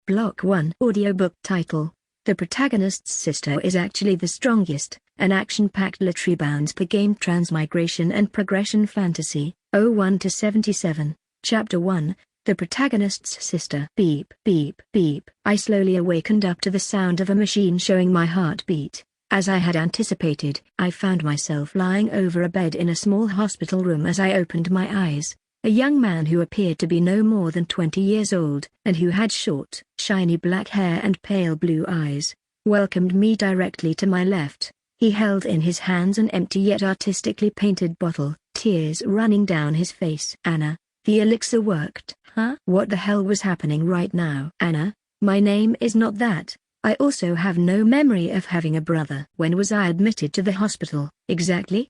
Block 1 Audiobook title. The protagonist's sister is actually the strongest, an action-packed literary bounds per game transmigration and progression fantasy, 01-77, Chapter 1, The Protagonist's Sister. Beep, beep, beep. I slowly awakened up to the sound of a machine showing my heartbeat. As I had anticipated, I found myself lying over a bed in a small hospital room as I opened my eyes. A young man who appeared to be no more than 20 years old, and who had short, shiny black hair and pale blue eyes, welcomed me directly to my left. He held in his hands an empty yet artistically painted bottle, tears running down his face. "Anna, the elixir worked." "Huh? What the hell was happening right now?" "Anna, my name is not that. I also have no memory of having a brother." "When was I admitted to the hospital, exactly?"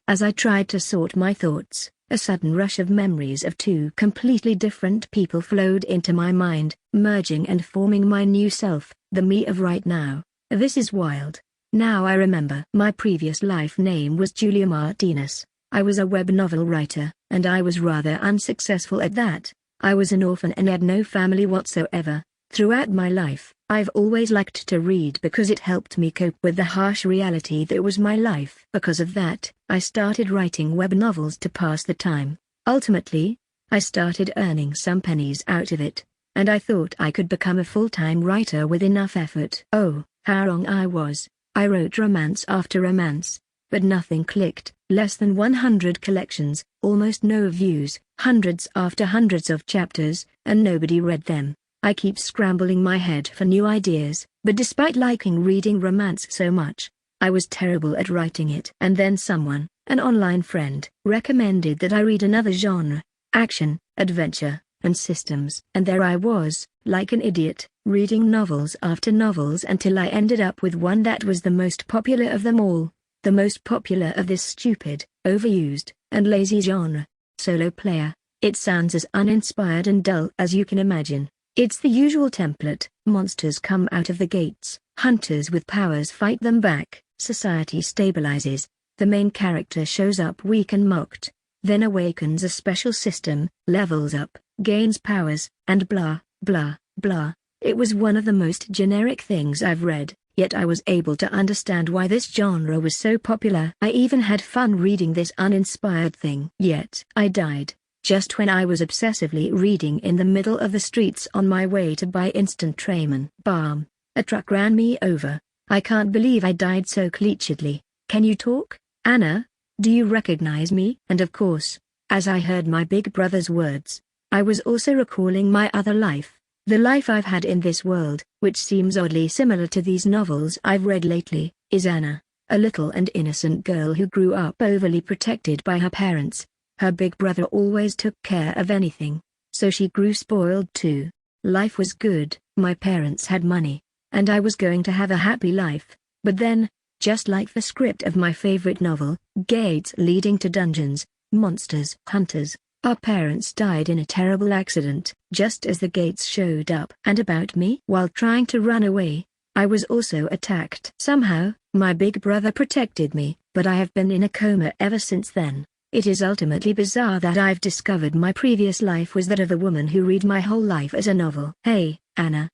As I tried to sort my thoughts, a sudden rush of memories of two completely different people flowed into my mind, merging and forming my new self, the me of right now. This is wild. Now I remember. My previous life name was Julia Martinez. I was a web novel writer, and I was rather unsuccessful at that. I was an orphan and had no family whatsoever. Throughout my life, I've always liked to read because it helped me cope with the harsh reality that was my life. Because of that, I started writing web novels to pass the time. Ultimately, I started earning some pennies out of it, and I thought I could become a full-time writer with enough effort. Oh, how wrong I was. I wrote romance after romance, but nothing clicked. Less than 100 collections, almost no views, hundreds after hundreds of chapters, and nobody read them. I keep scrambling my head for new ideas, but despite liking reading romance so much, I was terrible at writing it. And then someone, an online friend, recommended that I read another genre, action, adventure, and systems. And there I was, like an idiot, reading novels after novels until I ended up with one that was the most popular of them all, the most popular of this stupid, overused, and lazy genre. Solo player. It sounds as uninspired and dull as you can imagine. It's the usual template: monsters come out of the gates, hunters with powers fight them back, society stabilizes, the main character shows up weak and mocked, then awakens a special system, levels up, gains powers, and blah, blah, blah. It was one of the most generic things I've read, yet I was able to understand why this genre was so popular. I even had fun reading this uninspired thing. Yet I died. Just when I was obsessively reading in the middle of the streets on my way to buy instant ramen. Bam! A truck ran me over. I can't believe I died so clichédly. "Can you talk? Anna? Do you recognize me?" And of course, as I heard my big brother's words, I was also recalling my other life, the life I've had in this world, which seems oddly similar to these novels I've read lately. Is Anna, a little and innocent girl who grew up overly protected by her parents. Her big brother always took care of anything, so she grew spoiled too. Life was good, my parents had money, and I was going to have a happy life. But then, just like the script of my favorite novel, gates leading to dungeons, monsters, hunters, our parents died in a terrible accident, just as the gates showed up. And about me? While trying to run away, I was also attacked. Somehow, my big brother protected me, but I have been in a coma ever since then. It is ultimately bizarre that I've discovered my previous life was that of a woman who read my whole life as a novel. "Hey, Anna."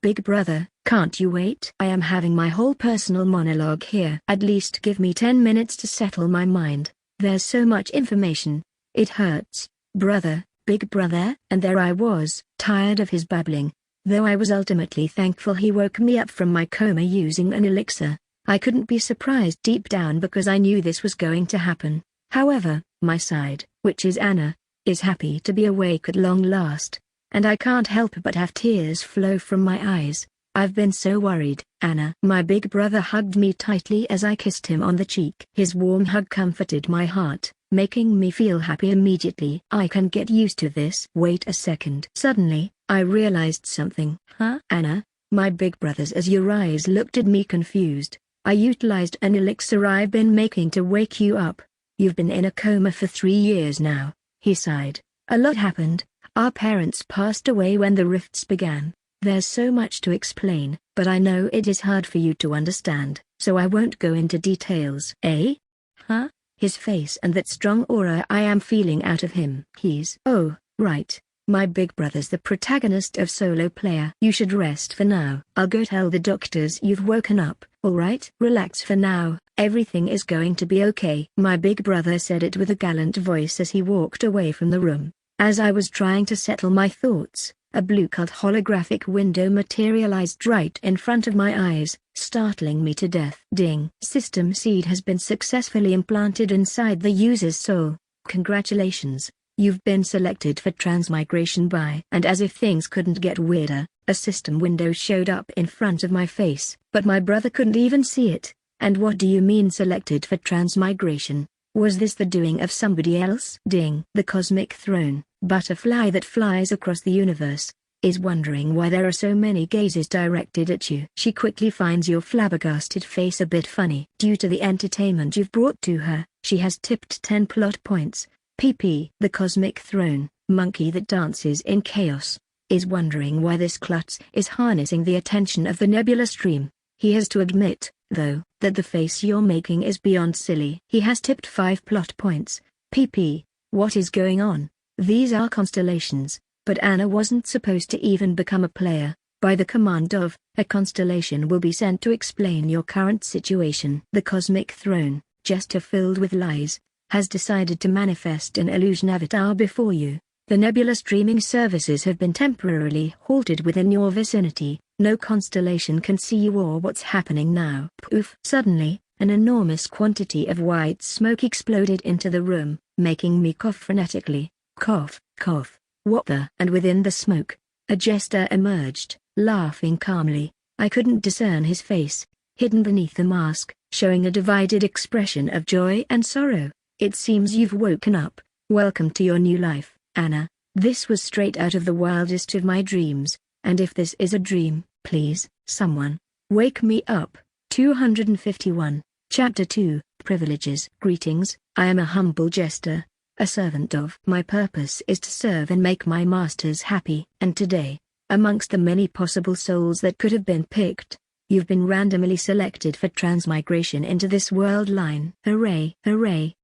Big brother, can't you wait? I am having my whole personal monologue here. At least give me 10 minutes to settle my mind. There's so much information. It hurts. Brother, big brother. And there I was, tired of his babbling. Though I was ultimately thankful he woke me up from my coma using an elixir. I couldn't be surprised deep down because I knew this was going to happen. However, my side, which is Anna, is happy to be awake at long last, and I can't help but have tears flow from my eyes. I've been so worried. "Anna." My big brother hugged me tightly as I kissed him on the cheek. His warm hug comforted my heart, making me feel happy immediately. I can get used to this. Wait a second. Suddenly, I realized something. "Huh? Anna?" My big brother's azure eyes looked at me confused. "I utilized an elixir I've been making to wake you up. You've been in a coma for 3 years now," he sighed. "A lot happened. Our parents passed away when the rifts began. There's so much to explain, but I know it is hard for you to understand, so I won't go into details." "Eh? Huh?" His face and that strong aura I am feeling out of him. "Oh, right. My big brother's the protagonist of Solo Player. You should rest for now. I'll go tell the doctors you've woken up, alright? Relax for now, everything is going to be okay. My big brother said it with a gallant voice as he walked away from the room. As I was trying to settle my thoughts, a blue-colored holographic window materialized right in front of my eyes, startling me to death. Ding! System seed has been successfully implanted inside the user's soul. Congratulations! You've been selected for transmigration by. And as if things couldn't get weirder, a system window showed up in front of my face. But my brother couldn't even see it. And what do you mean selected for transmigration? Was this the doing of somebody else? Ding! The cosmic throne, butterfly that flies across the universe, is wondering why there are so many gazes directed at you. She quickly finds your flabbergasted face a bit funny. Due to the entertainment you've brought to her, she has tipped 10 plot points. PP. The cosmic throne, monkey that dances in chaos, is wondering why this klutz is harnessing the attention of the nebula stream. He has to admit, though, that the face you're making is beyond silly. He has tipped 5 plot points. PP. What is going on? These are constellations, but Anna wasn't supposed to even become a player. By the command of, a constellation will be sent to explain your current situation. The cosmic throne, jester filled with lies, has decided to manifest an illusion avatar before you. The nebula streaming services have been temporarily halted within your vicinity. No constellation can see you or what's happening now. Poof! Suddenly, an enormous quantity of white smoke exploded into the room, making me cough frenetically. Cough, cough. What the? And within the smoke, a jester emerged, laughing calmly. I couldn't discern his face, hidden beneath the mask, showing a divided expression of joy and sorrow. It seems you've woken up. Welcome to your new life, Anna. This was straight out of the wildest of my dreams, and if this is a dream, please, someone, wake me up. 251, Chapter 2, Privileges. Greetings, I am a humble jester, a servant of. My purpose is to serve and make my masters happy. And today, amongst the many possible souls that could have been picked, you've been randomly selected for transmigration into this world line. Hooray! Hooray!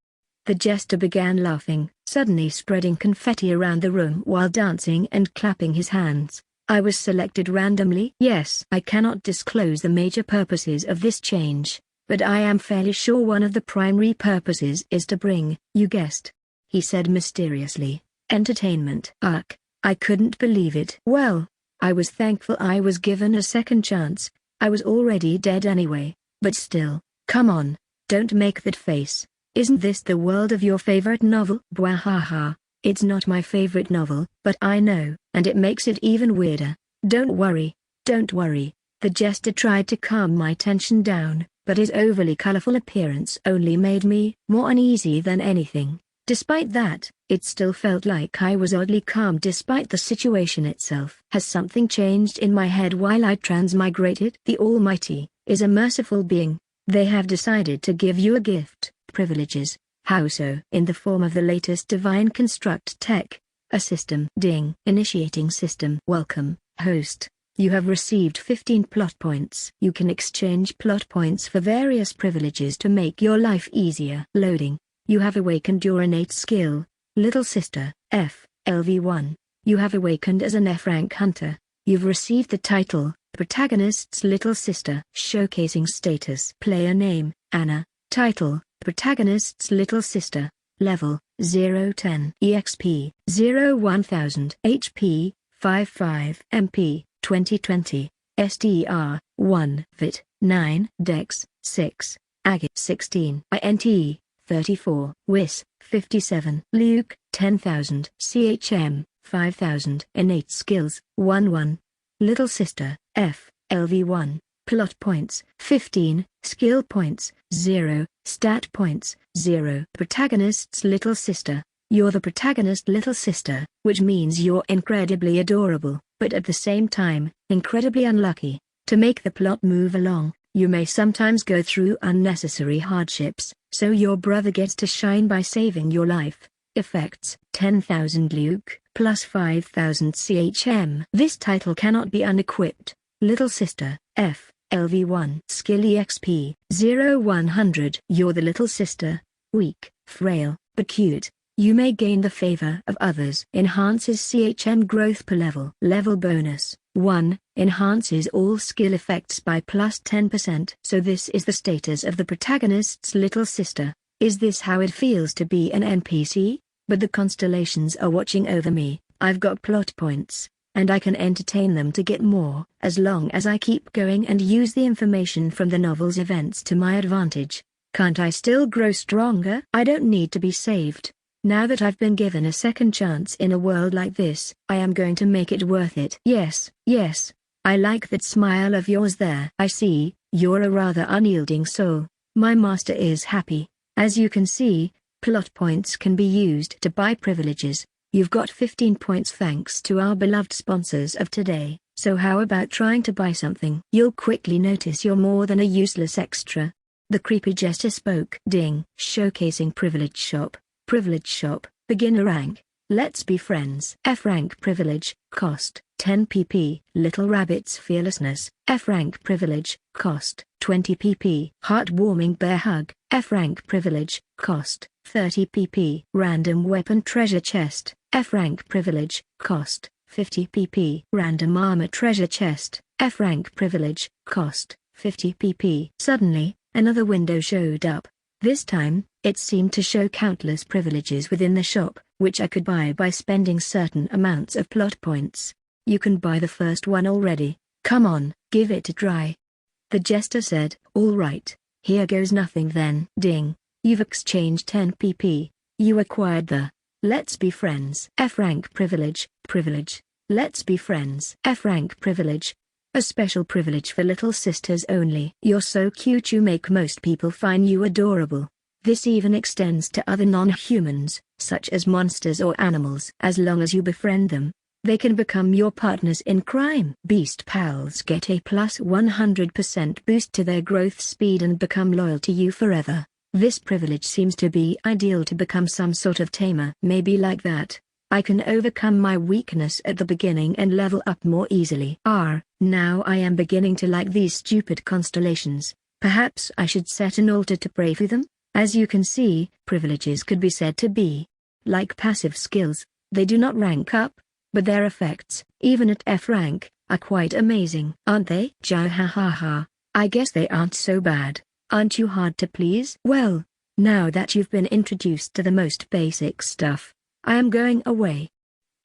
The jester began laughing, suddenly spreading confetti around the room while dancing and clapping his hands. I was selected randomly? Yes. I cannot disclose the major purposes of this change, but I am fairly sure one of the primary purposes is to bring, you guessed, he said mysteriously, entertainment. Ugh, I couldn't believe it. Well, I was thankful I was given a second chance. I was already dead anyway, but still, come on, don't make that face. Isn't this the world of your favorite novel? Bwahaha, it's not my favorite novel, but I know, and it makes it even weirder. Don't worry, don't worry. The jester tried to calm my tension down, but his overly colorful appearance only made me more uneasy than anything. Despite that, it still felt like I was oddly calm despite the situation itself. Has something changed in my head while I transmigrated? The Almighty is a merciful being. They have decided to give you a gift. Privileges. How so? In the form of the latest divine construct tech, a system. Ding. Initiating system. Welcome, host. You have received 15 plot points. You can exchange plot points for various privileges to make your life easier. Loading. You have awakened your innate skill, Little Sister, F, LV1. You have awakened as an F-rank hunter. You've received the title, Protagonist's Little Sister. Showcasing status. Player name, Anna. Title, Protagonist's Little Sister. Level, 010. EXP, 01000. HP, 55. MP, 2020. STR, 1. VIT, 9. Dex, 6. Ag, 16. INT, 34. WIS, 57. Luke, 10,000. CHM, 5,000. Innate skills, 1-1. Little Sister, F, LV1. Plot points, 15. Skill points, 0. Stat points, 0. Protagonist's Little Sister. You're the protagonist little sister, which means you're incredibly adorable, but at the same time, incredibly unlucky. To make the plot move along, you may sometimes go through unnecessary hardships, so your brother gets to shine by saving your life. Effects: 10,000 Luke, plus 5,000 CHM. This title cannot be unequipped. Little Sister, F, LV1. Skill EXP, 0-100. You're the little sister. Weak, frail, but cute. You may gain the favor of others. Enhances CHM growth per level. Level bonus. 1. Enhances all skill effects by plus 10%. So this is the status of the protagonist's little sister. Is this how it feels to be an NPC? But the constellations are watching over me. I've got plot points, and I can entertain them to get more, as long as I keep going and use the information from the novel's events to my advantage. Can't I still grow stronger? I don't need to be saved. Now that I've been given a second chance in a world like this, I am going to make it worth it. Yes, yes. I like that smile of yours there. I see, you're a rather unyielding soul. My master is happy. As you can see, plot points can be used to buy privileges. You've got 15 points thanks to our beloved sponsors of today. So how about trying to buy something? You'll quickly notice you're more than a useless extra. The creepy jester spoke. Ding. Showcasing privilege shop. Privilege shop, beginner rank. Let's be friends. F rank privilege, cost 10 pp. Little rabbit's fearlessness. F rank privilege, cost 20 pp. Heartwarming bear hug. F rank privilege, cost 30 pp. Random weapon treasure chest. F rank privilege, cost 50 pp. Random armor treasure chest. F rank privilege, cost 50 pp. Suddenly, another window showed up. This time, it seemed to show countless privileges within the shop, which I could buy by spending certain amounts of plot points. You can buy the first one already. Come on, give it a try. The jester said. All right, here goes nothing then. Ding. You've exchanged 10 pp. You acquired the Let's be friends. F rank privilege. Let's be friends. F rank privilege. A special privilege for little sisters only. You're so cute you make most people find you adorable. This even extends to other non-humans, such as monsters or animals. As long as you befriend them, they can become your partners in crime. Beast pals get a plus 100% boost to their growth speed and become loyal to you forever. This privilege seems to be ideal to become some sort of tamer. Maybe like that, I can overcome my weakness at the beginning and level up more easily. Now I am beginning to like these stupid constellations. Perhaps I should set an altar to pray for them? As you can see, privileges could be said to be like passive skills. They do not rank up, but their effects, even at F rank, are quite amazing. Aren't they? Jahahaha. I guess they aren't so bad. Aren't you hard to please? Well, now that you've been introduced to the most basic stuff, I am going away.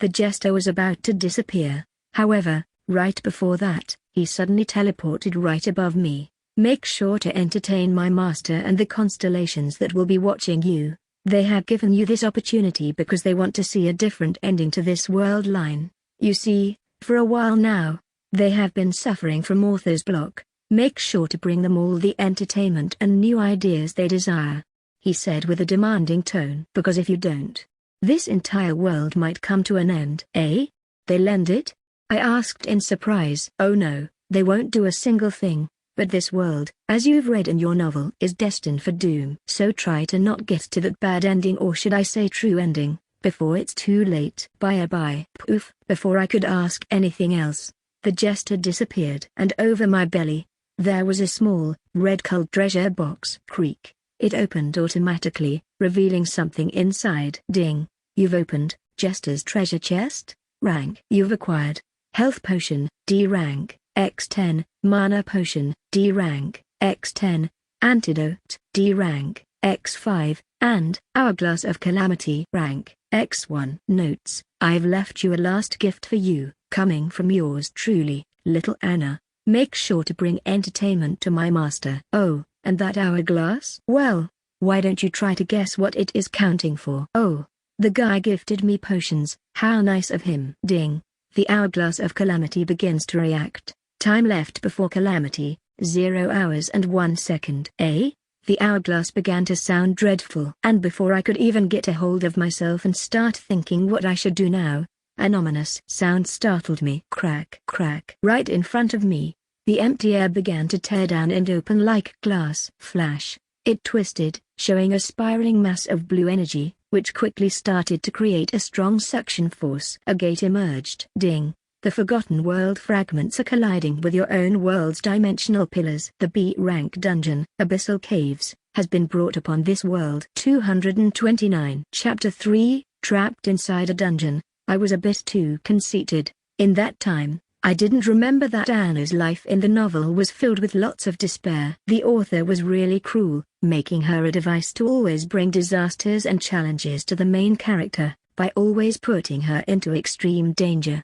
The jester was about to disappear. However, right before that, he suddenly teleported right above me. Make sure to entertain my master and the constellations that will be watching you. They have given you this opportunity because they want to see a different ending to this world line. You see, for a while now, they have been suffering from author's block. Make sure to bring them all the entertainment and new ideas they desire. He said with a demanding tone. Because if you don't, this entire world might come to an end. Eh? They lend it? I asked in surprise. Oh no, they won't do a single thing. But this world, as you've read in your novel, is destined for doom. So try to not get to that bad ending, or should I say true ending, before it's too late. Bye. Poof. Before I could ask anything else, the jester disappeared. And over my belly, there was a small, red-colored treasure box. Creak. It opened automatically, revealing something inside. Ding. You've opened Jester's treasure chest. Rank. You've acquired Health Potion, D rank. X10, Mana Potion, D rank, X10, Antidote, D rank, X5, and Hourglass of Calamity, rank, X1. Notes: I've left you a last gift for you, coming from yours truly, little Anna. Make sure to bring entertainment to my master. Oh, and that hourglass? Well, why don't you try to guess what it is counting for? Oh, the guy gifted me potions. How nice of him. Ding. The Hourglass of Calamity begins to react. Time left before calamity, 0 hours and 1 second. Eh? The hourglass began to sound dreadful. And before I could even get a hold of myself and start thinking what I should do now, an ominous sound startled me. Crack, crack. Right in front of me, the empty air began to tear down and open like glass. Flash. It twisted, showing a spiraling mass of blue energy, which quickly started to create a strong suction force. A gate emerged. Ding. The Forgotten World fragments are colliding with your own world's dimensional pillars. The B-rank dungeon, Abyssal Caves, has been brought upon this world. 229. Chapter 3, Trapped Inside a Dungeon. I was a bit too conceited. In that time, I didn't remember that Anna's life in the novel was filled with lots of despair. The author was really cruel, making her a device to always bring disasters and challenges to the main character, by always putting her into extreme danger.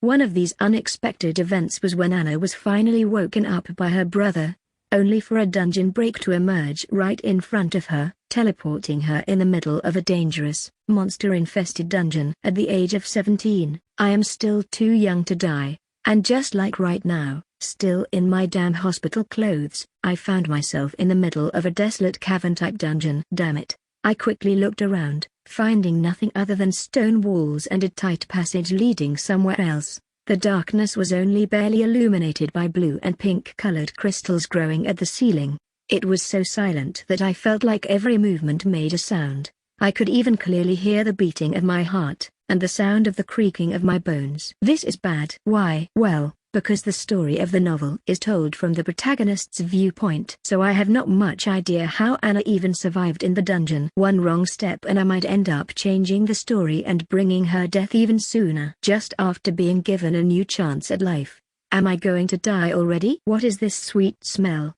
One of these unexpected events was when Anna was finally woken up by her brother, only for a dungeon break to emerge right in front of her, teleporting her in the middle of a dangerous, monster-infested dungeon. At the age of 17, I am still too young to die, and just like right now, still in my damn hospital clothes, I found myself in the middle of a desolate cavern-type dungeon. Damn it. I quickly looked around, finding nothing other than stone walls and a tight passage leading somewhere else. The darkness was only barely illuminated by blue and pink-colored crystals growing at the ceiling. It was so silent that I felt like every movement made a sound. I could even clearly hear the beating of my heart, and the sound of the creaking of my bones. This is bad. Why? Well, because the story of the novel is told from the protagonist's viewpoint. So I have not much idea how Anna even survived in the dungeon. One wrong step and I might end up changing the story and bringing her death even sooner. Just after being given a new chance at life. Am I going to die already? What is this sweet smell?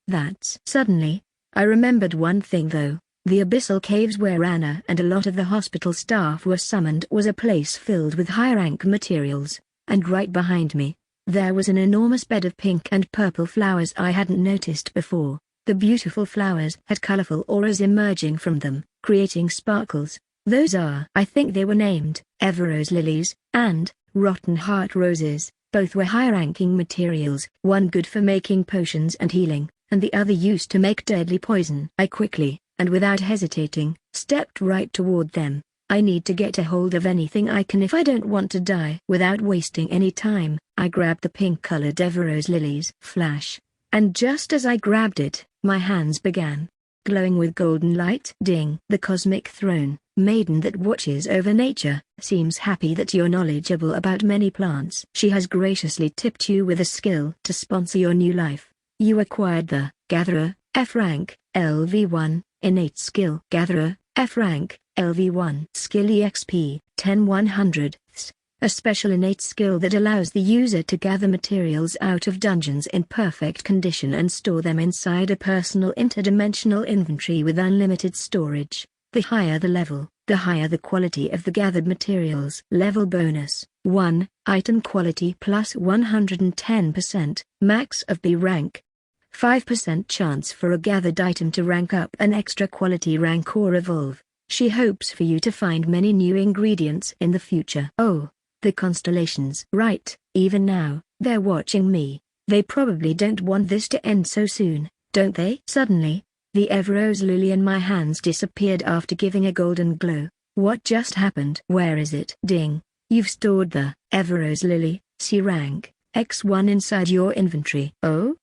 That's... Suddenly, I remembered one thing though. The abyssal caves where Anna and a lot of the hospital staff were summoned was a place filled with high-rank materials. And right behind me, there was an enormous bed of pink and purple flowers I hadn't noticed before. The beautiful flowers had colorful auras emerging from them, creating sparkles. Those are, I think they were named, Everrose lilies, and rotten heart roses. Both were high-ranking materials, one good for making potions and healing, and the other used to make deadly poison. I quickly, and without hesitating, stepped right toward them. I need to get a hold of anything I can if I don't want to die. Without wasting any time, I grabbed the pink-colored Everrose lilies. Flash. And just as I grabbed it, my hands began glowing with golden light. Ding. The cosmic throne, maiden that watches over nature, seems happy that you're knowledgeable about many plants. She has graciously tipped you with a skill to sponsor your new life. You acquired the Gatherer, F rank, LV1, innate skill. Gatherer, F rank, LV1 skill EXP 10/100ths, a special innate skill that allows the user to gather materials out of dungeons in perfect condition and store them inside a personal interdimensional inventory with unlimited storage. The higher the level, the higher the quality of the gathered materials. Level bonus: 1, item quality plus 110%, max of B rank. 5% chance for a gathered item to rank up an extra quality rank or evolve. She hopes for you to find many new ingredients in the future. Oh, the constellations. Right, even now, they're watching me. They probably don't want this to end so soon, don't they? Suddenly, the Everrose lily in my hands disappeared after giving a golden glow. What just happened? Where is it? Ding. You've stored the Everrose lily, C rank, X1 inside your inventory. Oh?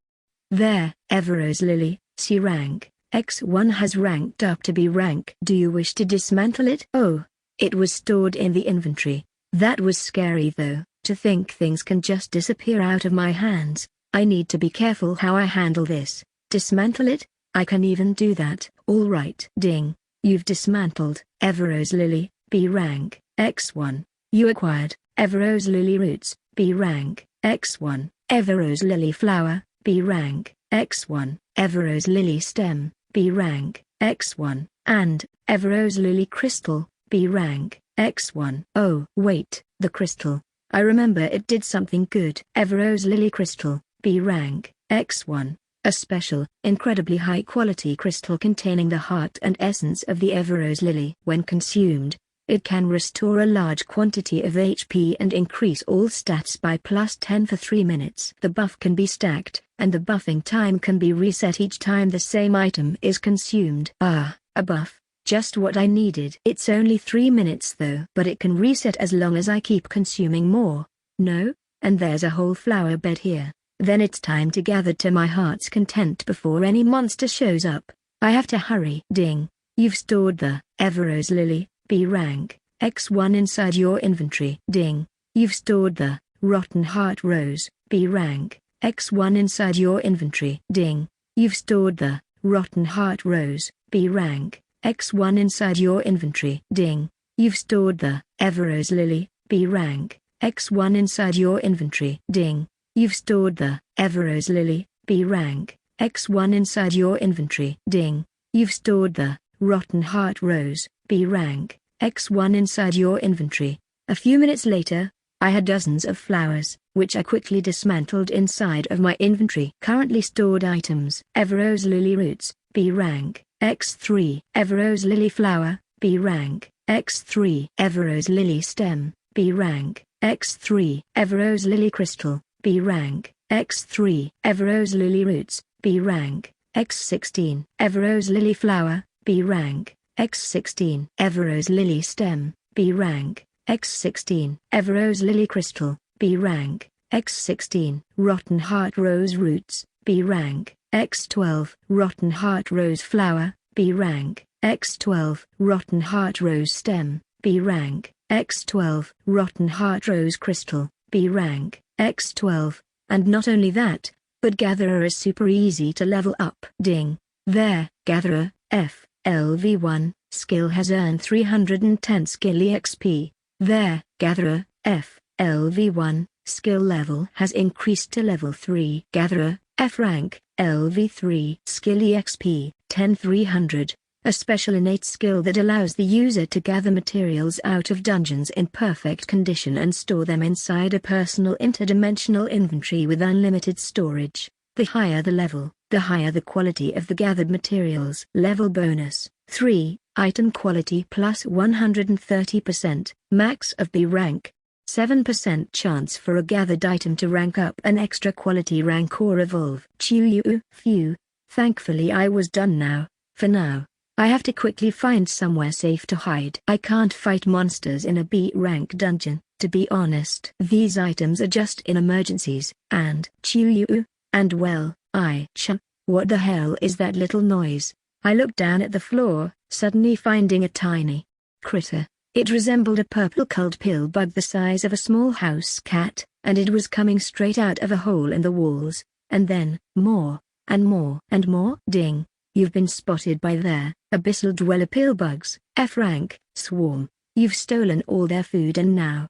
There, Everrose lily, C rank. X1 has ranked up to B rank. Do you wish to dismantle it? Oh, it was stored in the inventory. That was scary though, to think things can just disappear out of my hands. I need to be careful how I handle this. Dismantle it? I can even do that. All right. Ding. You've dismantled Everrose lily, B rank, X1. You acquired Everrose lily roots, B rank, X1. Everrose lily flower, B rank, X1. Everrose lily stem, B rank, X1, and Everrose lily crystal, B rank, X1. Oh, wait, the crystal. I remember it did something good. Everrose lily crystal, B rank, X1. A special, incredibly high-quality crystal containing the heart and essence of the Everrose lily. When consumed, it can restore a large quantity of HP and increase all stats by +10 for 3 minutes. The buff can be stacked, and the buffing time can be reset each time the same item is consumed. Ah, a buff. Just what I needed. It's only 3 minutes though. But it can reset as long as I keep consuming more. No? And there's a whole flower bed here. Then it's time to gather to my heart's content before any monster shows up. I have to hurry. Ding. You've stored the Everrose lily, B rank, X1 inside your inventory. Ding. You've stored the rotten heart rose, B rank, X1 inside your inventory. Ding. You've stored the Rotten Heart Rose, B rank, X1 inside your inventory. Ding. You've stored the Everrose Lily, B rank, X1 inside your inventory. Ding. You've stored the Everrose Lily, B rank, X1 inside your inventory. Ding. You've stored the Rotten Heart Rose, B rank, X1 inside your inventory. A few minutes later, I had dozens of flowers, which I quickly dismantled inside of my inventory. Currently stored items: Everrose Lily Roots, B rank, X3. Everrose Lily Flower, B rank, X3. Everrose Lily Stem, B rank, X3. Everrose Lily Crystal, B rank, X3. Everrose Lily Roots, B rank, X16. Everrose Lily Flower, B rank, X16. Everrose Lily Stem, B rank, X16. Everrose Lily Crystal, B rank, X16. Rotten Heart Rose Roots, B rank, X12. Rotten Heart Rose Flower, B rank, X12. Rotten Heart Rose Stem, B rank, X12. Rotten Heart Rose Crystal, B rank, X12. And not only that, but Gatherer is super easy to level up. Ding. There, Gatherer, F, LV1, skill has earned 310 skill EXP. There, Gatherer, F, LV1, skill level has increased to level 3. Gatherer, F rank, LV3, skill EXP, 10300. A special innate skill that allows the user to gather materials out of dungeons in perfect condition and store them inside a personal interdimensional inventory with unlimited storage. The higher the level, the higher the quality of the gathered materials. Level bonus, 3, item quality plus 130%, max of B rank. 7% chance for a gathered item to rank up an extra quality rank or evolve. Phew, thankfully I was done now. For now, I have to quickly find somewhere safe to hide. I can't fight monsters in a B rank dungeon, to be honest. These items are just in emergencies, and well, what the hell is that little noise? I looked down at the floor, suddenly finding a tiny critter. It resembled a purple culled pill bug the size of a small house cat, and it was coming straight out of a hole in the walls, and then, more, and more, and more. Ding. You've been spotted by their abyssal dweller pill bugs, F rank, swarm. You've stolen all their food and now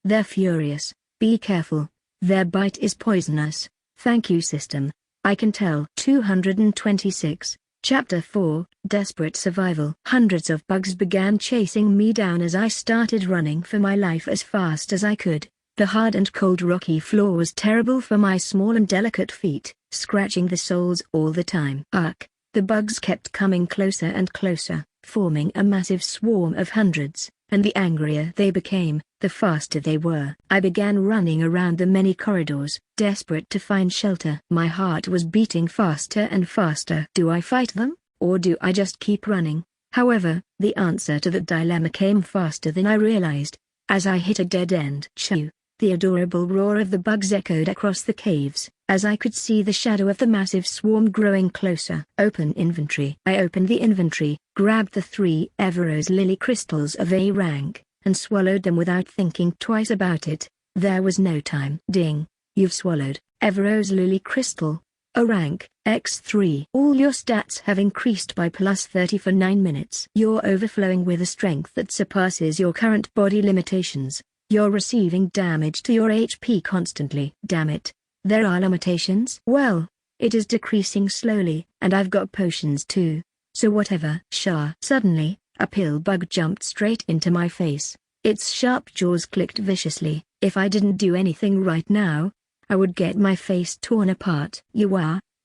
they're furious. Be careful. Their bite is poisonous. Thank you system. I can tell. 226. Chapter 4, Desperate Survival. Hundreds of bugs began chasing me down as I started running for my life as fast as I could. The hard and cold rocky floor was terrible for my small and delicate feet, scratching the soles all the time. Ugh. The bugs kept coming closer and closer, forming a massive swarm of hundreds, and the angrier they became, the faster they were. I began running around the many corridors, desperate to find shelter. My heart was beating faster and faster. Do I fight them, or do I just keep running? However, the answer to that dilemma came faster than I realized. As I hit a dead end. Chew! The adorable roar of the bugs echoed across the caves, as I could see the shadow of the massive swarm growing closer. Open inventory. I opened the inventory, grabbed the 3 Everrose Lily crystals of A rank, and swallowed them without thinking twice about it. There was no time. Ding. You've swallowed Everrose Lily crystal, A rank, X3. All your stats have increased by plus 30 for 9 minutes. You're overflowing with a strength that surpasses your current body limitations. You're receiving damage to your HP constantly. Damn it. There are limitations? Well, it is decreasing slowly, and I've got potions too. So whatever. Suddenly, a pill bug jumped straight into my face. Its sharp jaws clicked viciously. If I didn't do anything right now, I would get my face torn apart.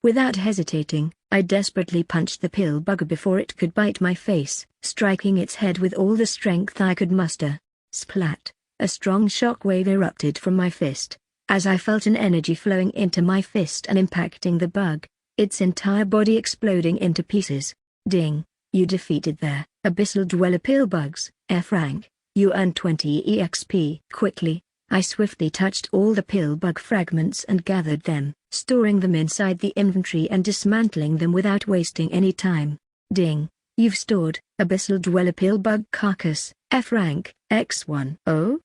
Without hesitating, I desperately punched the pill bug before it could bite my face, striking its head with all the strength I could muster. Splat! A strong shockwave erupted from my fist, as I felt an energy flowing into my fist and impacting the bug, its entire body exploding into pieces. Ding. You defeated their abyssal dweller pill bugs, F rank. You earned 20 EXP. Quickly, I swiftly touched all the pill bug fragments and gathered them, storing them inside the inventory and dismantling them without wasting any time. Ding. You've stored abyssal dweller pill bug carcass, F rank, X1. Oh?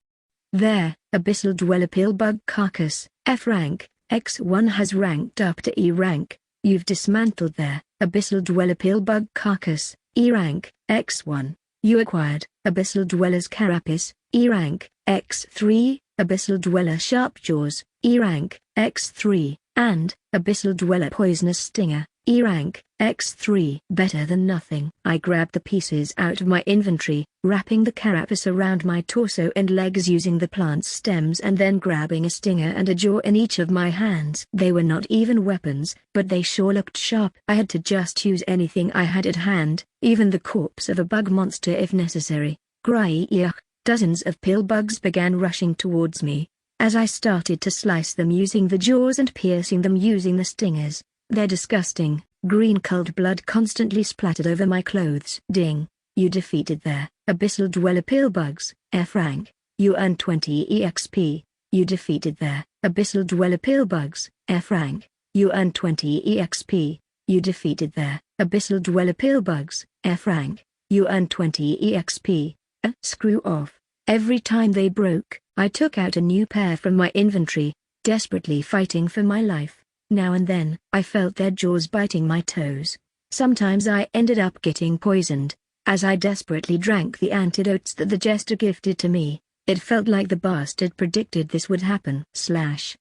There, abyssal dweller pill bug carcass, F rank, X1 has ranked up to E rank. You've dismantled their Abyssal Dweller Pillbug Carcass, E rank, X1. You acquired Abyssal Dweller's Carapace, E rank, X3, Abyssal Dweller Sharpjaws, E rank, X3, and Abyssal Dweller Poisonous Stinger, E rank, X3. Better than nothing. I grabbed the pieces out of my inventory, wrapping the carapace around my torso and legs using the plant's stems and then grabbing a stinger and a jaw in each of my hands. They were not even weapons, but they sure looked sharp. I had to just use anything I had at hand, even the corpse of a bug monster if necessary. Yuck. Dozens of pillbugs began rushing towards me. As I started to slice them using the jaws and piercing them using the stingers, their disgusting, green-colored blood constantly splattered over my clothes. Ding. You defeated their Abyssal Dweller Pillbugs, F rank. You earned 20 EXP. You defeated their Abyssal Dweller Pillbugs, F rank. You earned 20 EXP. You defeated their Abyssal Dweller Pillbugs, F rank. You earned 20 EXP. Screw off. Every time they broke, I took out a new pair from my inventory, desperately fighting for my life. Now and then, I felt their jaws biting my toes. Sometimes I ended up getting poisoned. As I desperately drank the antidotes that the jester gifted to me, it felt like the bastard predicted this would happen.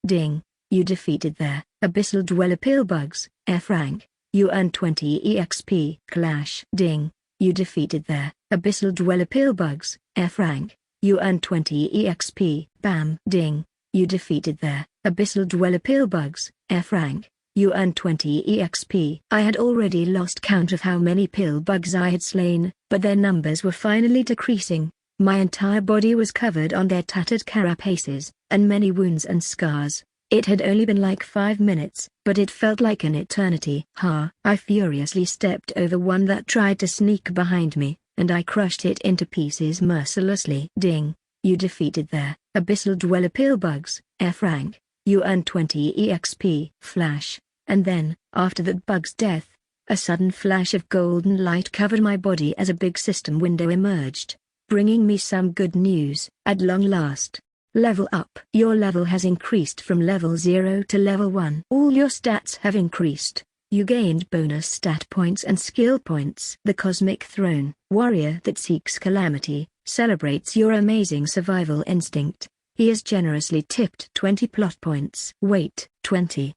Ding. You defeated their Abyssal Dweller Pillbugs, F rank. You earned 20 EXP. Ding. You defeated their Abyssal Dweller Pillbugs, F rank. You earned 20 EXP. Bam. Ding. You defeated their Abyssal Dweller Pillbugs, F rank. You earned 20 EXP. I had already lost count of how many pillbugs I had slain, but their numbers were finally decreasing. My entire body was covered on their tattered carapaces, and many wounds and scars. It had only been like 5 minutes, but it felt like an eternity. I furiously stepped over one that tried to sneak behind me, and I crushed it into pieces mercilessly. Ding. You defeated their Abyssal Dweller Pillbugs, F rank. You earned 20 EXP. And then, after that bug's death, a sudden flash of golden light covered my body as a big system window emerged, bringing me some good news. At long last. Level up. Your level has increased from level 0 to level 1. All your stats have increased. You gained bonus stat points and skill points. The Cosmic Throne, warrior that seeks calamity, celebrates your amazing survival instinct. He has generously tipped 20 plot points. Wait, 20.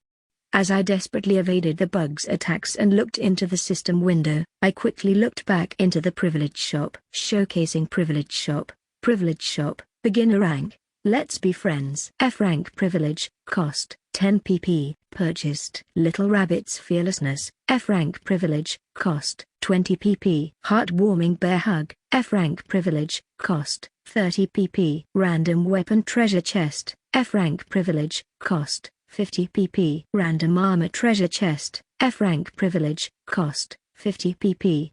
As I desperately evaded the bug's attacks and looked into the system window, I quickly looked back into the privilege shop. Showcasing privilege shop, beginner rank. Let's be friends. F rank privilege, cost, 10 pp. Purchased. Little Rabbit's Fearlessness, F rank privilege, cost, 20 pp. Heartwarming Bear Hug, F rank privilege, cost, 30 pp. Random Weapon Treasure Chest, F rank privilege, cost, 50 pp. Random Armor Treasure Chest, F rank privilege, cost, 50 pp.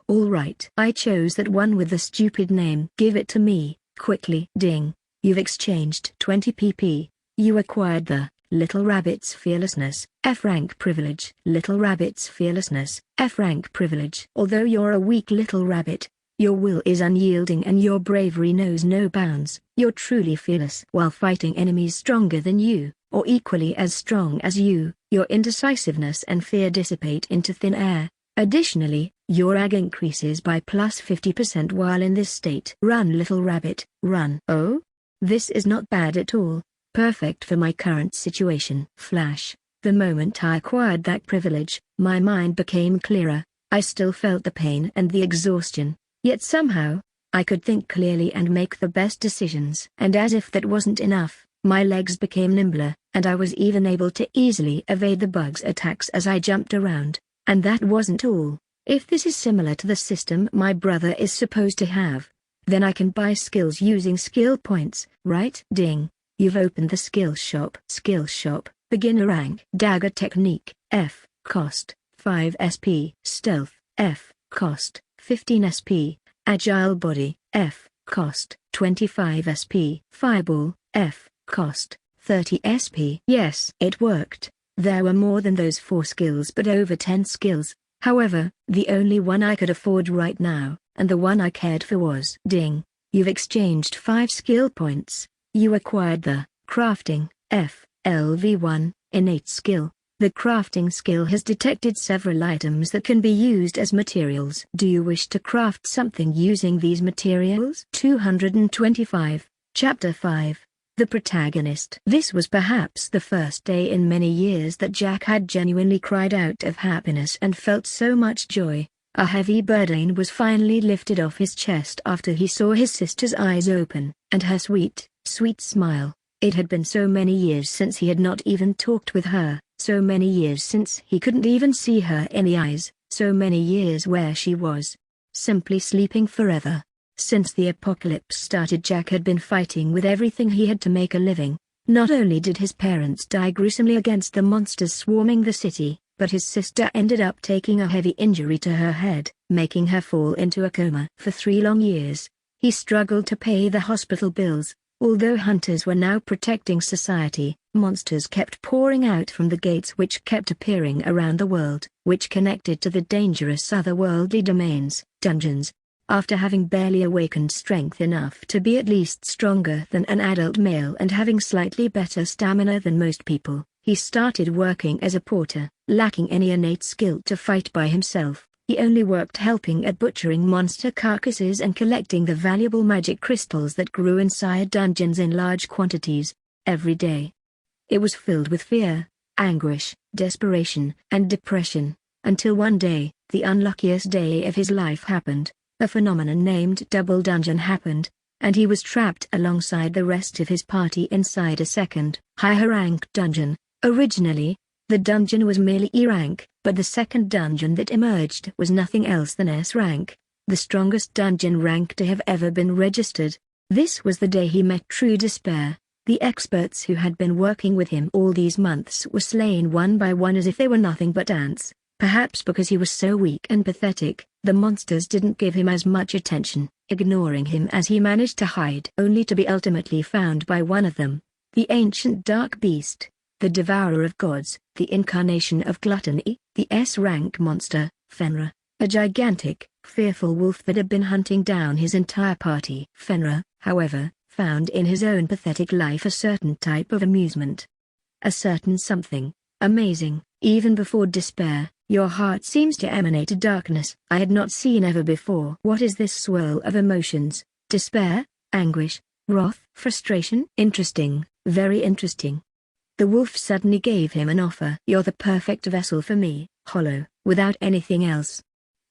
Alright. I chose that one with the stupid name. Give it to me, quickly. Ding. You've exchanged 20 pp. You acquired the Little Rabbit's Fearlessness, F rank privilege. Little Rabbit's Fearlessness, F rank privilege. Although you're a weak little rabbit, your will is unyielding and your bravery knows no bounds. You're truly fearless. While fighting enemies stronger than you, or equally as strong as you, your indecisiveness and fear dissipate into thin air. Additionally, your ag increases by plus 50% while in this state. Run, little rabbit, run. Oh? This is not bad at all. Perfect for my current situation. The moment I acquired that privilege, my mind became clearer. I still felt the pain and the exhaustion, yet somehow, I could think clearly and make the best decisions. And as if that wasn't enough, my legs became nimbler, and I was even able to easily evade the bug's attacks as I jumped around. And that wasn't all. If this is similar to the system my brother is supposed to have, then I can buy skills using skill points, right? Ding. You've opened the skill shop. Skill shop, beginner rank. Dagger technique, F, cost, 5 SP. Stealth, F, cost, 15 SP. Agile body, F, cost, 25 SP. Fireball, F, cost, 30 SP. Yes, it worked. There were more than those 4 skills but over 10 skills. However, the only one I could afford right now, and the one I cared for was Ding. You've exchanged 5 skill points. You acquired the Crafting, F, LV1, innate skill. The crafting skill has detected several items that can be used as materials. Do you wish to craft something using these materials? 225, Chapter 5. The Protagonist. This was perhaps the first day in many years that Jack had genuinely cried out of happiness and felt so much joy. A heavy burden was finally lifted off his chest after he saw his sister's eyes open, and her sweet, sweet smile. It had been so many years since he had not even talked with her, so many years since he couldn't even see her in the eyes, so many years where she was simply sleeping forever. Since the apocalypse started, Jack had been fighting with everything he had to make a living. Not only did his parents die gruesomely against the monsters swarming the city, but his sister ended up taking a heavy injury to her head, making her fall into a coma. For 3 long years, he struggled to pay the hospital bills. Although hunters were now protecting society, monsters kept pouring out from the gates which kept appearing around the world, which connected to the dangerous otherworldly domains, dungeons. After having barely awakened strength enough to be at least stronger than an adult male and having slightly better stamina than most people, he started working as a porter. Lacking any innate skill to fight by himself, he only worked helping at butchering monster carcasses and collecting the valuable magic crystals that grew inside dungeons in large quantities. Every day, it was filled with fear, anguish, desperation, and depression, until one day, the unluckiest day of his life happened. A phenomenon named Double Dungeon happened, and he was trapped alongside the rest of his party inside a second, higher-ranked dungeon. Originally, the dungeon was merely E rank, but the second dungeon that emerged was nothing else than S rank, the strongest dungeon rank to have ever been registered. This was the day he met true despair. The experts who had been working with him all these months were slain one by one as if they were nothing but ants. Perhaps because he was so weak and pathetic, the monsters didn't give him as much attention, ignoring him as he managed to hide, only to be ultimately found by one of them, the ancient dark beast, the devourer of gods, the incarnation of gluttony, the S-rank monster, Fenrir, a gigantic, fearful wolf that had been hunting down his entire party. Fenrir, however, found in his own pathetic life a certain type of amusement. A certain something, amazing, even before despair. Your heart seems to emanate a darkness I had not seen ever before. What is this swirl of emotions? Despair, anguish, wrath, frustration? Interesting, very interesting. The wolf suddenly gave him an offer. You're the perfect vessel for me, hollow, without anything else.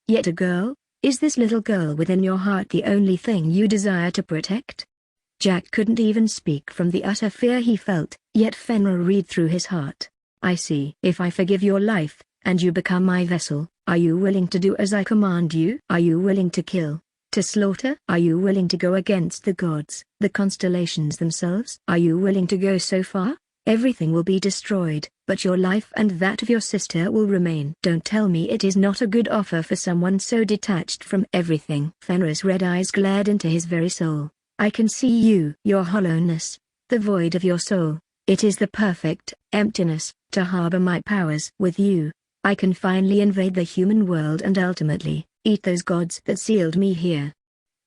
Yet a girl? Is this little girl within your heart the only thing you desire to protect? Jack couldn't even speak from the utter fear he felt, yet Fenrir read through his heart. I see. If I forgive your life, and you become my vessel, are you willing to do as I command you? Are you willing to kill, to slaughter? Are you willing to go against the gods, the constellations themselves? Are you willing to go so far? Everything will be destroyed, but your life and that of your sister will remain. Don't tell me it is not a good offer for someone so detached from everything. Fenrir's red eyes glared into his very soul. I can see you, your hollowness, the void of your soul. It is the perfect emptiness to harbor my powers. With you, I can finally invade the human world and ultimately eat those gods that sealed me here.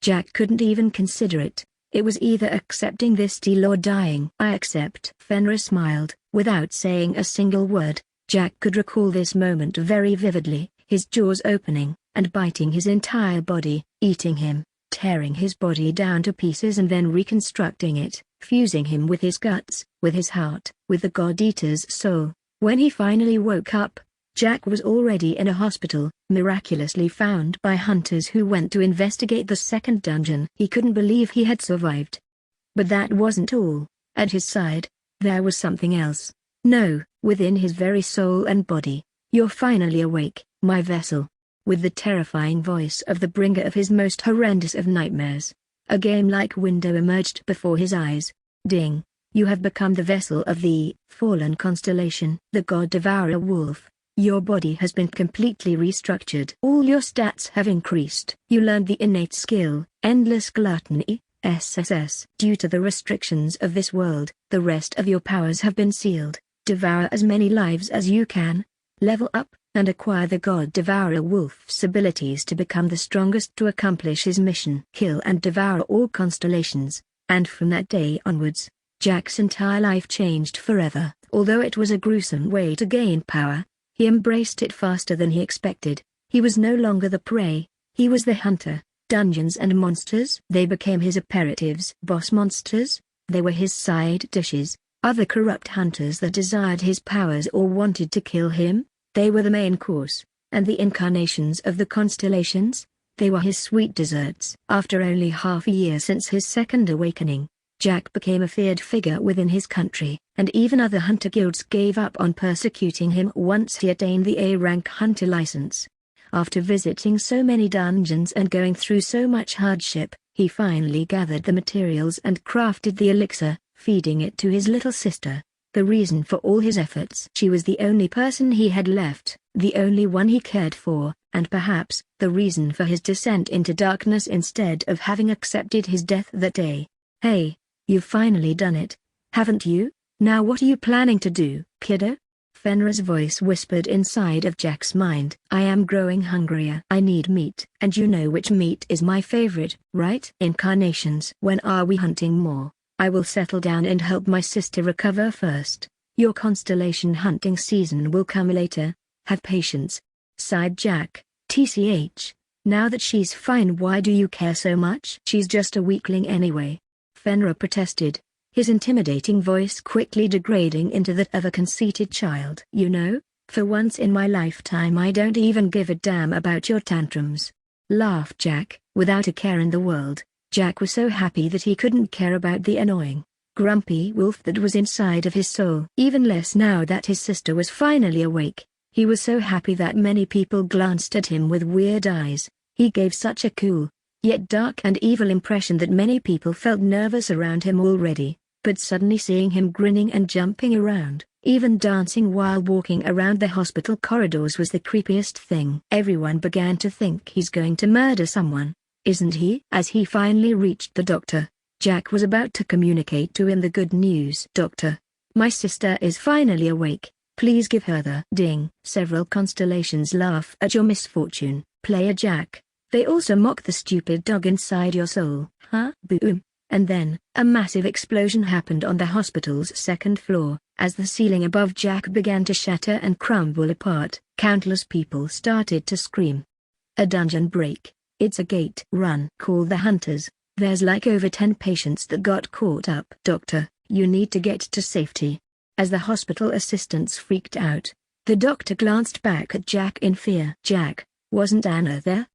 Jack couldn't even consider it. It was either accepting this deal or dying. I accept. Fenrir smiled, without saying a single word. Jack could recall this moment very vividly, his jaws opening, and biting his entire body, eating him, tearing his body down to pieces and then reconstructing it, fusing him with his guts, with his heart, with the God-Eater's soul. When he finally woke up, Jack was already in a hospital, miraculously found by hunters who went to investigate the second dungeon. He couldn't believe he had survived. But that wasn't all. At his side, there was something else. No, within his very soul and body. You're finally awake, my vessel. With the terrifying voice of the bringer of his most horrendous of nightmares, a game-like window emerged before his eyes. Ding! You have become the vessel of the fallen constellation, the god-devourer wolf. Your body has been completely restructured. All your stats have increased. You learned the innate skill, Endless Gluttony, SSS. Due to the restrictions of this world, the rest of your powers have been sealed. Devour as many lives as you can. Level up, and acquire the God-Devourer Wolf's abilities to become the strongest to accomplish his mission. Kill and devour all constellations, and from that day onwards, Jack's entire life changed forever. Although it was a gruesome way to gain power, he embraced it faster than he expected. He was no longer the prey, he was the hunter. Dungeons and monsters, they became his aperitifs. Boss monsters, they were his side dishes. Other corrupt hunters that desired his powers or wanted to kill him, they were the main course. And the incarnations of the constellations, they were his sweet desserts. After only half a year since his second awakening, Jack became a feared figure within his country, and even other hunter guilds gave up on persecuting him once he attained the A-rank hunter license. After visiting so many dungeons and going through so much hardship, he finally gathered the materials and crafted the elixir, feeding it to his little sister. The reason for all his efforts: she was the only person he had left, the only one he cared for, and perhaps the reason for his descent into darkness instead of having accepted his death that day. "Hey, you've finally done it, haven't you? Now what are you planning to do, kiddo?" Fenrir's voice whispered inside of Jack's mind. "I am growing hungrier. I need meat. And you know which meat is my favorite, right? Incarnations. When are we hunting more? I will settle down and help my sister recover first. Your constellation hunting season will come later. Have patience," sighed Jack. "TCH, now that she's fine, why do you care so much? She's just a weakling anyway," Fenrir protested, his intimidating voice quickly degrading into that of a conceited child. "You know, for once in my lifetime I don't even give a damn about your tantrums," laughed Jack, without a care in the world. Jack was so happy that he couldn't care about the annoying, grumpy wolf that was inside of his soul. Even less now that his sister was finally awake. He was so happy that many people glanced at him with weird eyes. He gave such a cool, yet dark and evil impression that many people felt nervous around him already. But suddenly seeing him grinning and jumping around, even dancing while walking around the hospital corridors, was the creepiest thing. Everyone began to think he's going to murder someone, isn't he? As he finally reached the doctor, Jack was about to communicate to him the good news. "Doctor, my sister is finally awake. Please give her the ding." Several constellations laugh at your misfortune, player Jack. They also mock the stupid dog inside your soul. Huh? Boom. And then, a massive explosion happened on the hospital's second floor. As the ceiling above Jack began to shatter and crumble apart, countless people started to scream. "A dungeon break. It's a gate. Run. Call the hunters. There's like over 10 patients that got caught up." "Doctor, you need to get to safety." As the hospital assistants freaked out, the doctor glanced back at Jack in fear. "Jack, wasn't Anna there?"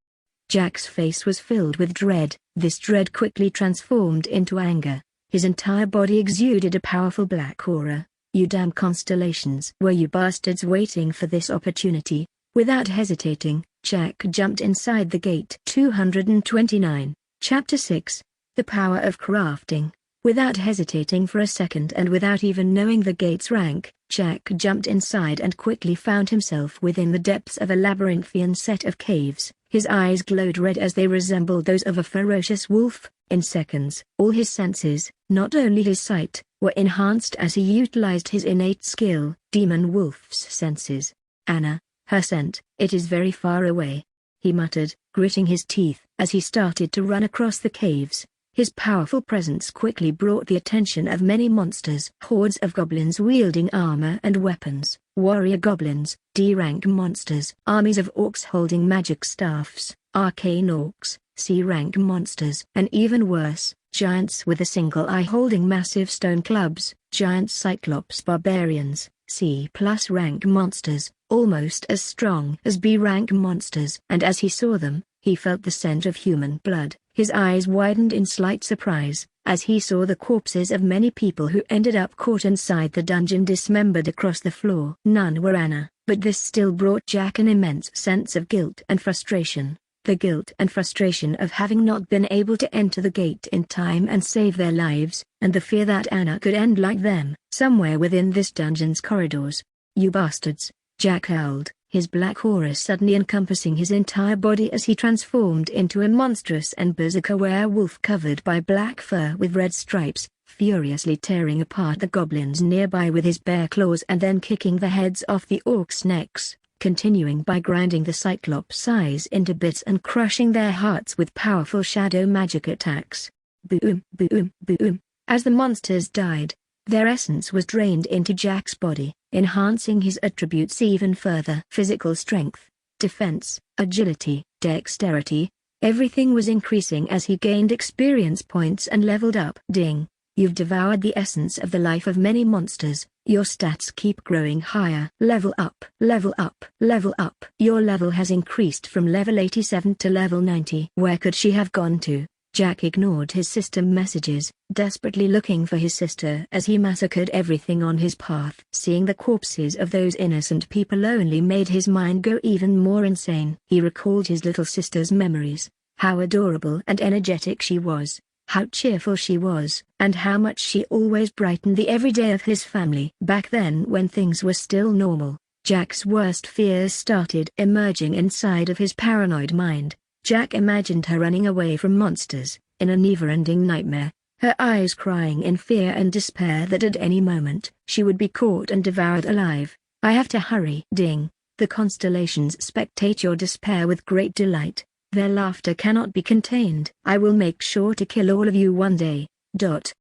Jack's face was filled with dread. This dread quickly transformed into anger. His entire body exuded a powerful black aura. "You damn constellations. Were you bastards waiting for this opportunity?" Without hesitating, Jack jumped inside the gate. 229. Chapter 6. The Power of Crafting. Without hesitating for a second and without even knowing the gate's rank, Jack jumped inside and quickly found himself within the depths of a labyrinthian set of caves. His eyes glowed red as they resembled those of a ferocious wolf. In seconds, all his senses, not only his sight, were enhanced as he utilized his innate skill, Demon Wolf's senses. "Anna, her scent, it is very far away," he muttered, gritting his teeth. As he started to run across the caves, his powerful presence quickly brought the attention of many monsters. Hordes of goblins wielding armor and weapons, warrior goblins, D-rank monsters, armies of orcs holding magic staffs, arcane orcs, C-rank monsters, and even worse, giants with a single eye holding massive stone clubs, giant cyclops barbarians, C+ rank monsters, almost as strong as B-rank monsters. And as he saw them, he felt the scent of human blood. His eyes widened in slight surprise, as he saw the corpses of many people who ended up caught inside the dungeon dismembered across the floor. None were Anna, but this still brought Jack an immense sense of guilt and frustration. The guilt and frustration of having not been able to enter the gate in time and save their lives, and the fear that Anna could end like them, somewhere within this dungeon's corridors. "You bastards," Jack howled, his black aura suddenly encompassing his entire body as he transformed into a monstrous and berserker werewolf covered by black fur with red stripes, furiously tearing apart the goblins nearby with his bare claws and then kicking the heads off the orcs' necks, continuing by grinding the cyclops' eyes into bits and crushing their hearts with powerful shadow magic attacks. Boom, boom, boom. As the monsters died, their essence was drained into Jack's body, enhancing his attributes even further. Physical strength, defense, agility, dexterity, everything was increasing as he gained experience points and leveled up. Ding. You've devoured the essence of the life of many monsters. Your stats keep growing higher. Level up, level up, level up. Your level has increased from level 87 to level 90. Where could she have gone to? Jack ignored his system messages, desperately looking for his sister as he massacred everything on his path. Seeing the corpses of those innocent people only made his mind go even more insane. He recalled his little sister's memories, how adorable and energetic she was, how cheerful she was, and how much she always brightened the everyday of his family. Back then, when things were still normal, Jack's worst fears started emerging inside of his paranoid mind. Jack imagined her running away from monsters, in a never-ending nightmare, her eyes crying in fear and despair that at any moment, she would be caught and devoured alive. I have to hurry. Ding. The constellations spectate your despair with great delight. Their laughter cannot be contained. I will make sure to kill all of you one day. Dot.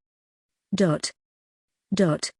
Dot. Dot.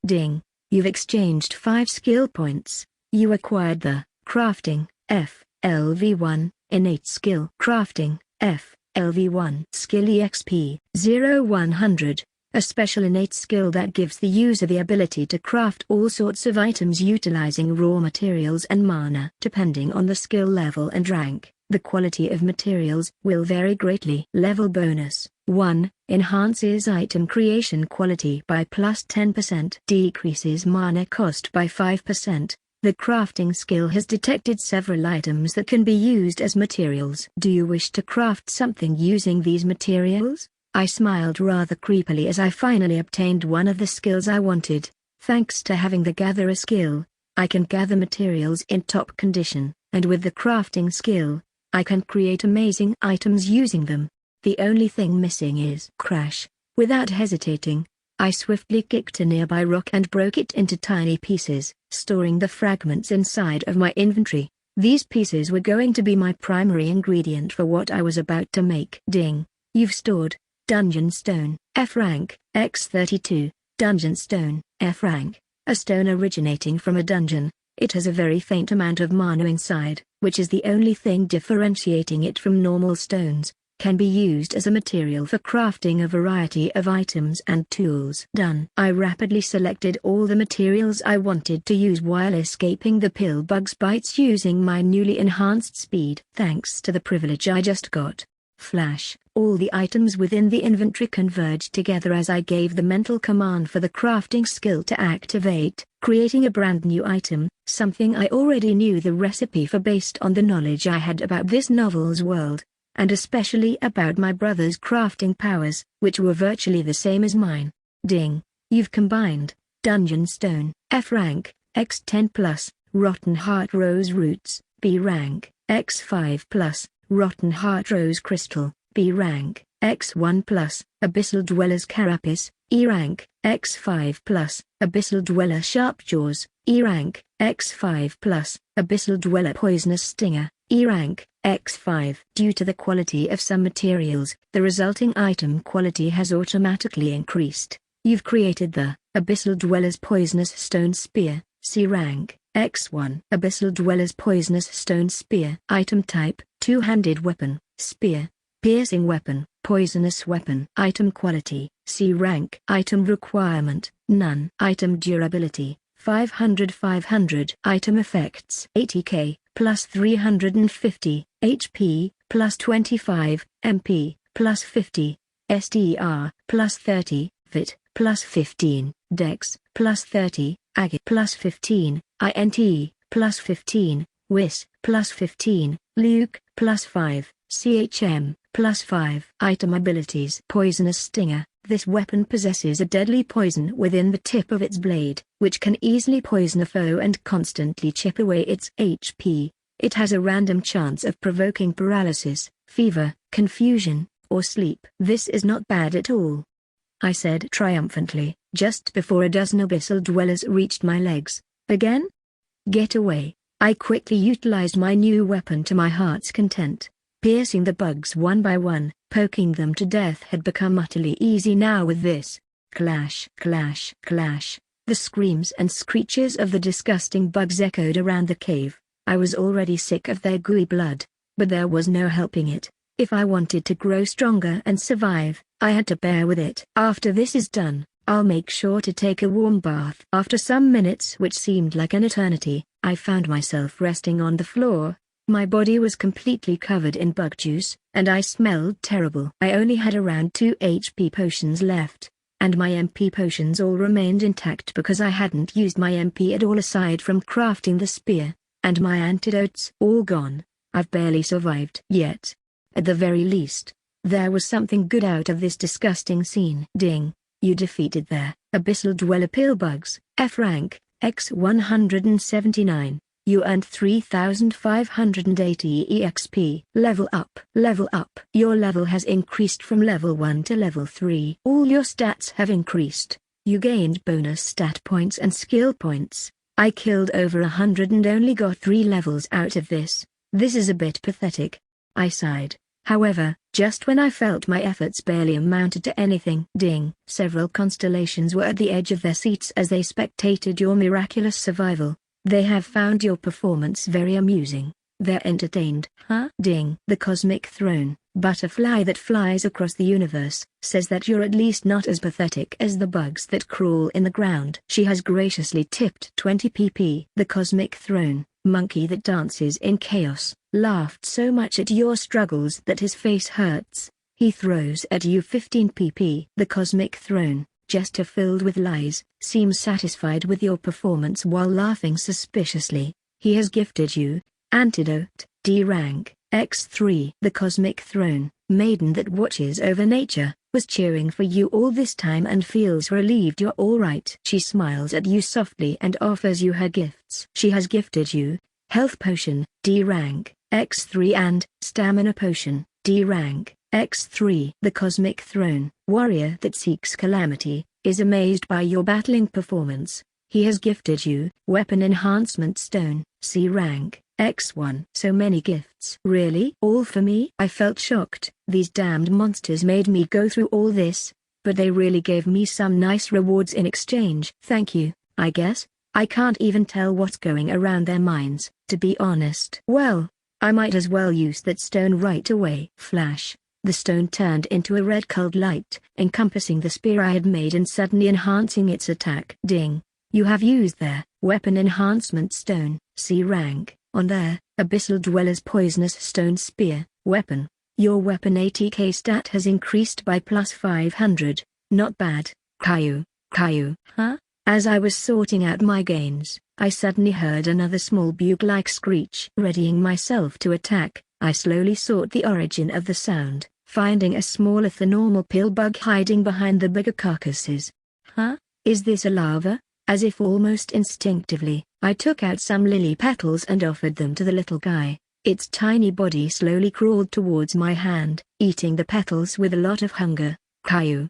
Ding. You've exchanged 5 skill points. You acquired the Crafting, FLV1, Innate Skill. Crafting, FLV1. Skill EXP, 0100. A special innate skill that gives the user the ability to craft all sorts of items utilizing raw materials and mana. Depending on the skill level and rank, the quality of materials will vary greatly. Level bonus, 1, enhances item creation quality by plus 10%. Decreases mana cost by 5%. The crafting skill has detected several items that can be used as materials. Do you wish to craft something using these materials? I smiled rather creepily as I finally obtained one of the skills I wanted. Thanks to having the Gatherer skill, I can gather materials in top condition, and with the crafting skill, I can create amazing items using them. The only thing missing is Crash. Without hesitating, I swiftly kicked a nearby rock and broke it into tiny pieces, storing the fragments inside of my inventory. These pieces were going to be my primary ingredient for what I was about to make. Ding. You've stored Dungeon Stone, F rank, X32, Dungeon Stone, F rank, a stone originating from a dungeon. It has a very faint amount of mana inside, which is the only thing differentiating it from normal stones. Can be used as a material for crafting a variety of items and tools. Done. I rapidly selected all the materials I wanted to use while escaping the pill bug's bites using my newly enhanced speed. Thanks to the privilege I just got. Flash. All the items within the inventory converged together as I gave the mental command for the crafting skill to activate, creating a brand new item, something I already knew the recipe for based on the knowledge I had about this novel's world, and especially about my brother's crafting powers, which were virtually the same as mine. Ding. You've combined Dungeon Stone, F rank, X10+, Rotten Heart Rose Roots, B rank, X5+, Rotten Heart Rose Crystal, B rank, X1+, Abyssal Dweller's Carapace, E rank, X5+, Abyssal Dweller Sharpjaws, E rank, X5+, Abyssal Dweller Poisonous Stinger, E rank, X5. Due to the quality of some materials, the resulting item quality has automatically increased. You've created the Abyssal Dweller's Poisonous Stone Spear, C rank, X1. Abyssal Dweller's Poisonous Stone Spear. Item type, two-handed weapon, spear. Piercing weapon, poisonous weapon. Item quality, C rank. Item requirement, none. Item durability, 500/500. Item effects, 80k, plus 350, HP, plus 25, MP, plus 50, STR, plus 30, VIT, plus 15, Dex, plus 30, Ag, plus 15, INT, plus 15, WIS, plus 15, Luke, plus 5, CHM, plus 5. Item abilities. Poisonous Stinger. This weapon possesses a deadly poison within the tip of its blade, which can easily poison a foe and constantly chip away its HP. It has a random chance of provoking paralysis, fever, confusion, or sleep. This is not bad at all, I said triumphantly, just before a dozen abyssal dwellers reached my legs. Again? Get away. I quickly utilized my new weapon to my heart's content, piercing the bugs one by one, Poking them to death had become utterly easy now with this. Clash, clash, clash. The screams and screeches of the disgusting bugs echoed around the cave. I was already sick of their gooey blood, but there was no helping it. If I wanted to grow stronger and survive, I had to bear with it. After this is done, I'll make sure to take a warm bath. After some minutes which seemed like an eternity, I found myself resting on the floor. My body was completely covered in bug juice, and I smelled terrible. I only had around 2 HP potions left, and my MP potions all remained intact because I hadn't used my MP at all aside from crafting the spear, and my antidotes all gone. I've barely survived yet. At the very least, there was something good out of this disgusting scene. Ding. You defeated their Abyssal Dweller Pillbugs, F rank, X 179. You earned 3,580 EXP. Level up. Level up. Your level has increased from level 1 to level 3. All your stats have increased. You gained bonus stat points and skill points. I killed over 100 and only got 3 levels out of this. This is a bit pathetic. I sighed. However, just when I felt my efforts barely amounted to anything. Ding. Several constellations were at the edge of their seats as they spectated your miraculous survival. They have found your performance very amusing. They're entertained. Huh? Ding. The Cosmic Throne, butterfly that flies across the universe, says that you're at least not as pathetic as the bugs that crawl in the ground. She has graciously tipped 20 pp. The Cosmic Throne, monkey that dances in chaos, laughed so much at your struggles that his face hurts. He throws at you 15 pp. The Cosmic Throne, jester filled with lies, seems satisfied with your performance while laughing suspiciously. He has gifted you antidote, D rank, X3. The Cosmic Throne, maiden that watches over nature, was cheering for you all this time and feels relieved you're alright. She smiles at you softly and offers you her gifts. She has gifted you health potion, D rank, X3 and stamina potion, D rank, X3. The Cosmic Throne, warrior that seeks calamity, is amazed by your battling performance. He has gifted you weapon enhancement stone, C rank, X1. So many gifts. Really? All for me? I felt shocked. These damned monsters made me go through all this, but they really gave me some nice rewards in exchange. Thank you, I guess. I can't even tell what's going around their minds, to be honest. Well, I might as well use that stone right away. Flash. The stone turned into a red cold light, encompassing the spear I had made and suddenly enhancing its attack. Ding. You have used their weapon enhancement stone, C rank, on their Abyssal Dweller's poisonous stone spear weapon. Your weapon ATK stat has increased by plus 500. Not bad. Caillou. Huh? As I was sorting out my gains, I suddenly heard another small bugle-like screech. Readying myself to attack, I slowly sought the origin of the sound, finding a smaller than normal pillbug hiding behind the bigger carcasses. Huh? Is this a larva? As if almost instinctively, I took out some lily petals and offered them to the little guy. Its tiny body slowly crawled towards my hand, eating the petals with a lot of hunger. Caillou,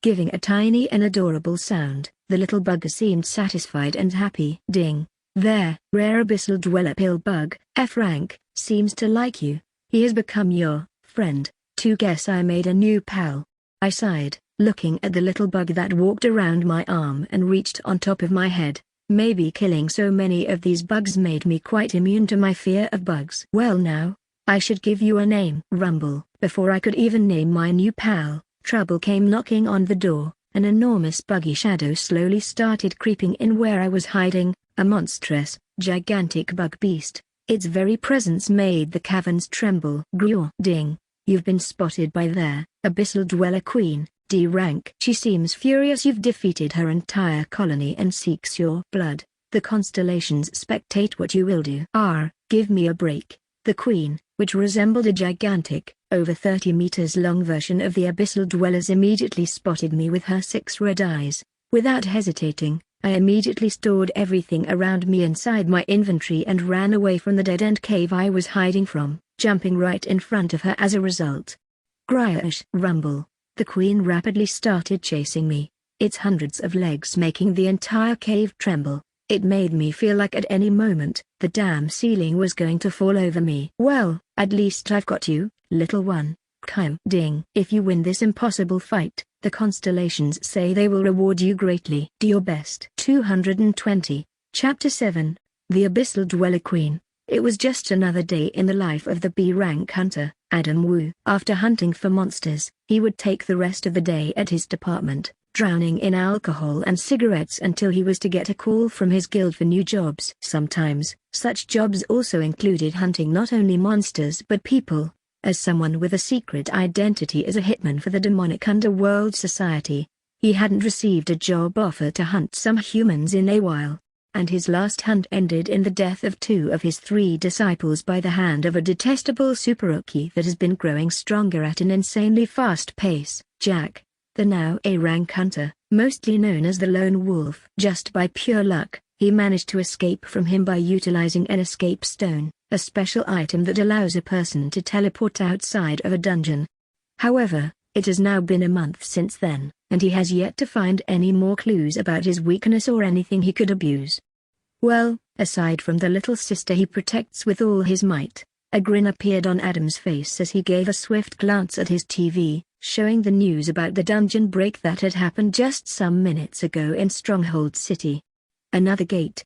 giving a tiny and adorable sound. The little bugger seemed satisfied and happy. Ding. There, rare Abyssal Dweller Pillbug, F rank, seems to like you. He has become your friend. To guess I made a new pal. I sighed, looking at the little bug that walked around my arm and reached on top of my head. Maybe killing so many of these bugs made me quite immune to my fear of bugs. Well now, I should give you a name. Rumble. Before I could even name my new pal, trouble came knocking on the door. An enormous buggy shadow slowly started creeping in where I was hiding, a monstrous, gigantic bug beast. Its very presence made the caverns tremble. Ding. You've been spotted by their Abyssal Dweller Queen, D rank. She seems furious you've defeated her entire colony and seeks your blood. The constellations spectate what you will do. Give me a break. The queen, which resembled a gigantic, over 30 meters long version of the Abyssal Dwellers, immediately spotted me with her 6 red eyes. Without hesitating, I immediately stored everything around me inside my inventory and ran away from the dead-end cave I was hiding from, jumping right in front of her as a result. Rumble. The queen rapidly started chasing me, its hundreds of legs making the entire cave tremble. It made me feel like at any moment, the damn ceiling was going to fall over me. Well, at least I've got you, little one. Chime ding. If you win this impossible fight, the constellations say they will reward you greatly. Do your best. 220. Chapter 7. The Abyssal Dweller Queen. It was just another day in the life of the B-rank hunter, Adam Wu. After hunting for monsters, he would take the rest of the day at his department, drowning in alcohol and cigarettes until he was to get a call from his guild for new jobs. Sometimes, such jobs also included hunting not only monsters but people. As someone with a secret identity as a hitman for the demonic underworld society, he hadn't received a job offer to hunt some humans in a while. And his last hunt ended in the death of 2 of his 3 disciples by the hand of a detestable superrookie that has been growing stronger at an insanely fast pace, Jack, the now A-rank hunter, mostly known as the Lone Wolf. Just by pure luck, he managed to escape from him by utilizing an escape stone, a special item that allows a person to teleport outside of a dungeon. However, it has now been a month since then, and he has yet to find any more clues about his weakness or anything he could abuse. Well, aside from the little sister he protects with all his might, a grin appeared on Adam's face as he gave a swift glance at his TV, showing the news about the dungeon break that had happened just some minutes ago in Stronghold City. Another gate.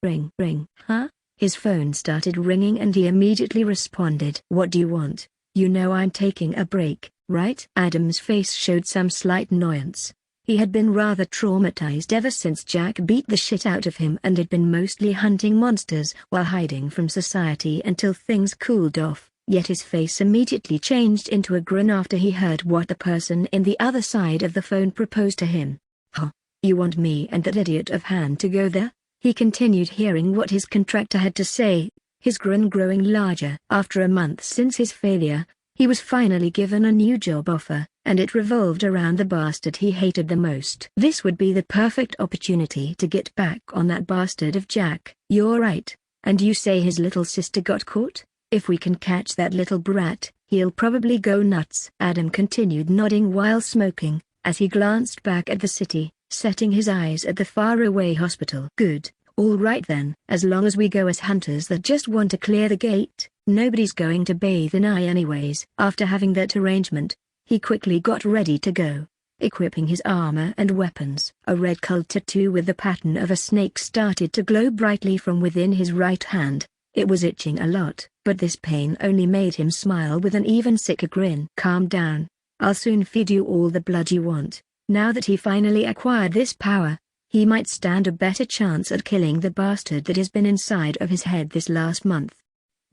Ring, ring. Huh? His phone started ringing and he immediately responded. What do you want? You know I'm taking a break, right? Adam's face showed some slight annoyance. He had been rather traumatized ever since Jack beat the shit out of him and had been mostly hunting monsters while hiding from society until things cooled off, yet his face immediately changed into a grin after he heard what the person in the other side of the phone proposed to him. Huh? You want me and that idiot of Han to go there? He continued hearing what his contractor had to say, his grin growing larger. After a month since his failure, he was finally given a new job offer, and it revolved around the bastard he hated the most. This would be the perfect opportunity to get back on that bastard of Jack. You're right. And you say his little sister got caught? If we can catch that little brat, he'll probably go nuts. Adam continued nodding while smoking, as he glanced back at the city, setting his eyes at the faraway hospital. Good. All right then. As long as we go as hunters that just want to clear the gate, nobody's going to bathe an eye anyways. After having that arrangement, he quickly got ready to go, equipping his armor and weapons. A red cult tattoo with the pattern of a snake started to glow brightly from within his right hand. It was itching a lot, but this pain only made him smile with an even sicker grin. Calm down. I'll soon feed you all the blood you want. Now that he finally acquired this power, he might stand a better chance at killing the bastard that has been inside of his head this last month.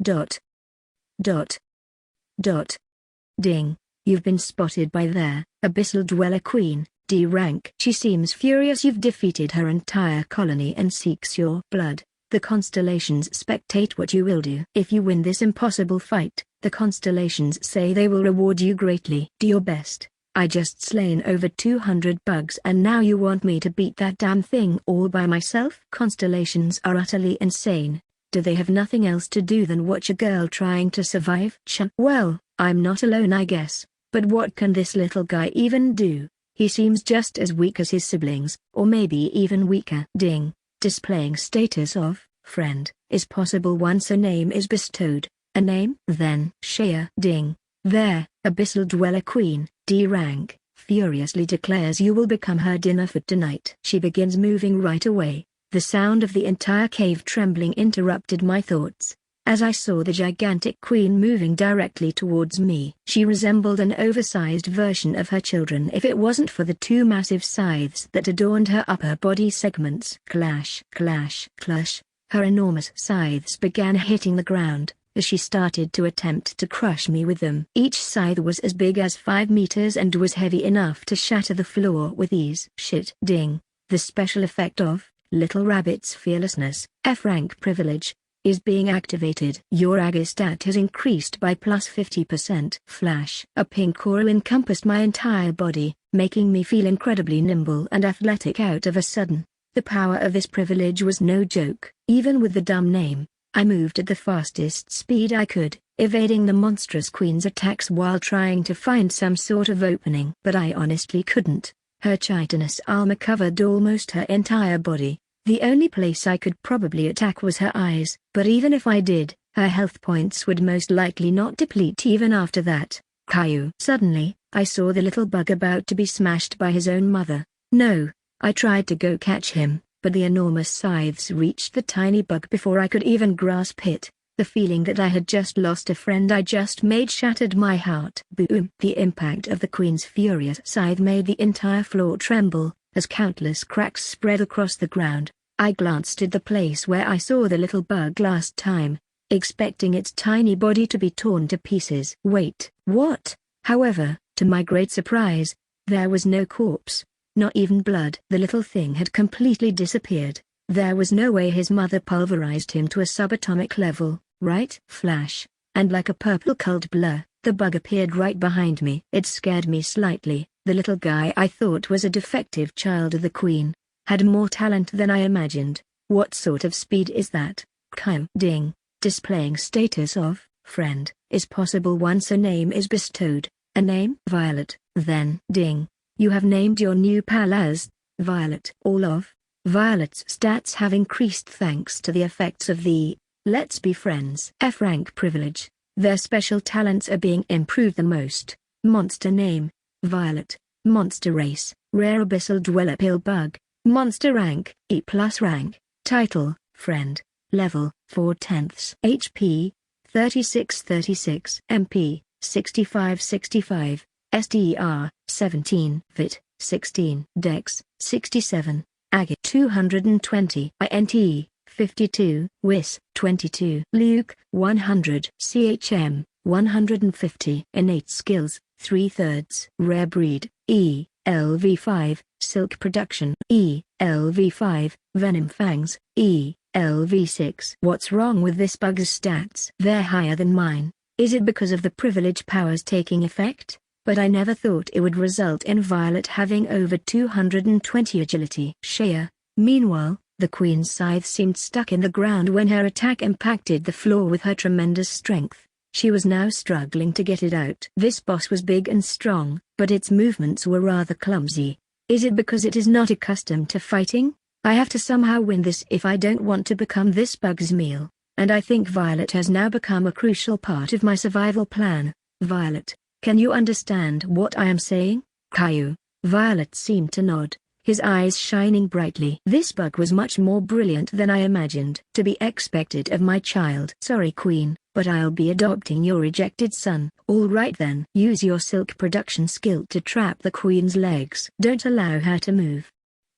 Dot. Dot. Dot. Ding. You've been spotted by their Abyssal Dweller Queen, D rank. She seems furious you've defeated her entire colony and seeks your blood. The constellations spectate what you will do. If you win this impossible fight, the constellations say they will reward you greatly. Do your best. I just slain over 200 bugs and now you want me to beat that damn thing all by myself? Constellations are utterly insane. Do they have nothing else to do than watch a girl trying to survive? Well, I'm not alone I guess. But what can this little guy even do? He seems just as weak as his siblings, or maybe even weaker. Ding. Displaying status of friend is possible once a name is bestowed. A name? Then share. Ding. There, Abyssal Dweller Queen, D rank, furiously declares you will become her dinner for tonight. She begins moving right away. The sound of the entire cave trembling interrupted my thoughts, as I saw the gigantic queen moving directly towards me. She resembled an oversized version of her children if it wasn't for the 2 massive scythes that adorned her upper body segments. Clash, clash, clash. Her enormous scythes began hitting the ground, as she started to attempt to crush me with them. Each scythe was as big as 5 meters and was heavy enough to shatter the floor with ease. Shit. Ding. The special effect of Little Rabbit's fearlessness, F-rank privilege, is being activated. Your AG stat has increased by plus 50%. Flash. A pink aura encompassed my entire body, making me feel incredibly nimble and athletic out of a sudden. The power of this privilege was no joke. Even with the dumb name, I moved at the fastest speed I could, evading the monstrous queen's attacks while trying to find some sort of opening. But I honestly couldn't. Her chitinous armor covered almost her entire body. The only place I could probably attack was her eyes, but even if I did, her health points would most likely not deplete even after that. Caillou. Suddenly, I saw the little bug about to be smashed by his own mother. No, I tried to go catch him, but the enormous scythes reached the tiny bug before I could even grasp it. The feeling that I had just lost a friend I just made shattered my heart. Boom! The impact of the queen's furious scythe made the entire floor tremble, as countless cracks spread across the ground. I glanced at the place where I saw the little bug last time, expecting its tiny body to be torn to pieces. Wait, what? However, to my great surprise, there was no corpse, not even blood. The little thing had completely disappeared. There was no way his mother pulverized him to a subatomic level, right? Flash, and like a purple cult blur, the bug appeared right behind me. It scared me slightly. The little guy I thought was a defective child of the queen had more talent than I imagined. What sort of speed is that? Ding. Displaying status of friend is possible once a name is bestowed. A name? Violet. Then ding. You have named your new pal as Violet. All of Violet's stats have increased thanks to the effects of the Let's Be Friends F rank privilege. Their special talents are being improved the most. Monster name: Violet. Monster race: Rare Abyssal Dweller Pill Bug. Monster rank: E+ rank. Title: Friend. Level: 4/10. HP: 3636. MP: 6565. STR: 17. Vit: 16. Dex: 67. Ag: 220. INT: 52. Wis: 22. Luke: 100. CHM: 150. Innate skills: 3/3. Rare breed: E. LV5. Silk production: E. LV5. Venom fangs: E. LV6. What's wrong with this bug's stats? They're higher than mine. Is it because of the privilege powers taking effect? But I never thought it would result in Violet having over 220 agility. Shea. Meanwhile, the queen's scythe seemed stuck in the ground when her attack impacted the floor with her tremendous strength. She was now struggling to get it out. This boss was big and strong, but its movements were rather clumsy. Is it because it is not accustomed to fighting? I have to somehow win this if I don't want to become this bug's meal, and I think Violet has now become a crucial part of my survival plan. Violet, can you understand what I am saying? Caillou. Violet seemed to nod, his eyes shining brightly. This bug was much more brilliant than I imagined. To be expected of my child. Sorry queen, but I'll be adopting your rejected son. All right then. Use your silk production skill to trap the queen's legs. Don't allow her to move,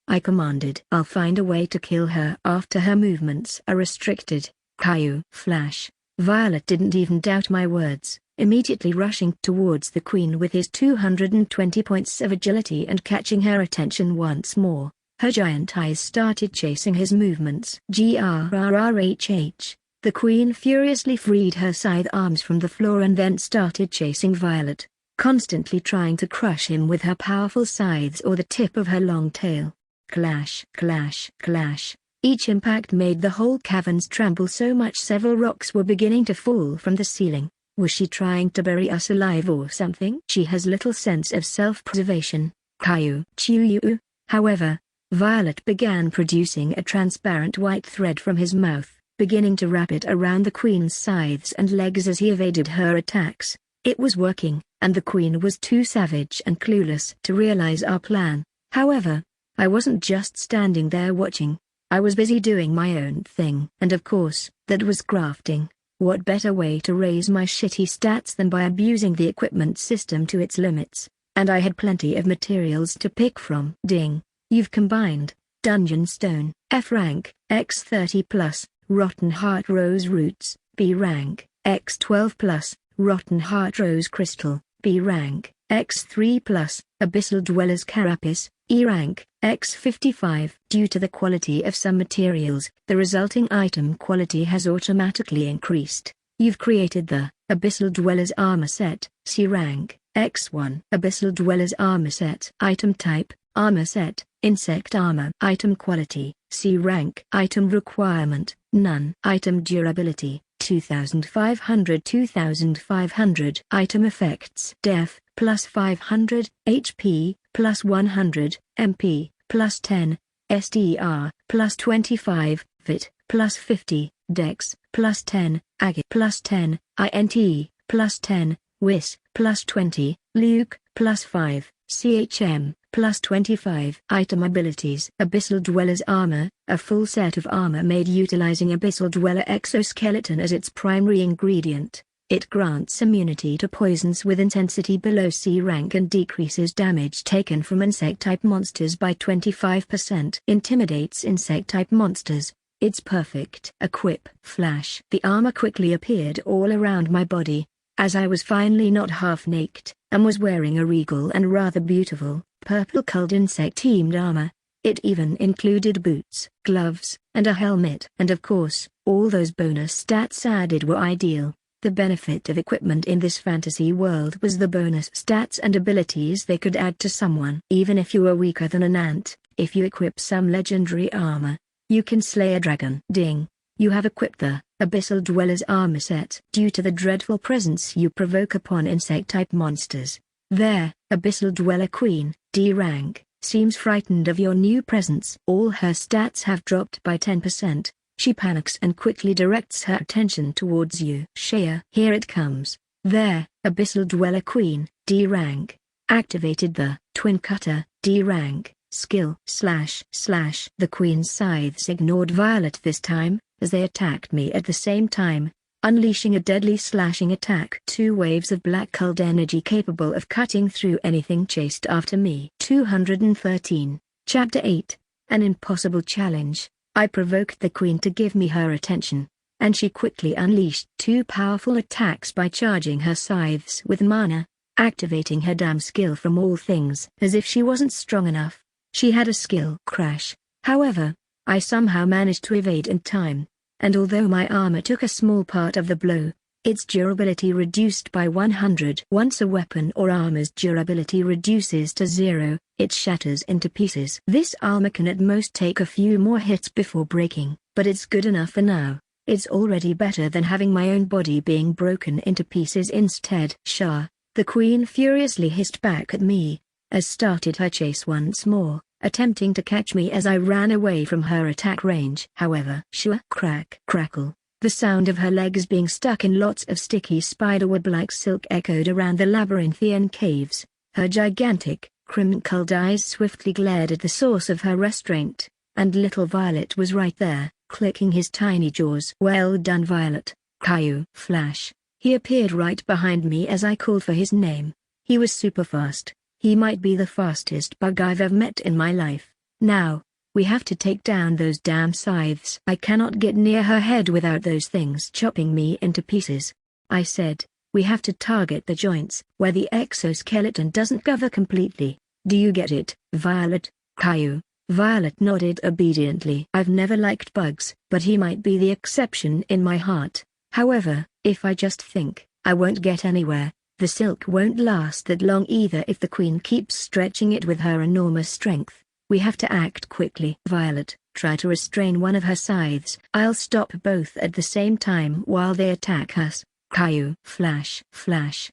I commanded. I'll find a way to kill her after her movements are restricted. Caillou. Flash. Violet didn't even doubt my words, immediately rushing towards the queen with his 220 points of agility and catching her attention once more. Her giant eyes started chasing his movements. GRRRHH. The queen furiously freed her scythe arms from the floor and then started chasing Violet, constantly trying to crush him with her powerful scythes or the tip of her long tail. Clash, clash, clash. Each impact made the whole caverns tremble so much several rocks were beginning to fall from the ceiling. Was she trying to bury us alive or something? She has little sense of self-preservation. Caillou. Chew. However, Violet began producing a transparent white thread from his mouth, beginning to wrap it around the queen's scythes and legs as he evaded her attacks. It was working, and the queen was too savage and clueless to realize our plan. However, I wasn't just standing there watching. I was busy doing my own thing. And of course, that was crafting. What better way to raise my shitty stats than by abusing the equipment system to its limits? And I had plenty of materials to pick from. Ding. You've combined Dungeon Stone, F rank, X30+, Rotten Heart Rose Roots, B rank, X12+, Rotten Heart Rose Crystal, B rank, X3+, Abyssal Dweller's Carapace, E rank, X55. Due to the quality of some materials, the resulting item quality has automatically increased. You've created the Abyssal Dweller's Armor Set, C rank, X1. Abyssal Dweller's Armor Set. Item type, Armor Set, Insect Armor. Item quality, C rank. Item requirement, none. Item durability, 2500 2500. Item effects, Def, plus 500, HP, plus 100, MP, plus 10, STR, plus 25, Vit, plus 50, Dex, plus 10, Ag, plus 10, INT, plus 10, Whis, +20, Luke, +5, CHM, +25. Item abilities. Abyssal Dweller's Armor, a full set of armor made utilizing Abyssal Dweller exoskeleton as its primary ingredient. It grants immunity to poisons with intensity below C rank and decreases damage taken from insect-type monsters by 25%. Intimidates insect-type monsters. It's perfect. Equip. Flash. The armor quickly appeared all around my body, as I was finally not half naked, and was wearing a regal and rather beautiful, purple-colored insect-themed armor. It even included boots, gloves, and a helmet. And of course, all those bonus stats added were ideal. The benefit of equipment in this fantasy world was the bonus stats and abilities they could add to someone. Even if you were weaker than an ant, if you equip some legendary armor, you can slay a dragon. Ding! You have equipped the Abyssal Dweller's armor set. Due to the dreadful presence you provoke upon insect-type monsters, their Abyssal Dweller Queen, D rank, seems frightened of your new presence. All her stats have dropped by 10%. She panics and quickly directs her attention towards you. Shea. Here it comes. There, Abyssal Dweller Queen, D rank, activated the Twin Cutter, D rank, skill //. The Queen's scythes ignored Violet this time, as they attacked me at the same time, unleashing a deadly slashing attack. 2 waves of black-colored energy capable of cutting through anything chased after me. 213. Chapter 8. An impossible challenge. I provoked the Queen to give me her attention, and she quickly unleashed 2 powerful attacks by charging her scythes with mana, activating her damn skill from all things. As if she wasn't strong enough, she had a skill crash. However, I somehow managed to evade in time, and although my armor took a small part of the blow, its durability reduced by 100. Once a weapon or armor's durability reduces to 0, it shatters into pieces. This armor can at most take a few more hits before breaking, but it's good enough for now. It's already better than having my own body being broken into pieces instead. Shah, the Queen furiously hissed back at me, as started her chase once more, attempting to catch me as I ran away from her attack range. However, shua, crack, crackle. The sound of her legs being stuck in lots of sticky spiderweb-like silk echoed around the labyrinthian caves. Her gigantic, crimson-colored eyes swiftly glared at the source of her restraint, and little Violet was right there, clicking his tiny jaws. Well done, Violet. Caillou. Flash. He appeared right behind me as I called for his name. He was super fast. He might be the fastest bug I've ever met in my life. Now, we have to take down those damn scythes. I cannot get near her head without those things chopping me into pieces. I said, we have to target the joints, where the exoskeleton doesn't cover completely. Do you get it, Violet? Caillou. Violet nodded obediently. I've never liked bugs, but he might be the exception in my heart. However, if I just think, I won't get anywhere. The silk won't last that long either if the Queen keeps stretching it with her enormous strength. We have to act quickly. Violet, try to restrain one of her scythes. I'll stop both at the same time while they attack us. Caillou. Flash.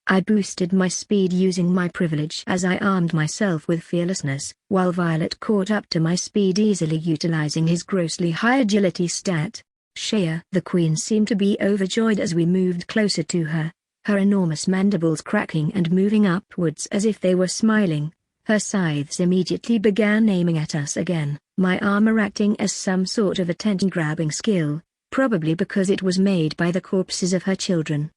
I boosted my speed using my privilege as I armed myself with fearlessness, while Violet caught up to my speed easily utilizing his grossly high agility stat. Shea. The Queen seemed to be overjoyed as we moved closer to her, her enormous mandibles cracking and moving upwards as if they were smiling. Her scythes immediately began aiming at us again, my armor acting as some sort of attention-grabbing skill, probably because it was made by the corpses of her children.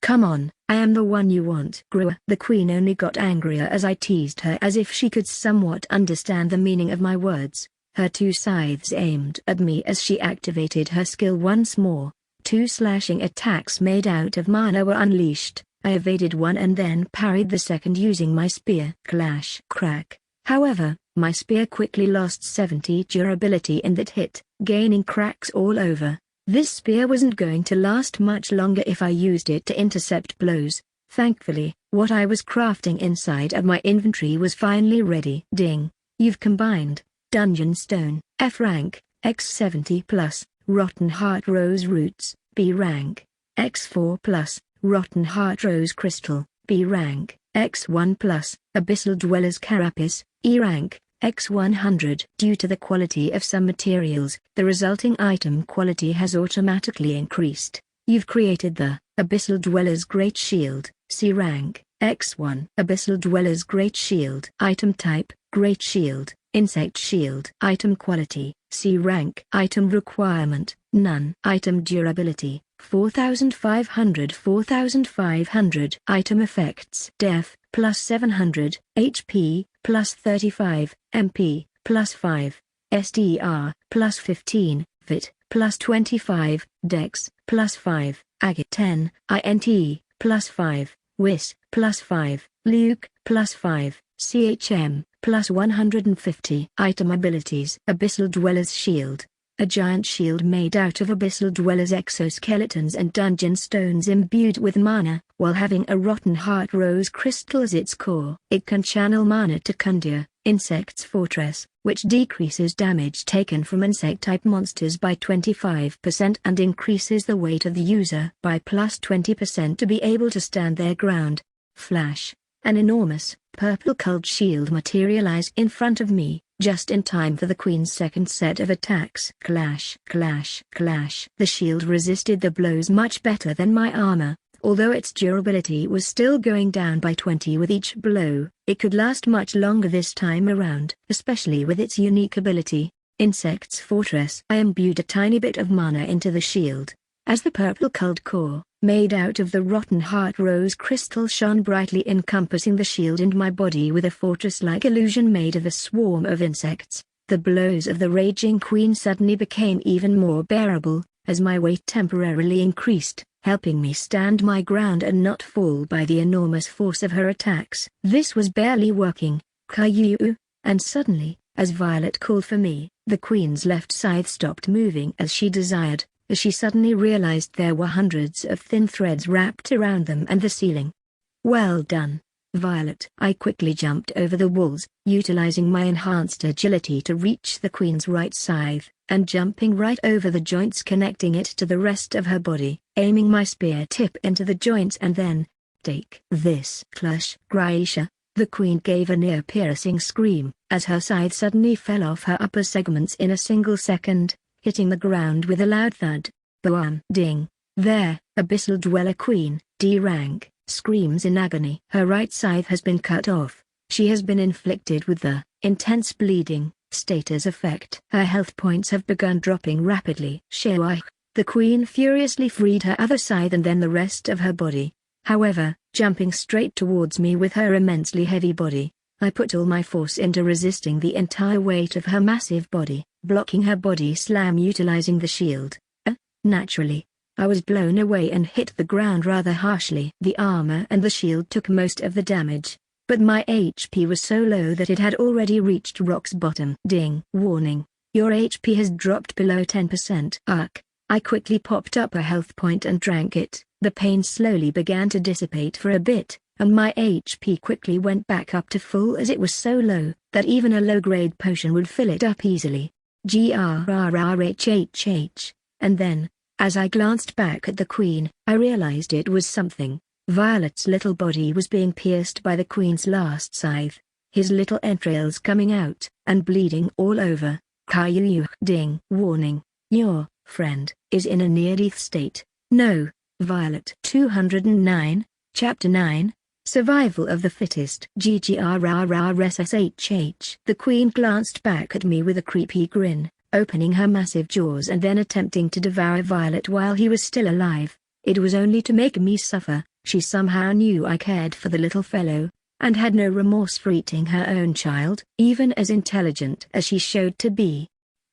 Come on, I am the one you want. Grua. The Queen only got angrier as I teased her as if she could somewhat understand the meaning of my words. Her 2 scythes aimed at me as she activated her skill once more. 2 slashing attacks made out of mana were unleashed. I evaded one and then parried the second using my spear. Clash. Crack. However, my spear quickly lost 70 durability in that hit, gaining cracks all over. This spear wasn't going to last much longer if I used it to intercept blows. Thankfully, what I was crafting inside of my inventory was finally ready. Ding. You've combined Dungeon Stone, F rank, X70+, Rotten Heart Rose Roots, B rank, X4+, Rotten Heart Rose Crystal, B rank, X1+, Abyssal Dweller's Carapace, E rank, X100. Due to the quality of some materials, the resulting item quality has automatically increased. You've created the Abyssal Dweller's Great Shield, C rank, X1. Abyssal Dweller's Great Shield. Item type, Great Shield, Insect Shield. Item quality, C rank. Item requirement, none. Item durability, 4500 4500. Item effects, Def, plus 700, HP, plus 35, MP, plus 5, SDR, plus 15, Fit, plus 25, Dex, plus 5, Agate 10, INT, plus 5, Whis, plus 5, Luke, plus 5, CHM, plus 150. Item abilities. Abyssal Dweller's Shield. A giant shield made out of Abyssal Dweller's exoskeletons and dungeon stones imbued with mana, while having a rotten heart rose crystal as its core. It can channel mana to Kundir, Insect's Fortress, which decreases damage taken from insect-type monsters by 25% and increases the weight of the user by plus 20% to be able to stand their ground. Flash. An enormous, purple-colored shield materialized in front of me, just in time for the Queen's second set of attacks. Clash, clash, clash. The shield resisted the blows much better than my armor. Although its durability was still going down by 20 with each blow, it could last much longer this time around, especially with its unique ability, Insect's Fortress. I imbued a tiny bit of mana into the shield. As the purple-colored core, made out of the rotten heart rose crystal, shone brightly, encompassing the shield and my body with a fortress-like illusion made of a swarm of insects, the blows of the raging Queen suddenly became even more bearable, as my weight temporarily increased, helping me stand my ground and not fall by the enormous force of her attacks. This was barely working, Caillou, and suddenly, as Violet called for me, the Queen's left side stopped moving as she desired, as she suddenly realized there were hundreds of thin threads wrapped around them and the ceiling. Well done, Violet. I quickly jumped over the walls, utilizing my enhanced agility to reach the Queen's right side, and jumping right over the joints connecting it to the rest of her body, aiming my spear tip into the joints and then, take this. Clash. Graisha. The Queen gave a near-piercing scream, as her scythe suddenly fell off her upper segments in a single second, hitting the ground with a loud thud. Boam. Ding. There, Abyssal Dweller Queen, D rank, screams in agony. Her right scythe has been cut off. She has been inflicted with the intense bleeding status effect. Her health points have begun dropping rapidly. Shewa. The Queen furiously freed her other scythe and then the rest of her body. However, jumping straight towards me with her immensely heavy body, I put all my force into resisting the entire weight of her massive body, blocking her body slam utilizing the shield. Naturally, I was blown away and hit the ground rather harshly. The armor and the shield took most of the damage, but my HP was so low that it had already reached rock's bottom. Ding. Warning, your HP has dropped below 10%. I quickly popped up a health point and drank it. The pain slowly began to dissipate for a bit, and my HP quickly went back up to full as it was so low that even a low-grade potion would fill it up easily. GRRHHH. And then, as I glanced back at the Queen, I realized it was something. Violet's little body was being pierced by the Queen's last scythe, his little entrails coming out, and bleeding all over. Caillou. Ding. Warning, your friend is in a near-death state. No, Violet. 209, Chapter 9, Survival of the Fittest. GGRRRSSHH. The Queen glanced back at me with a creepy grin, opening her massive jaws and then attempting to devour Violet while he was still alive. It was only to make me suffer. She somehow knew I cared for the little fellow, and had no remorse for eating her own child, even as intelligent as she showed to be.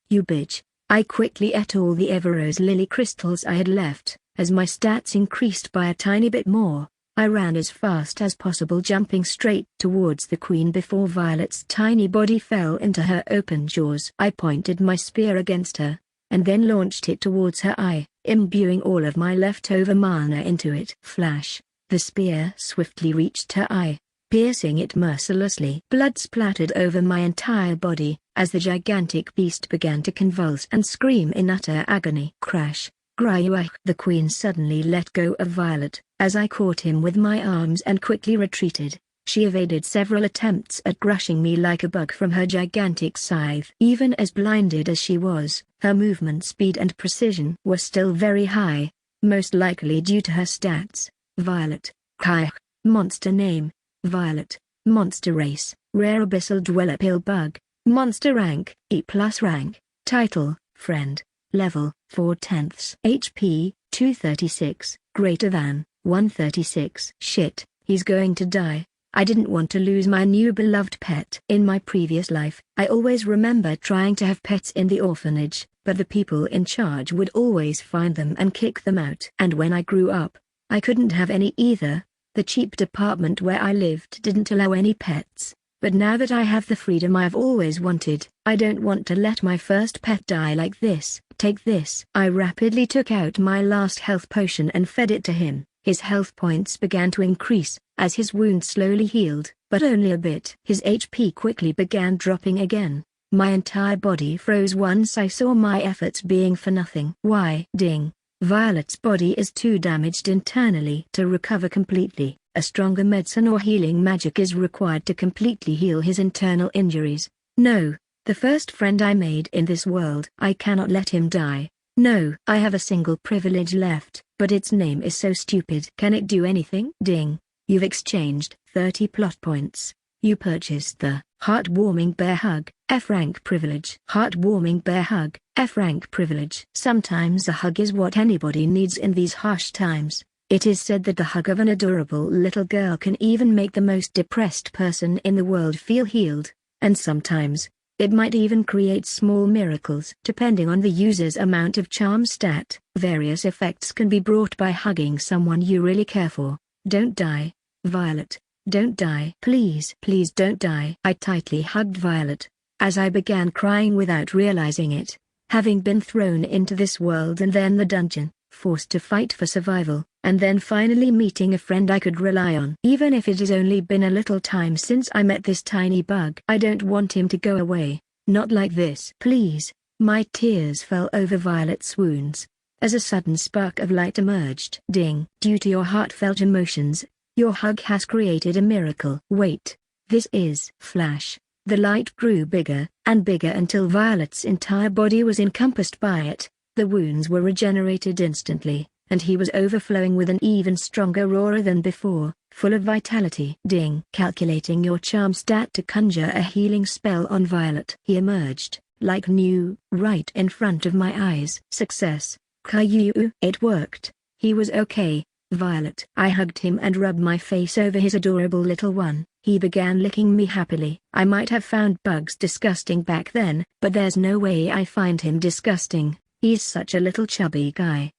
You bitch. I quickly ate all the Everose lily crystals I had left. As my stats increased by a tiny bit more, I ran as fast as possible, jumping straight towards the Queen before Violet's tiny body fell into her open jaws. I pointed my spear against her, and then launched it towards her eye, imbuing all of my leftover mana into it. Flash. The spear swiftly reached her eye, piercing it mercilessly. Blood splattered over my entire body, as the gigantic beast began to convulse and scream in utter agony. Crash. Grayuach. The Queen suddenly let go of Violet, as I caught him with my arms and quickly retreated. She evaded several attempts at crushing me like a bug from her gigantic scythe. Even as blinded as she was, her movement speed and precision were still very high, most likely due to her stats. Violet. Kai. Monster name: Violet. Monster race: rare abyssal dweller pill bug. Monster rank: E+ rank. Title: Friend. Level: 4/10. HP: 236, greater than 136. Shit, he's going to die. I didn't want to lose my new beloved pet. In my previous life, I always remember trying to have pets in the orphanage, but the people in charge would always find them and kick them out. And when I grew up, I couldn't have any either. The cheap department where I lived didn't allow any pets. But now that I have the freedom I've always wanted, I don't want to let my first pet die like this. Take this. I rapidly took out my last health potion and fed it to him. His health points began to increase, as his wound slowly healed, but only a bit. His HP quickly began dropping again. My entire body froze once I saw my efforts being for nothing. Why? Ding. Violet's body is too damaged internally to recover completely. A stronger medicine or healing magic is required to completely heal his internal injuries. No, the first friend I made in this world. I cannot let him die. No, I have a single privilege left, but its name is so stupid. Can it do anything? Ding. You've exchanged 30 plot points. You purchased the Heartwarming Bear Hug, F rank privilege. Heartwarming Bear Hug, F rank privilege. Sometimes a hug is what anybody needs in these harsh times. It is said that the hug of an adorable little girl can even make the most depressed person in the world feel healed, and sometimes, it might even create small miracles. Depending on the user's amount of charm stat, various effects can be brought by hugging someone you really care for. Don't die, Violet. Don't die. Please, please don't die. I tightly hugged Violet, as I began crying without realizing it. Having been thrown into this world and then the dungeon, forced to fight for survival, and then finally meeting a friend I could rely on. Even if it has only been a little time since I met this tiny bug. I don't want him to go away, not like this. Please. My tears fell over Violet's wounds, as a sudden spark of light emerged. Ding. Due to your heartfelt emotions, your hug has created a miracle. Wait. This is Flash. The light grew bigger and bigger until Violet's entire body was encompassed by it. The wounds were regenerated instantly, and he was overflowing with an even stronger aura than before, full of vitality. Ding. Calculating your charm stat to conjure a healing spell on Violet. He emerged, like new, right in front of my eyes. Success. Caillou. It worked. He was okay, Violet. I hugged him and rubbed my face over his adorable little one. He began licking me happily. I might have found bugs disgusting back then, but there's no way I find him disgusting. He's such a little chubby guy.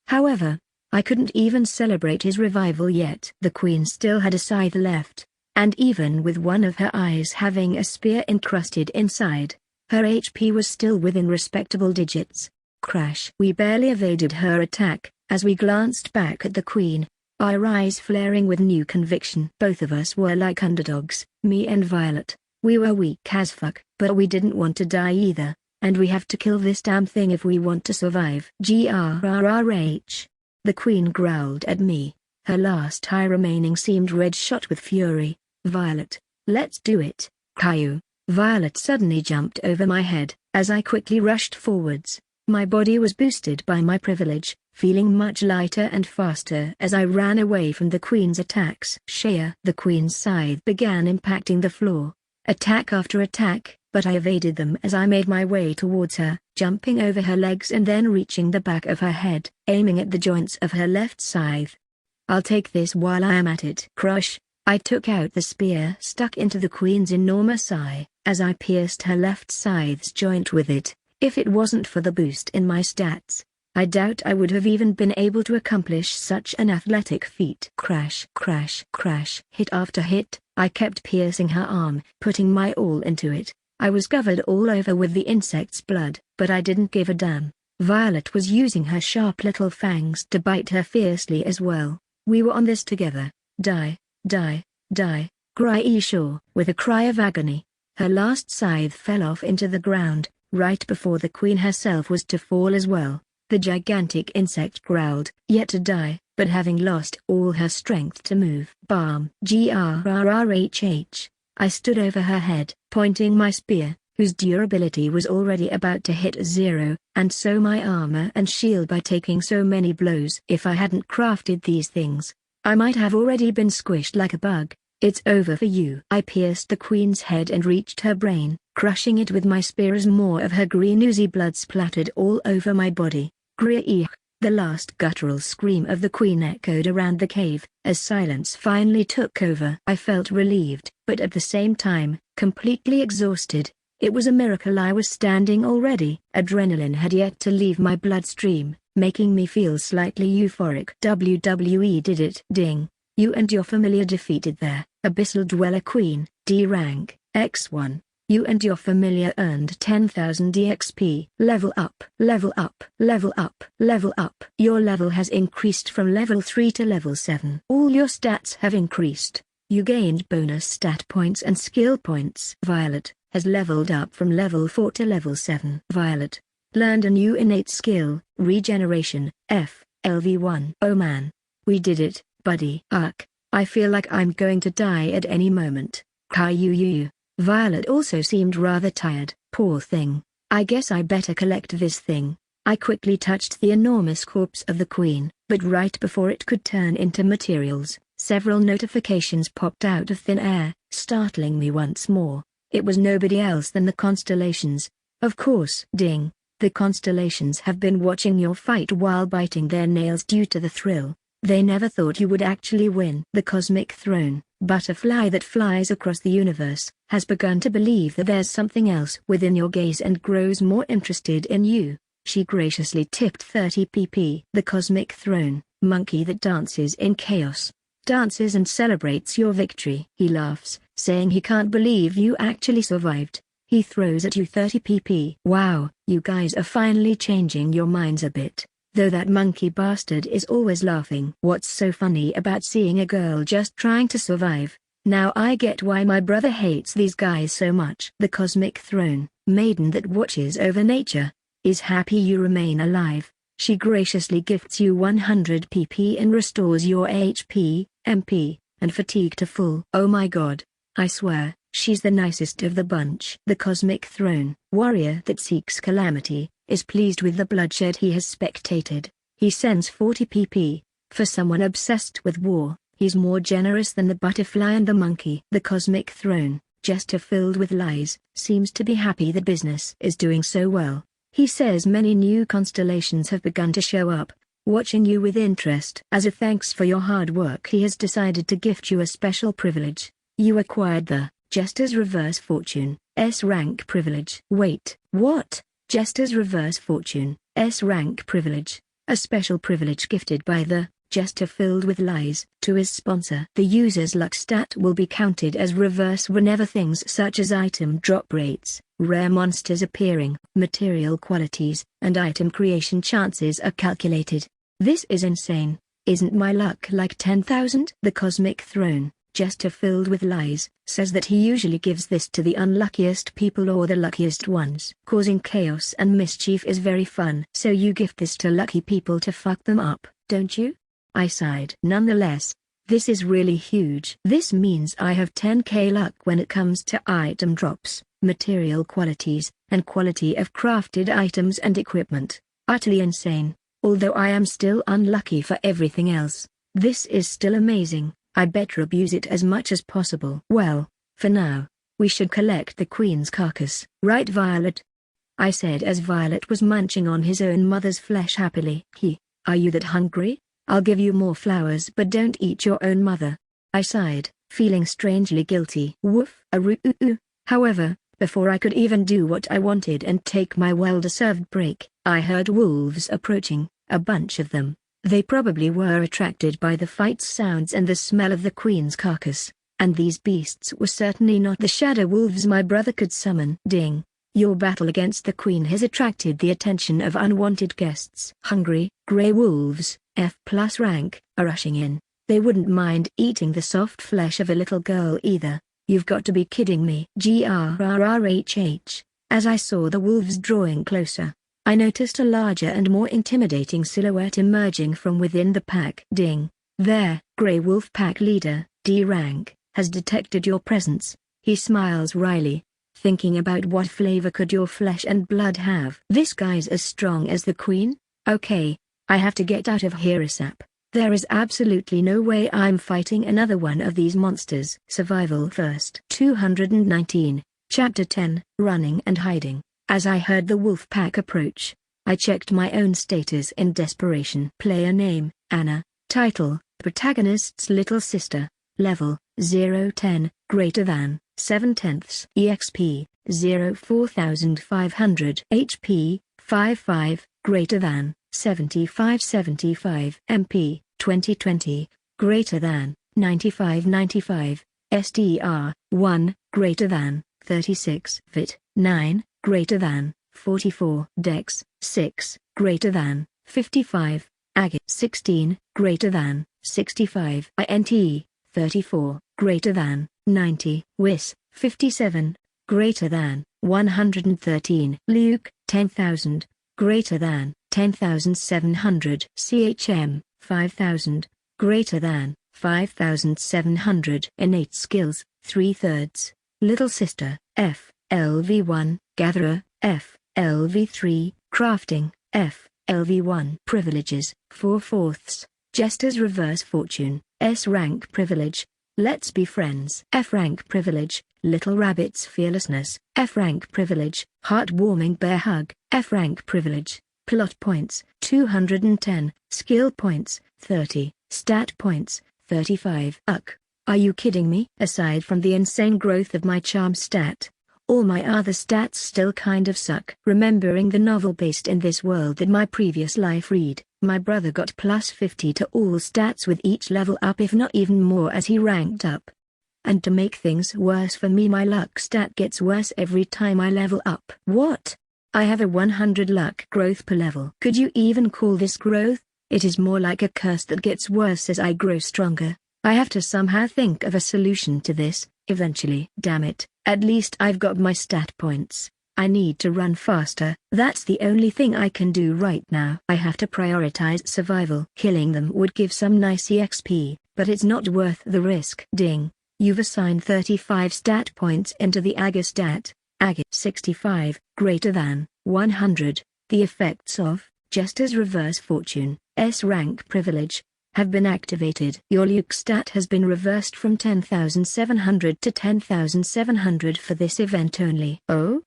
However, I couldn't even celebrate his revival yet. The queen still had a scythe left, and even with one of her eyes having a spear encrusted inside, her HP was still within respectable digits. Crash. We barely evaded her attack, as we glanced back at the queen, our eyes flaring with new conviction. Both of us were like underdogs, me and Violet. We were weak as fuck, but we didn't want to die either. And we have to kill this damn thing if we want to survive. Grrrh. The queen growled at me. Her last eye remaining seemed red-shot with fury. Violet, let's do it. Caillou. Violet suddenly jumped over my head, as I quickly rushed forwards. My body was boosted by my privilege, feeling much lighter and faster as I ran away from the queen's attacks. The queen's scythe began impacting the floor, attack after attack, but I evaded them as I made my way towards her, jumping over her legs and then reaching the back of her head, aiming at the joints of her left scythe. I'll take this while I am at it. Crush. I took out the spear stuck into the queen's enormous eye, as I pierced her left scythe's joint with it. If it wasn't for the boost in my stats, I doubt I would have even been able to accomplish such an athletic feat. Crash, crash, crash. Hit after hit, I kept piercing her arm, putting my all into it. I was covered all over with the insect's blood, but I didn't give a damn. Violet was using her sharp little fangs to bite her fiercely as well. We were on this together. Die, die, die. Cry Shaw. With a cry of agony, her last scythe fell off into the ground, right before the queen herself was to fall as well. The gigantic insect growled, yet to die, but having lost all her strength to move. Bam. Grrrh. I stood over her head, pointing my spear, whose durability was already about to hit 0, and so my armor and shield by taking so many blows. If I hadn't crafted these things, I might have already been squished like a bug. It's over for you. I pierced the queen's head and reached her brain, crushing it with my spear as more of her green oozy blood splattered all over my body. Gree-eek. The last guttural scream of the queen echoed around the cave, as silence finally took over. I felt relieved, but at the same time, completely exhausted. It was a miracle I was standing already. Adrenaline had yet to leave my bloodstream, making me feel slightly euphoric. WWE did it. Ding. You and your familiar defeated their Abyssal Dweller Queen, D rank, X1. You and your familiar earned 10,000 EXP. Level up, level up, level up, level up. Your level has increased from level 3 to level 7. All your stats have increased. You gained bonus stat points and skill points. Violet has leveled up from level 4 to level 7. Violet learned a new innate skill, Regeneration, F, LV1. Oh man. We did it, buddy. Ugh, I feel like I'm going to die at any moment. Kyu. Violet also seemed rather tired. Poor thing. I guess I better collect this thing. I quickly touched the enormous corpse of the queen, but right before it could turn into materials, several notifications popped out of thin air, startling me once more. It was nobody else than the constellations. Of course. Ding. The constellations have been watching your fight while biting their nails due to the thrill. They never thought you would actually win. The cosmic throne, butterfly that flies across the universe, has begun to believe that there's something else within your gaze and grows more interested in you. She graciously tipped 30 pp. The cosmic throne, monkey that dances in chaos, dances and celebrates your victory. He laughs, saying he can't believe you actually survived. He throws at you 30 pp. Wow, you guys are finally changing your minds a bit. Though that monkey bastard is always laughing. What's so funny about seeing a girl just trying to survive? Now I get why my brother hates these guys so much. The cosmic throne, maiden that watches over nature, is happy you remain alive. She graciously gifts you 100 pp and restores your HP, MP, and fatigue to full. Oh my god. I swear, she's the nicest of the bunch. The cosmic throne, warrior that seeks calamity, is pleased with the bloodshed he has spectated. He sends 40 pp. For someone obsessed with war, he's more generous than the butterfly and the monkey. The cosmic throne, jester filled with lies, seems to be happy that business is doing so well. He says many new constellations have begun to show up, watching you with interest. As a thanks for your hard work, he has decided to gift you a special privilege. You acquired the Jester's Reverse Fortune, S rank privilege. Wait, what? Jester's Reverse Fortune, S rank privilege, a special privilege gifted by the Jester filled with lies to his sponsor. The user's luck stat will be counted as reverse whenever things such as item drop rates, rare monsters appearing, material qualities, and item creation chances are calculated. This is insane. Isn't my luck like 10,000? The cosmic throne, Jester filled with lies, says that he usually gives this to the unluckiest people or the luckiest ones. Causing chaos and mischief is very fun. So you gift this to lucky people to fuck them up, don't you? I sighed. Nonetheless, this is really huge. This means I have 10k luck when it comes to item drops, material qualities, and quality of crafted items and equipment. Utterly insane. Although I am still unlucky for everything else, this is still amazing. I better abuse it as much as possible. Well, for now, we should collect the queen's carcass. Right, Violet? I said as Violet was munching on his own mother's flesh happily. Are you that hungry? I'll give you more flowers, but don't eat your own mother. I sighed, feeling strangely guilty. Woof. However, before I could even do what I wanted and take my well-deserved break, I heard wolves approaching, a bunch of them. They probably were attracted by the fight's sounds and the smell of the queen's carcass, and these beasts were certainly not the shadow wolves my brother could summon. Ding. Your battle against the queen has attracted the attention of unwanted guests. Hungry, grey wolves, F+ rank, are rushing in. They wouldn't mind eating the soft flesh of a little girl either. You've got to be kidding me. Grrrhh. As I saw the wolves drawing closer, I noticed a larger and more intimidating silhouette emerging from within the pack. Ding. There, Grey Wolf Pack Leader, D rank, has detected your presence. He smiles wryly, thinking about what flavor could your flesh and blood have. This guy's as strong as the queen? Okay, I have to get out of here ASAP. There is absolutely no way I'm fighting another one of these monsters. Survival first. 219, Chapter 10, Running and Hiding. As I heard the wolf pack approach, I checked my own status in desperation. Player name, Anna. Title, Protagonist's Little Sister. Level, 010, greater than, 7/10. EXP, 04500. HP, 55, greater than, 7575. MP, 2020, greater than, 9595. STR, 1, greater than, 36. VIT, 9, greater than, 44. Dex, 6, greater than, 55. Agate, 16, greater than, 65. INT, 34, greater than, 90. Wis, 57, greater than, 113. Luke, 10,000, greater than, 10,700. CHM, 5,000, greater than, 5,700. Innate skills, 3/3. Little sister, F, LV1, gatherer, F, LV3, crafting, F, LV1. Privileges, 4/4. Jester's reverse fortune, S rank privilege, let's be friends. F rank privilege, little rabbit's fearlessness, F rank privilege, heartwarming bear hug, F rank privilege. Plot points, 210, skill points, 30, stat points, 35. Are you kidding me? Aside from the insane growth of my charm stat, all my other stats still kind of suck. Remembering the novel based in this world that my previous life read, my brother got plus 50 to all stats with each level up, if not even more, as he ranked up. And to make things worse for me, my luck stat gets worse every time I level up. What? I have a 100 luck growth per level. Could you even call this growth? It is more like a curse that gets worse as I grow stronger. I have to somehow think of a solution to this, eventually. Damn it, at least I've got my stat points. I need to run faster. That's the only thing I can do right now. I have to prioritize survival. Killing them would give some nice EXP, but it's not worth the risk. Ding. You've assigned 35 stat points into the AGA stat. AGA 65, greater than, 100. The effects of Jester's reverse fortune, S rank privilege, have been activated. Your Luke stat has been reversed from 10,700 to 10,700 for this event only. Oh?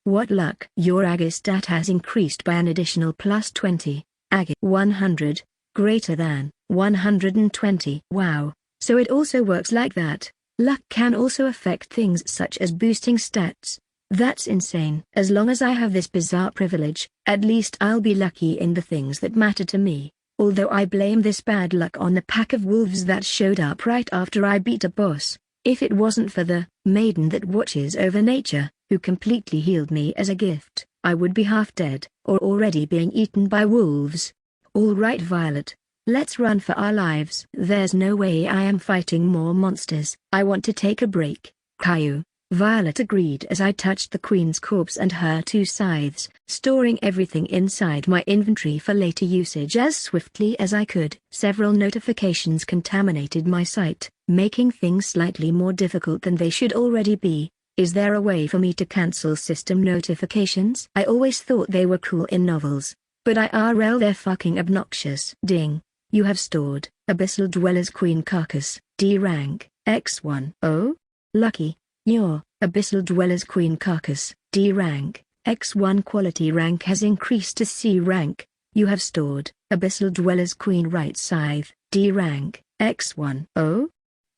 What luck! Your AGA stat has increased by an additional plus 20. AGA 100, greater than, 120. Wow, so it also works like that. Luck can also affect things such as boosting stats. That's insane. As long as I have this bizarre privilege, at least I'll be lucky in the things that matter to me. Although I blame this bad luck on the pack of wolves that showed up right after I beat a boss. If it wasn't for the maiden that watches over nature, who completely healed me as a gift, I would be half dead, or already being eaten by wolves. All right, Violet. Let's run for our lives. There's no way I am fighting more monsters. I want to take a break. Caillou. Violet agreed as I touched the queen's corpse and her 2 scythes, storing everything inside my inventory for later usage as swiftly as I could. Several notifications contaminated my sight, making things slightly more difficult than they should already be. Is there a way for me to cancel system notifications? I always thought they were cool in novels, but IRL they're fucking obnoxious. Ding. You have stored Abyssal Dweller's Queen Carcass, D rank, X1. Oh? Lucky. Your Abyssal Dweller's Queen Carcass, D rank, X1 quality rank has increased to C rank. You have stored Abyssal Dweller's Queen Right Scythe, D rank, X1. Oh?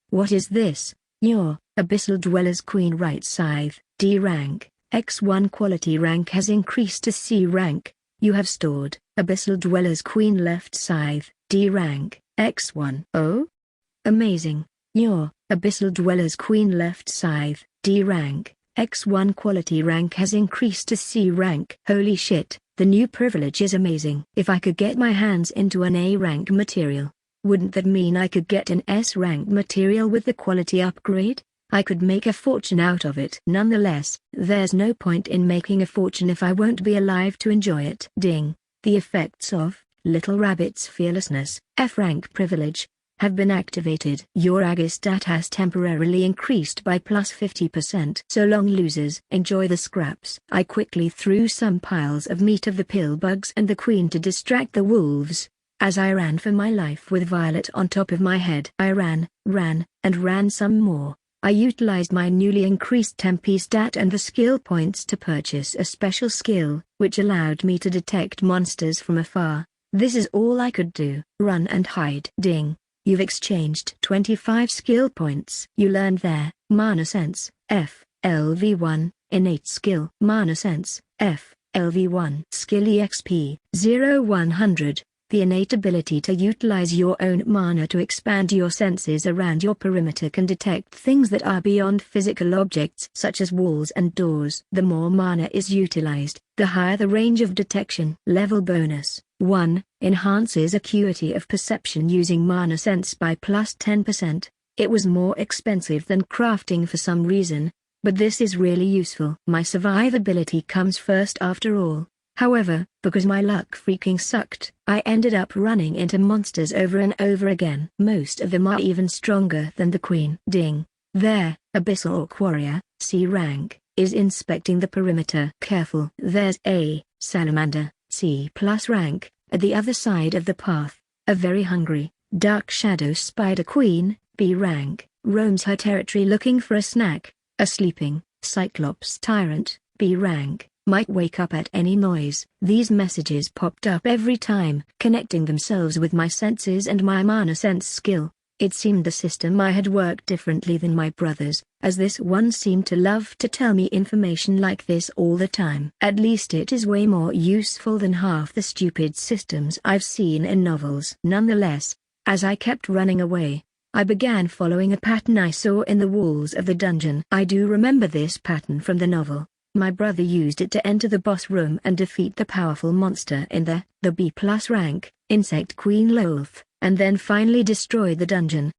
What is this? Your Abyssal Dweller's Queen Right Scythe, D rank, X1 quality rank has increased to C rank. You have stored Abyssal Dweller's Queen Left Scythe, D rank, X1. Oh? Amazing. Your Abyssal Dweller's Queen Left Scythe, D rank, X1 quality rank has increased to C rank. Holy shit, the new privilege is amazing. If I could get my hands into an A rank material, wouldn't that mean I could get an S rank material with the quality upgrade? I could make a fortune out of it. Nonetheless, there's no point in making a fortune if I won't be alive to enjoy it. Ding. The effects of Little Rabbit's fearlessness, F rank privilege, have been activated. Your AGA stat has temporarily increased by plus 50%. So long, losers. Enjoy the scraps. I quickly threw some piles of meat of the pill bugs and the queen to distract the wolves. As I ran for my life with Violet on top of my head. I ran, and ran some more. I utilized my newly increased Tempi stat and the skill points to purchase a special skill, which allowed me to detect monsters from afar. This is all I could do. Run and hide. Ding. You've exchanged 25 skill points. You learned there, Mana Sense, F, LV1, Innate Skill. Mana Sense, F, LV1. Skill EXP, 0-100. The innate ability to utilize your own mana to expand your senses around your perimeter can detect things that are beyond physical objects such as walls and doors. The more mana is utilized, the higher the range of detection. Level bonus, 1, enhances acuity of perception using mana sense by plus 10%. It was more expensive than crafting for some reason, but this is really useful. My survivability comes first after all. However, because my luck freaking sucked, I ended up running into monsters over and over again. Most of them are even stronger than the queen. Ding. There, Abyssal Orc Warrior, C rank, is inspecting the perimeter. Careful. There's a Salamander, C+ rank, at the other side of the path. A very hungry, Dark Shadow Spider Queen, B rank, roams her territory looking for a snack. A sleeping, Cyclops Tyrant, B rank, might wake up at any noise. These messages popped up every time, connecting themselves with my senses and my mana sense skill. It seemed the system I had worked differently than my brothers, as this one seemed to love to tell me information like this all the time. At least it is way more useful than half the stupid systems I've seen in novels. Nonetheless, as I kept running away, I began following a pattern I saw in the walls of the dungeon. I do remember this pattern from the novel. My brother used it to enter the boss room and defeat the powerful monster in the B+ rank, Insect Queen Lolth, and then finally destroy the dungeon.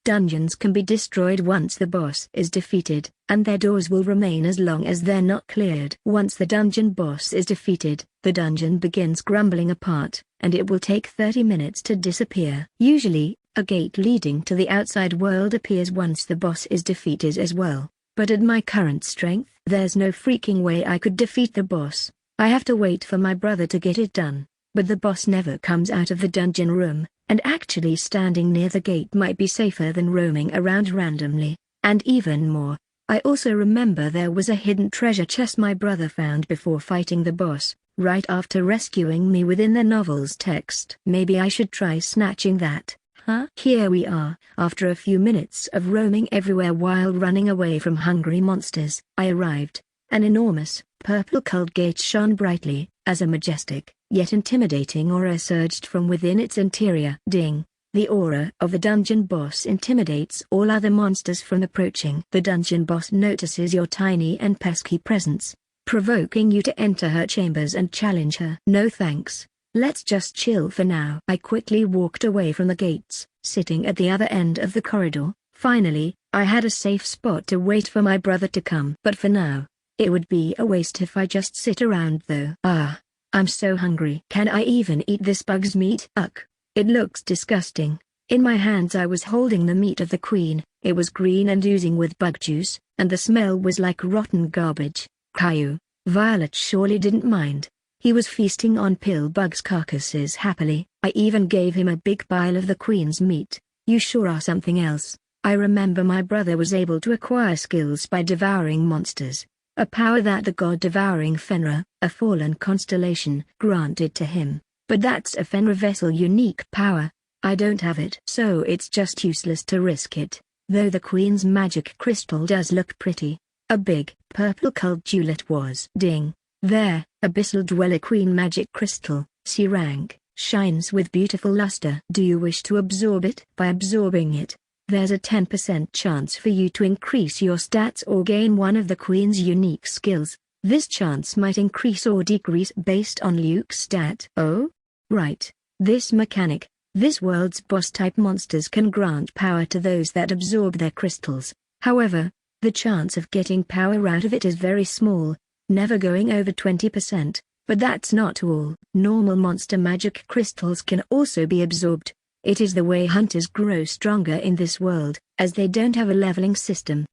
Dungeons can be destroyed once the boss is defeated, and their doors will remain as long as they're not cleared. Once the dungeon boss is defeated, the dungeon begins crumbling apart, and it will take 30 minutes to disappear. Usually, a gate leading to the outside world appears once the boss is defeated as well. But at my current strength, there's no freaking way I could defeat the boss. I have to wait for my brother to get it done. But the boss never comes out of the dungeon room, and actually standing near the gate might be safer than roaming around randomly. And even more, I also remember there was a hidden treasure chest my brother found before fighting the boss, right after rescuing me within the novel's text. Maybe I should try snatching that. Huh? Here we are. After a few minutes of roaming everywhere while running away from hungry monsters, I arrived. An enormous, purple-colored gate shone brightly, as a majestic, yet intimidating aura surged from within its interior. Ding. The aura of the dungeon boss intimidates all other monsters from approaching. The dungeon boss notices your tiny and pesky presence, provoking you to enter her chambers and challenge her. No thanks. Let's just chill for now. I quickly walked away from the gates, sitting at the other end of the corridor. Finally, I had a safe spot to wait for my brother to come. But for now, it would be a waste if I just sit around though. I'm so hungry. Can I even eat this bug's meat? Ugh, it looks disgusting. In my hands I was holding the meat of the queen. It was green and oozing with bug juice, and the smell was like rotten garbage. Caillou. Violet surely didn't mind. He was feasting on pill bugs' carcasses happily. I even gave him a big pile of the queen's meat. You sure are something else. I remember my brother was able to acquire skills by devouring monsters, a power that the god-devouring Fenrir, a fallen constellation, granted to him. But that's a Fenrir vessel unique power. I don't have it. So it's just useless to risk it, though the queen's magic crystal does look pretty. A big, purple-colored jewel was. Ding. There, Abyssal Dweller Queen Magic Crystal, C rank, shines with beautiful luster. Do you wish to absorb it? By absorbing it, there's a 10% chance for you to increase your stats or gain one of the Queen's unique skills. This chance might increase or decrease based on Luke's stat. Oh? Right. This mechanic, this world's boss-type monsters can grant power to those that absorb their crystals. However, the chance of getting power out of it is very small, never going over 20%, but that's not all. Normal monster magic crystals can also be absorbed. It is the way hunters grow stronger in this world, as they don't have a leveling system.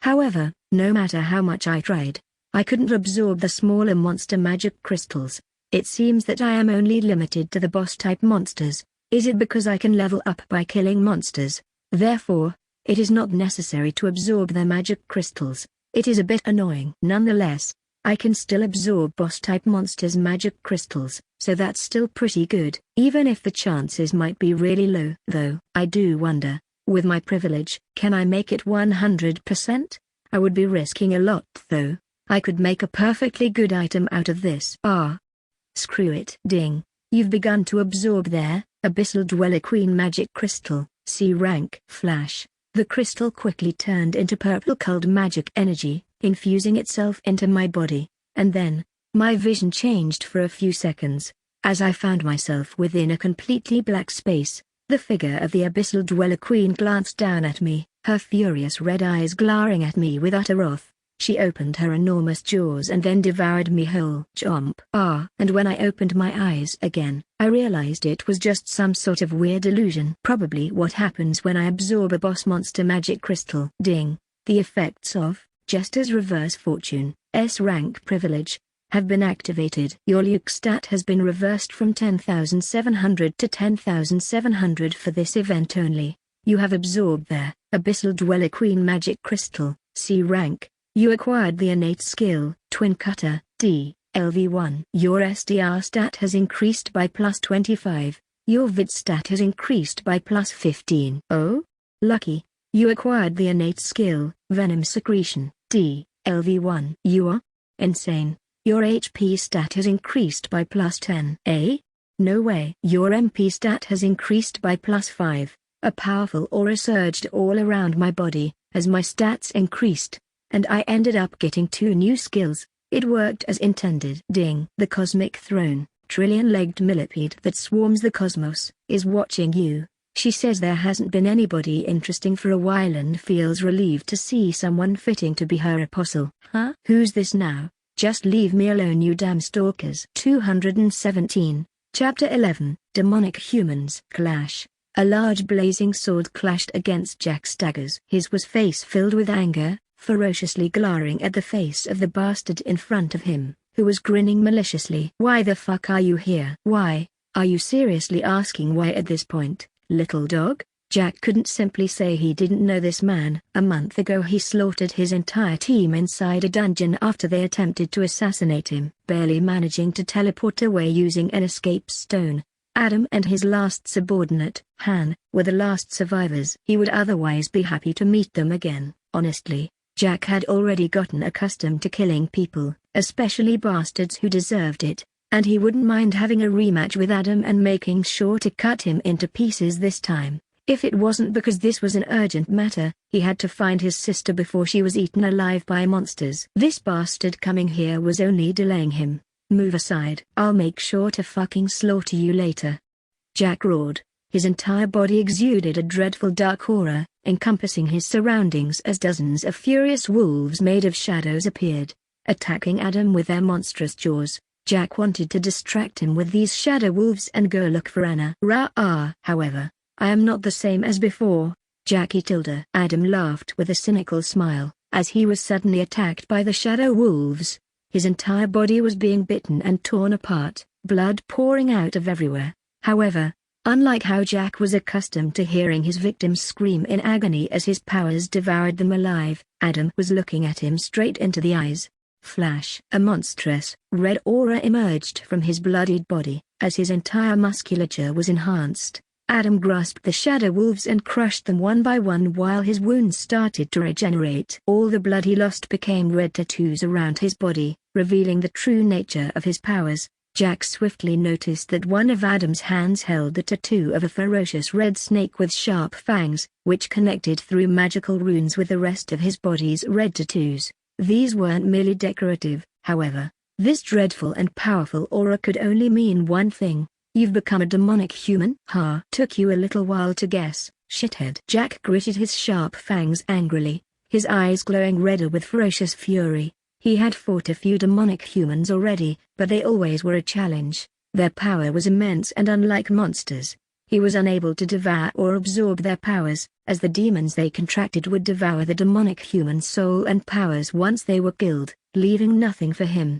However, no matter how much I tried, I couldn't absorb the smaller monster magic crystals. It seems that I am only limited to the boss-type monsters. Is it because I can level up by killing monsters? Therefore, it is not necessary to absorb their magic crystals. It is a bit annoying. Nonetheless, I can still absorb boss-type monsters' magic crystals, so that's still pretty good. Even if the chances might be really low. Though, I do wonder, with my privilege, can I make it 100%? I would be risking a lot though. I could make a perfectly good item out of this. Screw it. Ding. You've begun to absorb their Abyssal Dweller Queen magic crystal, C rank. Flash. The crystal quickly turned into purple cold magic energy, infusing itself into my body, and then, my vision changed for a few seconds. As I found myself within a completely black space, the figure of the Abyssal Dweller Queen glanced down at me, her furious red eyes glaring at me with utter wrath. She opened her enormous jaws and then devoured me whole. Chomp. And when I opened my eyes again, I realized it was just some sort of weird illusion. Probably what happens when I absorb a boss monster magic crystal. Ding. The effects of Jester's Reverse Fortune, S rank privilege, have been activated. Your Luke stat has been reversed from 10,700 to 10,700 for this event only. You have absorbed their Abyssal Dweller Queen magic crystal, C rank. You acquired the innate skill, Twin Cutter, D, LV1. Your SDR stat has increased by plus 25. Your Vid stat has increased by plus 15. Oh? Lucky. You acquired the innate skill, Venom Secretion, D, LV1. You are? Insane. Your HP stat has increased by plus 10. Eh? No way. Your MP stat has increased by plus 5. A powerful aura surged all around my body, as my stats increased, and I ended up getting 2 new skills. It worked as intended. Ding. The Cosmic Throne, trillion-legged millipede that swarms the cosmos, is watching you. She says there hasn't been anybody interesting for a while and feels relieved to see someone fitting to be her apostle. Huh? Who's this now? Just leave me alone, you damn stalkers. 217. Chapter 11. Demonic Humans. Clash. A large blazing sword clashed against Jack's daggers. His was face filled with anger, ferociously glaring at the face of the bastard in front of him, who was grinning maliciously. Why the fuck are you here? Why? Are you seriously asking why at this point, little dog? Jack couldn't simply say he didn't know this man. A month ago he slaughtered his entire team inside a dungeon after they attempted to assassinate him. Barely managing to teleport away using an escape stone, Adam and his last subordinate, Han, were the last survivors. He would otherwise be happy to meet them again. Honestly, Jack had already gotten accustomed to killing people, especially bastards who deserved it, and he wouldn't mind having a rematch with Adam and making sure to cut him into pieces this time. If it wasn't because this was an urgent matter, he had to find his sister before she was eaten alive by monsters. This bastard coming here was only delaying him. Move aside. I'll make sure to fucking slaughter you later. Jack roared. His entire body exuded a dreadful dark aura, encompassing his surroundings as dozens of furious wolves made of shadows appeared, attacking Adam with their monstrous jaws. Jack wanted to distract him with these shadow wolves and go look for Anna. However, I am not the same as before, Jackie Tilda. Adam laughed with a cynical smile, as he was suddenly attacked by the shadow wolves. His entire body was being bitten and torn apart, blood pouring out of everywhere. However, unlike how Jack was accustomed to hearing his victims scream in agony as his powers devoured them alive, Adam was looking at him straight into the eyes. Flash. A monstrous, red aura emerged from his bloodied body, as his entire musculature was enhanced. Adam grasped the shadow wolves and crushed them one by one while his wounds started to regenerate. All the blood he lost became red tattoos around his body, revealing the true nature of his powers. Jack swiftly noticed that one of Adam's hands held the tattoo of a ferocious red snake with sharp fangs, which connected through magical runes with the rest of his body's red tattoos. These weren't merely decorative, however. This dreadful and powerful aura could only mean one thing. You've become a demonic human? Took you a little while to guess, shithead. Jack gritted his sharp fangs angrily, his eyes glowing redder with ferocious fury. He had fought a few demonic humans already, but they always were a challenge. Their power was immense and unlike monsters, he was unable to devour or absorb their powers, as the demons they contracted would devour the demonic human soul and powers once they were killed, leaving nothing for him.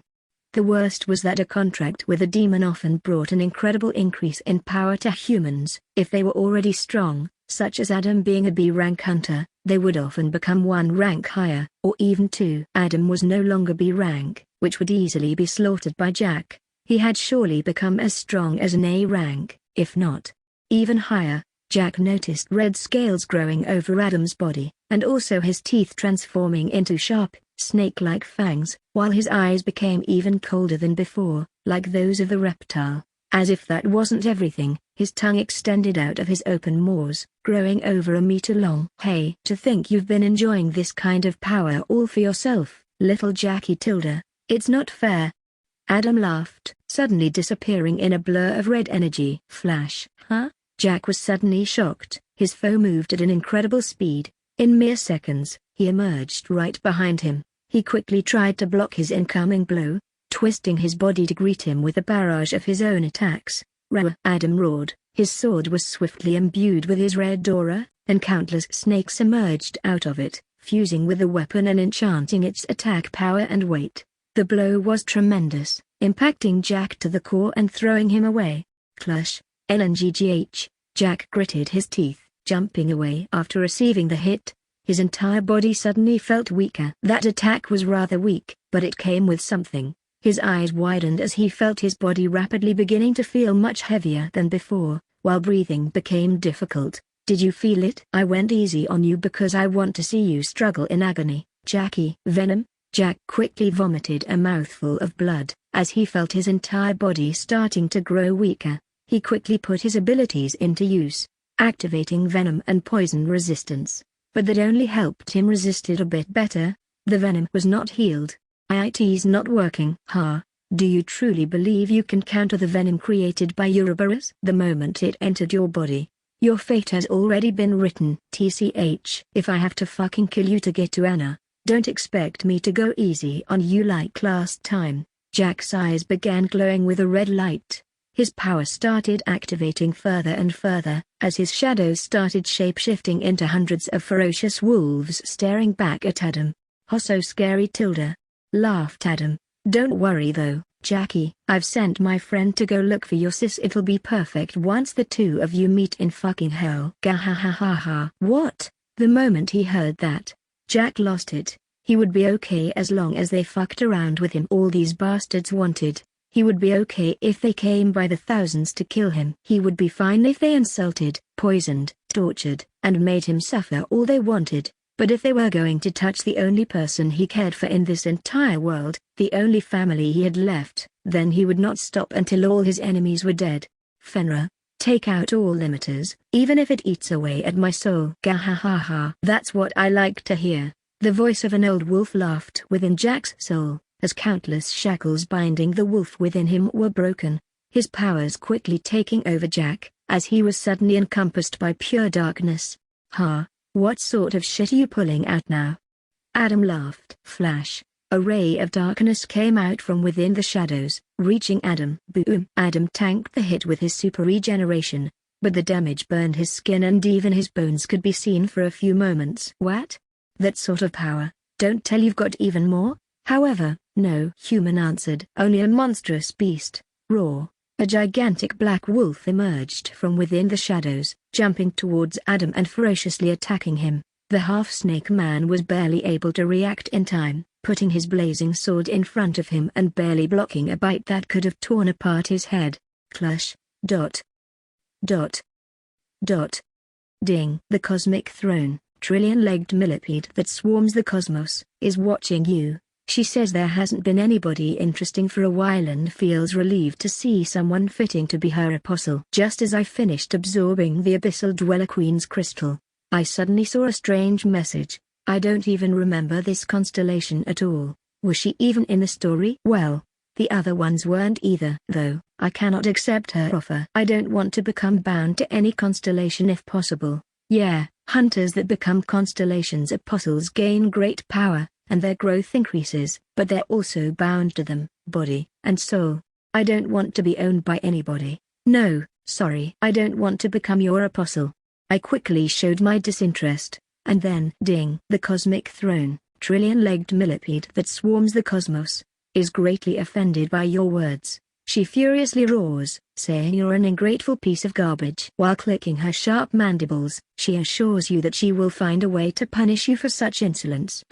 The worst was that a contract with a demon often brought an incredible increase in power to humans. If they were already strong, such as Adam being a B-rank hunter, they would often become one rank higher, or even two. Adam was no longer B-rank, which would easily be slaughtered by Jack. He had surely become as strong as an A rank, if not even higher. Jack noticed red scales growing over Adam's body, and also his teeth transforming into sharp, snake-like fangs, while his eyes became even colder than before, like those of the reptile. As if that wasn't everything, his tongue extended out of his open maws, growing over a meter long. Hey, to think you've been enjoying this kind of power all for yourself, little Jackie Tilda. It's not fair. Adam laughed, suddenly disappearing in a blur of red energy. Flash. Huh? Jack was suddenly shocked. His foe moved at an incredible speed. In mere seconds, he emerged right behind him. He quickly tried to block his incoming blow, twisting his body to greet him with a barrage of his own attacks. Roar! Adam roared. His sword was swiftly imbued with his red aura, and countless snakes emerged out of it, fusing with the weapon and enchanting its attack power and weight. The blow was tremendous, impacting Jack to the core and throwing him away. Clutch! LNGGH! Jack gritted his teeth, jumping away after receiving the hit. His entire body suddenly felt weaker. That attack was rather weak, but it came with something. His eyes widened as he felt his body rapidly beginning to feel much heavier than before, while breathing became difficult. Did you feel it? I went easy on you because I want to see you struggle in agony, Jackie. Venom? Jack quickly vomited a mouthful of blood, as he felt his entire body starting to grow weaker. He quickly put his abilities into use, activating venom and poison resistance. But that only helped him resist it a bit better. The venom was not healed. It's not working. Do you truly believe you can counter the venom created by Ouroboros? The moment it entered your body, your fate has already been written. TCH. If I have to fucking kill you to get to Anna, don't expect me to go easy on you like last time. Jack's eyes began glowing with a red light. His power started activating further and further, as his shadows started shape-shifting into hundreds of ferocious wolves staring back at Adam. So scary, Tilda, laughed Adam. Don't worry though, Jackie. I've sent my friend to go look for your sis. It'll be perfect once the two of you meet in fucking hell. Gahahaha. What? The moment he heard that, Jack lost it. He would be okay as long as they fucked around with him. All these bastards wanted. He would be okay if they came by the thousands to kill him. He would be fine if they insulted, poisoned, tortured, and made him suffer all they wanted. But if they were going to touch the only person he cared for in this entire world, the only family he had left, then he would not stop until all his enemies were dead. Fenrir, take out all limiters, even if it eats away at my soul. Gahahaha. That's what I like to hear. The voice of an old wolf laughed within Jack's soul, as countless shackles binding the wolf within him were broken, his powers quickly taking over Jack, as he was suddenly encompassed by pure darkness. What sort of shit are you pulling out now? Adam laughed. Flash. A ray of darkness came out from within the shadows, reaching Adam. Boom! Adam tanked the hit with his super regeneration, but the damage burned his skin and even his bones could be seen for a few moments. What? That sort of power? Don't tell you've got even more? However, no human answered. Only a monstrous beast. Roar. A gigantic black wolf emerged from within the shadows, jumping towards Adam and ferociously attacking him. The half-snake man was barely able to react in time, putting his blazing sword in front of him and barely blocking a bite that could have torn apart his head. Clash. Dot. Dot. Dot. Ding. The cosmic throne, trillion-legged millipede that swarms the cosmos, is watching you. She says there hasn't been anybody interesting for a while and feels relieved to see someone fitting to be her apostle. Just as I finished absorbing the Abyssal Dweller Queen's crystal, I suddenly saw a strange message. I don't even remember this constellation at all. Was she even in the story? Well, the other ones weren't either. Though, I cannot accept her offer. I don't want to become bound to any constellation if possible. Yeah, hunters that become constellations apostles gain great power, and their growth increases, but they're also bound to them, body and soul. I don't want to be owned by anybody. No, sorry. I don't want to become your apostle. I quickly showed my disinterest, and then ding. The cosmic throne, trillion-legged millipede that swarms the cosmos, is greatly offended by your words. She furiously roars, saying you're an ungrateful piece of garbage. While clicking her sharp mandibles, she assures you that she will find a way to punish you for such insolence.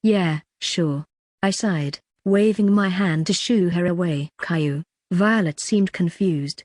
Yeah, sure. I sighed, waving my hand to shoo her away. Caillou. Violet seemed confused.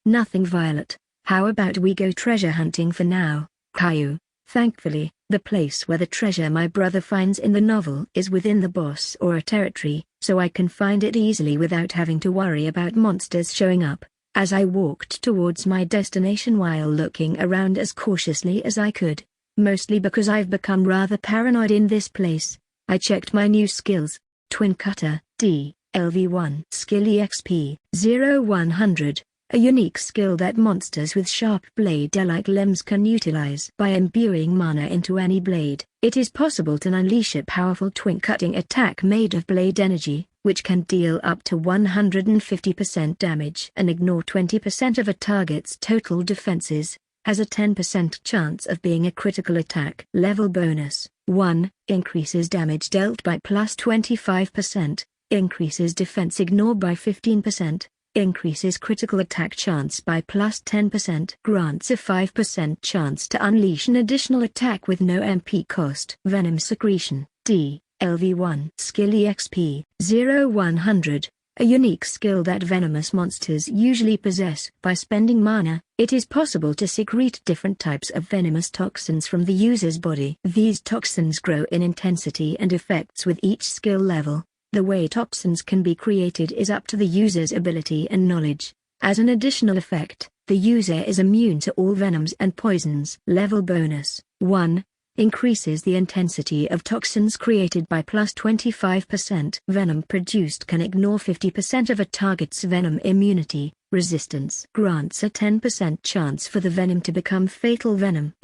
Nothing, Violet. How about we go treasure hunting for now, Caillou? Thankfully, the place where the treasure my brother finds in the novel is within the boss aura territory, so I can find it easily without having to worry about monsters showing up. As I walked towards my destination while looking around as cautiously as I could, mostly because I've become rather paranoid in this place, I checked my new skills. Twin Cutter, D, LV1. Skill EXP, 0100. A unique skill that monsters with sharp blade-like limbs can utilize. By imbuing mana into any blade, it is possible to unleash a powerful twin-cutting attack made of blade energy, which can deal up to 150% damage and ignore 20% of a target's total defenses. Has a 10% chance of being a critical attack. Level bonus, 1, increases damage dealt by plus 25%, increases defense ignore by 15%. Increases critical attack chance by plus 10%. Grants a 5% chance to unleash an additional attack with no MP cost. Venom Secretion, D, LV1. Skill EXP, 0100. A unique skill that venomous monsters usually possess. By spending mana, it is possible to secrete different types of venomous toxins from the user's body. These toxins grow in intensity and effects with each skill level. The way toxins can be created is up to the user's ability and knowledge. As an additional effect, the user is immune to all venoms and poisons. Level bonus, 1, increases the intensity of toxins created by plus 25%. Venom produced can ignore 50% of a target's venom immunity, resistance. Grants a 10% chance for the venom to become fatal venom.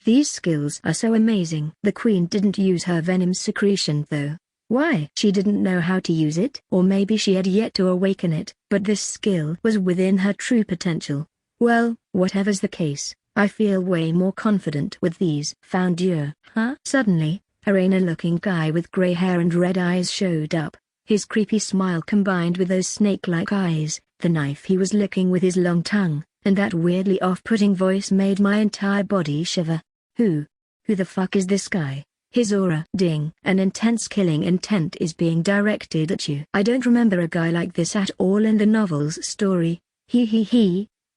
These skills are so amazing. The queen didn't use her venom secretion though. Why? She didn't know how to use it, or maybe she had yet to awaken it, but this skill was within her true potential. Well, whatever's the case, I feel way more confident with these. Found you, huh? Suddenly, a Raina-looking guy with gray hair and red eyes showed up. His creepy smile combined with those snake-like eyes, the knife he was licking with his long tongue, and that weirdly off-putting voice made my entire body shiver. Who the fuck is this guy? His aura. Ding. An intense killing intent is being directed at you. I don't remember a guy like this at all in the novel's story.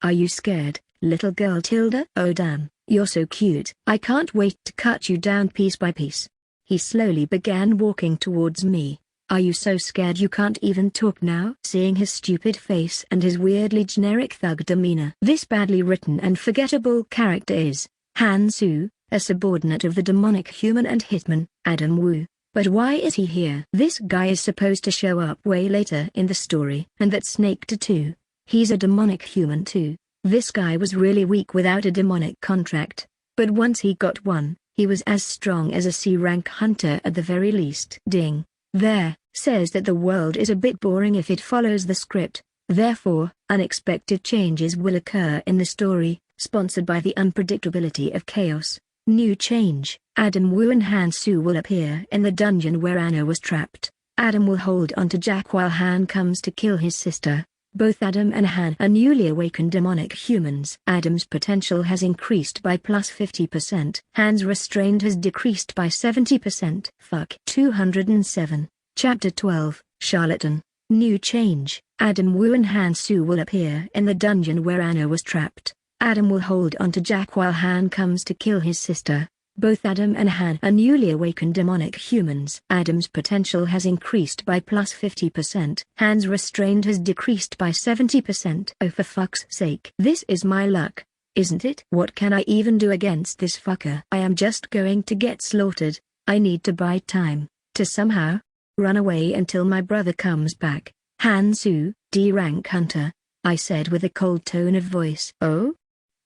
Are you scared, little girl Tilda? Oh damn, you're so cute. I can't wait to cut you down piece by piece. He slowly began walking towards me. Are you so scared you can't even talk now? Seeing his stupid face and his weirdly generic thug demeanor. This badly written and forgettable character is Han Su, a subordinate of the demonic human and hitman, Adam Wu. But why is he here? This guy is supposed to show up way later in the story, and that snake too. He's a demonic human too. This guy was really weak without a demonic contract, but once he got one, he was as strong as a C-rank hunter at the very least. Ding. There, says that the world is a bit boring if it follows the script, therefore, unexpected changes will occur in the story, sponsored by the unpredictability of chaos. New change, Adam Wu and Han Su will appear in the dungeon where Anna was trapped. Adam will hold onto Jack while Han comes to kill his sister. Both Adam and Han are newly awakened demonic humans. Adam's potential has increased by plus 50%. Han's restraint has decreased by 70%. Fuck. 207. Chapter 12, Charlatan. New change, Adam Wu and Han Su will appear in the dungeon where Anna was trapped. Adam will hold onto Jack while Han comes to kill his sister. Both Adam and Han are newly awakened demonic humans. Adam's potential has increased by plus 50%. Han's restraint has decreased by 70%. Oh for fuck's sake. This is my luck, isn't it? What can I even do against this fucker? I am just going to get slaughtered. I need to buy time, to somehow run away until my brother comes back. Han Su, D-rank hunter, I said with a cold tone of voice. Oh?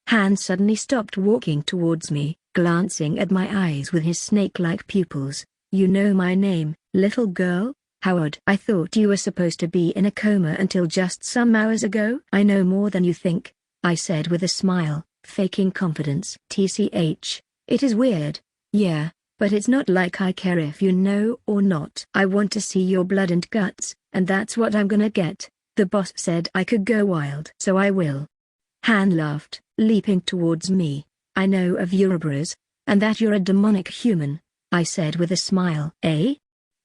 Han suddenly stopped walking towards me, glancing at my eyes with his snake-like pupils. You know my name, little girl? How odd. I thought you were supposed to be in a coma until just some hours ago. I know more than you think, I said with a smile, faking confidence. TCH, it is weird, yeah, but but it's not like I care if you know or not. I want to see your blood and guts, and that's what I'm gonna get. The boss said I could go wild, so I will. Han laughed, leaping towards me. I know of Ouroboros, and that you're a demonic human, I said with a smile. Eh?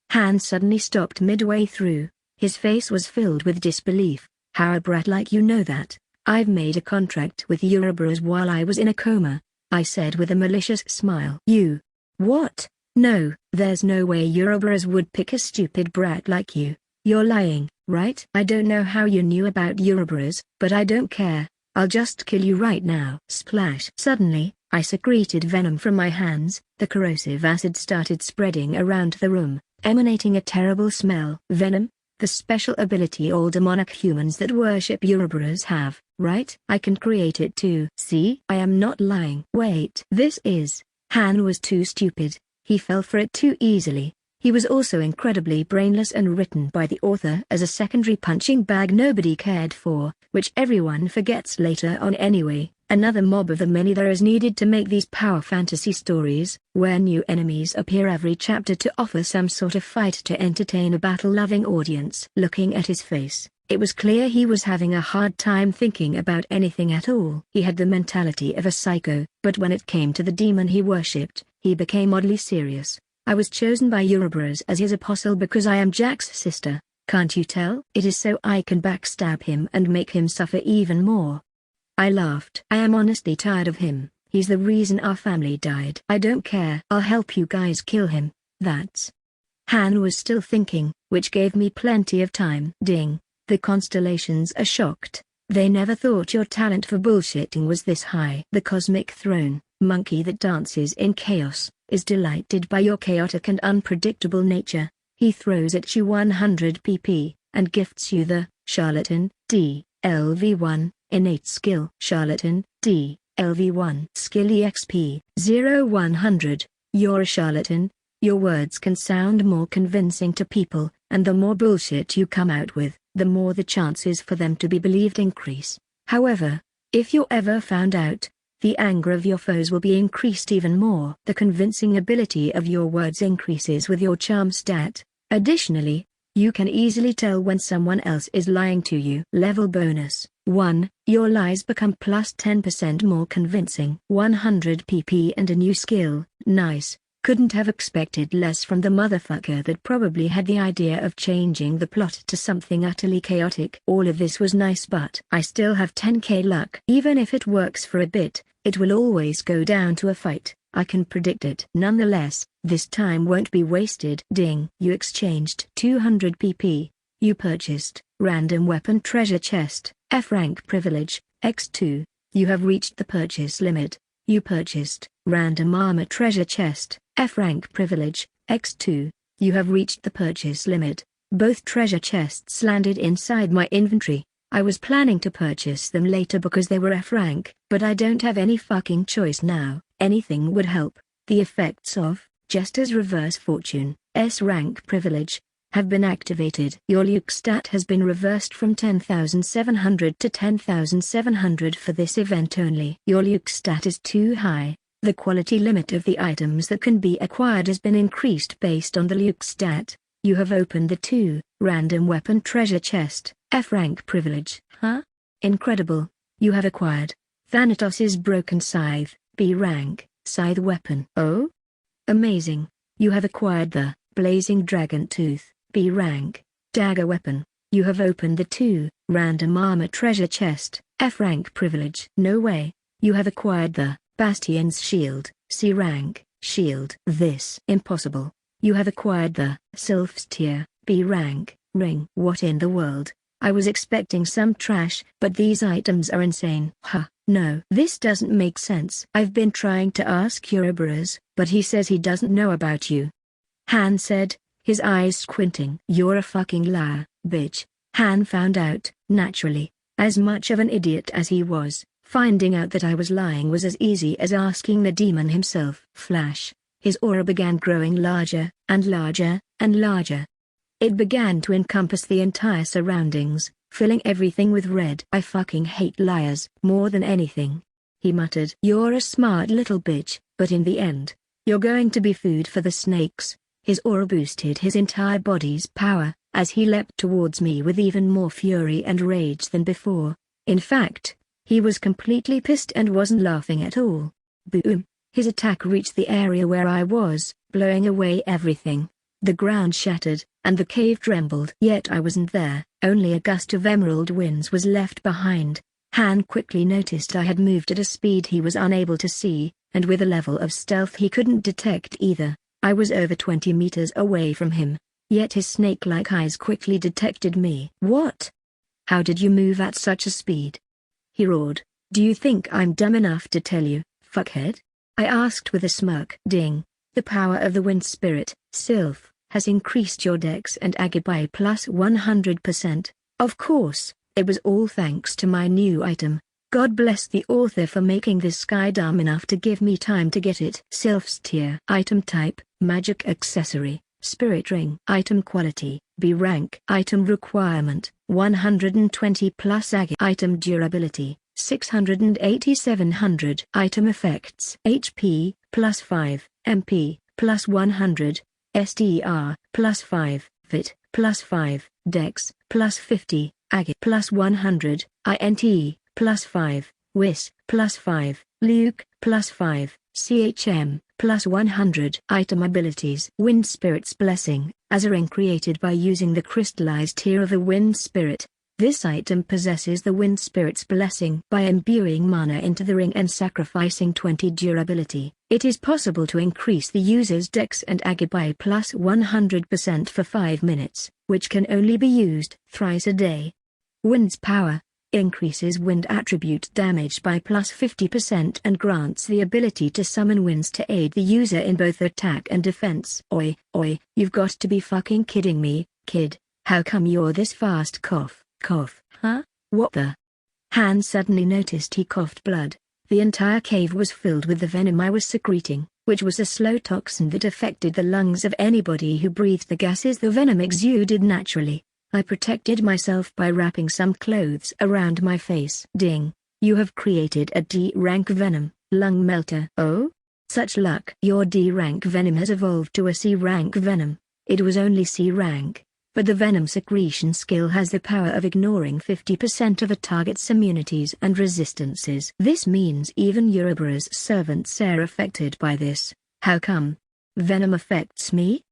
Han suddenly stopped midway through. His face was filled with disbelief. How a brat like you know that? I've made a contract with Ouroboros while I was in a coma, I said with a malicious smile. You? What? No, there's no way Ouroboros would pick a stupid brat like you. You're lying, right? I don't know how you knew about Ouroboros, but I don't care. I'll just kill you right now. Splash. Suddenly, I secreted venom from my hands. The corrosive acid started spreading around the room, emanating a terrible smell. Venom? The special ability all demonic humans that worship Ouroboros have, right? I can create it too. See? I am not lying. Wait. This is... Han was too stupid. He fell for it too easily. He was also incredibly brainless and written by the author as a secondary punching bag nobody cared for, which everyone forgets later on anyway. Another mob of the many there is needed to make these power fantasy stories, where new enemies appear every chapter to offer some sort of fight to entertain a battle-loving audience. Looking at his face, it was clear he was having a hard time thinking about anything at all. He had the mentality of a psycho, but when it came to the demon he worshipped, he became oddly serious. I was chosen by Ouroboros as his apostle because I am Jack's sister, can't you tell? It is so I can backstab him and make him suffer even more. I laughed. I am honestly tired of him. He's the reason our family died. I don't care. I'll help you guys kill him. That's... Han was still thinking, which gave me plenty of time. Ding. The constellations are shocked. They never thought your talent for bullshitting was this high. The cosmic throne, monkey that dances in chaos, is delighted by your chaotic and unpredictable nature. He throws at you 100 pp, and gifts you the charlatan, DLV1, innate skill. Charlatan, DLV1. Skill EXP, 0-100. You're a charlatan. Your words can sound more convincing to people, and the more bullshit you come out with, the more the chances for them to be believed increase. However, if you're ever found out, the anger of your foes will be increased even more. The convincing ability of your words increases with your charm stat. Additionally, you can easily tell when someone else is lying to you. Level bonus 1. Your lies become plus 10% more convincing. 100 pp and a new skill. Nice. Couldn't have expected less from the motherfucker that probably had the idea of changing the plot to something utterly chaotic. All of this was nice, but I still have 10k luck. Even if it works for a bit, it will always go down to a fight. I can predict it. Nonetheless, this time won't be wasted. Ding. You exchanged 200 pp. You purchased random weapon treasure chest, F rank privilege, X2. You have reached the purchase limit. You purchased random armor treasure chest, F rank privilege, X2. You have reached the purchase limit. Both treasure chests landed inside my inventory. I was planning to purchase them later because they were F rank, but I don't have any fucking choice now. Anything would help. The effects of Jester's reverse fortune, S rank privilege, have been activated. Your Luke stat has been reversed from 10,700 to 10,700 for this event only. Your Luke stat is too high. The quality limit of the items that can be acquired has been increased based on the Luke stat. You have opened the 2 random weapon treasure chest, F rank privilege. Huh? Incredible. You have acquired Thanatos's broken scythe, B rank, scythe weapon. Oh? Amazing. You have acquired the blazing dragon tooth, B rank, dagger weapon. You have opened the 2 random armor treasure chest, F rank privilege. No way. You have acquired the Bastion's shield, C rank, shield. This impossible. You have acquired the Sylph's tear, B rank, ring. What in the world? I was expecting some trash, but these items are insane. Huh, no. This doesn't make sense. I've been trying to ask Ouroboros, but he says he doesn't know about you. Han said, his eyes squinting. You're a fucking liar, bitch. Han found out, naturally. As much of an idiot as he was, finding out that I was lying was as easy as asking the demon himself. Flash. His aura began growing larger, and larger, and larger. It began to encompass the entire surroundings, filling everything with red. I fucking hate liars more than anything. He muttered. You're a smart little bitch, but in the end, You're going to be food for the snakes. His aura boosted his entire body's power, as he leapt towards me with even more fury and rage than before. In fact, he was completely pissed and wasn't laughing at all. Boom! His attack reached the area where I was, blowing away everything. The ground shattered, and the cave trembled. Yet I wasn't there, only a gust of emerald winds was left behind. Han quickly noticed I had moved at a speed he was unable to see, and with a level of stealth he couldn't detect either. I was over 20 meters away from him, yet his snake-like eyes quickly detected me. What? How did you move at such a speed? He roared. Do you think I'm dumb enough to tell you, fuckhead? I asked with a smirk. Ding. The power of the wind spirit, Sylph, has increased your dex and agi by plus 100%. Of course, it was all thanks to my new item. God bless the author for making this guy dumb enough to give me time to get it. Sylph's tier. Item type, magic accessory, spirit ring. Item quality, B rank. Item requirement, 120 plus agi. Item durability, 680-700. Item effects, HP, plus 5, MP, plus 100, STR, plus 5, Fit, plus 5, Dex, plus 50, Agi, plus 100, INT, plus 5, Whis, plus 5, Luke, plus 5, CHM, plus 100. Item abilities. Wind Spirit's Blessing, as a ring created by using the crystallized tier of the Wind Spirit. This item possesses the Wind Spirit's Blessing. By imbuing mana into the ring and sacrificing 20 durability, it is possible to increase the user's dex and agi by plus 100% for 5 minutes, which can only be used thrice a day. Wind's Power increases wind attribute damage by plus 50% and grants the ability to summon winds to aid the user in both attack and defense. Oi, you've got to be fucking kidding me, kid. How come you're this fast? Cough, huh? What the? Han suddenly noticed he coughed blood. The entire cave was filled with the venom I was secreting, which was a slow toxin that affected the lungs of anybody who breathed the gases the venom exuded naturally. I protected myself by wrapping some clothes around my face. Ding. You have created a D-rank venom, lung melter. Oh? Such luck. Your D-rank venom has evolved to a C-rank venom. It was only C-rank, but the venom secretion skill has the power of ignoring 50% of a target's immunities and resistances. This means even Uroboros' servants are affected by this. How come? Venom affects me?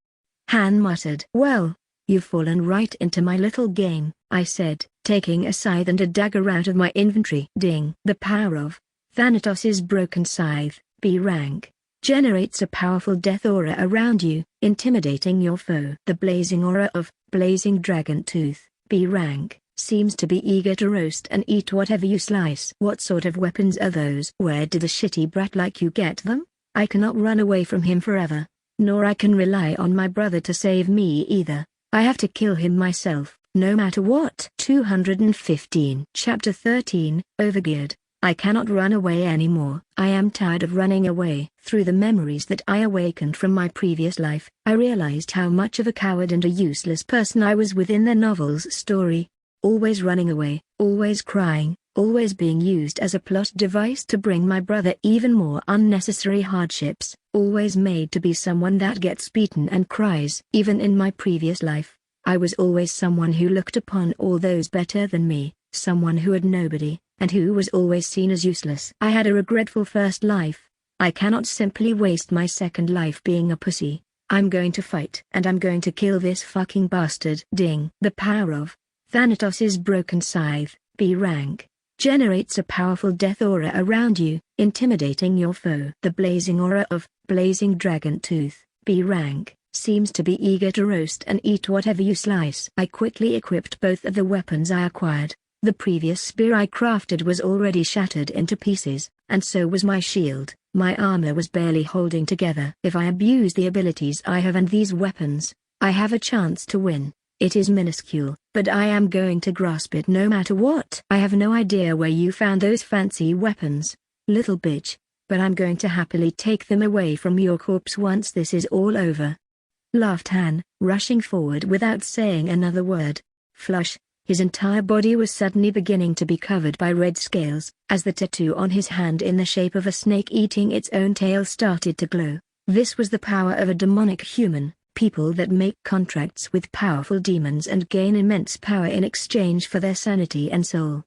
Han muttered. Well, you've fallen right into my little game, I said, taking a scythe and a dagger out of my inventory. Ding. The power of Thanatos' broken scythe, B rank, generates a powerful death aura around you, intimidating your foe. The blazing aura of Blazing Dragon Tooth, B rank, seems to be eager to roast and eat whatever you slice. What sort of weapons are those? Where did a shitty brat like you get them? I cannot run away from him forever, nor I can rely on my brother to save me either. I have to kill him myself, no matter what. 215. Chapter 13, Overgeared. I cannot run away anymore. I am tired of running away. Through the memories that I awakened from my previous life, I realized how much of a coward and a useless person I was within the novel's story. Always running away, always crying, always being used as a plot device to bring my brother even more unnecessary hardships, always made to be someone that gets beaten and cries. Even in my previous life, I was always someone who looked upon all those better than me, someone who had nobody, and who was always seen as useless. I had a regretful first life. I cannot simply waste my second life being a pussy. I'm going to fight, and I'm going to kill this fucking bastard. Ding. The power of Thanatos' broken scythe, B rank, generates a powerful death aura around you, intimidating your foe. The blazing aura of Blazing Dragon Tooth, B rank, seems to be eager to roast and eat whatever you slice. I quickly equipped both of the weapons I acquired. The previous spear I crafted was already shattered into pieces, and so was my shield. My armor was barely holding together. If I abuse the abilities I have and these weapons, I have a chance to win. It is minuscule, but I am going to grasp it no matter what. I have no idea where you found those fancy weapons, little bitch, but I'm going to happily take them away from your corpse once this is all over. Laughed Han, rushing forward without saying another word. Flush. His entire body was suddenly beginning to be covered by red scales, as the tattoo on his hand in the shape of a snake eating its own tail started to glow. This was the power of a demonic human, people that make contracts with powerful demons and gain immense power in exchange for their sanity and soul.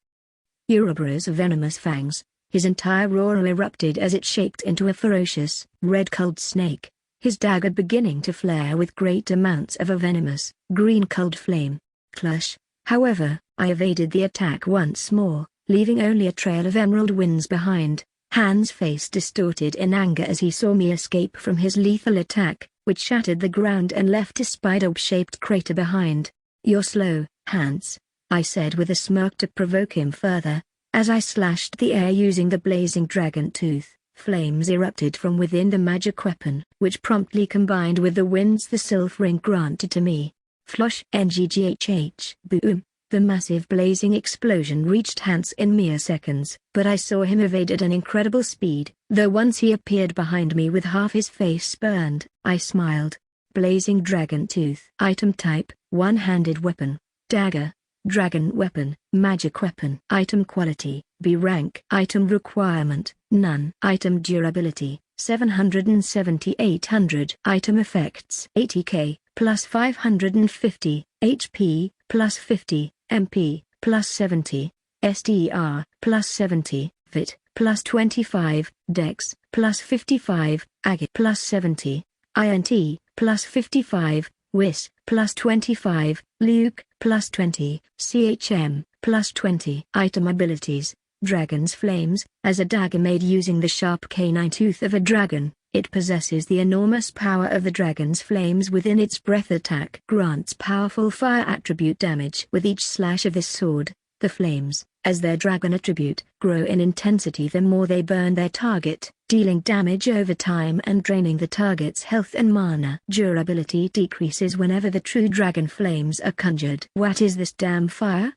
Ouroboros' venomous fangs, his entire aura erupted as it shaped into a ferocious, red-colored snake, his dagger beginning to flare with great amounts of a venomous, green-colored flame. Clutch. However, I evaded the attack once more, leaving only a trail of emerald winds behind. Han's face distorted in anger as he saw me escape from his lethal attack, which shattered the ground and left a spider-shaped crater behind. "You're slow, Hans," I said with a smirk to provoke him further. As I slashed the air using the blazing dragon tooth, flames erupted from within the magic weapon, which promptly combined with the winds the sylph ring granted to me. Flosh ngghh, boom. The massive blazing explosion reached Hans in mere seconds, but I saw him evade at an incredible speed, though once he appeared behind me with half his face burned. I smiled. Blazing dragon tooth. Item type, one-handed weapon. Dagger. Dragon weapon, magic weapon. Item quality, B rank. Item requirement, none. Item durability, 770-800. Item effects, 80k, plus 550, HP, plus 50, MP, plus 70, STR, plus 70, VIT, plus 25, Dex, plus 55, Ag, plus 70, INT, plus 55, Whis, plus 25, Luke, plus 20, CHM, plus 20. Item abilities, Dragon's Flames. As a dagger made using the sharp canine tooth of a dragon, it possesses the enormous power of the dragon's flames within its breath. Attack grants powerful fire attribute damage with each slash of this sword. The flames, as their dragon attribute, grow in intensity the more they burn their target, dealing damage over time and draining the target's health and mana. Durability decreases whenever the true dragon flames are conjured. What is this damn fire?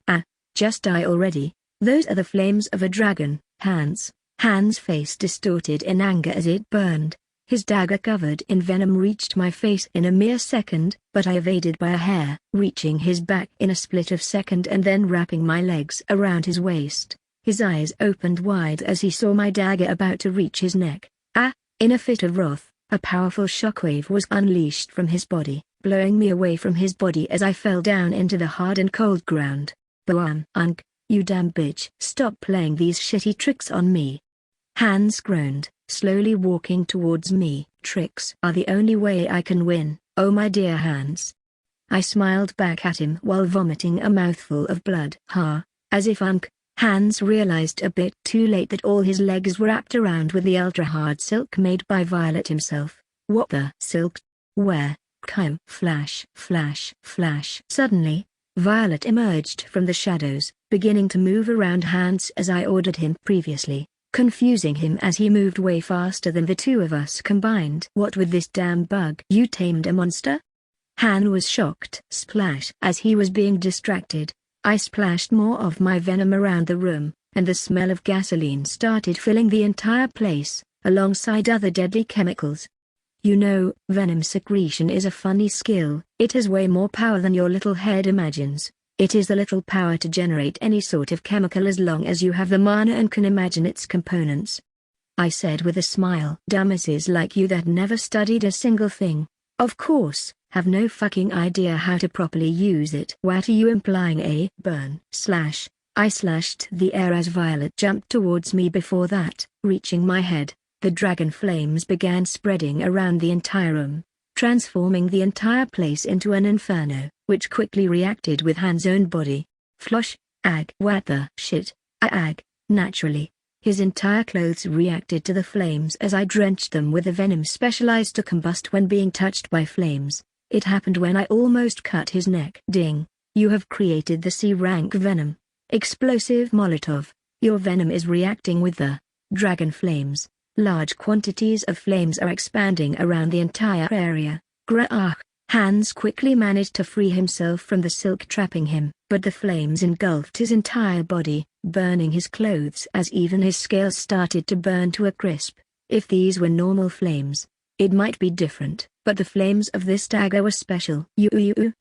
Just die already. Those are the flames of a dragon, Hans. Hans' face distorted in anger as it burned. His dagger covered in venom reached my face in a mere second, but I evaded by a hair, reaching his back in a split of second and then wrapping my legs around his waist. His eyes opened wide as he saw my dagger about to reach his neck. In a fit of wrath, a powerful shockwave was unleashed from his body, blowing me away from his body as I fell down into the hard and cold ground. Boam! You damn bitch! Stop playing these shitty tricks on me. Hans groaned, slowly walking towards me. Tricks are the only way I can win, oh my dear Hans. I smiled back at him while vomiting a mouthful of blood. As if Hans realized a bit too late that all his legs were wrapped around with the ultra-hard silk made by Violet himself. What the silk? Where? Flash, flash, flash. Suddenly, Violet emerged from the shadows, beginning to move around Hans as I ordered him previously, confusing him as he moved way faster than the two of us combined. What with this damn bug? You tamed a monster? Han was shocked. Splash. As he was being distracted, I splashed more of my venom around the room, and the smell of gasoline started filling the entire place, alongside other deadly chemicals. You know, venom secretion is a funny skill. It has way more power than your little head imagines. It is the little power to generate any sort of chemical as long as you have the mana and can imagine its components. I said with a smile. Dumbasses like you that never studied a single thing, of course, have no fucking idea how to properly use it. What are you implying? Burn. Slash. I slashed the air as Violet jumped towards me. Before that, reaching my head, the dragon flames began spreading around the entire room, transforming the entire place into an inferno, which quickly reacted with Han's own body. Flosh. What the shit? Naturally. His entire clothes reacted to the flames as I drenched them with a venom specialized to combust when being touched by flames. It happened when I almost cut his neck. Ding. You have created the C-rank venom. Explosive Molotov. Your venom is reacting with the dragon flames. Large quantities of flames are expanding around the entire area. Hans quickly managed to free himself from the silk trapping him, but the flames engulfed his entire body, burning his clothes as even his scales started to burn to a crisp. If these were normal flames, it might be different, but the flames of this dagger were special.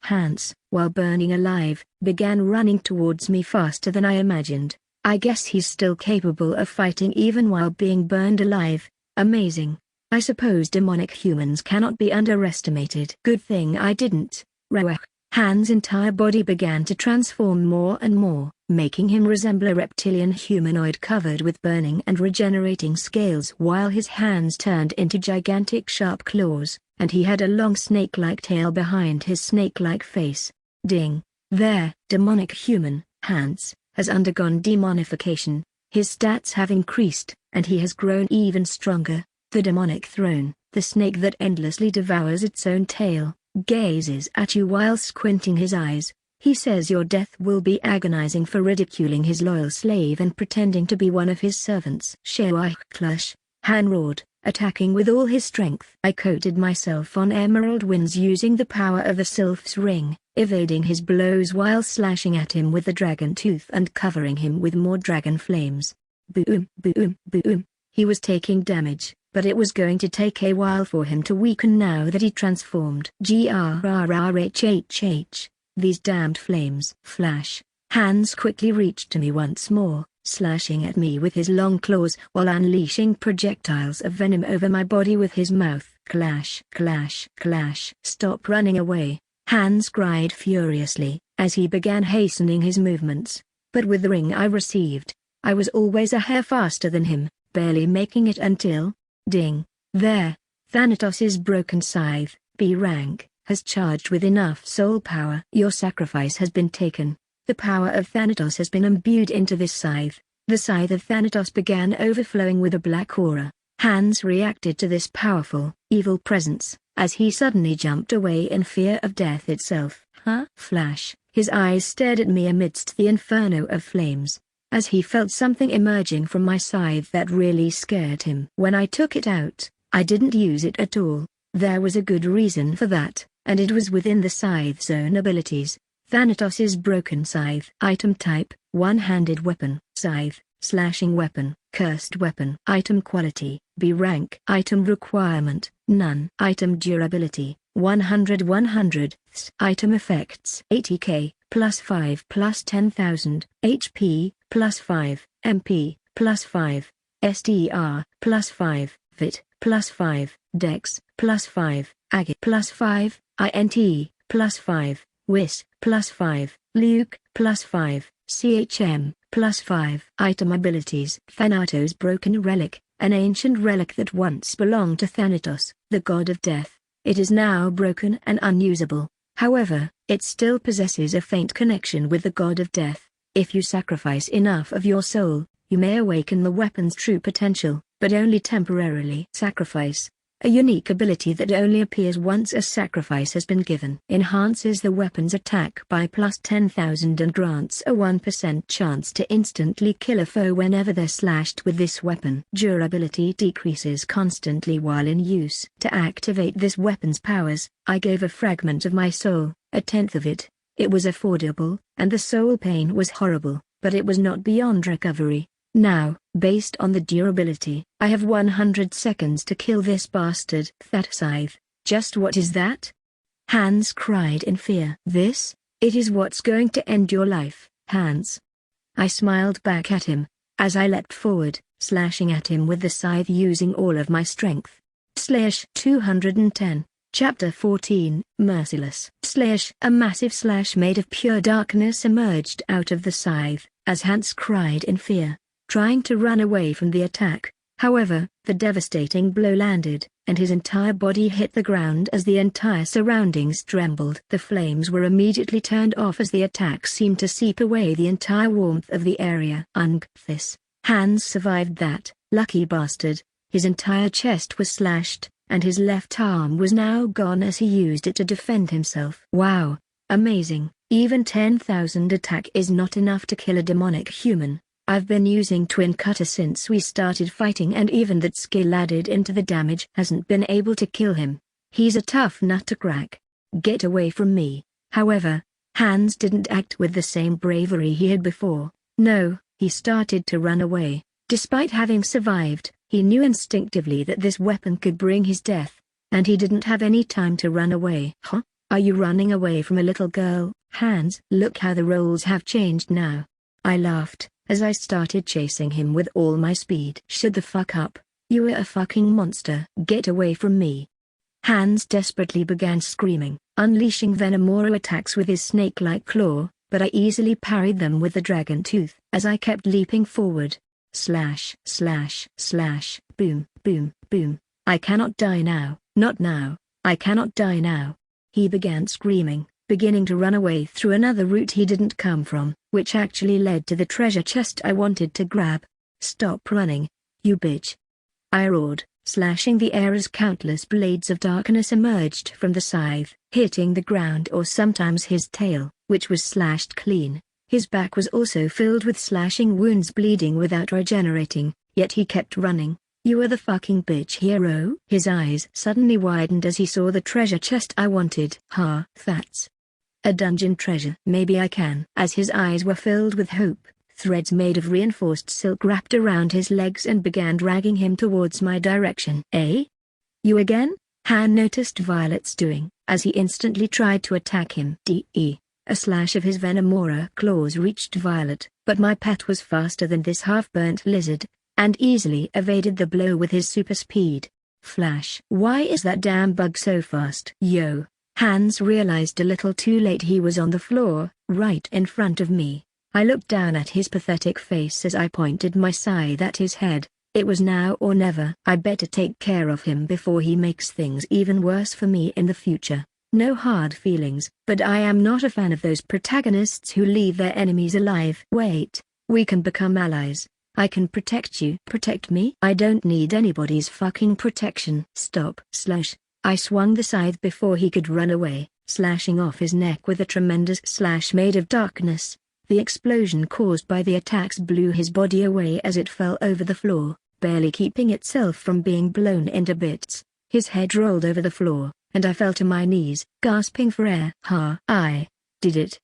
Hans, while burning alive, began running towards me faster than I imagined. I guess he's still capable of fighting even while being burned alive. Amazing. I suppose demonic humans cannot be underestimated. Good thing I didn't. Rawak. Han's entire body began to transform more and more, making him resemble a reptilian humanoid covered with burning and regenerating scales, while his hands turned into gigantic sharp claws, and he had a long snake-like tail behind his snake-like face. Ding. There, demonic human, Hans, has undergone demonification. His stats have increased, and he has grown even stronger. The demonic throne, the snake that endlessly devours its own tail, gazes at you while squinting his eyes. He says your death will be agonizing for ridiculing his loyal slave and pretending to be one of his servants. Shewaikklash, Han roared, attacking with all his strength. I coated myself on emerald winds using the power of the Sylph's ring, evading his blows while slashing at him with the dragon tooth and covering him with more dragon flames. Boom, boom, boom. He was taking damage, but it was going to take a while for him to weaken now that he transformed. Grrrhhhh. These damned flames. Flash. Hans quickly reached to me once more, slashing at me with his long claws while unleashing projectiles of venom over my body with his mouth. Clash, clash, clash. Stop running away, Hans cried furiously, as he began hastening his movements. But with the ring I received, I was always a hair faster than him, barely making it until... Ding. There, Thanatos' broken scythe, B rank, has charged with enough soul power. Your sacrifice has been taken. The power of Thanatos has been imbued into this scythe. The scythe of Thanatos began overflowing with a black aura. Hans reacted to this powerful, evil presence, as he suddenly jumped away in fear of death itself. Huh? Flash. His eyes stared at me amidst the inferno of flames, as he felt something emerging from my scythe that really scared him. When I took it out, I didn't use it at all. There was a good reason for that, and it was within the scythe's own abilities. Thanatos' broken scythe. Item type, one-handed weapon. Scythe, slashing weapon, cursed weapon. Item quality, B rank. Item requirement, none. Item durability, 100. Item effects, 80k, +5 + 10,000, HP, +5, MP, +5, STR, +5, VIT, +5, Dex, +5, Agi, +5, INT, +5, WIS, +5, Luke, +5, CHM, +5. Item abilities. Thanatos' broken relic, an ancient relic that once belonged to Thanatos, the god of death. It is now broken and unusable. However, it still possesses a faint connection with the god of death. If you sacrifice enough of your soul, you may awaken the weapon's true potential, but only temporarily. Sacrifice, a unique ability that only appears once a sacrifice has been given. Enhances the weapon's attack by +10,000 and grants a 1% chance to instantly kill a foe whenever they're slashed with this weapon. Durability decreases constantly while in use. To activate this weapon's powers, I gave a fragment of my soul, a tenth of it. It was affordable, and the soul pain was horrible, but it was not beyond recovery. Now, based on the durability, I have 100 seconds to kill this bastard. That scythe. Just what is that? Hans cried in fear. This? It is what's going to end your life, Hans. I smiled back at him, as I leapt forward, slashing at him with the scythe using all of my strength. Slash 210. Chapter 14, Merciless. Slash. A massive slash made of pure darkness emerged out of the scythe, as Hans cried in fear, trying to run away from the attack. However, the devastating blow landed, and his entire body hit the ground as the entire surroundings trembled. The flames were immediately turned off as the attack seemed to seep away the entire warmth of the area. This. Hans survived that, lucky bastard. His entire chest was slashed, and his left arm was now gone as he used it to defend himself. Wow, amazing. Even 10,000 attack is not enough to kill a demonic human. I've been using Twin Cutter since we started fighting, and even that skill added into the damage hasn't been able to kill him. He's a tough nut to crack. Get away from me. However, Hans didn't act with the same bravery he had before. No, he started to run away. Despite having survived, he knew instinctively that this weapon could bring his death, and he didn't have any time to run away. Huh? Are you running away from a little girl, Hans? Look how the roles have changed now. I laughed, as I started chasing him with all my speed. Shut the fuck up. You are a fucking monster. Get away from me. Hans desperately began screaming, unleashing Venomora attacks with his snake-like claw, but I easily parried them with the dragon tooth as I kept leaping forward. Slash, slash, slash, boom, boom, boom. I cannot die now, not now, I cannot die now. He began screaming, beginning to run away through another route he didn't come from, which actually led to the treasure chest I wanted to grab. Stop running, you bitch. I roared, slashing the air as countless blades of darkness emerged from the scythe, hitting the ground or sometimes his tail, which was slashed clean. His back was also filled with slashing wounds bleeding without regenerating, yet he kept running. You are the fucking bitch hero? His eyes suddenly widened as he saw the treasure chest I wanted. Ha, that's a dungeon treasure. Maybe I can. As his eyes were filled with hope, threads made of reinforced silk wrapped around his legs and began dragging him towards my direction. Eh? You again? Han noticed Violet's doing, as he instantly tried to attack him. A slash of his Venomora claws reached Violet, but my pet was faster than this half-burnt lizard, and easily evaded the blow with his super speed. Flash. Why is that damn bug so fast? Yo. Hans realized a little too late he was on the floor, right in front of me. I looked down at his pathetic face as I pointed my scythe at his head. It was now or never. I better take care of him before he makes things even worse for me in the future. No hard feelings, but I am not a fan of those protagonists who leave their enemies alive. Wait, we can become allies. I can protect you. Protect me? I don't need anybody's fucking protection. Stop. Slash. I swung the scythe before he could run away, slashing off his neck with a tremendous slash made of darkness. The explosion caused by the attacks blew his body away as it fell over the floor, barely keeping itself from being blown into bits. His head rolled over the floor, and I fell to my knees, gasping for air. Ha! I did it.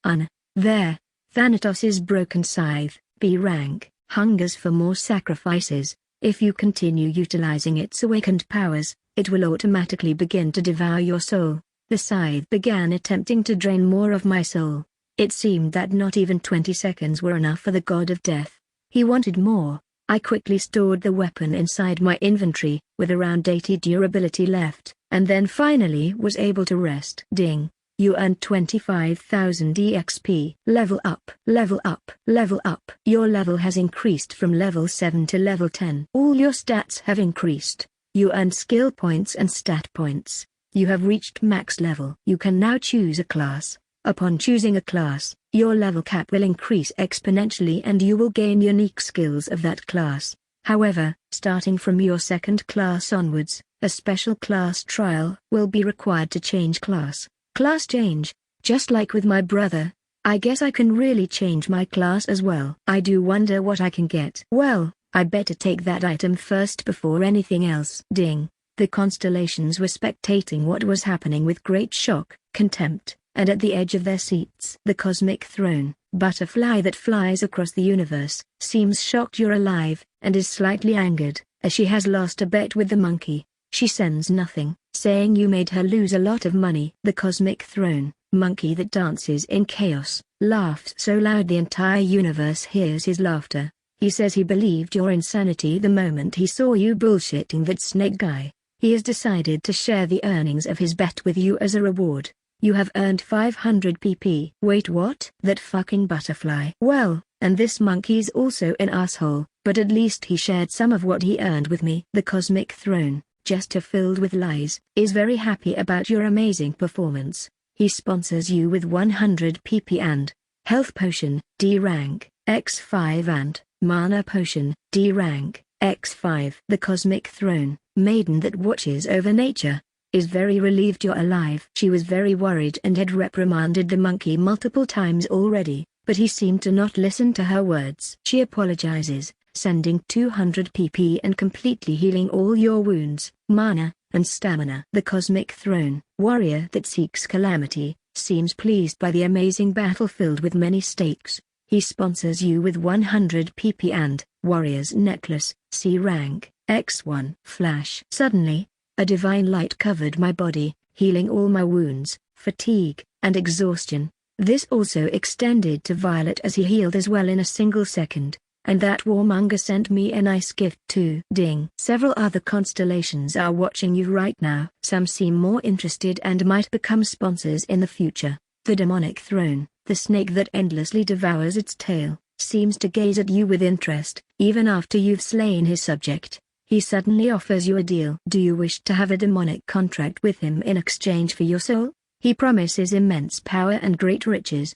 There. Thanatos's broken scythe, B rank, hungers for more sacrifices. If you continue utilizing its awakened powers, it will automatically begin to devour your soul. The scythe began attempting to drain more of my soul. It seemed that not even 20 seconds were enough for the god of death. He wanted more. I quickly stored the weapon inside my inventory, with around 80 durability left, and then finally was able to rest. Ding. You earned 25,000 EXP. Level up. Level up. Level up. Your level has increased from level 7 to level 10. All your stats have increased. You earned skill points and stat points. You have reached max level. You can now choose a class. Upon choosing a class, your level cap will increase exponentially and you will gain unique skills of that class. However, starting from your second class onwards, a special class trial will be required to change class. Class change, just like with my brother. I guess I can really change my class as well. I do wonder what I can get. Well, I better take that item first before anything else. Ding. The constellations were spectating what was happening with great shock, contempt, and at the edge of their seats. The cosmic throne, butterfly that flies across the universe, seems shocked you're alive, and is slightly angered, as she has lost a bet with the monkey. She sends nothing, saying you made her lose a lot of money. The cosmic throne, monkey that dances in chaos, laughs so loud the entire universe hears his laughter. He says he believed your insanity the moment he saw you bullshitting that snake guy. He has decided to share the earnings of his bet with you as a reward. You have earned 500 PP. Wait, what? That fucking butterfly. Well, and this monkey's also an asshole, but at least he shared some of what he earned with me. The cosmic throne, jester filled with lies, is very happy about your amazing performance. He sponsors you with 100 PP and health potion, D rank, X5 and mana potion, D rank, X5. The cosmic throne, maiden that watches over nature, is very relieved you're alive. She was very worried and had reprimanded the monkey multiple times already, but he seemed to not listen to her words. She apologizes, sending 200 PP and completely healing all your wounds, mana, and stamina. The cosmic throne, warrior that seeks calamity, seems pleased by the amazing battlefield with many stakes. He sponsors you with 100 PP and warrior's necklace, C rank, X1. Flash. Suddenly, a divine light covered my body, healing all my wounds, fatigue, and exhaustion. This also extended to Violet as he healed as well in a single second. And that warmonger sent me a nice gift too. Ding. Several other constellations are watching you right now. Some seem more interested and might become sponsors in the future. The demonic throne, the snake that endlessly devours its tail, seems to gaze at you with interest, even after you've slain his subject. He suddenly offers you a deal. Do you wish to have a demonic contract with him in exchange for your soul? He promises immense power and great riches.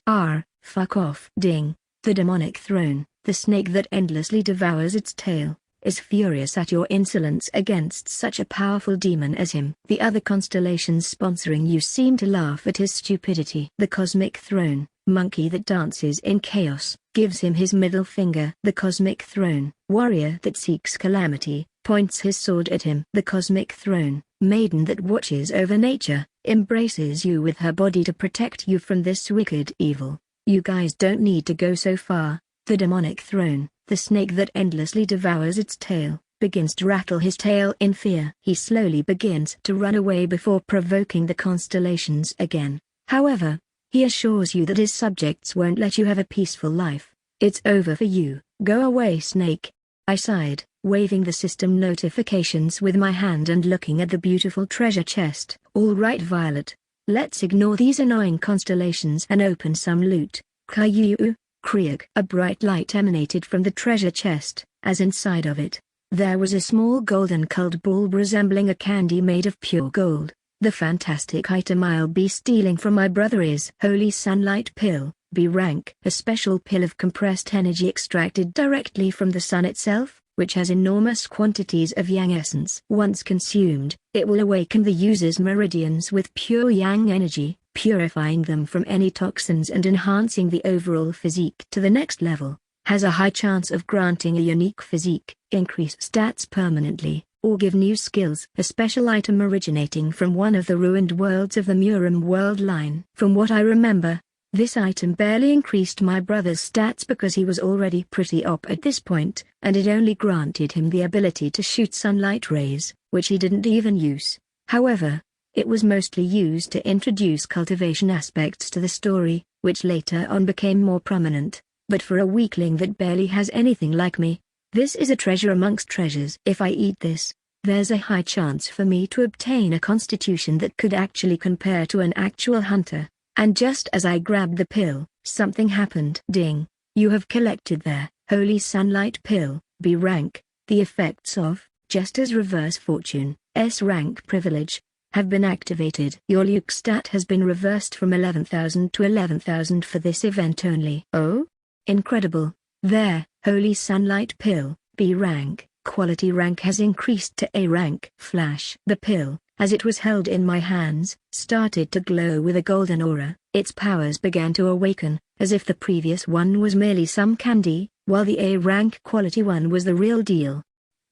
Fuck off. Ding. The demonic throne, the snake that endlessly devours its tail, is furious at your insolence against such a powerful demon as him. The other constellations sponsoring you seem to laugh at his stupidity. The cosmic throne, monkey that dances in chaos, gives him his middle finger. The cosmic throne, warrior that seeks calamity, points his sword at him. The cosmic throne, maiden that watches over nature, embraces you with her body to protect you from this wicked evil. You guys don't need to go so far. The demonic throne, the snake that endlessly devours its tail, begins to rattle his tail in fear. He slowly begins to run away before provoking the constellations again. However, he assures you that his subjects won't let you have a peaceful life. It's over for you. Go away, snake. I sighed, waving the system notifications with my hand and looking at the beautiful treasure chest. All right, Violet. Let's ignore these annoying constellations and open some loot. Caillou. Krieg. A bright light emanated from the treasure chest, as inside of it, there was a small golden culled bulb resembling a candy made of pure gold. The fantastic item I'll be stealing from my brother is Holy Sunlight Pill, B rank. A special pill of compressed energy extracted directly from the sun itself, which has enormous quantities of yang essence. Once consumed, it will awaken the user's meridians with pure yang energy, purifying them from any toxins and enhancing the overall physique to the next level. Has a high chance of granting a unique physique, increase stats permanently, or give new skills. A special item originating from one of the ruined worlds of the Murim world line. From what I remember, this item barely increased my brother's stats because he was already pretty OP at this point, and it only granted him the ability to shoot sunlight rays, which he didn't even use. However, it was mostly used to introduce cultivation aspects to the story, which later on became more prominent. But for a weakling that barely has anything like me, this is a treasure amongst treasures. If I eat this, there's a high chance for me to obtain a constitution that could actually compare to an actual hunter. And just as I grabbed the pill, something happened. Ding. You have collected their Holy Sunlight Pill, B rank. The effects of, just as reverse fortune, S rank privilege, have been activated. Your Luke stat has been reversed from 11,000 to 11,000 for this event only. Oh? Incredible. There, Holy Sunlight Pill, B rank. Quality rank has increased to A rank. Flash. The pill, as it was held in my hands, started to glow with a golden aura. Its powers began to awaken, as if the previous one was merely some candy, while the A rank quality one was the real deal.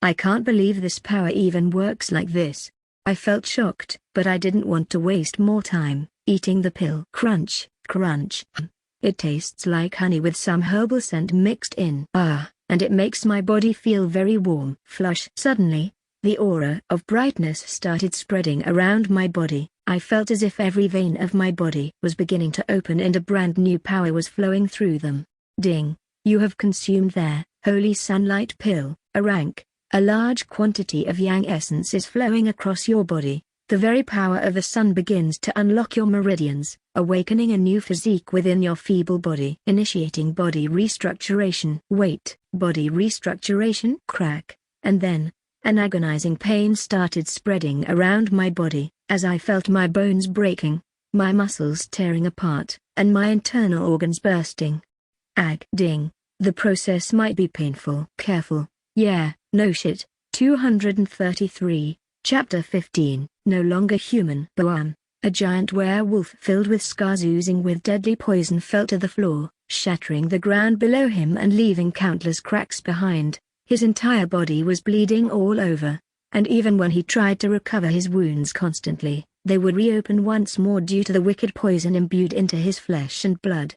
I can't believe this power even works like this. I felt shocked, but I didn't want to waste more time eating the pill. Crunch, crunch. It tastes like honey with some herbal scent mixed in. And it makes my body feel very warm. Flush. Suddenly, the aura of brightness started spreading around my body. I felt as if every vein of my body was beginning to open and a brand new power was flowing through them. Ding. You have consumed their Holy Sunlight Pill, A rank. A large quantity of yang essence is flowing across your body. The very power of the sun begins to unlock your meridians, awakening a new physique within your feeble body. Initiating body restructuration. Wait, body restructuration? Crack. And then, an agonizing pain started spreading around my body, as I felt my bones breaking, my muscles tearing apart, and my internal organs bursting. Ding. The process might be painful. Careful. Yeah, no shit. 233, Chapter 15. No longer human. Boam. A giant werewolf filled with scars oozing with deadly poison fell to the floor, shattering the ground below him and leaving countless cracks behind. His entire body was bleeding all over, and even when he tried to recover his wounds constantly, they would reopen once more due to the wicked poison imbued into his flesh and blood.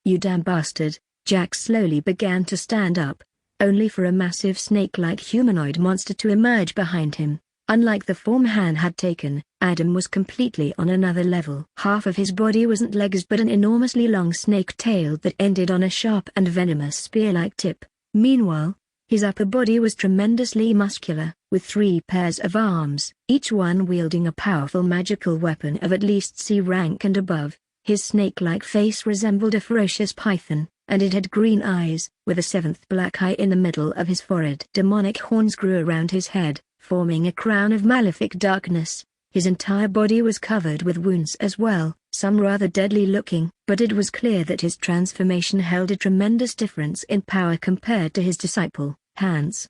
You damn bastard. Jack slowly began to stand up, only for a massive snake-like humanoid monster to emerge behind him. Unlike the form Han had taken, Adam was completely on another level. Half of his body wasn't legs but an enormously long snake tail that ended on a sharp and venomous spear-like tip. Meanwhile, his upper body was tremendously muscular, with 3 pairs of arms, each one wielding a powerful magical weapon of at least C rank and above. His snake-like face resembled a ferocious python, and it had green eyes, with a 7th black eye in the middle of his forehead. Demonic horns grew around his head, forming a crown of malefic darkness. His entire body was covered with wounds as well, some rather deadly looking, but it was clear that his transformation held a tremendous difference in power compared to his disciple, Hans.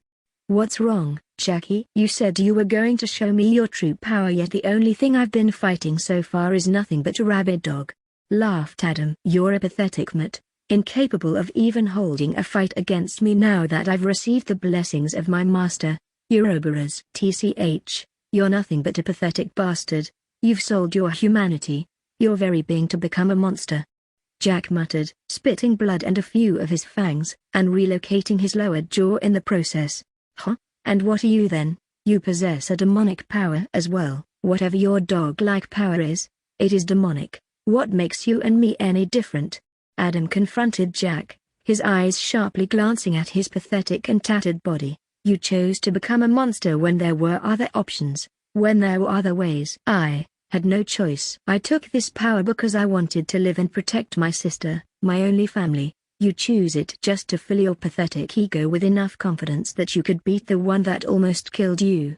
"What's wrong, Jackie? You said you were going to show me your true power, yet the only thing I've been fighting so far is nothing but a rabid dog," laughed Adam. "You're a pathetic mutt, incapable of even holding a fight against me now that I've received the blessings of my master, Ouroboros. TCH, you're nothing but a pathetic bastard. You've sold your humanity, your very being, to become a monster," Jack muttered, spitting blood and a few of his fangs, and relocating his lowered jaw in the process. "Huh? And what are you then? You possess a demonic power as well. Whatever your dog-like power is, it is demonic. What makes you and me any different?" Adam confronted Jack, his eyes sharply glancing at his pathetic and tattered body. "You chose to become a monster when there were other options, when there were other ways." "I had no choice. I took this power because I wanted to live and protect my sister, my only family. You choose it just to fill your pathetic ego with enough confidence that you could beat the one that almost killed you,"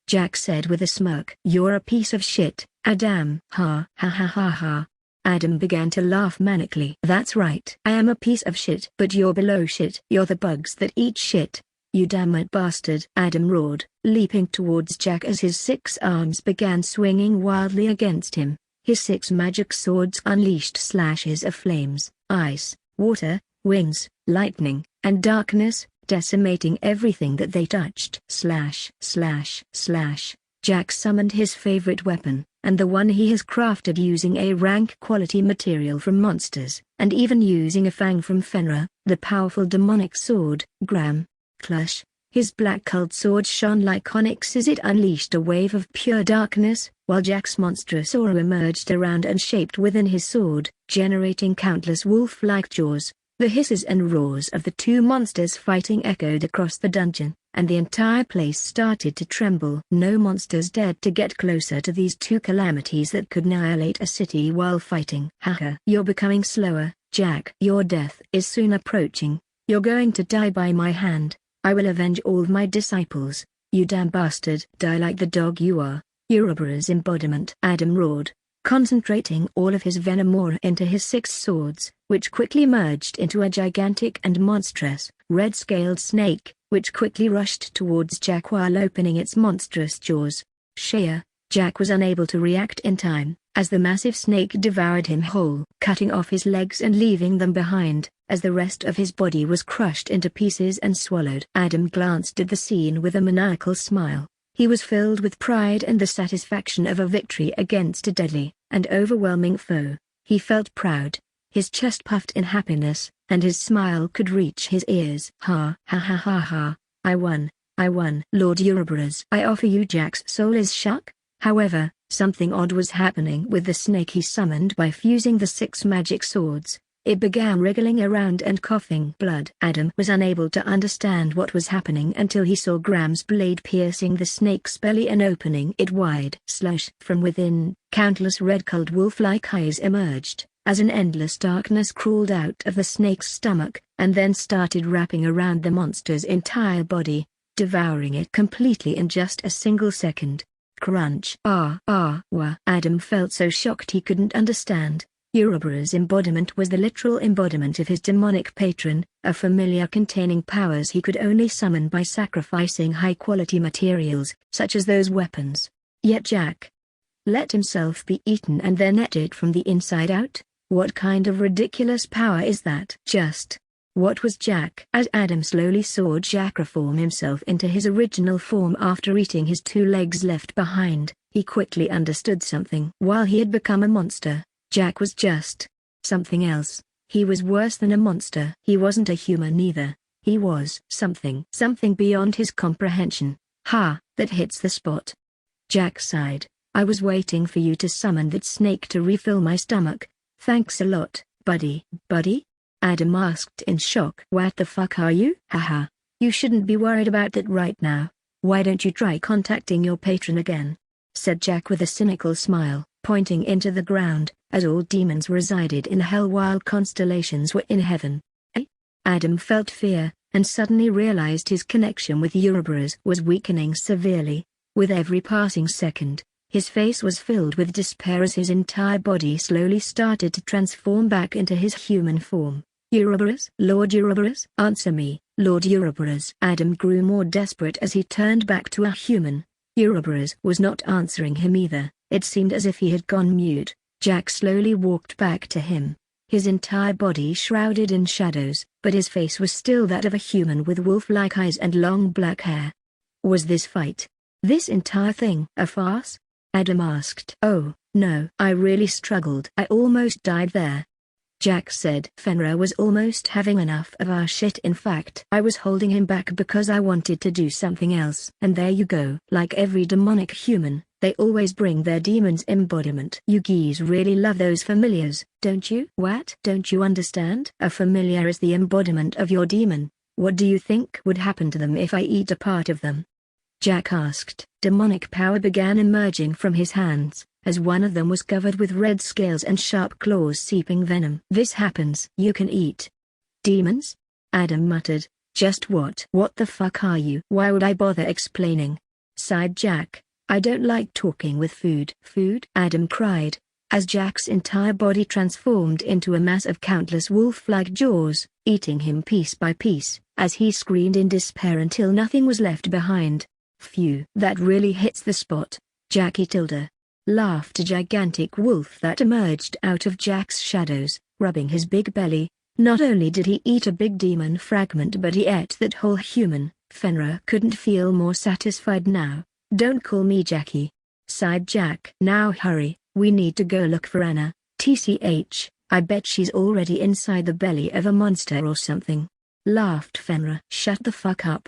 Jack said with a smirk. "You're a piece of shit, Adam." "Ha ha ha ha ha." Adam began to laugh manically. "That's right. I am a piece of shit. But you're below shit. You're the bugs that eat shit. You damn it bastard," Adam roared, leaping towards Jack as his 6 arms began swinging wildly against him. His 6 magic swords unleashed slashes of flames, ice, water, winds, lightning, and darkness, decimating everything that they touched. Slash, slash, slash. Jack summoned his favorite weapon, and the one he has crafted using A-rank quality material from monsters, and even using a fang from Fenrir, the powerful demonic sword, Gram. Clash. His black cult sword shone like onyx as it unleashed a wave of pure darkness, while Jack's monstrous aura emerged around and shaped within his sword, generating countless wolf-like jaws. The hisses and roars of the 2 monsters fighting echoed across the dungeon, and the entire place started to tremble. No monsters dared to get closer to these 2 calamities that could annihilate a city while fighting. "Haha, you're becoming slower, Jack. Your death is soon approaching. You're going to die by my hand. I will avenge all my disciples. You damn bastard. Die like the dog you are, Ouroboros embodiment," Adam roared, concentrating all of his venom aura into his 6 swords, which quickly merged into a gigantic and monstrous, red-scaled snake, which quickly rushed towards Jack while opening its monstrous jaws. Shea, Jack was unable to react in time, as the massive snake devoured him whole, cutting off his legs and leaving them behind, as the rest of his body was crushed into pieces and swallowed. Adam glanced at the scene with a maniacal smile. He was filled with pride and the satisfaction of a victory against a deadly and overwhelming foe. He felt proud, his chest puffed in happiness, and his smile could reach his ears. "Ha ha ha ha ha, I won, Lord Ouroboros. I offer you Jack's soul as shuck." However, something odd was happening with the snake he summoned by fusing the 6 magic swords. It began wriggling around and coughing blood. Adam was unable to understand what was happening until he saw Gram's blade piercing the snake's belly and opening it wide. Slush. From within, countless red-colored wolf-like eyes emerged, as an endless darkness crawled out of the snake's stomach, and then started wrapping around the monster's entire body, devouring it completely in just a single second. Crunch. Wah. Adam felt so shocked he couldn't understand. Ouroboros' embodiment was the literal embodiment of his demonic patron, a familiar containing powers he could only summon by sacrificing high-quality materials, such as those weapons. Yet Jack let himself be eaten and then ate it from the inside out? What kind of ridiculous power is that? Just what was Jack? As Adam slowly saw Jack reform himself into his original form after eating his 2 legs left behind, he quickly understood something. While he had become a monster, Jack was just something else. He was worse than a monster. He wasn't a human either. He was something beyond his comprehension. Ha, that hits the spot. Jack sighed. "I was waiting for you to summon that snake to refill my stomach. Thanks a lot, buddy." "Buddy? Adam asked in shock. What the fuck are you? Haha. You shouldn't be worried about that right now. Why don't you try contacting your patron again? Said Jack with a cynical smile, pointing into the ground, as all demons resided in hell while constellations were in heaven. Adam felt fear, and suddenly realized his connection with Ouroboros was weakening severely. With every passing second, his face was filled with despair as his entire body slowly started to transform back into his human form. Ouroboros? Lord Ouroboros? Answer me, Lord Ouroboros. Adam grew more desperate as he turned back to a human. Ouroboros was not answering him either. It seemed as if he had gone mute. Jack slowly walked back to him, his entire body shrouded in shadows, but his face was still that of a human with wolf-like eyes and long black hair. Was this fight, this entire thing, a farce? Adam asked. Oh, no. I really struggled. I almost died there. Jack said. Fenrir was almost having enough of our shit. In fact, I was holding him back because I wanted to do something else. And there you go. Like every demonic human, they always bring their demon's embodiment. You geese really love those familiars, don't you? What? Don't you understand? A familiar is the embodiment of your demon. What do you think would happen to them if I eat a part of them? Jack asked. Demonic power began emerging from his hands, as one of them was covered with red scales and sharp claws seeping venom. This happens. You can eat demons? Adam muttered. Just what? What the fuck are you? Why would I bother explaining? Sighed Jack. I don't like talking with food. Food? Adam cried, as Jack's entire body transformed into a mass of countless wolf-like jaws, eating him piece by piece, as he screamed in despair until nothing was left behind. Phew. That really hits the spot, Jackie Tilda. Laughed a gigantic wolf that emerged out of Jack's shadows, rubbing his big belly. Not only did he eat a big demon fragment but he ate that whole human. Fenrir couldn't feel more satisfied now. Don't call me Jackie, sighed Jack. Now hurry, we need to go look for Anna. TCH, I bet she's already inside the belly of a monster or something. Laughed Fenrir. Shut the fuck up.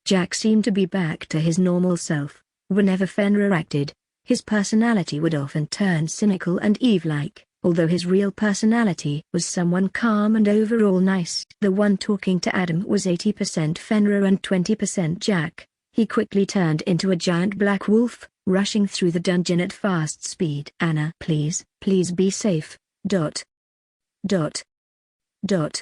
Jack seemed to be back to his normal self. Whenever Fenrir acted, his personality would often turn cynical and Eve-like, although his real personality was someone calm and overall nice. The one talking to Adam was 80% Fenrir and 20% Jack. He quickly turned into a giant black wolf, rushing through the dungeon at fast speed. Anna, please, please be safe. Dot. Dot. Dot.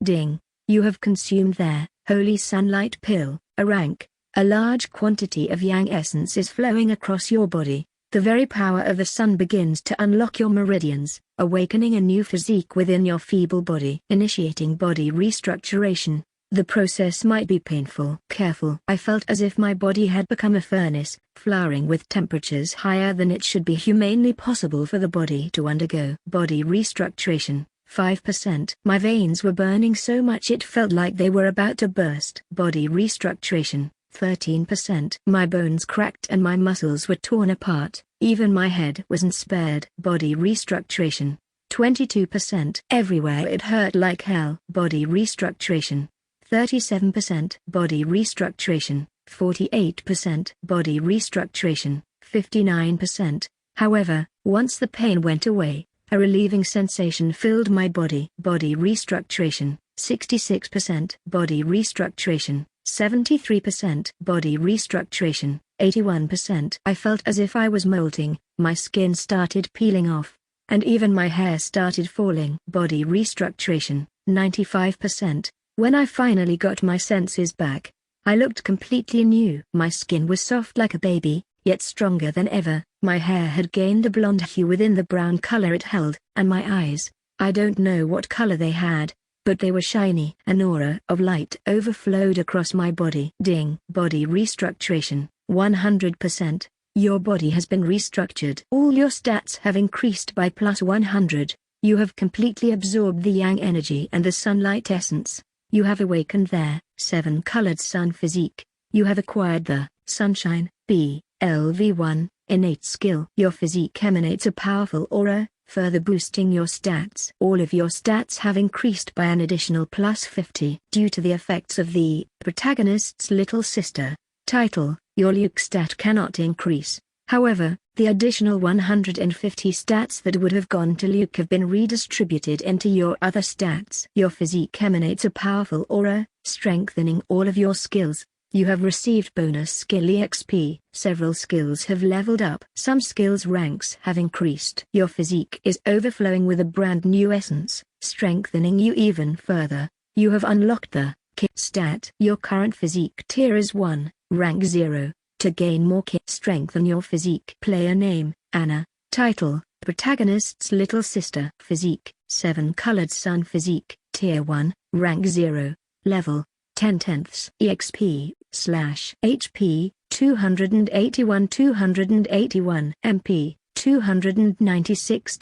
Ding. You have consumed their holy sunlight pill, a rank. A large quantity of yang essence is flowing across your body. The very power of the sun begins to unlock your meridians, awakening a new physique within your feeble body. Initiating body restructuration. The process might be painful. Careful. I felt as if my body had become a furnace, flowering with temperatures higher than it should be humanly possible for the body to undergo. Body restructuration, 5%. My veins were burning so much it felt like they were about to burst. Body restructuration, 13%. My bones cracked and my muscles were torn apart. Even my head wasn't spared. Body restructuration, 22%. Everywhere it hurt like hell. Body restructuration, 37%. Body restructuration, 48%. Body restructuration, 59%. However, once the pain went away, a relieving sensation filled my body. Body restructuration, 66%. Body restructuration, 73%. Body restructuration, 81%. I felt as if I was molting, my skin started peeling off, and even my hair started falling. Body restructuration, 95%. When I finally got my senses back, I looked completely new. My skin was soft like a baby, yet stronger than ever. My hair had gained a blonde hue within the brown color it held, and my eyes, I don't know what color they had, but they were shiny. An aura of light overflowed across my body. Ding. Body restructuration, 100%. Your body has been restructured. All your stats have increased by plus 100. You have completely absorbed the yang energy and the sunlight essence. You have awakened their seven-colored sun physique. You have acquired the Sunshine BLV1 innate skill. Your physique emanates a powerful aura, further boosting your stats. All of your stats have increased by an additional plus 50 due to the effects of the Protagonist's little sister. Title: Your Luke stat cannot increase. However, the additional 150 stats that would have gone to Luke have been redistributed into your other stats. Your physique emanates a powerful aura, strengthening all of your skills. You have received bonus skill EXP. Several skills have leveled up. Some skills ranks have increased. Your physique is overflowing with a brand new essence, strengthening you even further. You have unlocked the Ki stat. Your current physique tier is 1, rank 0. To gain more Ki, strengthen your physique. Player name, Anna. Title, Protagonist's little sister. Physique, 7 colored sun. Physique, tier 1, rank 0. Level, 10/10 EXP, /HP, 281 MP, 296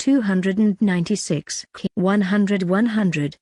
Ki, 100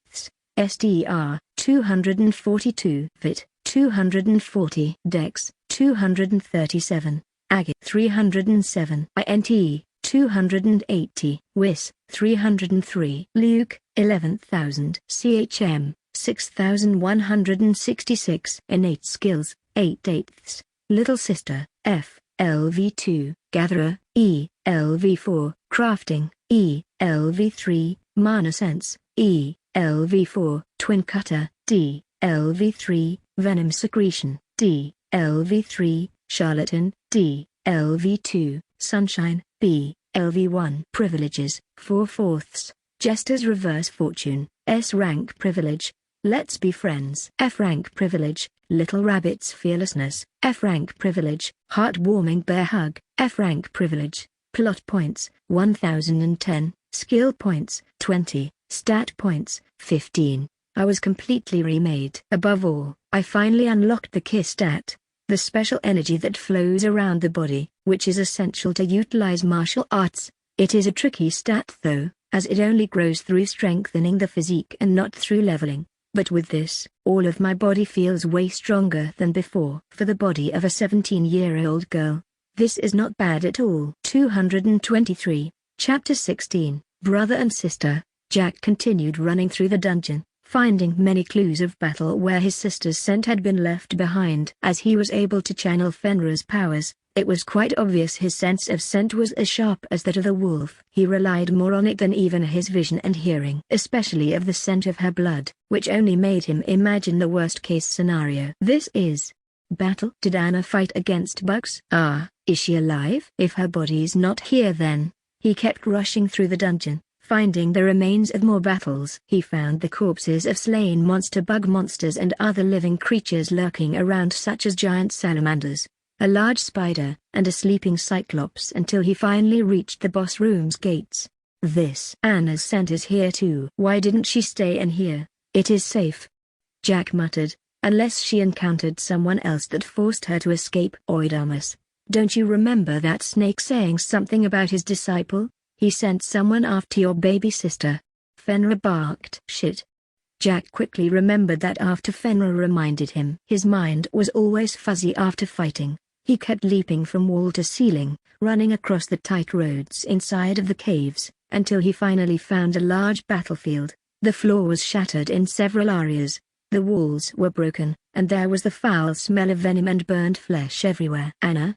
STR, 242 Fit, 240 Dex, 237 Ag, 307 INT, 280 Wis, 303 Luke, 11,000 CHM, 6,166 Innate skills, 8/8. Little sister, F, LV2, Gatherer, E, LV4, Crafting, E, LV3, Mana Sense, E, LV4, Twin Cutter, D, LV3, Venom Secretion, D, LV3, Charlatan, D, LV2, Sunshine, B, LV1. Privileges, 4/4. Jester's Reverse Fortune, S rank privilege. Let's be friends. F rank privilege, Little Rabbit's Fearlessness. F rank privilege, Heartwarming Bear Hug. F rank privilege, Plot points, 1010, Skill points, 20, Stat points, 15. I was completely remade. Above all, I finally unlocked the Ki stat, the special energy that flows around the body, which is essential to utilize martial arts. It is a tricky stat though, as it only grows through strengthening the physique and not through leveling. But with this, all of my body feels way stronger than before. For the body of a 17-year-old girl, this is not bad at all. 223, Chapter 16, Brother and Sister. Jack continued running through the dungeon, finding many clues of battle where his sister's scent had been left behind. As he was able to channel Fenrir's powers, it was quite obvious his sense of scent was as sharp as that of a wolf. He relied more on it than even his vision and hearing, especially of the scent of her blood, which only made him imagine the worst-case scenario. This is battle. Did Anna fight against bugs? Is she alive? If her body's not here then. He kept rushing through the dungeon, finding the remains of more battles. He found the corpses of slain bug monsters and other living creatures lurking around, such as giant salamanders, a large spider, and a sleeping cyclops, until he finally reached the boss room's gates. This Anna's scent is here too. Why didn't she stay in here? It is safe, Jack muttered, unless she encountered someone else that forced her to escape. Oidamus, don't you remember that snake saying something about his disciple? He sent someone after your baby sister. Fenrir barked. Shit. Jack quickly remembered that after Fenrir reminded him. His mind was always fuzzy after fighting. He kept leaping from wall to ceiling, running across the tight roads inside of the caves, until he finally found a large battlefield. The floor was shattered in several areas. The walls were broken, and there was the foul smell of venom and burned flesh everywhere. Anna.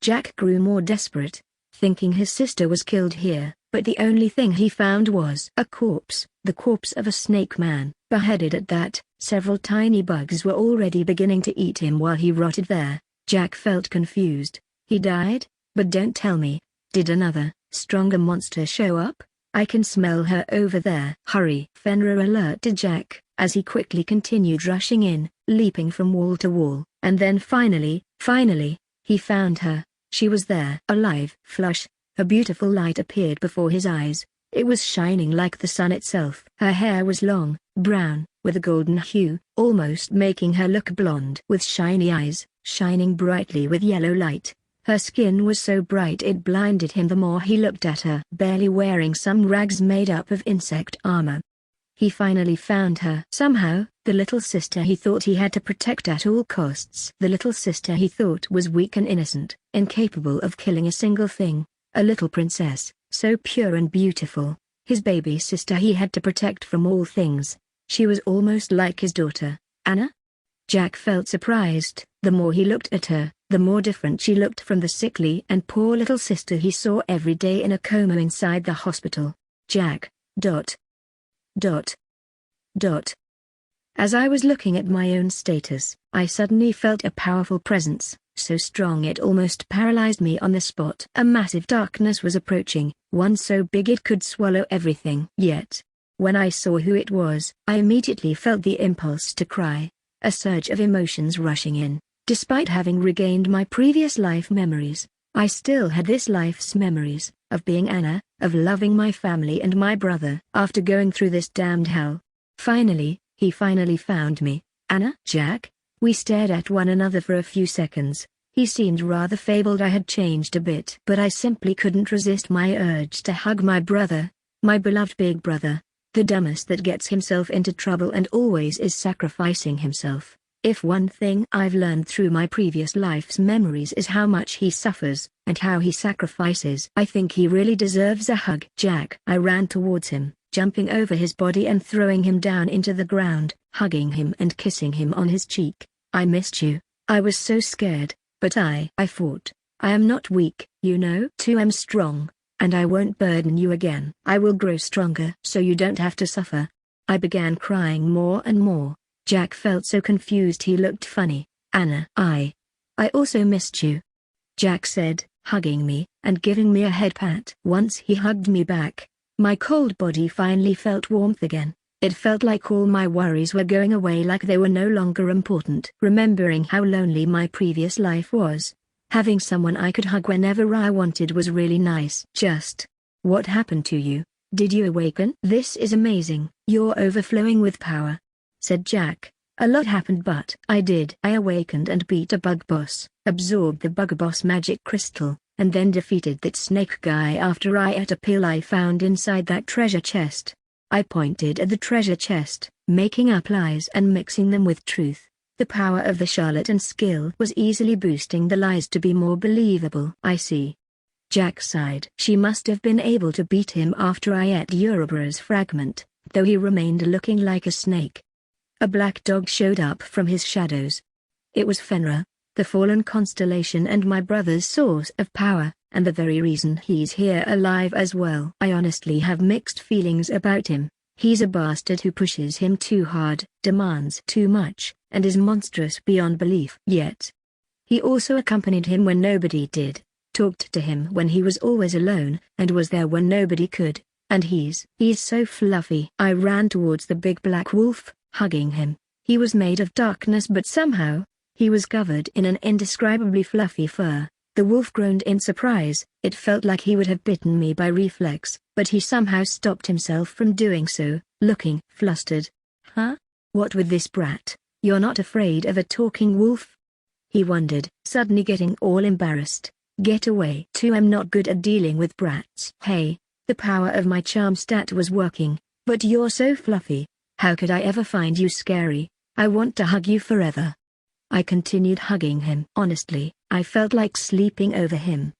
Jack grew more desperate, thinking his sister was killed here, but the only thing he found was a corpse, the corpse of a snake man, beheaded at that. Several tiny bugs were already beginning to eat him while he rotted there. Jack felt confused. He died? But don't tell me. Did another, stronger monster show up? I can smell her over there. Hurry! Fenrir alerted Jack, as he quickly continued rushing in, leaping from wall to wall, and then finally, he found her. She was there. Alive. Flush. A beautiful light appeared before his eyes. It was shining like the sun itself. Her hair was long, brown, with a golden hue, almost making her look blonde. With shiny eyes, shining brightly with yellow light. Her skin was so bright it blinded him the more he looked at her. Barely wearing some rags made up of insect armor, he finally found her. Somehow, the little sister he thought he had to protect at all costs. The little sister he thought was weak and innocent, incapable of killing a single thing. A little princess, so pure and beautiful. His baby sister he had to protect from all things. She was almost like his daughter. Anna? Jack felt surprised. The more he looked at her, the more different she looked from the sickly and poor little sister he saw every day in a coma inside the hospital. Jack. Dot. Dot. Dot. As I was looking at my own status, I suddenly felt a powerful presence, so strong it almost paralyzed me on the spot. A massive darkness was approaching, one so big it could swallow everything. Yet, when I saw who it was, I immediately felt the impulse to cry, a surge of emotions rushing in. Despite having regained my previous life memories, I still had this life's memories, of being Anna, of loving my family and my brother. After going through this damned hell, he finally found me. Anna? Jack? We stared at one another for a few seconds. He seemed rather fabled. I had changed a bit, but I simply couldn't resist my urge to hug my brother, my beloved big brother, the dumbest that gets himself into trouble and always is sacrificing himself. If one thing I've learned through my previous life's memories is how much he suffers, and how he sacrifices, I think he really deserves a hug. Jack. I ran towards him, jumping over his body and throwing him down into the ground, hugging him and kissing him on his cheek. I missed you. I was so scared, but I fought. I am not weak, you know. Too I'm strong, and I won't burden you again. I will grow stronger so you don't have to suffer. I began crying more and more. Jack felt so confused he looked funny. Anna. I also missed you, Jack said, hugging me and giving me a head pat. Once he hugged me back, my cold body finally felt warmth again. It felt like all my worries were going away, like they were no longer important. Remembering how lonely my previous life was, having someone I could hug whenever I wanted was really nice. Just, what happened to you? Did you awaken? This is amazing. You're overflowing with power, said Jack. A lot happened, but I did. I awakened and beat a bug boss, absorbed the bug boss magic crystal, and then defeated that snake guy after I ate a pill I found inside that treasure chest. I pointed at the treasure chest, making up lies and mixing them with truth. The power of the charlatan skill was easily boosting the lies to be more believable. I see. Jack sighed. She must have been able to beat him after I ate Uroboros fragment, though he remained looking like a snake. A black dog showed up from his shadows. It was Fenrir, the fallen constellation and my brother's source of power, and the very reason he's here alive as well. I honestly have mixed feelings about him. He's a bastard who pushes him too hard, demands too much, and is monstrous beyond belief. Yet, he also accompanied him when nobody did, talked to him when he was always alone, and was there when nobody could. And he's so fluffy. I ran towards the big black wolf, hugging him. He was made of darkness, but somehow, he was covered in an indescribably fluffy fur. The wolf groaned in surprise. It felt like he would have bitten me by reflex, but he somehow stopped himself from doing so, looking flustered. Huh? What with this brat? You're not afraid of a talking wolf? He wondered, suddenly getting all embarrassed. Get away. Too, I'm not good at dealing with brats. Hey, the power of my charm stat was working, but you're so fluffy. How could I ever find you scary? I want to hug you forever. I continued hugging him. Honestly, I felt like sleeping over him.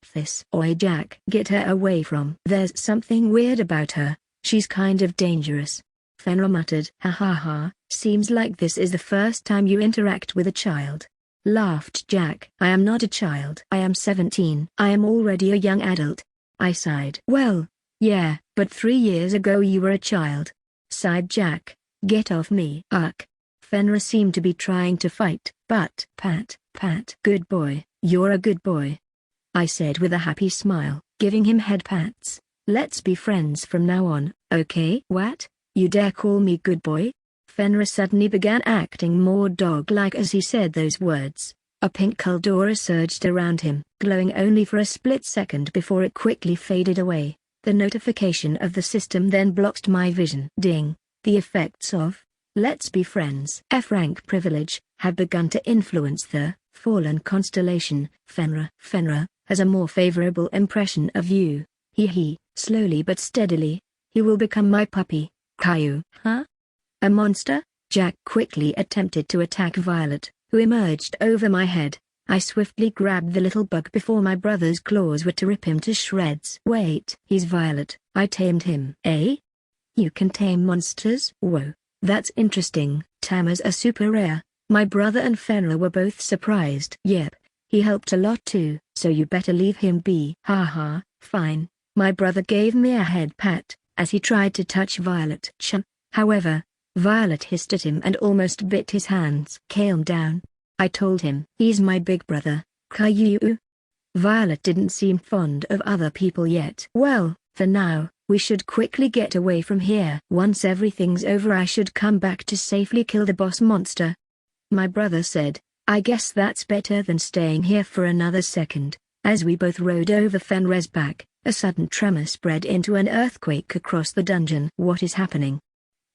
Oi Jack, get her away from. There's something weird about her. She's kind of dangerous. Fenrir muttered. Ha ha ha, seems like this is the first time you interact with a child. Laughed Jack. I am not a child. I am 17. I am already a young adult. I sighed. Well, yeah, but 3 years ago you were a child. Sighed Jack. Get off me. Ugh. Fenrir seemed to be trying to fight, but pat. Good boy, you're a good boy, I said with a happy smile, giving him head pats. Let's be friends from now on, okay? What? You dare call me good boy? Fenrir suddenly began acting more dog-like as he said those words. A pink Kuldora surged around him, glowing only for a split second before it quickly faded away. The notification of the system then blocked my vision. Ding. The effects of Let's Be Friends F-rank privilege have begun to influence the fallen constellation. Fenrir has a more favorable impression of you. Slowly but steadily, he will become my puppy. Caillou. Huh? A monster? Jack quickly attempted to attack Violet, who emerged over my head. I swiftly grabbed the little bug before my brother's claws were to rip him to shreds. Wait, he's Violet. I tamed him. Eh? You can tame monsters? Whoa, that's interesting. Tamers are super rare. My brother and Fenrir were both surprised. Yep, he helped a lot too, so you better leave him be. Haha, fine. My brother gave me a head pat, as he tried to touch Violet. However, Violet hissed at him and almost bit his hands. Calm down. I told him. He's my big brother, Caillou. Violet didn't seem fond of other people yet. Well, for now, we should quickly get away from here. Once everything's over I should come back to safely kill the boss monster. My brother said, I guess that's better than staying here for another second. As we both rode over Fenrir's back, a sudden tremor spread into an earthquake across the dungeon. What is happening?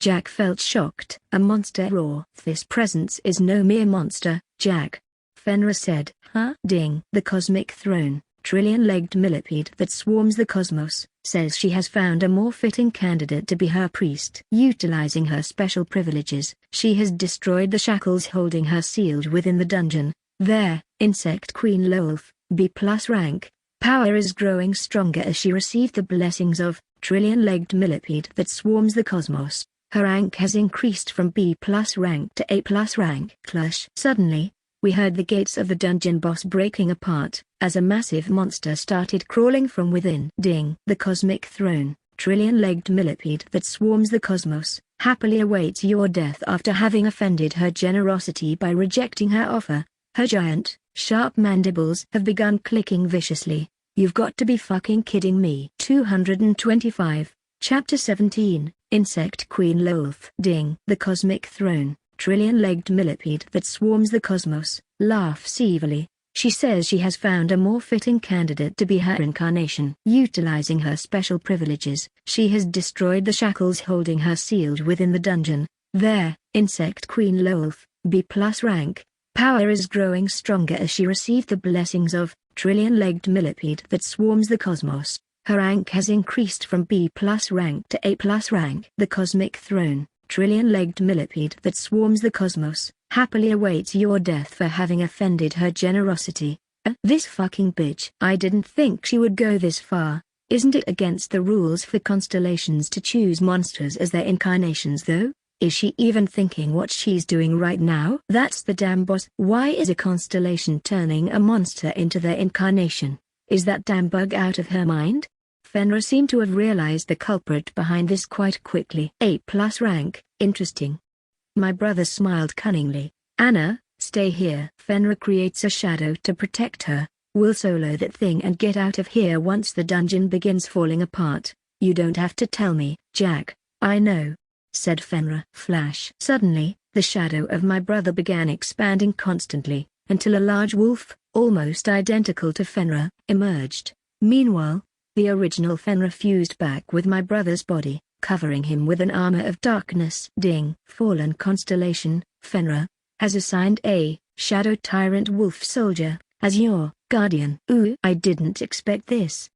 Jack felt shocked. A monster roar. This presence is no mere monster, Jack. Fenrir said. Huh? Ding. The cosmic throne, trillion-legged millipede that swarms the cosmos, says she has found a more fitting candidate to be her priest. Utilizing her special privileges, she has destroyed the shackles holding her sealed within the dungeon. There, Insect Queen Lolth, B+ rank. Power is growing stronger as she received the blessings of trillion-legged millipede that swarms the cosmos. Her rank has increased from B+ rank to A+ rank. Clash. Suddenly, we heard the gates of the dungeon boss breaking apart, as a massive monster started crawling from within. Ding. The cosmic throne, trillion-legged millipede that swarms the cosmos, happily awaits your death after having offended her generosity by rejecting her offer. Her giant, sharp mandibles have begun clicking viciously. You've got to be fucking kidding me. 225, Chapter 17, Insect Queen Lolth. Ding. The cosmic throne, trillion-legged millipede that swarms the cosmos, laughs evilly. She says she has found a more fitting candidate to be her incarnation. Utilizing her special privileges, she has destroyed the shackles holding her sealed within the dungeon. There, Insect Queen Lolth, B+ rank. Power is growing stronger as she received the blessings of trillion-legged millipede that swarms the cosmos. Her rank has increased from B+ rank to A+ rank. The cosmic throne, trillion-legged millipede that swarms the cosmos, happily awaits your death for having offended her generosity. This fucking bitch. I didn't think she would go this far. Isn't it against the rules for constellations to choose monsters as their incarnations though? Is she even thinking what she's doing right now? That's the damn boss. Why is a constellation turning a monster into their incarnation? Is that damn bug out of her mind? Fenrir seemed to have realized the culprit behind this quite quickly. A+ rank, interesting. My brother smiled cunningly. Anna, stay here. Fenrir creates a shadow to protect her. We'll solo that thing and get out of here once the dungeon begins falling apart. You don't have to tell me, Jack. I know, said Fenrir. Flash. Suddenly, the shadow of my brother began expanding constantly, until a large wolf, almost identical to Fenrir, emerged. Meanwhile, the original Fenrir fused back with my brother's body, covering him with an armor of darkness. Ding. Fallen constellation, Fenrir, has assigned a shadow tyrant wolf soldier as your guardian. Ooh, I didn't expect this,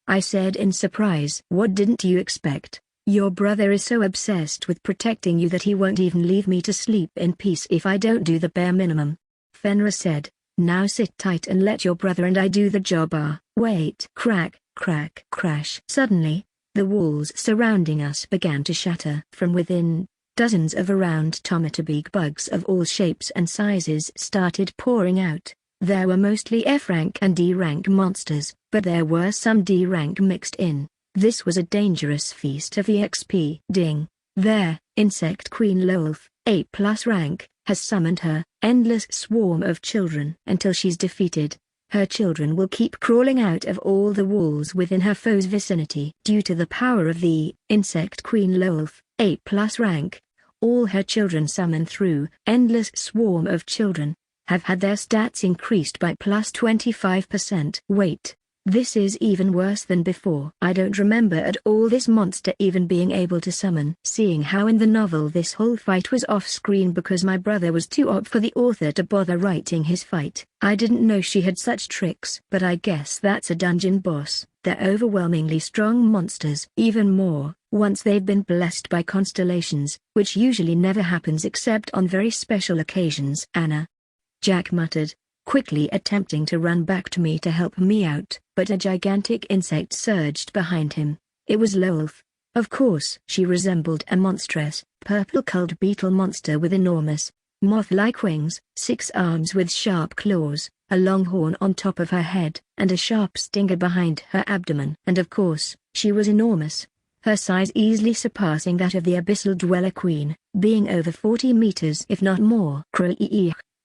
I said in surprise. What didn't you expect? Your brother is so obsessed with protecting you that he won't even leave me to sleep in peace if I don't do the bare minimum. Fenrir said, now sit tight and let your brother and I do the job. Wait. Crack, crack, crash. Suddenly, the walls surrounding us began to shatter. From within, dozens of around tomato-big bugs of all shapes and sizes started pouring out. There were mostly F-rank and D-rank monsters, but there were some D-rank mixed in. This was a dangerous feast of EXP. Ding. There, Insect Queen Lolth, A+ rank, has summoned her endless swarm of children. Until she's defeated, her children will keep crawling out of all the walls within her foe's vicinity. Due to the power of the Insect Queen Lolth, A+ rank, all her children summoned through endless swarm of children have had their stats increased by plus 25%. Wait. This is even worse than before. I don't remember at all this monster even being able to summon. Seeing how in the novel this whole fight was off-screen because my brother was too op for the author to bother writing his fight, I didn't know she had such tricks. But I guess that's a dungeon boss. They're overwhelmingly strong monsters. Even more, once they've been blessed by constellations, which usually never happens except on very special occasions. Anna, Jack muttered, quickly attempting to run back to me to help me out, but a gigantic insect surged behind him. It was Lolth. Of course. She resembled a monstrous, purple-colored beetle monster with enormous, moth-like wings, 6 arms with sharp claws, a long horn on top of her head, and a sharp stinger behind her abdomen. And of course, she was enormous, her size easily surpassing that of the Abyssal Dweller Queen, being over 40 meters if not more.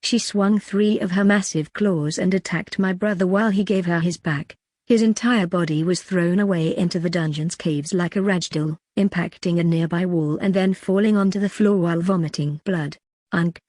She swung 3 of her massive claws and attacked my brother while he gave her his back. His entire body was thrown away into the dungeon's caves like a ragdoll, impacting a nearby wall and then falling onto the floor while vomiting blood.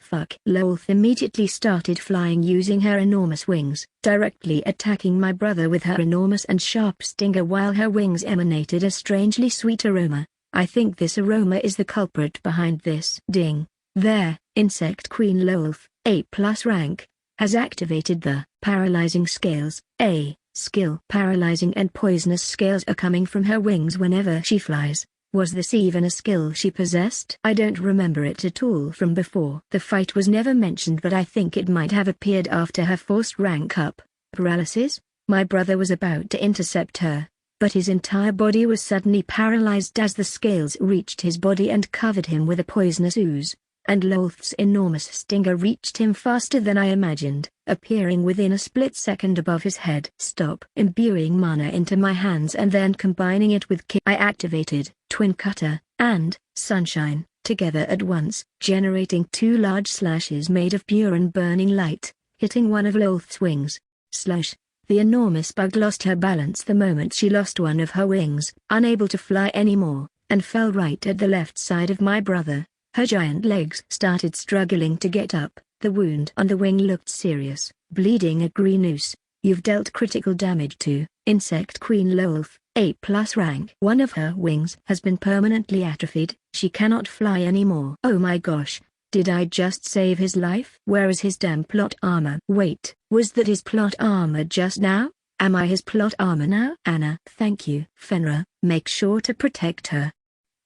Fuck. Lolth immediately started flying using her enormous wings, directly attacking my brother with her enormous and sharp stinger while her wings emanated a strangely sweet aroma. I think this aroma is the culprit behind this. Ding. There, Insect Queen Lolth, A+ rank, has activated the paralyzing scales. A skill. Paralyzing and poisonous scales are coming from her wings whenever she flies. Was this even a skill she possessed? I don't remember it at all from before. The fight was never mentioned, but I think it might have appeared after her forced rank up. Paralysis? My brother was about to intercept her, but his entire body was suddenly paralyzed as the scales reached his body and covered him with a poisonous ooze, and Lolth's enormous stinger reached him faster than I imagined, appearing within a split second above his head. Stop imbuing mana into my hands and then combining it with I activated Twin Cutter and Sunshine together at once, generating 2 large slashes made of pure and burning light, hitting one of Lolth's wings. Slush. The enormous bug lost her balance the moment she lost one of her wings, unable to fly anymore, and fell right at the left side of my brother. Her giant legs started struggling to get up. The wound on the wing looked serious, bleeding a green ooze. You've dealt critical damage to Insect Queen Lolth, A+ rank. One of her wings has been permanently atrophied. She cannot fly anymore. Oh my gosh, did I just save his life? Where is his damn plot armor? Wait, was that his plot armor just now? Am I his plot armor now? Anna, thank you. Fenra, make sure to protect her.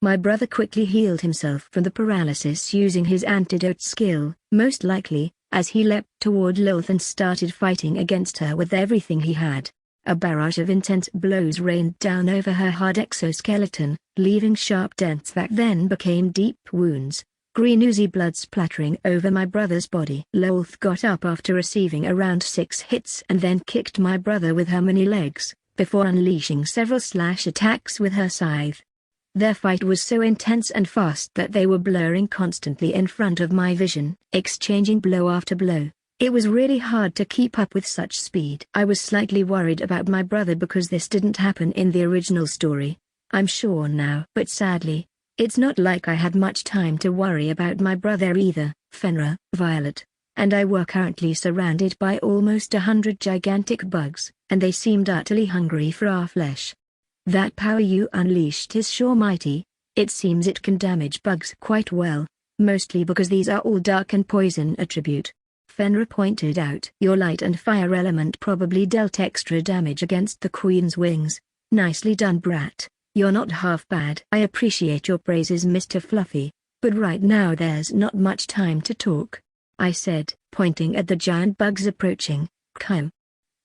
My brother quickly healed himself from the paralysis using his antidote skill, most likely, as he leapt toward Lolth and started fighting against her with everything he had. A barrage of intense blows rained down over her hard exoskeleton, leaving sharp dents that then became deep wounds, green oozy blood splattering over my brother's body. Lolth got up after receiving around 6 hits and then kicked my brother with her many legs, before unleashing several slash attacks with her scythe. Their fight was so intense and fast that they were blurring constantly in front of my vision, exchanging blow after blow. It was really hard to keep up with such speed. I was slightly worried about my brother because this didn't happen in the original story, I'm sure now. But sadly, it's not like I had much time to worry about my brother either. Fenra, Violet, and I were currently surrounded by almost 100 gigantic bugs, and they seemed utterly hungry for our flesh. That power you unleashed is sure mighty. It seems it can damage bugs quite well, mostly because these are all dark and poison attribute. Fenra pointed out. Your light and fire element probably dealt extra damage against the queen's wings. Nicely done, brat. You're not half bad. I appreciate your praises, Mr. Fluffy, but right now there's not much time to talk, I said, pointing at the giant bugs approaching. Come.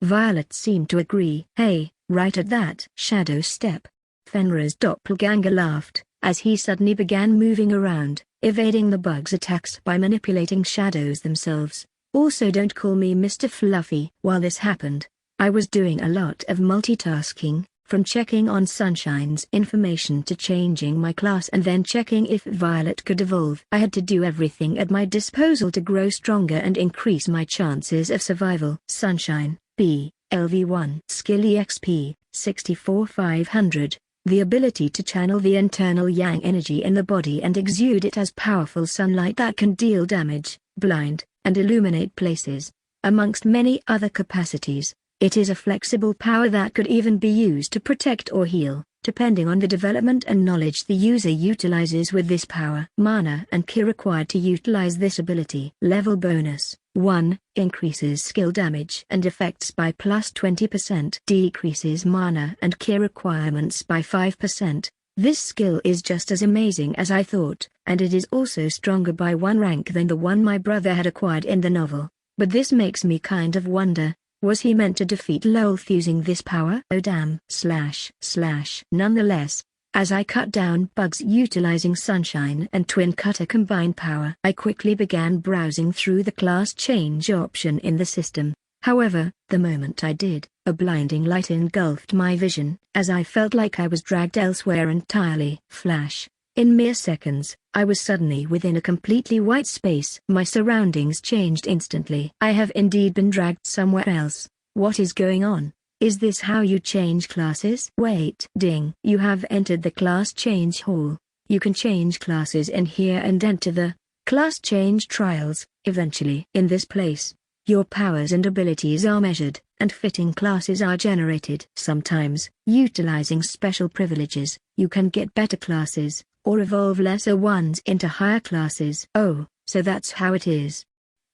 Violet seemed to agree. Hey, right at that shadow step. Fenra's doppelganger laughed, as he suddenly began moving around, evading the bugs' attacks by manipulating shadows themselves. Also, don't call me Mr. Fluffy. While this happened, I was doing a lot of multitasking, from checking on Sunshine's information to changing my class and then checking if Violet could evolve. I had to do everything at my disposal to grow stronger and increase my chances of survival. Sunshine, B, LV1. Skill EXP, 64500. The ability to channel the internal yang energy in the body and exude it as powerful sunlight that can deal damage, blind, and illuminate places, amongst many other capacities. It is a flexible power that could even be used to protect or heal, depending on the development and knowledge the user utilizes with this power. Mana and ki required to utilize this ability. Level bonus: 1. Increases skill damage and effects by plus 20%. Decreases mana and ki requirements by 5%. This skill is just as amazing as I thought, and it is also stronger by 1 rank than the one my brother had acquired in the novel. But this makes me kind of wonder, was he meant to defeat Lolth using this power? Oh damn. // Nonetheless, As I cut down bugs utilizing Sunshine and Twin Cutter combined power, I quickly began browsing through the class change option in the system. However, the moment I did, a blinding light engulfed my vision, as I felt like I was dragged elsewhere entirely. Flash. In mere seconds, I was suddenly within a completely white space. My surroundings changed instantly. I have indeed been dragged somewhere else. What is going on? Is this how you change classes? Wait. Ding. You have entered the class change hall. You can change classes in here and enter the class change trials, eventually. In this place, your powers and abilities are measured, and fitting classes are generated. Sometimes, utilizing special privileges, you can get better classes, or evolve lesser ones into higher classes. Oh, so that's how it is,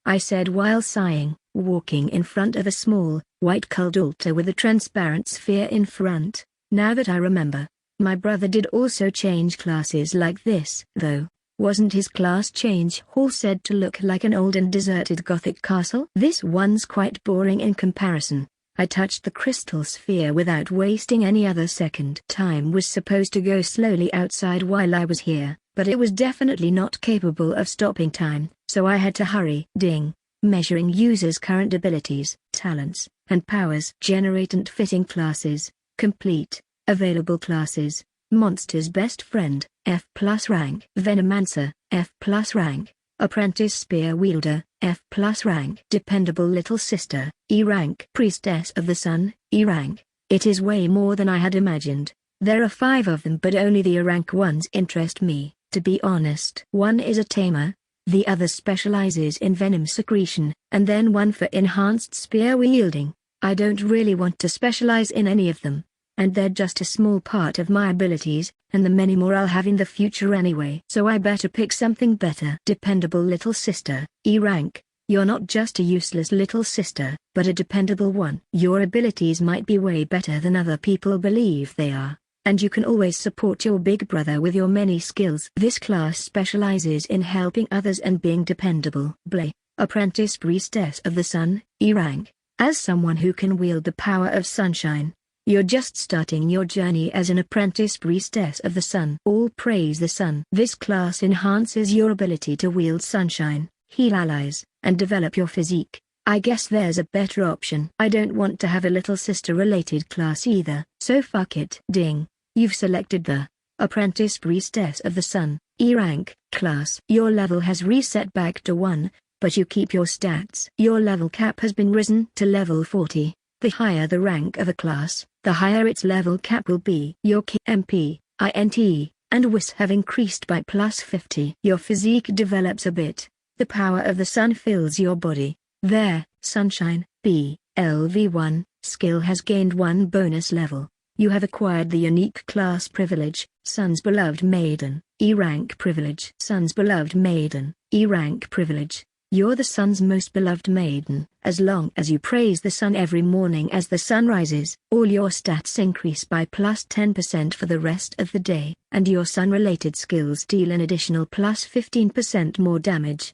I said while sighing, walking in front of a small, white culled altar with a transparent sphere in front. Now that I remember, my brother did also change classes like this. Though, wasn't his class change hall said to look like an old and deserted Gothic castle? This one's quite boring in comparison. I touched the crystal sphere without wasting any other second. Time was supposed to go slowly outside while I was here, but it was definitely not capable of stopping time, so I had to hurry. Ding. Measuring users' current abilities, talents, and powers. Generate and fitting classes. Complete. Available classes. Monster's best friend, F+ rank. Venomancer, F+ rank. Apprentice Spear Wielder, F+ rank. Dependable Little Sister, E rank. Priestess of the Sun, E rank. It is way more than I had imagined. There are 5 of them, but only the E rank ones interest me, to be honest. One is a tamer, the other specializes in venom secretion, and then one for enhanced spear wielding. I don't really want to specialize in any of them, and they're just a small part of my abilities, and the many more I'll have in the future anyway. So I better pick something better. Dependable Little Sister, E rank. You're not just a useless little sister, but a dependable one. Your abilities might be way better than other people believe they are, and you can always support your big brother with your many skills. This class specializes in helping others and being dependable. Blay. Apprentice Priestess of the Sun, E rank. As someone who can wield the power of sunshine, you're just starting your journey as an apprentice priestess of the sun. All praise the sun. This class enhances your ability to wield sunshine, heal allies, and develop your physique. I guess there's a better option. I don't want to have a little sister related class either, so fuck it. Ding. You've selected the apprentice priestess of the sun, E rank, class. Your level has reset back to 1, but you keep your stats. Your level cap has been risen to level 40. The higher the rank of a class, the higher its level cap will be. Your KMP, INT, and WIS have increased by +50. Your physique develops a bit. The power of the sun fills your body. There, Sunshine, B, LV1, skill has gained 1 bonus level. You have acquired the unique class privilege, Sun's Beloved Maiden, E rank privilege. Sun's Beloved Maiden, E rank privilege. You're the sun's most beloved maiden. As long as you praise the sun every morning as the sun rises, all your stats increase by +10% for the rest of the day, and your sun-related skills deal an additional +15% more damage.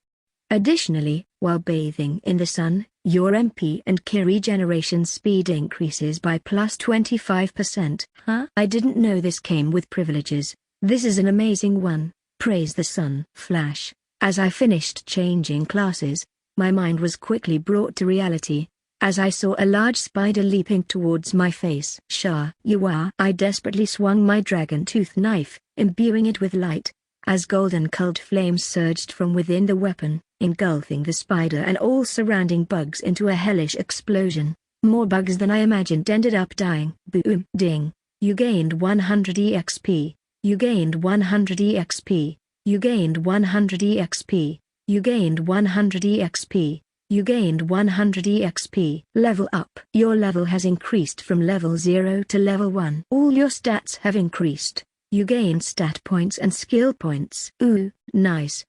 Additionally, while bathing in the sun, your MP and Ki regeneration speed increases by +25%. Huh? I didn't know this came with privileges. This is an amazing one. Praise the sun. Flash. As I finished changing classes, my mind was quickly brought to reality, as I saw a large spider leaping towards my face. Sha you are. I desperately swung my dragon-tooth knife, imbuing it with light, as golden cult flames surged from within the weapon, engulfing the spider and all surrounding bugs into a hellish explosion. More bugs than I imagined ended up dying. Boom. Ding. You gained 100 EXP. You gained 100 EXP. You gained 100 EXP. You gained 100 EXP. You gained 100 EXP. Level up. Your level has increased from level 0 to level 1. All your stats have increased. You gained stat points and skill points. Ooh, nice.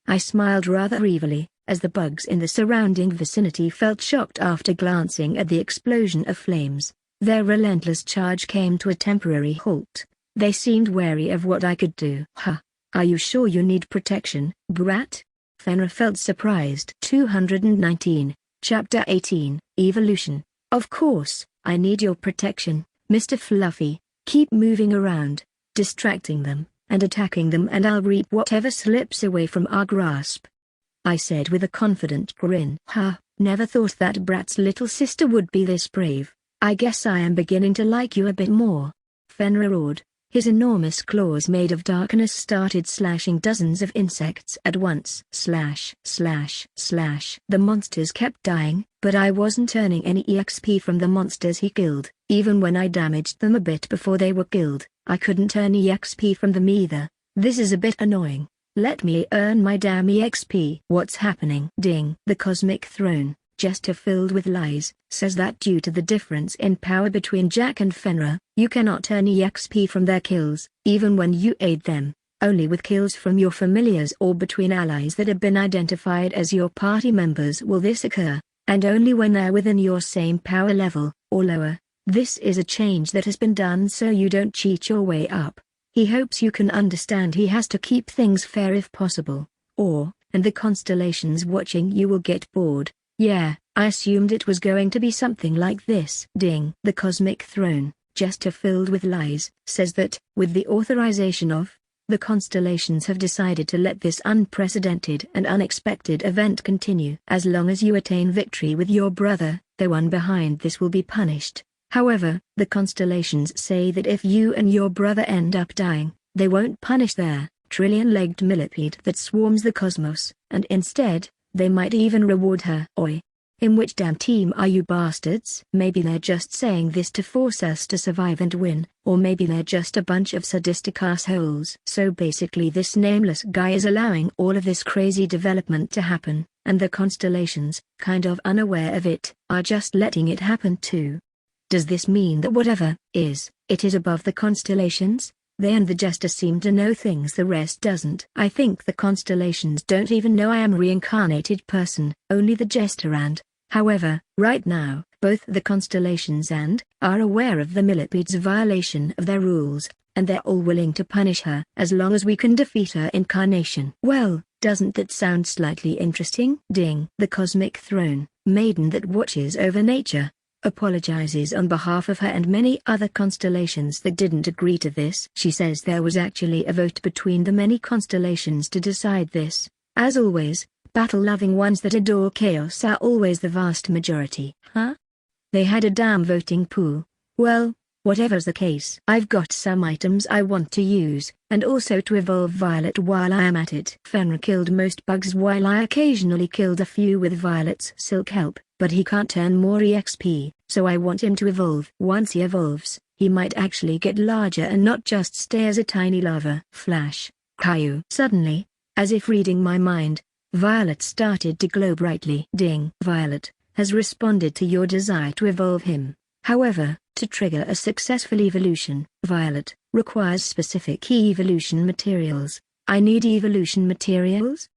I smiled rather evilly, as the bugs in the surrounding vicinity felt shocked after glancing at the explosion of flames. Their relentless charge came to a temporary halt. They seemed wary of what I could do. Huh. Are you sure you need protection, brat? Fenrir felt surprised. 219, Chapter 18, Evolution. Of course, I need your protection, Mr. Fluffy. Keep moving around. distracting them, and attacking them, and I'll reap whatever slips away from our grasp," I said with a confident grin. "Ha, never thought that brat's little sister would be this brave. I guess I am beginning to like you a bit more," Fenrir roared. His enormous claws made of darkness started slashing dozens of insects at once. Slash, slash, slash. The monsters kept dying, but I wasn't earning any EXP from the monsters he killed. Even when I damaged them a bit before they were killed, I couldn't earn EXP from them either. This is a bit annoying. Let me earn my damn EXP. What's happening? Ding. The Cosmic Throne, Jester filled with lies, says that due to the difference in power between Jack and Fenrir, you cannot earn EXP from their kills, even when you aid them. Only with kills from your familiars or between allies that have been identified as your party members will this occur, and only when they're within your same power level, or lower. This is a change that has been done so you don't cheat your way up. He hopes you can understand he has to keep things fair if possible, or, and the constellations watching you will get bored. Yeah, I assumed it was going to be something like this. Ding. The Cosmic Throne, Jester filled with lies, says that, with the authorization of, the constellations have decided to let this unprecedented and unexpected event continue. As long as you attain victory with your brother, the one behind this will be punished. However, the constellations say that if you and your brother end up dying, they won't punish their trillion-legged millipede that swarms the cosmos, and instead, they might even reward her. Oi. In which damn team are you bastards? Maybe they're just saying this to force us to survive and win, or maybe they're just a bunch of sadistic assholes. So basically this nameless guy is allowing all of this crazy development to happen, and the constellations, kind of unaware of it, are just letting it happen too. Does this mean that whatever it is above the constellations? They and the Jester seem to know things the rest doesn't. I think the constellations don't even know I am a reincarnated person, only the Jester and, however, right now, both the constellations and, are aware of the millipede's violation of their rules, and they're all willing to punish her as long as we can defeat her incarnation. Well, doesn't that sound slightly interesting? Ding. The Cosmic Throne, Maiden that watches over nature, apologizes on behalf of her and many other constellations that didn't agree to this. She says there was actually a vote between the many constellations to decide this. As always, battle-loving ones that adore chaos are always the vast majority. Huh? They had a damn voting pool. Well, whatever's the case, I've got some items I want to use, and also to evolve Violet while I am at it. Fenrir killed most bugs while I occasionally killed a few with Violet's silk help, but he can't earn more EXP, so I want him to evolve. Once he evolves, he might actually get larger and not just stay as a tiny lava. Flash. Caillou. Suddenly, as if reading my mind, Violet started to glow brightly. Ding. Violet has responded to your desire to evolve him. However, to trigger a successful evolution, Violet requires specific evolution materials. I need evolution materials?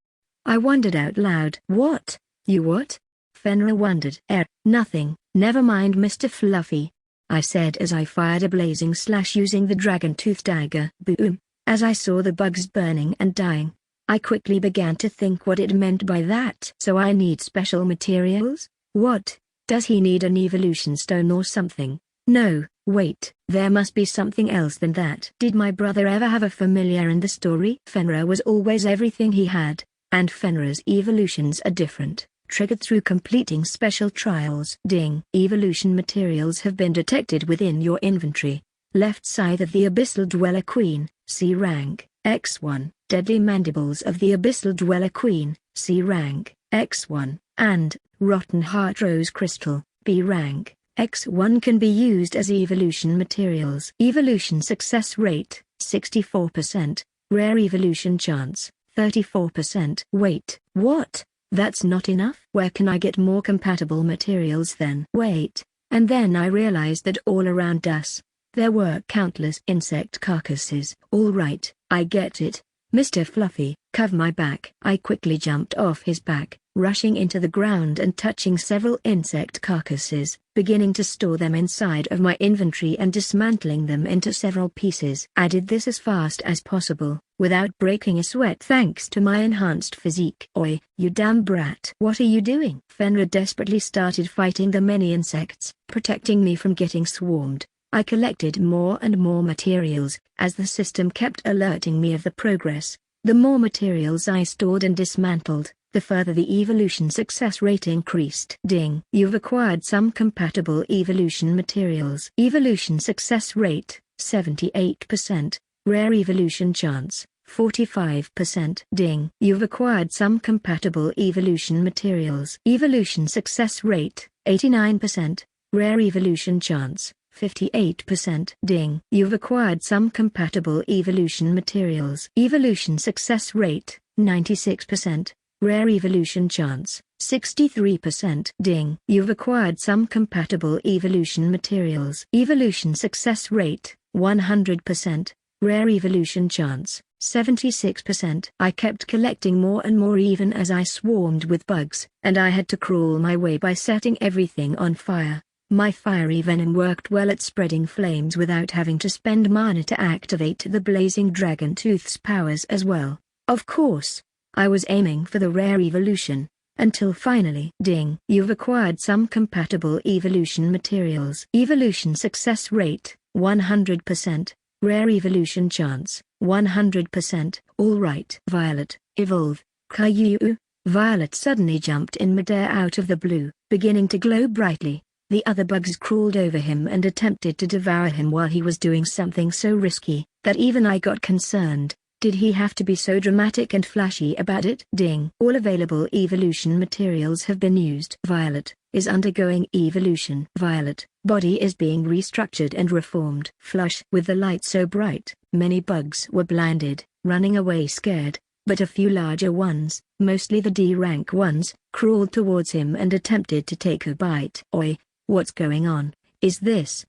I wondered out loud. What? You what? Fenrir wondered. Nothing, never mind Mr. Fluffy, I said as I fired a blazing slash using the dragon tooth dagger. Boom. As I saw the bugs burning and dying, I quickly began to think what it meant by that. So I need special materials? What? Does he need an evolution stone or something? No, wait, there must be something else than that. Did my brother ever have a familiar in the story? Fenrir was always everything he had, and Fenrir's evolutions are different, triggered through completing special trials. Ding. Evolution materials have been detected within your inventory. Left side of the Abyssal Dweller Queen, C rank, X1. Deadly Mandibles of the Abyssal Dweller Queen, C rank, X1, and Rotten Heart Rose Crystal, B rank, X1 can be used as evolution materials. Evolution success rate, 64%, rare evolution chance, 34%. Wait, what? That's not enough? Where can I get more compatible materials then? Wait, and then I realized that all around us, there were countless insect carcasses. All right, I get it. Mr. Fluffy, cover my back. I quickly jumped off his back, rushing into the ground and touching several insect carcasses, beginning to store them inside of my inventory and dismantling them into several pieces. I did this as fast as possible, without breaking a sweat thanks to my enhanced physique. Oi, you damn brat. What are you doing? Fenrir desperately started fighting the many insects, protecting me from getting swarmed. I collected more and more materials, as the system kept alerting me of the progress. The more materials I stored and dismantled, the further the evolution success rate increased. Ding. You've acquired some compatible evolution materials. Evolution success rate, 78%. Rare evolution chance, 45%. Ding. You've acquired some compatible evolution materials. Evolution success rate, 89%. Rare evolution chance, 58%. Ding. You've acquired some compatible evolution materials. Evolution success rate, 96%. Rare evolution chance, 63%. Ding. You've acquired some compatible evolution materials. Evolution success rate, 100%. Rare evolution chance, 76%. I kept collecting more and more even as I swarmed with bugs, and I had to crawl my way by setting everything on fire. My fiery venom worked well at spreading flames without having to spend mana to activate the blazing dragon tooth's powers as well. Of course, I was aiming for the rare evolution, until finally. Ding. You've acquired some compatible evolution materials. Evolution success rate, 100%. Rare evolution chance, 100%. Alright. Violet, evolve. Caillou. Violet suddenly jumped in midair out of the blue, beginning to glow brightly. The other bugs crawled over him and attempted to devour him while he was doing something so risky, that even I got concerned. Did he have to be so dramatic and flashy about it? Ding. All available evolution materials have been used. Violet is undergoing evolution. Violet body is being restructured and reformed. Flush. With the light so bright, many bugs were blinded, running away scared, but a few larger ones, mostly the D rank ones, crawled towards him and attempted to take a bite. Oi, what's going on? Is this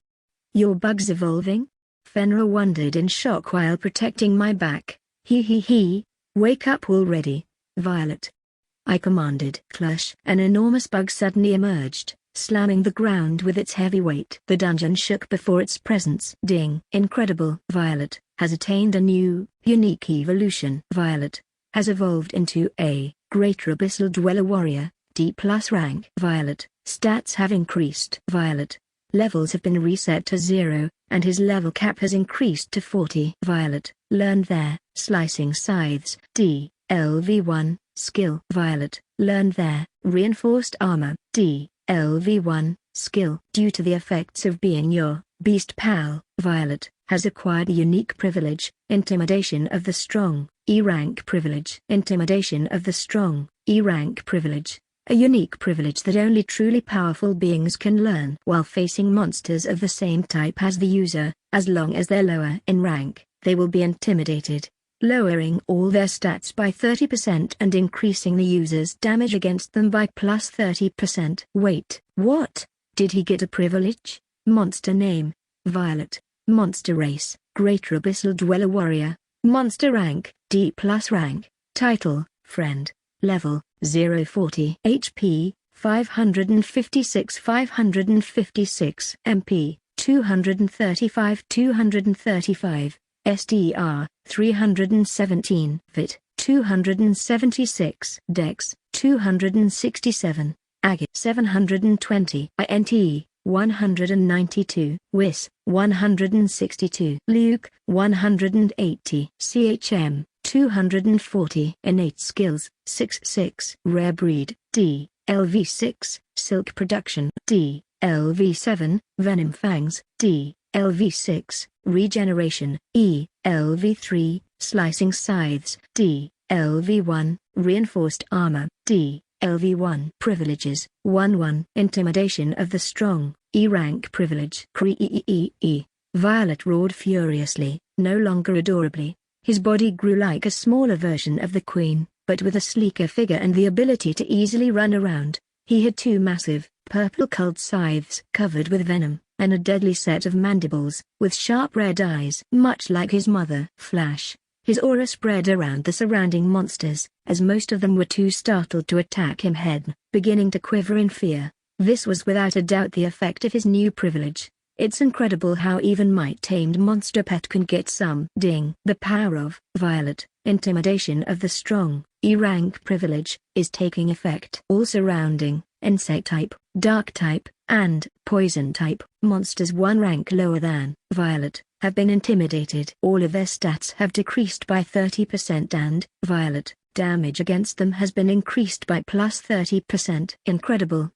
your bugs evolving? Fenrir wondered in shock while protecting my back. He, wake up already, Violet. I commanded. Clush. An enormous bug suddenly emerged, slamming the ground with its heavy weight. The dungeon shook before its presence. Ding. Incredible. Violet has attained a new, unique evolution. Violet has evolved into a Greater Abyssal Dweller Warrior, D+ rank. Violet stats have increased. Violet levels have been reset to 0, and his level cap has increased to 40. Violet learned there. Slicing Scythes, D, LV1, skill. Violet learned there. Reinforced Armor, D, LV1, skill. Due to the effects of being your beast pal, Violet has acquired a unique privilege, Intimidation of the Strong, E rank privilege. Intimidation of the Strong, E rank privilege. A unique privilege that only truly powerful beings can learn while facing monsters of the same type as the user. As long as they're lower in rank, they will be intimidated, lowering all their stats by 30% and increasing the user's damage against them by plus 30%. Wait, what? Did he get a privilege? Monster name, Violet. Monster race, Greater Abyssal Dweller Warrior. Monster rank, D+ rank. Title, Friend. Level, 040. HP, 556 MP, 235 STR, 317. Fit, 276. Dex, 267. Ag, 720. INT, 192. Wis, 162. Luke, 180. CHM, 240. Innate skills, 6. Rare breed, D, LV6. Silk production, D, LV7. Venom fangs, D, LV6. Regeneration, E, LV3. Slicing scythes, D, LV1. Reinforced armor, D, LV1. Privileges, 1. Intimidation of the Strong, E rank privilege. Cree. Violet roared furiously, no longer adorably. His body grew like a smaller version of the Queen, but with a sleeker figure and the ability to easily run around. He had 2 massive, purple-colored scythes covered with venom, and a deadly set of mandibles, with sharp red eyes. Much like his mother. Flash. His aura spread around the surrounding monsters, as most of them were too startled to attack him head, beginning to quiver in fear. This was without a doubt the effect of his new privilege. It's incredible how even my tamed monster pet can get some. Ding. The power of Violet, Intimidation of the Strong, E rank privilege, is taking effect. All surrounding, insect type, dark type, and Poison-type monsters 1 rank lower than Violet have been intimidated. All of their stats have decreased by 30% and Violet damage against them has been increased by plus 30%. Incredible.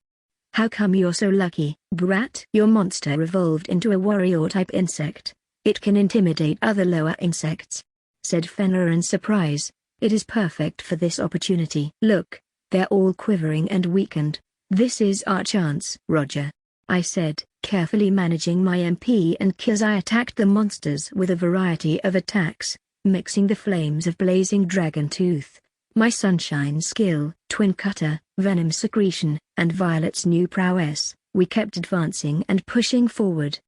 How come you're so lucky, brat? Your monster evolved into a warrior-type insect. It can intimidate other lower insects," said Fenrir in surprise. "It is perfect for this opportunity. Look, they're all quivering and weakened. This is our chance." "Roger," I said, carefully managing my MP and Ki as I attacked the monsters with a variety of attacks, mixing the flames of blazing dragon tooth, my sunshine skill, twin cutter, venom secretion, and Violet's new prowess. We kept advancing and pushing forward.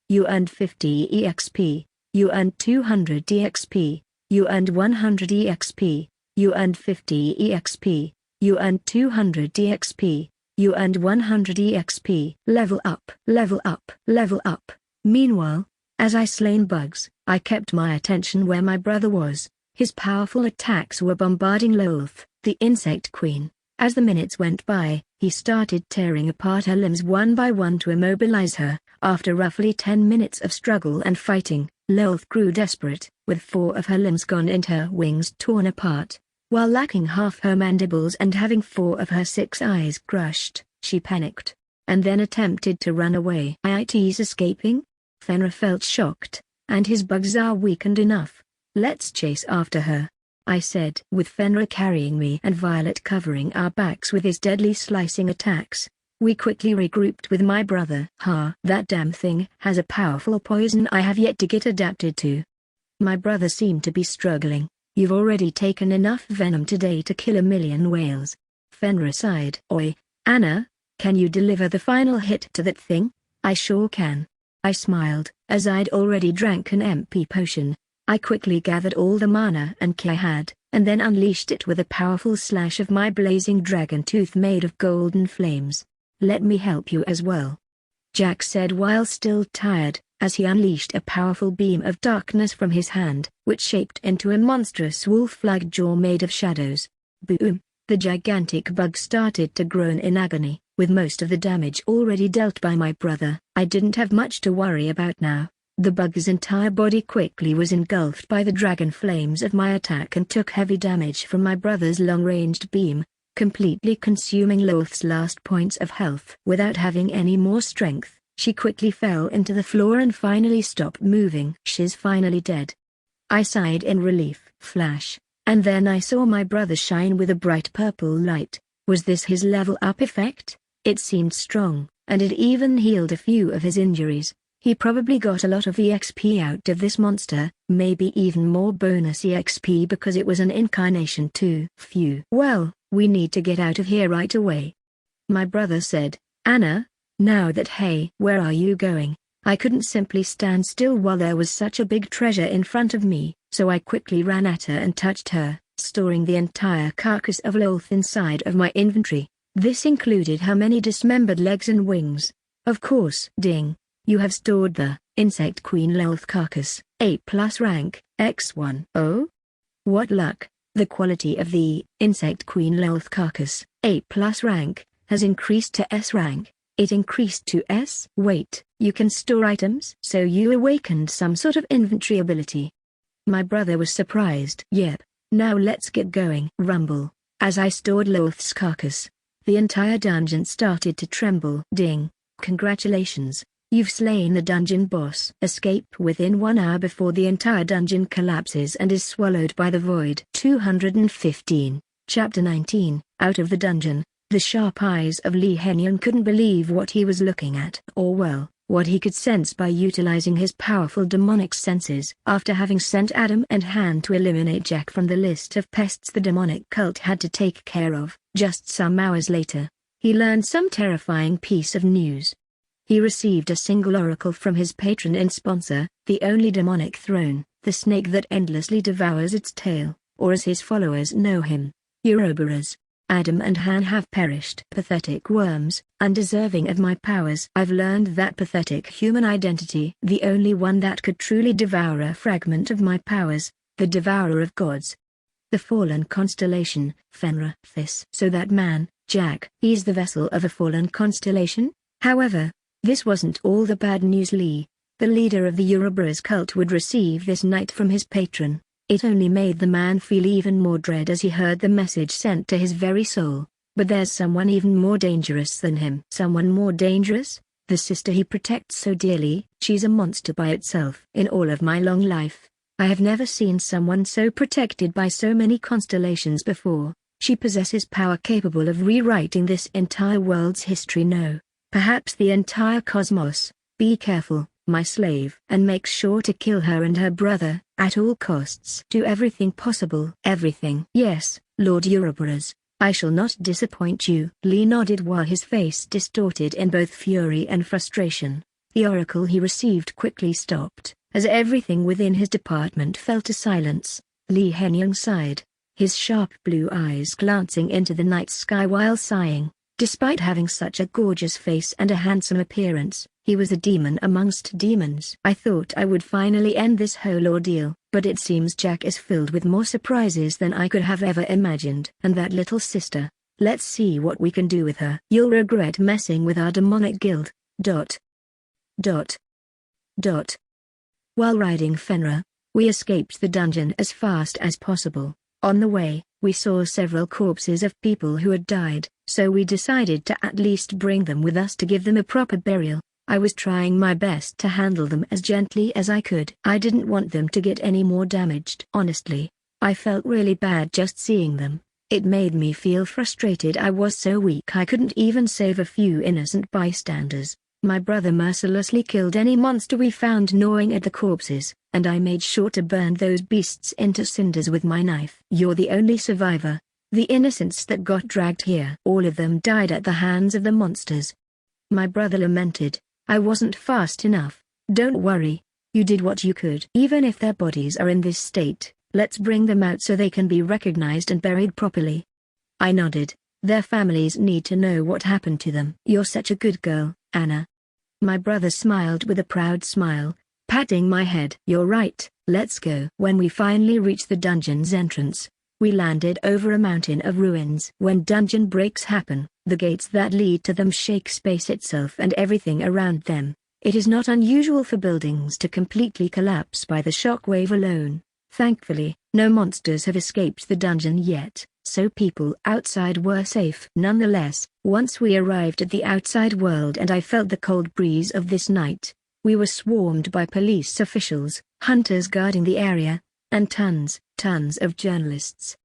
You earned 50 EXP, you earned 200 EXP, you earned 100 EXP, you earned 50 EXP, you earned 200 EXP, you earned 100 EXP. Level up, level up, level up. Meanwhile, as I slain bugs, I kept my attention where my brother was. His powerful attacks were bombarding Lolth, the insect queen. As the minutes went by, he started tearing apart her limbs one by one to immobilize her. After roughly 10 minutes of struggle and fighting, Lolth grew desperate, with 4 of her limbs gone and her wings torn apart. While lacking half her mandibles and having 4 of her 6 eyes crushed, she panicked, and then attempted to run away. "It's escaping?" Fenrir felt shocked, and his bugs are weakened enough. "Let's chase after her," I said. With Fenrir carrying me and Violet covering our backs with his deadly slicing attacks, we quickly regrouped with my brother. That damn thing has a powerful poison I have yet to get adapted to." My brother seemed to be struggling. "You've already taken enough venom today to kill 1,000,000 whales." Fenrir sighed. "Oi, Anna, can you deliver the final hit to that thing?" "I sure can." I smiled. As I'd already drank an MP potion, I quickly gathered all the mana and Ki I had, and then unleashed it with a powerful slash of my blazing dragon tooth made of golden flames. "Let me help you as well," Jack said while still tired, as he unleashed a powerful beam of darkness from his hand, which shaped into a monstrous wolf-like jaw made of shadows. Boom! The gigantic bug started to groan in agony, with most of the damage already dealt by my brother. I didn't have much to worry about now. The bug's entire body quickly was engulfed by the dragon flames of my attack and took heavy damage from my brother's long-ranged beam, completely consuming Lolth's last points of health. Without having any more strength, she quickly fell into the floor and finally stopped moving. "She's finally dead." I sighed in relief. Flash, and then I saw my brother shine with a bright purple light. Was this his level up effect? It seemed strong, and it even healed a few of his injuries. He probably got a lot of EXP out of this monster, maybe even more bonus EXP because it was an incarnation too. Phew. "Well, we need to get out of here right away," my brother said. "Anna, now that where are you going?" I couldn't simply stand still while there was such a big treasure in front of me, so I quickly ran at her and touched her, storing the entire carcass of Lolth inside of my inventory. This included her many dismembered legs and wings. Of course. "Ding. You have stored the Insect Queen Lolth carcass, A+ rank, X1. Oh? What luck. The quality of the Insect Queen Lolth carcass, A+ rank, has increased to S rank. It increased to S? Wait, you can store items? So you awakened some sort of inventory ability." My brother was surprised. "Yep, now let's get going." Rumble. As I stored Lolth's carcass, the entire dungeon started to tremble. "Ding. Congratulations. You've slain the dungeon boss." Escape within 1 hour before the entire dungeon collapses and is swallowed by the void. 215, Chapter 19. Out of the dungeon, the sharp eyes of Lee Henyon couldn't believe what he was looking at. Or well, what he could sense by utilizing his powerful demonic senses. After having sent Adam and Han to eliminate Jack from the list of pests the demonic cult had to take care of, just some hours later, he learned some terrifying piece of news. He received a single oracle from his patron and sponsor, the only demonic throne, the snake that endlessly devours its tail, or as his followers know him, Ouroboros. Adam and Han have perished. Pathetic worms, undeserving of my powers. I've learned that pathetic human identity, the only one that could truly devour a fragment of my powers, the devourer of gods. The fallen constellation, Fenrir. This. So that man, Jack, he's the vessel of a fallen constellation? However, this wasn't all the bad news. Lee, the leader of the Ouroboros cult, would receive this night from his patron. It only made the man feel even more dread as he heard the message sent to his very soul. But there's someone even more dangerous than him. Someone more dangerous? The sister he protects so dearly. She's a monster by itself. In all of my long life, I have never seen someone so protected by so many constellations before. She possesses power capable of rewriting this entire world's history. No, perhaps the entire cosmos. Be careful, my slave, and make sure to kill her and her brother, at all costs. Do everything possible. Everything. Yes, Lord Ouroboros, I shall not disappoint you. Lee nodded while his face distorted in both fury and frustration. The oracle he received quickly stopped, as everything within his department fell to silence. Lee Henyang sighed, his sharp blue eyes glancing into the night sky while sighing. Despite having such a gorgeous face and a handsome appearance, he was a demon amongst demons. I thought I would finally end this whole ordeal, but it seems Jack is filled with more surprises than I could have ever imagined. And that little sister, let's see what we can do with her. You'll regret messing with our demonic guild. ... While riding Fenrir, we escaped the dungeon as fast as possible. On the way, we saw several corpses of people who had died, so we decided to at least bring them with us to give them a proper burial. I was trying my best to handle them as gently as I could. I didn't want them to get any more damaged. Honestly, I felt really bad just seeing them. It made me feel frustrated. I was so weak I couldn't even save a few innocent bystanders. My brother mercilessly killed any monster we found gnawing at the corpses, and I made sure to burn those beasts into cinders with my knife. You're the only survivor. The innocents that got dragged here, all of them died at the hands of the monsters. My brother lamented. I wasn't fast enough. Don't worry. You did what you could. Even if their bodies are in this state, let's bring them out so they can be recognized and buried properly. I nodded. Their families need to know what happened to them. You're such a good girl, Anna. My brother smiled with a proud smile, patting my head. You're right, let's go. When we finally reached the dungeon's entrance, we landed over a mountain of ruins. When dungeon breaks happen, the gates that lead to them shake space itself and everything around them. It is not unusual for buildings to completely collapse by the shockwave alone. Thankfully, no monsters have escaped the dungeon yet, so people outside were safe. Nonetheless, once we arrived at the outside world and I felt the cold breeze of this night, we were swarmed by police officials, hunters guarding the area, and tons of journalists.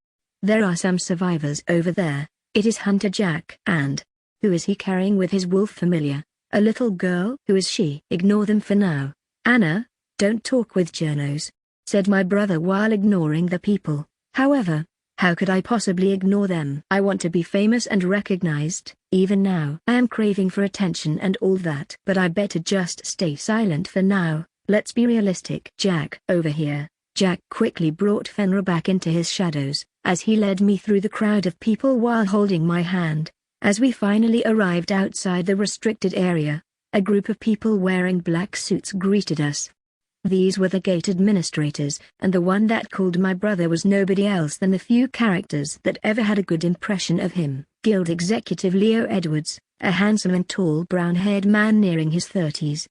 There are some survivors over there. It is Hunter Jack. And who is he carrying with his wolf familiar? A little girl? Who is she? Ignore them for now. Anna, don't talk with journos, said my brother while ignoring the people. However, how could I possibly ignore them? I want to be famous and recognized. Even now I am craving for attention and all that. But I better just stay silent for now. Let's be realistic. Jack, over here. Jack quickly brought Fenrir back into his shadows, as he led me through the crowd of people while holding my hand. As we finally arrived outside the restricted area, a group of people wearing black suits greeted us. These were the gate administrators, and the one that called my brother was nobody else than the few characters that ever had a good impression of him. Guild Executive Leo Edwards, a handsome and tall brown-haired man nearing his 30s.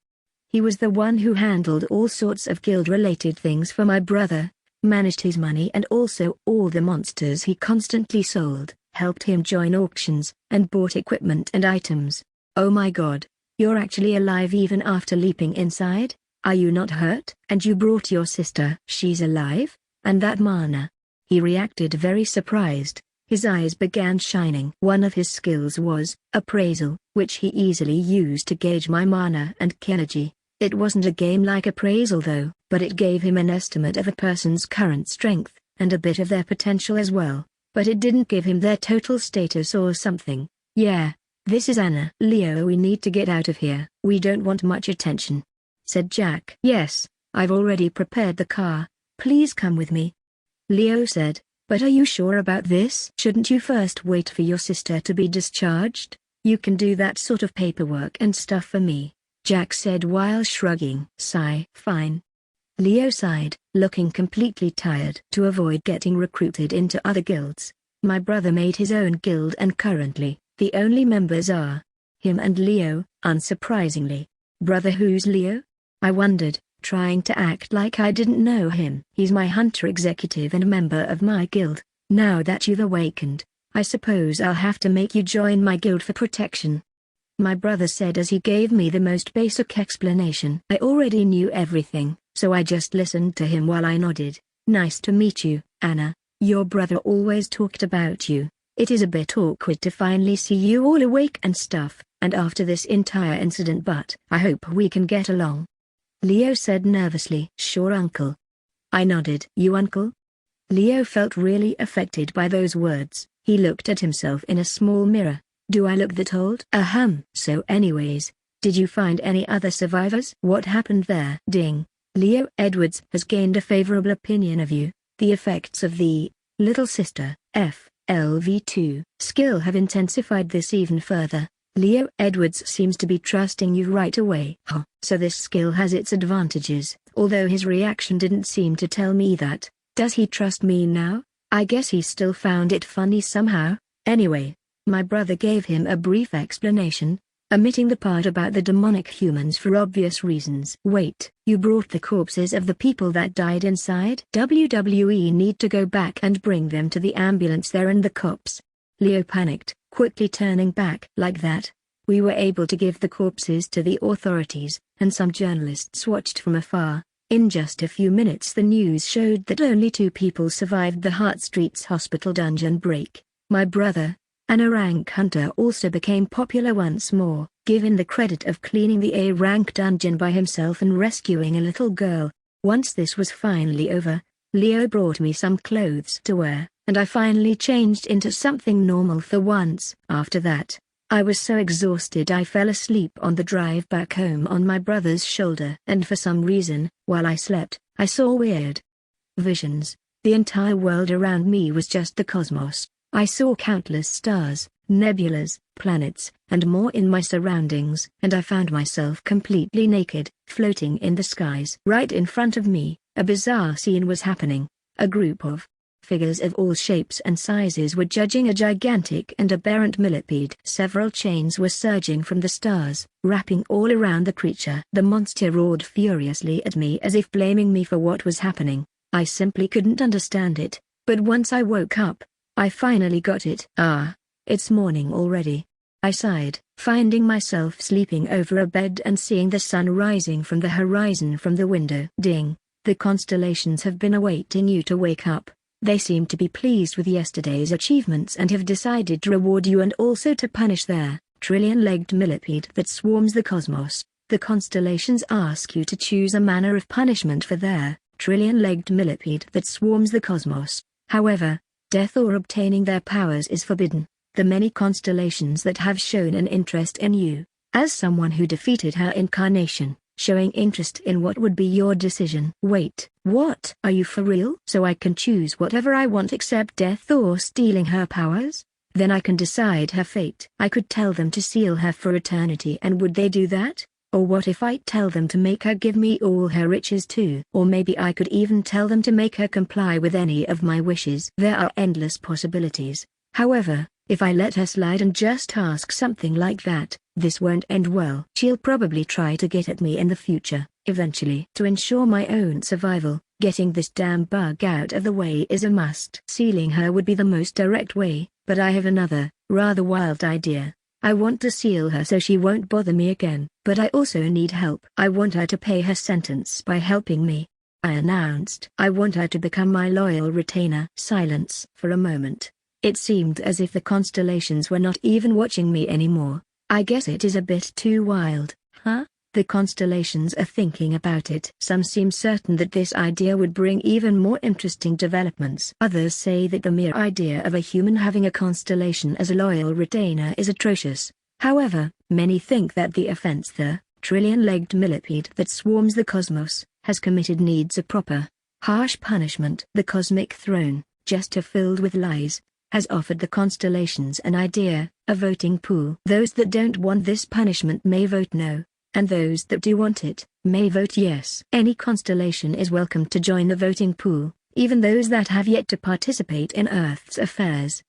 He was the one who handled all sorts of guild-related things for my brother, managed his money and also all the monsters he constantly sold, helped him join auctions, and bought equipment and items. Oh my god, you're actually alive even after leaping inside? Are you not hurt? And you brought your sister? She's alive? And that mana? He reacted very surprised. His eyes began shining. One of his skills was appraisal, which he easily used to gauge my mana and ki energy. It wasn't a game-like appraisal though, but it gave him an estimate of a person's current strength, and a bit of their potential as well, but it didn't give him their total status or something. Yeah, this is Anna. Leo, we need to get out of here. We don't want much attention, said Jack. Yes, I've already prepared the car. Please come with me, Leo said. But are you sure about this? Shouldn't you first wait for your sister to be discharged? You can do that sort of paperwork and stuff for me, Jack said while shrugging. Sigh. Fine. Leo sighed, looking completely tired. To avoid getting recruited into other guilds, my brother made his own guild and currently, the only members are Him and Leo, unsurprisingly. Brother, who's Leo? I wondered, trying to act like I didn't know him. He's my hunter executive and a member of my guild. Now that you've awakened, I suppose I'll have to make you join my guild for protection. My brother said as he gave me the most basic explanation. I already knew everything, so I just listened to him while I nodded. Nice to meet you, Anna. Your brother always talked about you. It is a bit awkward to finally see you all awake and stuff, and after this entire incident, but I hope we can get along. Leo said nervously. Sure, uncle. I nodded. You uncle? Leo felt really affected by those words. He looked at himself in a small mirror. Do I look that old? So anyways, did you find any other survivors? What happened there? Ding. Leo Edwards has gained a favorable opinion of you. The effects of the little sister, FLV2 skill have intensified this even further. Leo Edwards seems to be trusting you right away. So this skill has its advantages, although his reaction didn't seem to tell me that. Does he trust me now? I guess he still found it funny somehow. Anyway, my brother gave him a brief explanation, omitting the part about the demonic humans for obvious reasons. Wait, you brought the corpses of the people that died inside? WWE need to go back and bring them to the ambulance there and the cops. Leo panicked, quickly turning back. Like that? We were able to give the corpses to the authorities, and some journalists watched from afar. In just a few minutes the news showed that only 2 people survived the Hart Street's hospital dungeon break. My brother, an A-rank hunter, also became popular once more, given the credit of cleaning the A-rank dungeon by himself and rescuing a little girl. Once this was finally over, Leo brought me some clothes to wear, and I finally changed into something normal for once. After that, I was so exhausted I fell asleep on the drive back home on my brother's shoulder. And for some reason, while I slept, I saw weird visions. The entire world around me was just the cosmos. I saw countless stars, nebulas, planets, and more in my surroundings, and I found myself completely naked, floating in the skies. Right in front of me, a bizarre scene was happening. A group of figures of all shapes and sizes were judging a gigantic and aberrant millipede. Several chains were surging from the stars, wrapping all around the creature. The monster roared furiously at me as if blaming me for what was happening. I simply couldn't understand it, but once I woke up, I finally got it. It's morning already. I sighed, finding myself sleeping over a bed and seeing the sun rising from the horizon from the window. Ding. The constellations have been awaiting you to wake up. They seem to be pleased with yesterday's achievements and have decided to reward you and also to punish their trillion-legged millipede that swarms the cosmos. The constellations ask you to choose a manner of punishment for their trillion-legged millipede that swarms the cosmos. However, death or obtaining their powers is forbidden. The many constellations that have shown an interest in you, as someone who defeated her incarnation, showing interest in what would be your decision. Wait, what? Are you for real? So I can choose whatever I want except death or stealing her powers? Then I can decide her fate. I could tell them to seal her for eternity, and would they do that? Or what if I tell them to make her give me all her riches too? Or maybe I could even tell them to make her comply with any of my wishes. There are endless possibilities. However, if I let her slide and just ask something like that, this won't end well. She'll probably try to get at me in the future, eventually. To ensure my own survival, getting this damn bug out of the way is a must. Sealing her would be the most direct way, but I have another, rather wild idea. I want to seal her so she won't bother me again, but I also need help. I want her to pay her sentence by helping me, I announced. I want her to become my loyal retainer. Silence. For a moment, it seemed as if the constellations were not even watching me anymore. I guess it is a bit too wild, huh? The constellations are thinking about it. Some seem certain that this idea would bring even more interesting developments. Others say that the mere idea of a human having a constellation as a loyal retainer is atrocious. However, many think that the offense the trillion-legged millipede that swarms the cosmos has committed needs a proper, harsh punishment. The cosmic throne, just filled with lies, has offered the constellations an idea, a voting pool. Those that don't want this punishment may vote no, and those that do want it may vote yes. Any constellation is welcome to join the voting pool, even those that have yet to participate in Earth's affairs.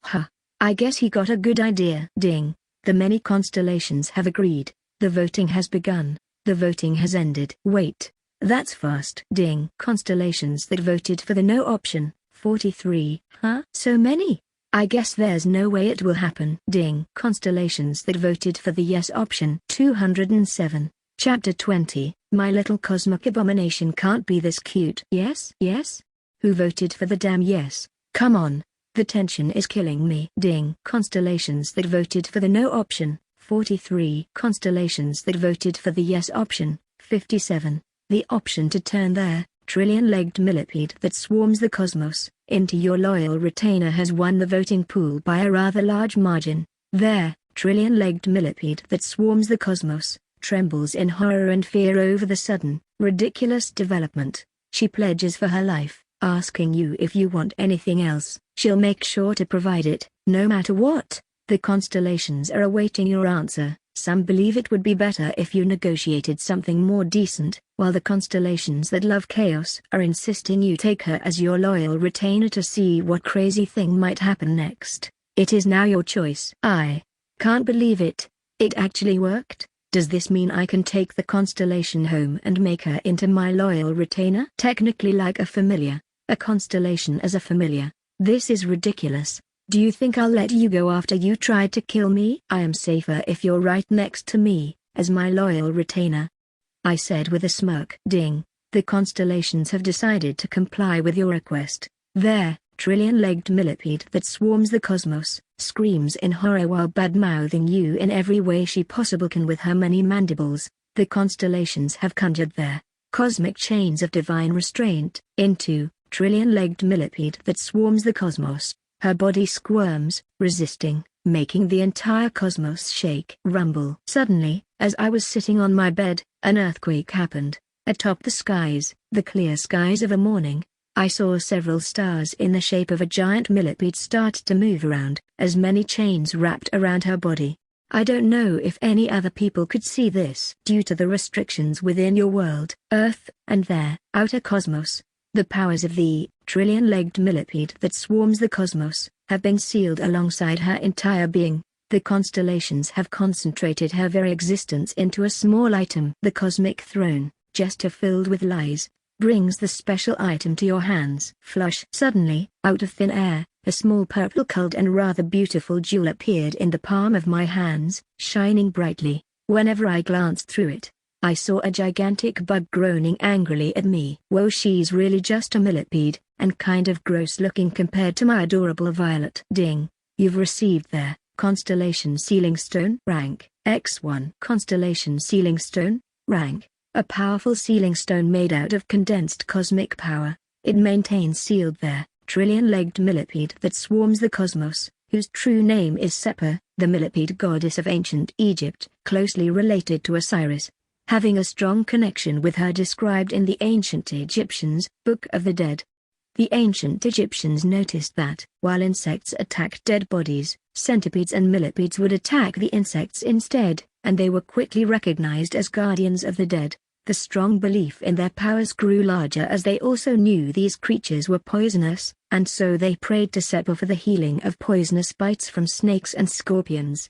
I guess he got a good idea. Ding. The many constellations have agreed. The voting has begun. The voting has ended. Wait. That's fast. Ding. Constellations that voted for the no option, 43. Huh? So many? I guess there's no way it will happen. Ding. Constellations that voted for the yes option, 207. Chapter 20. My little cosmic abomination can't be this cute. Yes? Yes? Who voted for the damn yes? Come on. The tension is killing me. Ding. Constellations that voted for the no option, 43. Constellations that voted for the yes option, 57. The option to turn their trillion-legged millipede that swarms the cosmos into your loyal retainer has won the voting pool by a rather large margin. Their trillion-legged millipede that swarms the cosmos trembles in horror and fear over the sudden, ridiculous development. She pledges for her life, asking you if you want anything else. She'll make sure to provide it, no matter what. The constellations are awaiting your answer. Some believe it would be better if you negotiated something more decent, while the constellations that love chaos are insisting you take her as your loyal retainer to see what crazy thing might happen next. It is now your choice. I can't believe it. It actually worked. Does this mean I can take the constellation home and make her into my loyal retainer? Technically like a familiar. A constellation as a familiar. This is ridiculous. Do you think I'll let you go after you tried to kill me? I am safer if you're right next to me, as my loyal retainer, I said with a smirk. Ding. The constellations have decided to comply with your request. Their trillion-legged millipede that swarms the cosmos screams in horror while bad-mouthing you in every way she possible can with her many mandibles. The constellations have conjured their cosmic chains of divine restraint into trillion-legged millipede that swarms the cosmos. Her body squirms, resisting, making the entire cosmos shake. Rumble. Suddenly, as I was sitting on my bed, an earthquake happened. Atop the skies, the clear skies of a morning, I saw several stars in the shape of a giant millipede start to move around, as many chains wrapped around her body. I don't know if any other people could see this due to the restrictions within your world, Earth, and their outer cosmos. The powers of the trillion-legged millipede that swarms the cosmos have been sealed alongside her entire being. The constellations have concentrated her very existence into a small item. The cosmic throne, gesture filled with lies, brings the special item to your hands. Flush. Suddenly, out of thin air, a small purple-colored and rather beautiful jewel appeared in the palm of my hands, shining brightly. Whenever I glanced through it, I saw a gigantic bug groaning angrily at me. Whoa, she's really just a millipede, and kind of gross looking compared to my adorable Violet. Ding. You've received their constellation sealing stone. Rank, X1. Constellation sealing stone. Rank, a powerful sealing stone made out of condensed cosmic power. It maintains sealed their trillion-legged millipede that swarms the cosmos, whose true name is Sepa, the millipede goddess of ancient Egypt, closely related to Osiris, having a strong connection with her described in the ancient Egyptians' Book of the Dead. The ancient Egyptians noticed that, while insects attacked dead bodies, centipedes and millipedes would attack the insects instead, and they were quickly recognized as guardians of the dead. The strong belief in their powers grew larger as they also knew these creatures were poisonous, and so they prayed to Sepa for the healing of poisonous bites from snakes and scorpions.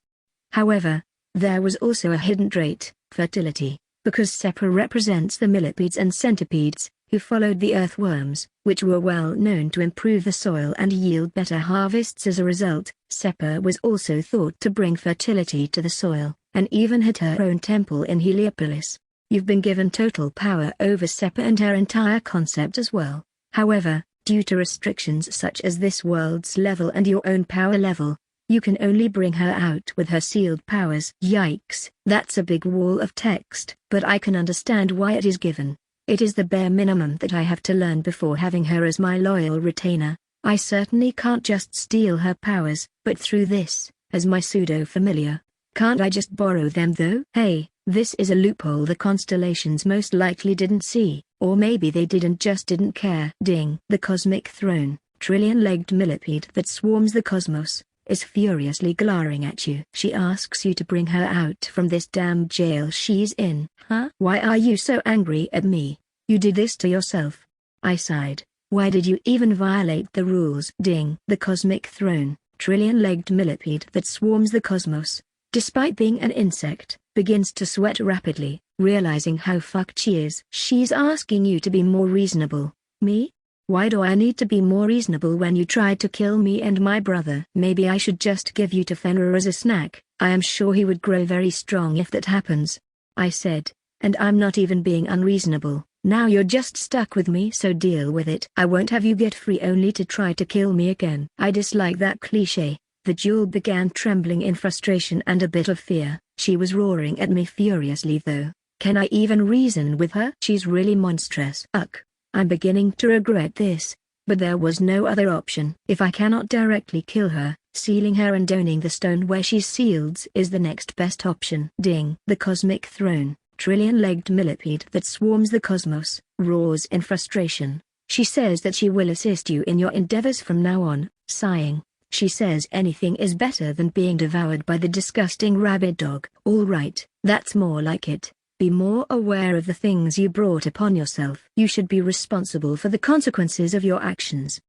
However, there was also a hidden trait, fertility, because Sepa represents the millipedes and centipedes, who followed the earthworms, which were well known to improve the soil and yield better harvests as a result. Sepa was also thought to bring fertility to the soil, and even had her own temple in Heliopolis. You've been given total power over Sepa and her entire concept as well. However, due to restrictions such as this world's level and your own power level, you can only bring her out with her sealed powers. Yikes, that's a big wall of text. But I can understand why it is given. It is the bare minimum that I have to learn before having her as my loyal retainer. I certainly can't just steal her powers, but through this, as my pseudo-familiar. Can't I just borrow them though? Hey, this is a loophole the constellations most likely didn't see, or maybe they did and just didn't care. Ding. The cosmic throne, trillion-legged millipede that swarms the cosmos, is furiously glaring at you. She asks you to bring her out from this damn jail she's in. Huh? Why are you so angry at me? You did this to yourself. I sighed. Why did you even violate the rules? Ding. The cosmic throne, trillion-legged millipede that swarms the cosmos, despite being an insect, begins to sweat rapidly, realizing how fucked she is. She's asking you to be more reasonable. Me? Why do I need to be more reasonable when you tried to kill me and my brother? Maybe I should just give you to Fenrir as a snack. I am sure he would grow very strong if that happens. I said, and I'm not even being unreasonable. Now you're just stuck with me, so deal with it. I won't have you get free only to try to kill me again. I dislike that cliché. The jewel began trembling in frustration and a bit of fear. She was roaring at me furiously though. Can I even reason with her? She's really monstrous. Ugh. I'm beginning to regret this, but there was no other option. If I cannot directly kill her, sealing her and owning the stone where she's sealed is the next best option. Ding. The cosmic throne, trillion-legged millipede that swarms the cosmos, roars in frustration. She says that she will assist you in your endeavors from now on, sighing. She says anything is better than being devoured by the disgusting rabid dog. All right, that's more like it. Be more aware of the things you brought upon yourself. You should be responsible for the consequences of your actions.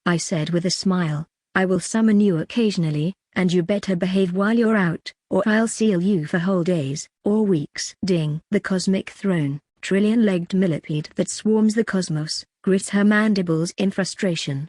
I said with a smile. I will summon you occasionally, and you better behave while you're out, or I'll seal you for whole days, or weeks. Ding. The cosmic throne, trillion-legged millipede that swarms the cosmos, grits her mandibles in frustration,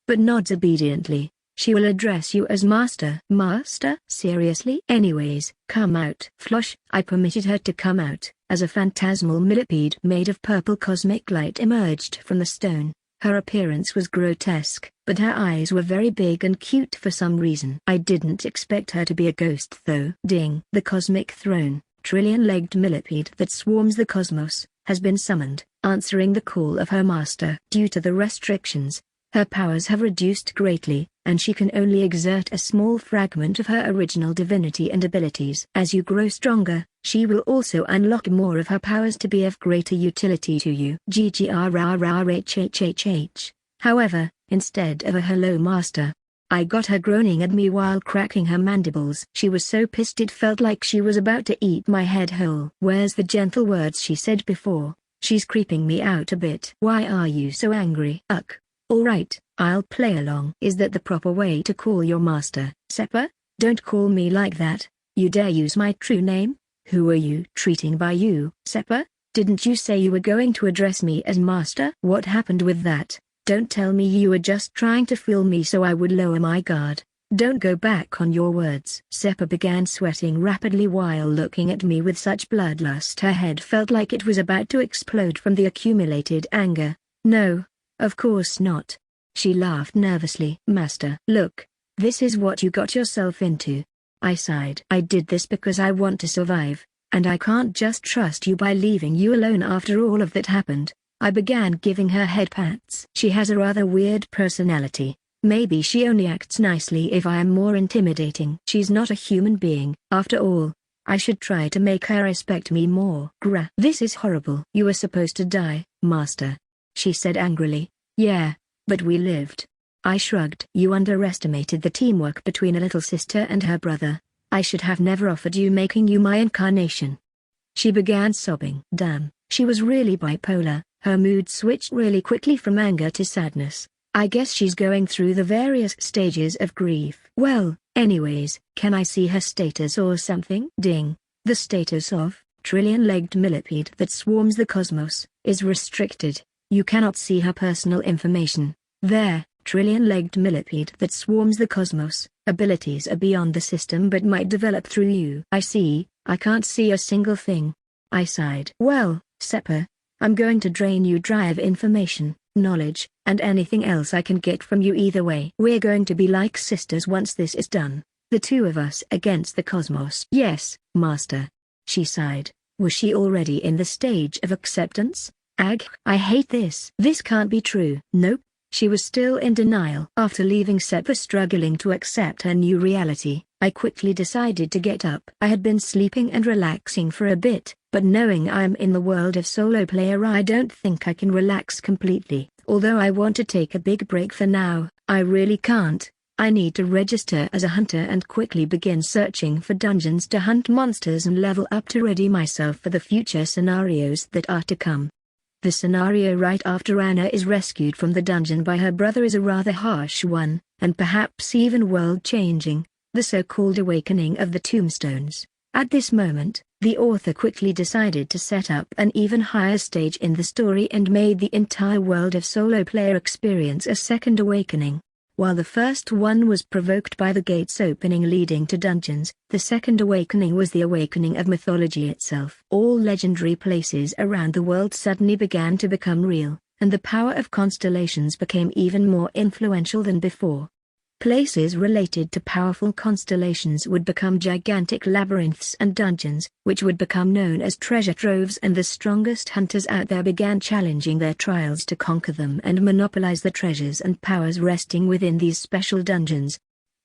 but nods obediently. She will address you as master. Master? Seriously? Anyways, come out. Flosh. I permitted her to come out, as a phantasmal millipede made of purple cosmic light emerged from the stone. Her appearance was grotesque, but her eyes were very big and cute for some reason. I didn't expect her to be a ghost though. Ding. The cosmic throne, trillion-legged millipede that swarms the cosmos, has been summoned, answering the call of her master. Due to the restrictions, her powers have reduced greatly, and she can only exert a small fragment of her original divinity and abilities. As you grow stronger, she will also unlock more of her powers to be of greater utility to you. GGRRRHHHH. However, instead of a hello master, I got her groaning at me while cracking her mandibles. She was so pissed it felt like she was about to eat my head whole. Where's the gentle words she said before? She's creeping me out a bit. Why are you so angry? Ugh. Alright, I'll play along. Is that the proper way to call your master? Seppa? Don't call me like that. You dare use my true name? Who are you treating by you? Seppa? Didn't you say you were going to address me as master? What happened with that? Don't tell me you were just trying to fool me so I would lower my guard. Don't go back on your words. Seppa began sweating rapidly while looking at me with such bloodlust. Her head felt like it was about to explode from the accumulated anger. No. Of course not. She laughed nervously. Master. Look. This is what you got yourself into. I sighed. I did this because I want to survive, and I can't just trust you by leaving you alone after all of that happened. I began giving her head pats. She has a rather weird personality. Maybe she only acts nicely if I am more intimidating. She's not a human being, after all. I should try to make her respect me more. Grah. This is horrible. You were supposed to die, Master. She said angrily. Yeah, but we lived. I shrugged. You underestimated the teamwork between a little sister and her brother. I should have never offered you making you my incarnation. She began sobbing. Damn, she was really bipolar. Her mood switched really quickly from anger to sadness. I guess she's going through the various stages of grief. Well, anyways, can I see her status or something? Ding. The status of trillion-legged millipede that swarms the cosmos is restricted. You cannot see her personal information. There, trillion-legged millipede that swarms the cosmos. Abilities are beyond the system but might develop through you. I see. I can't see a single thing. I sighed. Well, Seppa, I'm going to drain you dry of information, knowledge, and anything else I can get from you either way. We're going to be like sisters once this is done. The two of us against the cosmos. Yes, Master. She sighed. Was she already in the stage of acceptance? Ag, I hate this. This can't be true. Nope. She was still in denial. After leaving Seppa struggling to accept her new reality, I quickly decided to get up. I had been sleeping and relaxing for a bit, but knowing I am in the world of solo player I don't think I can relax completely. Although I want to take a big break for now, I really can't. I need to register as a hunter and quickly begin searching for dungeons to hunt monsters and level up to ready myself for the future scenarios that are to come. The scenario right after Anna is rescued from the dungeon by her brother is a rather harsh one, and perhaps even world-changing. the so-called awakening of the tombstones. At this moment, the author quickly decided to set up an even higher stage in the story and made the entire world of solo player experience a second awakening. While the first one was provoked by the gates opening leading to dungeons, the second awakening was the awakening of mythology itself. All legendary places around the world suddenly began to become real, and the power of constellations became even more influential than before. Places related to powerful constellations would become gigantic labyrinths and dungeons, which would become known as treasure troves, and the strongest hunters out there began challenging their trials to conquer them and monopolize the treasures and powers resting within these special dungeons.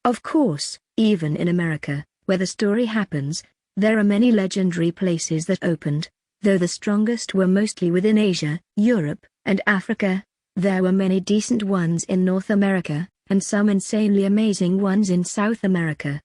Of course, even in America, where the story happens, there are many legendary places that opened, though the strongest were mostly within Asia, Europe, and Africa. There were many decent ones in North America, and some insanely amazing ones in South America.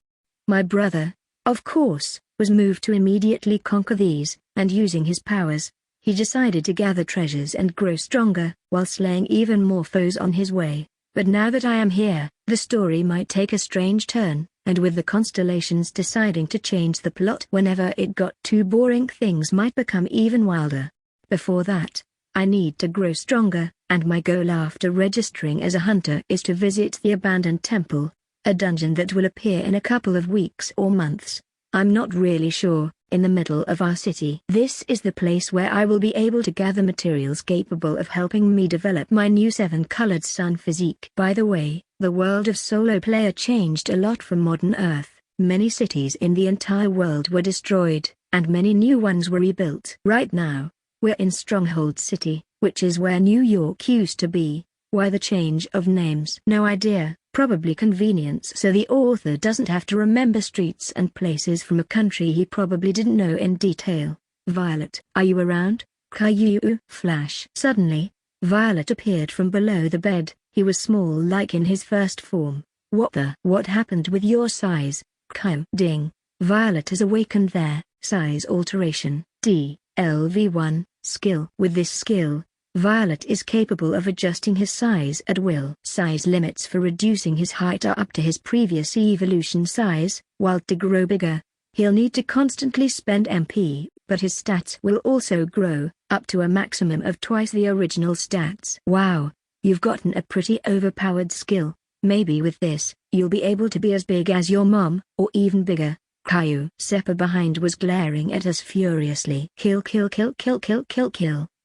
My brother, of course, was moved to immediately conquer these, and using his powers, he decided to gather treasures and grow stronger, while slaying even more foes on his way. But now that I am here, the story might take a strange turn, and with the constellations deciding to change the plot whenever it got too boring, things might become even wilder. Before that, I need to grow stronger, and my goal after registering as a hunter is to visit the abandoned temple, a dungeon that will appear in a couple of weeks or months. I'm not really sure, in the middle of our city. This is the place where I will be able to gather materials capable of helping me develop my new 7-colored sun physique. By the way, the world of solo player changed a lot from modern Earth. Many cities in the entire world were destroyed, and many new ones were rebuilt. Right now, we're in Stronghold City, which is where New York used to be. Why the change of names? No idea, probably convenience so the author doesn't have to remember streets and places from a country he probably didn't know in detail. Violet, are you around? Caillou. Flash. Suddenly, Violet appeared from below the bed. He was small like in his first form. What happened with your size? Caillou. Ding. Violet has awakened there. Size alteration. DLV1. Skill. With this skill, Violet is capable of adjusting his size at will. Size limits for reducing his height are up to his previous evolution size, while to grow bigger, he'll need to constantly spend MP, but his stats will also grow, up to a maximum of twice the original stats. Wow, you've gotten a pretty overpowered skill. Maybe with this, you'll be able to be as big as your mom, or even bigger. Caillou. Seppa behind was glaring at us furiously. Kill.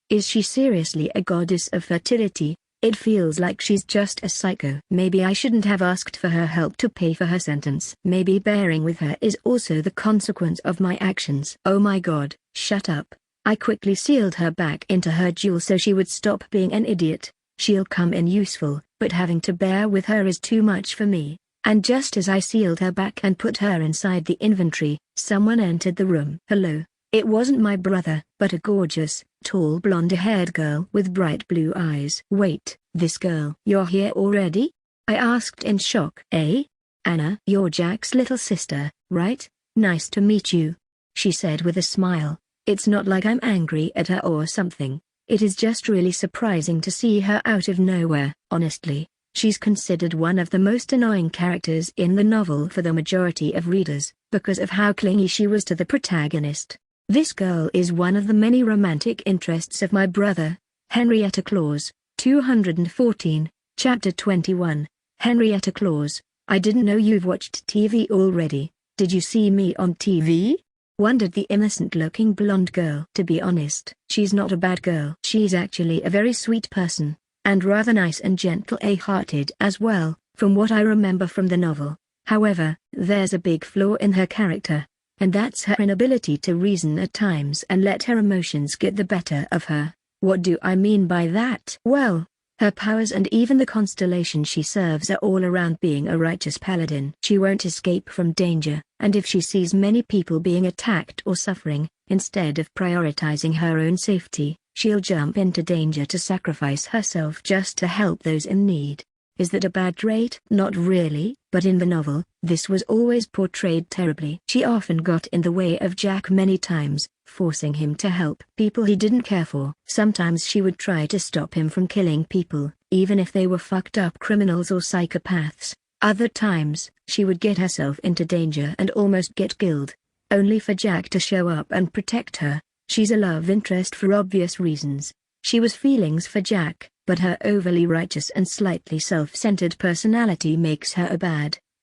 Is she seriously a goddess of fertility? It feels like she's just a psycho. Maybe I shouldn't have asked for her help to pay for her sentence. Maybe bearing with her is also the consequence of my actions. Oh my god, shut up. I quickly sealed her back into her jewel so she would stop being an idiot. She'll come in useful, but having to bear with her is too much for me. And just as I sealed her back and put her inside the inventory, someone entered the room. Hello. It wasn't my brother, but a gorgeous, tall blonde-haired girl with bright blue eyes. Wait, this girl. You're here already? I asked in shock. Anna, you're Jack's little sister, right? Nice to meet you, she said with a smile. It's not like I'm angry at her or something. It is just really surprising to see her out of nowhere. Honestly, she's considered one of the most annoying characters in the novel for the majority of readers, because of how clingy she was to the protagonist. This girl is one of the many romantic interests of my brother, Henrietta Claus. 214, Chapter 21. Henrietta Claus, I didn't know you've watched TV already. Did you see me on TV? Wondered the innocent-looking blonde girl. To be honest, she's not a bad girl. She's actually a very sweet person, and rather nice and gentle-hearted as well, from what I remember from the novel. However, there's a big flaw in her character, and that's her inability to reason at times and let her emotions get the better of her. What do I mean by that? Well, her powers and even the constellation she serves are all around being a righteous paladin. She won't escape from danger, and if she sees many people being attacked or suffering, instead of prioritizing her own safety, she'll jump into danger to sacrifice herself just to help those in need. Is that a bad trait? Not really, but in the novel, this was always portrayed terribly. She often got in the way of Jack many times, forcing him to help people he didn't care for. Sometimes she would try to stop him from killing people, even if they were fucked up criminals or psychopaths. Other times, she would get herself into danger and almost get killed, only for Jack to show up and protect her. She's a love interest for obvious reasons. She was feelings for Jack, but her overly righteous and slightly self-centered personality makes her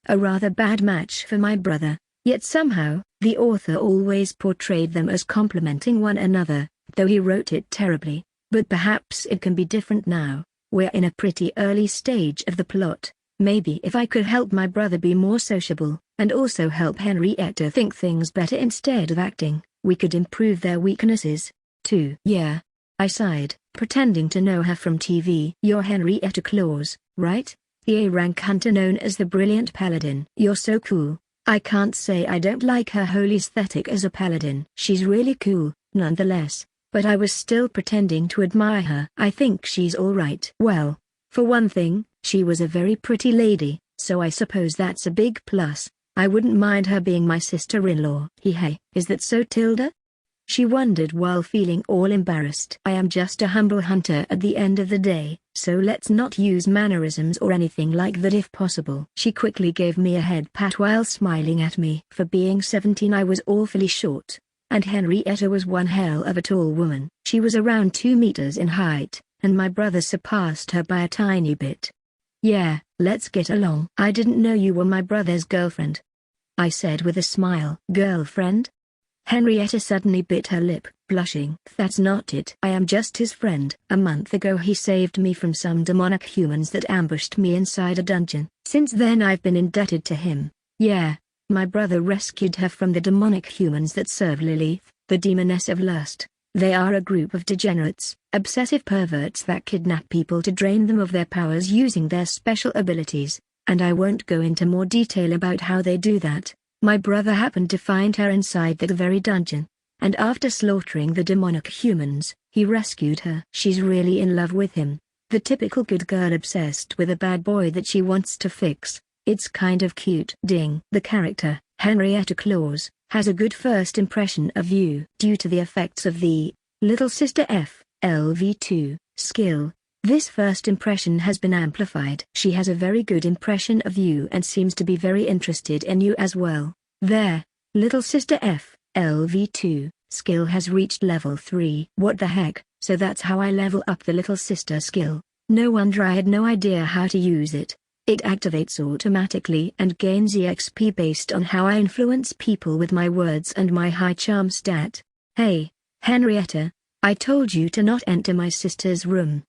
a rather bad match for my brother. Yet somehow, the author always portrayed them as complementing one another, though he wrote it terribly. But perhaps it can be different now. We're in a pretty early stage of the plot. Maybe if I could help my brother be more sociable, and also help Henrietta think things better instead of acting, we could improve their weaknesses, too. Yeah. I sighed, pretending to know her from TV. You're Henrietta Claus, right? The A-rank hunter known as the Brilliant Paladin. You're so cool. I can't say I don't like her whole aesthetic as a paladin. She's really cool, nonetheless, but I was still pretending to admire her. I think she's alright. Well, for one thing, she was a very pretty lady, so I suppose that's a big plus. I wouldn't mind her being my sister-in-law. Hey, is that so, Tilda? She wondered while feeling all embarrassed. I am just a humble hunter at the end of the day, so let's not use mannerisms or anything like that if possible. She quickly gave me a head pat while smiling at me. For being 17 I was awfully short, and Henrietta was one hell of a tall woman. She was around 2 meters in height, and my brother surpassed her by a tiny bit. Yeah, let's get along. I didn't know you were my brother's girlfriend, I said with a smile. Girlfriend? Henrietta suddenly bit her lip, blushing. That's not it. I am just his friend. A month ago he saved me from some demonic humans that ambushed me inside a dungeon. Since then I've been indebted to him. Yeah, my brother rescued her from the demonic humans that serve Lilith, the demoness of lust. They are a group of degenerates, obsessive perverts that kidnap people to drain them of their powers using their special abilities, and I won't go into more detail about how they do that. My brother happened to find her inside that very dungeon, and after slaughtering the demonic humans, he rescued her. She's really in love with him, the typical good girl obsessed with a bad boy that she wants to fix. It's kind of cute. Ding. The character, Henrietta Claus, has a good first impression of you. Due to the effects of the Little Sister F, LV2 skill, this first impression has been amplified. She has a very good impression of you and seems to be very interested in you as well. There, Little Sister F, LV2 skill has reached level 3. What the heck? So that's how I level up the Little Sister skill. No wonder I had no idea how to use it. It activates automatically and gains EXP based on how I influence people with my words and my high charm stat. Hey, Henrietta, I told you to not enter my sister's room.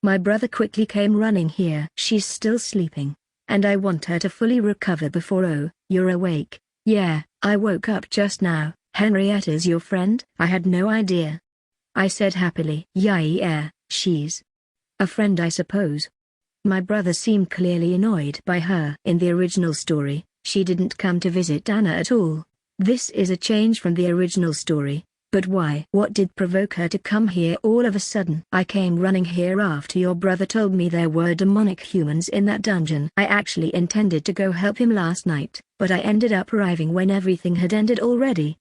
My brother quickly came running here. She's still sleeping, and I want her to fully recover before you're awake. Yeah, I woke up just now. Henrietta's your friend? I had no idea, I said happily. Yeah, she's a friend I suppose. My brother seemed clearly annoyed by her. In the original story, she didn't come to visit Anna at all. This is a change from the original story. But why? What did provoke her to come here all of a sudden? I came running here after your brother told me there were demonic humans in that dungeon. I actually intended to go help him last night, but I ended up arriving when everything had ended already.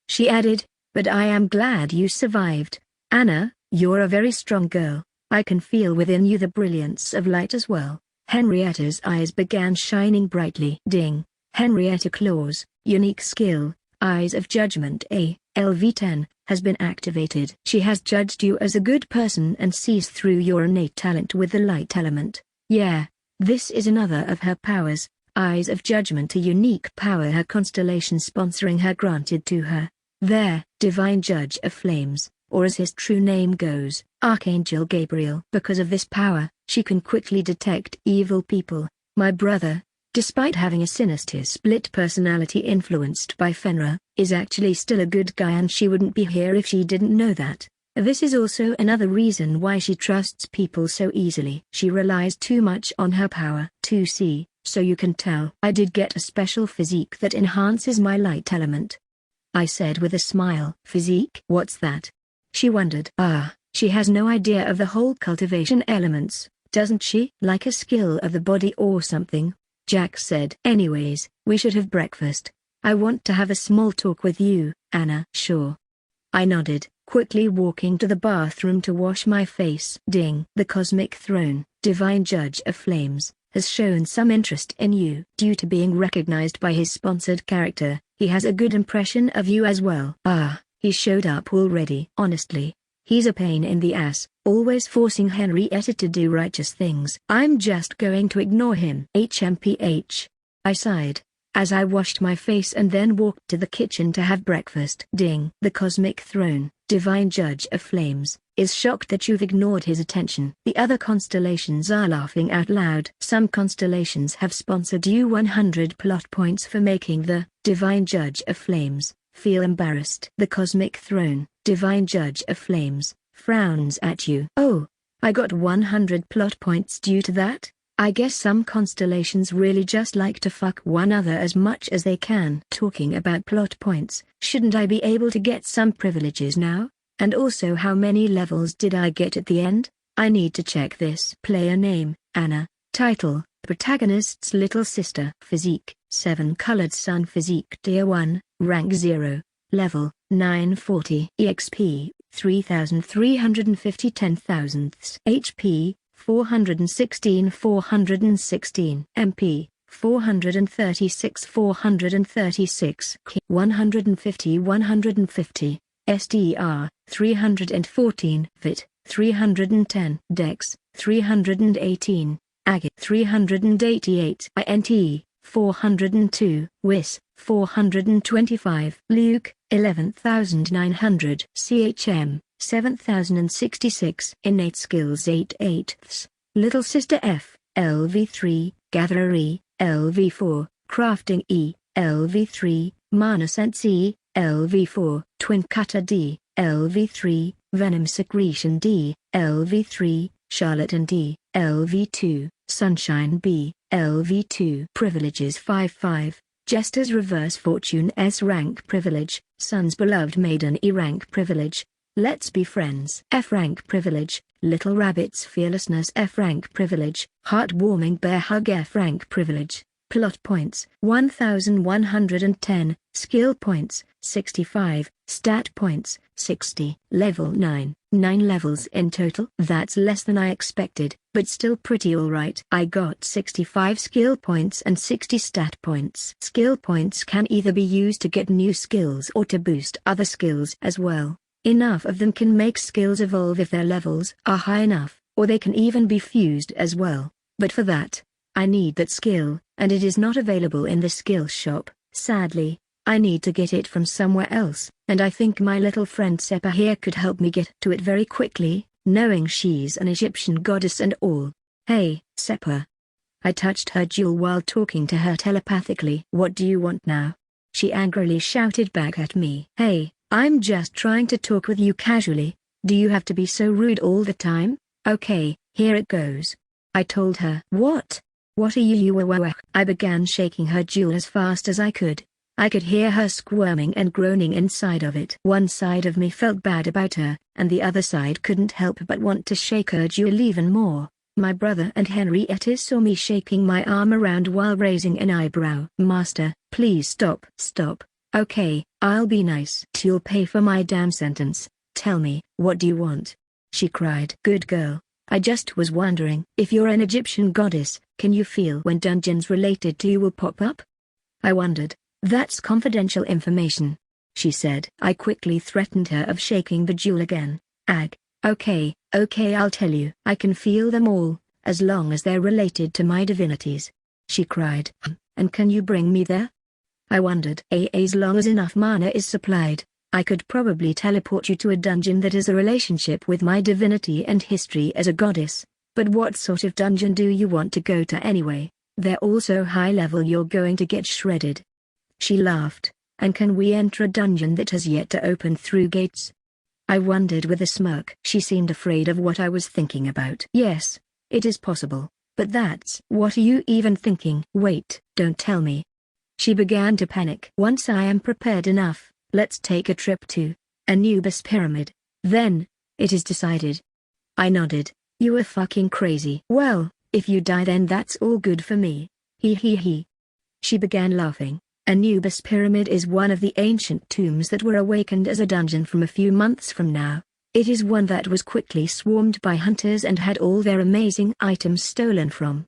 She added, but I am glad you survived. Anna, you're a very strong girl. I can feel within you the brilliance of light as well. Henrietta's eyes began shining brightly. Ding. Henrietta Claus, unique skill, Eyes of Judgment A, LV10, has been activated. She has judged you as a good person and sees through your innate talent with the light element. Yeah, this is another of her powers, Eyes of Judgment, a unique power her constellation sponsoring her granted to her. There, Divine Judge of Flames, or as his true name goes, Archangel Gabriel. Because of this power, she can quickly detect evil people. My brother, despite having a sinister split personality influenced by Fenrir, is actually still a good guy, and she wouldn't be here if she didn't know that. This is also another reason why she trusts people so easily. She relies too much on her power. 2C, so you can tell. I did get a special physique that enhances my light element, I said with a smile. Physique? What's that? She wondered. She has no idea of the whole cultivation elements, doesn't she? Like a skill of the body or something, Jack said. Anyways, we should have breakfast. I want to have a small talk with you, Anna. Sure. I nodded, quickly walking to the bathroom to wash my face. Ding. The Cosmic Throne, Divine Judge of Flames, has shown some interest in you. Due to being recognized by his sponsored character, he has a good impression of you as well. Ah, he showed up already. Honestly, he's a pain in the ass, always forcing Henrietta to do righteous things. I'm just going to ignore him. HMPH. I sighed, as I washed my face and then walked to the kitchen to have breakfast. Ding. The Cosmic Throne, Divine Judge of Flames, is shocked that you've ignored his attention. The other constellations are laughing out loud. Some constellations have sponsored you 100 plot points for making the Divine Judge of Flames feel embarrassed. The Cosmic Throne, Divine Judge of Flames, frowns at you. Oh, I got 100 plot points due to that? I guess some constellations really just like to fuck one another as much as they can. Talking about plot points, shouldn't I be able to get some privileges now? And also, how many levels did I get at the end? I need to check this. Player name, Anna. Title, Protagonist's Little Sister. Physique, 7 Colored Sun. Physique Tier 1, Rank 0. Level, 940. EXP, 3350 10,000ths. HP, 416 416. MP, 436 436. 150 150. SDR, 314. Vit, 310. Dex, 318. Ag, 388. INT, 402. Wis, 425. Luke, 11,900. CHM, 7,066. Innate skills 8/8ths. Little Sister F, LV3, Gatherer E, LV4, Crafting E, LV3, Mana Sense E, LV4, Twin Cutter D, LV3, Venom Secretion D, LV3, Charlatan D, LV2, Sunshine B, LV2. Privileges 5/5, Jester's Reverse Fortune S rank privilege, Sun's Beloved Maiden E rank privilege, Let's Be Friends F rank privilege, Little Rabbit's Fearlessness F rank privilege, Heartwarming Bear Hug F rank privilege. Plot points 1110, skill points 65, stat points 60. Level 9, 9 levels in total. That's less than I expected, but still pretty alright. I got 65 skill points and 60 stat points. Skill points can either be used to get new skills or to boost other skills as well. Enough of them can make skills evolve if their levels are high enough, or they can even be fused as well. But for that, I need that skill, and it is not available in the skill shop. Sadly, I need to get it from somewhere else, and I think my little friend Seppa here could help me get to it very quickly, knowing she's an Egyptian goddess and all. Hey, Seppa. I touched her jewel while talking to her telepathically. What do you want now? She angrily shouted back at me. Hey, I'm just trying to talk with you casually. Do you have to be so rude all the time? Okay, here it goes. I told her. What? What are you? I began shaking her jewel as fast as I could. I could hear her squirming and groaning inside of it. One side of me felt bad about her, and the other side couldn't help but want to shake her jewel even more. My brother and Henrietta saw me shaking my arm around while raising an eyebrow. Master, please stop. Stop. Okay, I'll be nice. You'll pay for my damn sentence. Tell me, what do you want? She cried. Good girl. I just was wondering, if you're an Egyptian goddess, can you feel when dungeons related to you will pop up? I wondered. That's confidential information, she said. I quickly threatened her of shaking the jewel again. Ag. Okay, I'll tell you. I can feel them all, as long as they're related to my divinities. She cried. And can you bring me there? I wondered. As long as enough mana is supplied, I could probably teleport you to a dungeon that has a relationship with my divinity and history as a goddess. But what sort of dungeon do you want to go to anyway? They're all so high level you're going to get shredded. She laughed. And can we enter a dungeon that has yet to open through gates? I wondered with a smirk. She seemed afraid of what I was thinking about. Yes, it is possible, but that's... What are you even thinking? Wait, don't tell me. She began to panic. Once I am prepared enough, let's take a trip to Anubis Pyramid. Then, it is decided. I nodded. You are fucking crazy. Well, if you die then that's all good for me. He. She began laughing. Anubis Pyramid is one of the ancient tombs that were awakened as a dungeon from a few months from now. It is one that was quickly swarmed by hunters and had all their amazing items stolen from.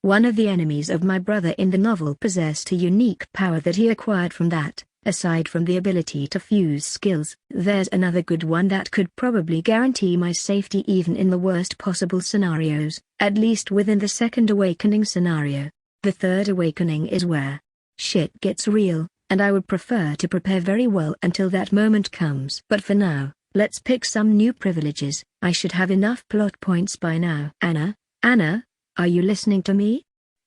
One of the enemies of my brother in the novel possessed a unique power that he acquired from that. Aside from the ability to fuse skills, there's another good one that could probably guarantee my safety even in the worst possible scenarios, at least within the second awakening scenario. The third awakening is where shit gets real, and I would prefer to prepare very well until that moment comes. But for now, let's pick some new privileges. I should have enough plot points by now. Anna, are you listening to me?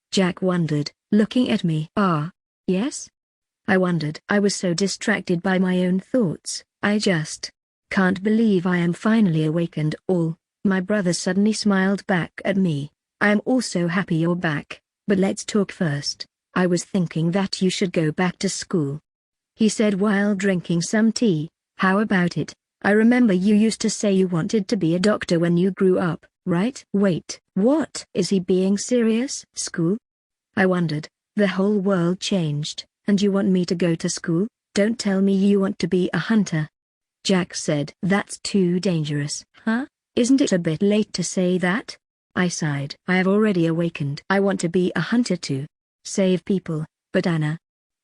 Jack wondered, looking at me. Yes? I wondered. I was so distracted by my own thoughts, I just can't believe I am finally awakened. My brother suddenly smiled back at me. I am also happy you're back, but let's talk first. I was thinking that you should go back to school, he said while drinking some tea. How about it? I remember you used to say you wanted to be a doctor when you grew up, right? Wait, what? Is he being serious? School? I wondered. The whole world changed, and you want me to go to school? Don't tell me you want to be a hunter. Jack said. That's too dangerous. Huh? Isn't it a bit late to say that? I sighed. I have already awakened. I want to be a hunter too. Save people, but Anna.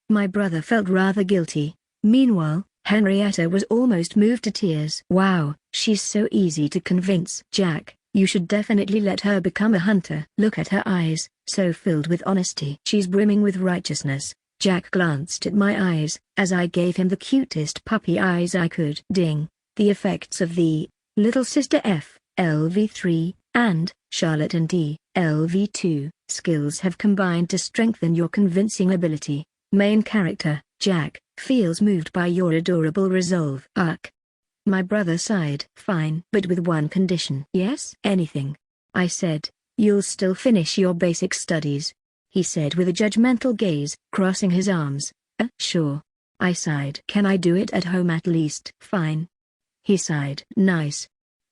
My brother felt rather guilty. Meanwhile, Henrietta was almost moved to tears. Wow, she's so easy to convince. Jack, you should definitely let her become a hunter. Look at her eyes, so filled with honesty. She's brimming with righteousness. Jack glanced at my eyes, as I gave him the cutest puppy eyes I could. Ding. The effects of the Little Sister F, LV3, and Charlotte and D, LV2, skills have combined to strengthen your convincing ability. Main character, Jack, feels moved by your adorable resolve. My brother sighed. Fine. But with one condition. Yes? Anything? I said. You'll still finish your basic studies, he said with a judgmental gaze, crossing his arms. Sure. I sighed. Can I do it at home at least? Fine. He sighed. Nice.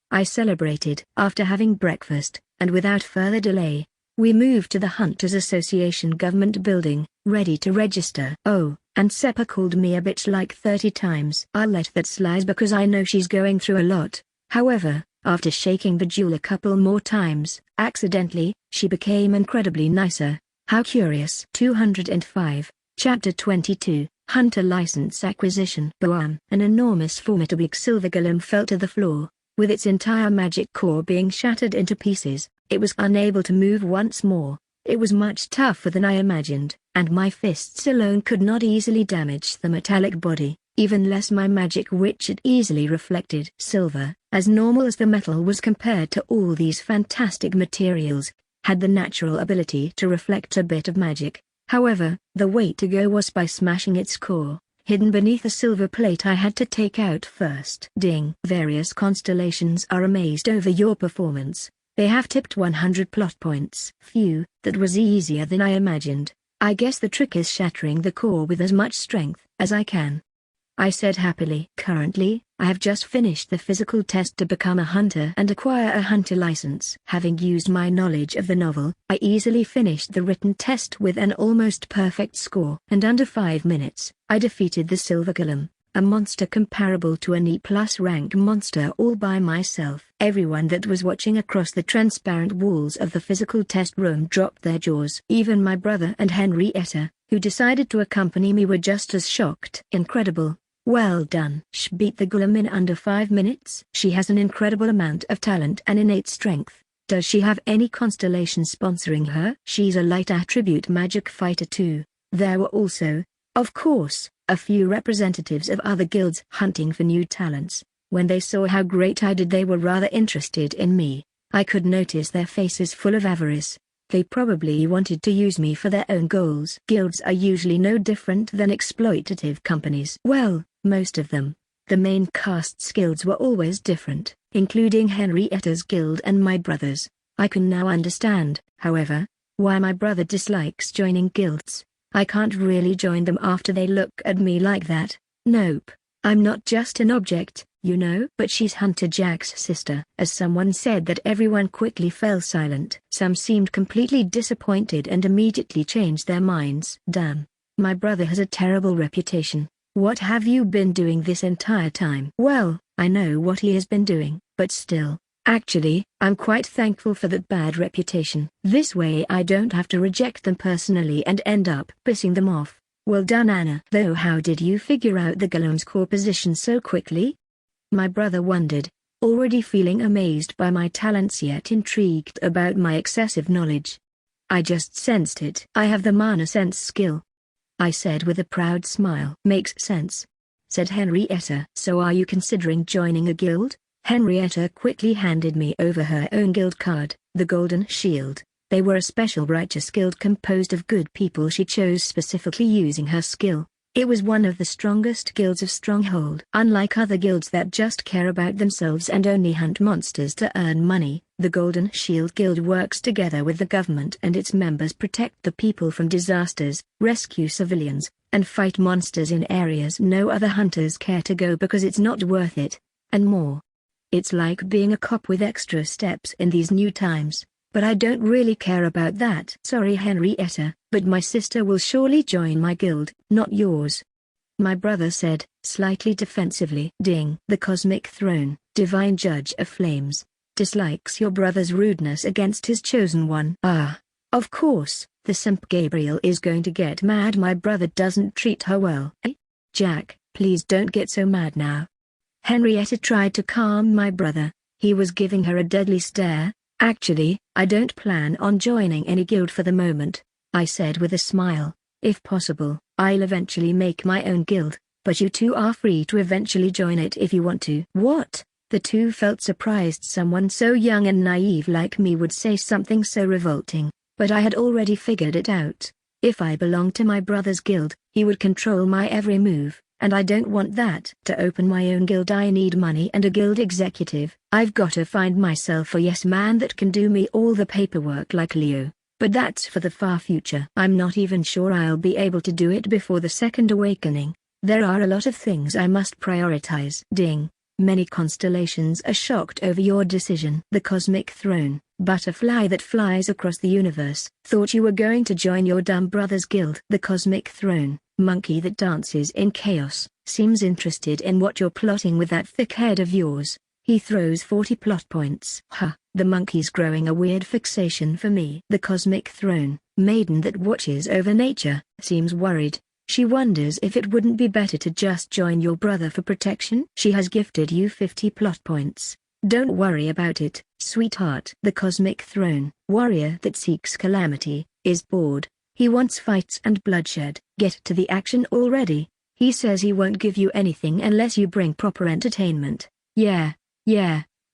I celebrated. After having breakfast, and without further delay, we moved to the Hunters Association government building, ready to register. Oh, and Seppa called me a bitch like 30 times. I'll let that slide because I know she's going through a lot. However, after shaking the jewel a couple more times, accidentally, she became incredibly nicer. How curious. 205, Chapter 22, Hunter License Acquisition. Boam! An enormous formidable silver golem fell to the floor, with its entire magic core being shattered into pieces. It was unable to move once more. It was much tougher than I imagined, and my fists alone could not easily damage the metallic body, even less my magic, which it easily reflected. Silver, as normal as the metal was compared to all these fantastic materials, had the natural ability to reflect a bit of magic. However, the way to go was by smashing its core, hidden beneath a silver plate I had to take out first. Ding. Various constellations are amazed over your performance. They have tipped 100 plot points. Phew, that was easier than I imagined. I guess the trick is shattering the core with as much strength as I can, I said happily. Currently, I have just finished the physical test to become a hunter and acquire a hunter license. Having used my knowledge of the novel, I easily finished the written test with an almost perfect score. And under 5 minutes, I defeated the Silver Golem, a monster comparable to an E+ rank monster all by myself. Everyone that was watching across the transparent walls of the physical test room dropped their jaws. Even my brother and Henrietta, who decided to accompany me, were just as shocked. Incredible. Well done. She beat the golem in under 5 minutes. She has an incredible amount of talent and innate strength. Does she have any constellation sponsoring her? She's a light attribute magic fighter too. There were also, of course, a few representatives of other guilds hunting for new talents. When they saw how great I did, they were rather interested in me. I could notice their faces full of avarice. They probably wanted to use me for their own goals. Guilds are usually no different than exploitative companies. Well, most of them. The main cast's guilds were always different, including Henrietta's guild and my brother's. I can now understand, however, why my brother dislikes joining guilds. I can't really join them after they look at me like that. Nope. I'm not just an object, you know. But she's Hunter Jack's sister. As someone said that, everyone quickly fell silent. Some seemed completely disappointed and immediately changed their minds. Damn. My brother has a terrible reputation. What have you been doing this entire time? Well, I know what he has been doing, but still, Actually, I'm quite thankful for that bad reputation. This way I don't have to reject them personally and end up pissing them off. Well done, Anna. Though how did you figure out the golem's core position so quickly? My brother wondered, already feeling amazed by my talents yet intrigued about my excessive knowledge. I just sensed it. I have the mana sense skill, I said with a proud smile. Makes sense, said Henrietta. So are you considering joining a guild? Henrietta quickly handed me over her own guild card, the Golden Shield. They were a special righteous guild composed of good people she chose specifically using her skill. It was one of the strongest guilds of Stronghold. Unlike other guilds that just care about themselves and only hunt monsters to earn money, the Golden Shield Guild works together with the government and its members protect the people from disasters, rescue civilians, and fight monsters in areas no other hunters care to go because it's not worth it, and more. It's like being a cop with extra steps in these new times, but I don't really care about that. Sorry Henrietta, but my sister will surely join my guild, not yours, my brother said, slightly defensively. Ding. The Cosmic Throne, Divine Judge of Flames, dislikes your brother's rudeness against his chosen one. Ah, of course, the simp Gabriel is going to get mad my brother doesn't treat her well. Eh? Jack, please don't get so mad now. Henrietta tried to calm my brother. He was giving her a deadly stare. Actually, I don't plan on joining any guild for the moment, I said with a smile. If possible, I'll eventually make my own guild, but you two are free to eventually join it if you want to. What? The two felt surprised someone so young and naive like me would say something so revolting, but I had already figured it out. If I belonged to my brother's guild, he would control my every move, and I don't want that. To open my own guild I need money and a guild executive. I've got to find myself a yes man that can do me all the paperwork like Leo, but that's for the far future. I'm not even sure I'll be able to do it before the Second Awakening. There are a lot of things I must prioritize. Ding. Many constellations are shocked over your decision. The Cosmic Throne, butterfly that flies across the universe, thought you were going to join your dumb brother's guild. The Cosmic Throne, monkey that dances in chaos, seems interested in what you're plotting with that thick head of yours. He throws 40 plot points. Ha, the monkey's growing a weird fixation for me. The Cosmic Throne, maiden that watches over nature, seems worried. She wonders if it wouldn't be better to just join your brother for protection. She has gifted you 50 plot points. Don't worry about it, sweetheart. The Cosmic Throne, warrior that seeks calamity, is bored. He wants fights and bloodshed. Get to the action already. He says he won't give you anything unless you bring proper entertainment. Yeah,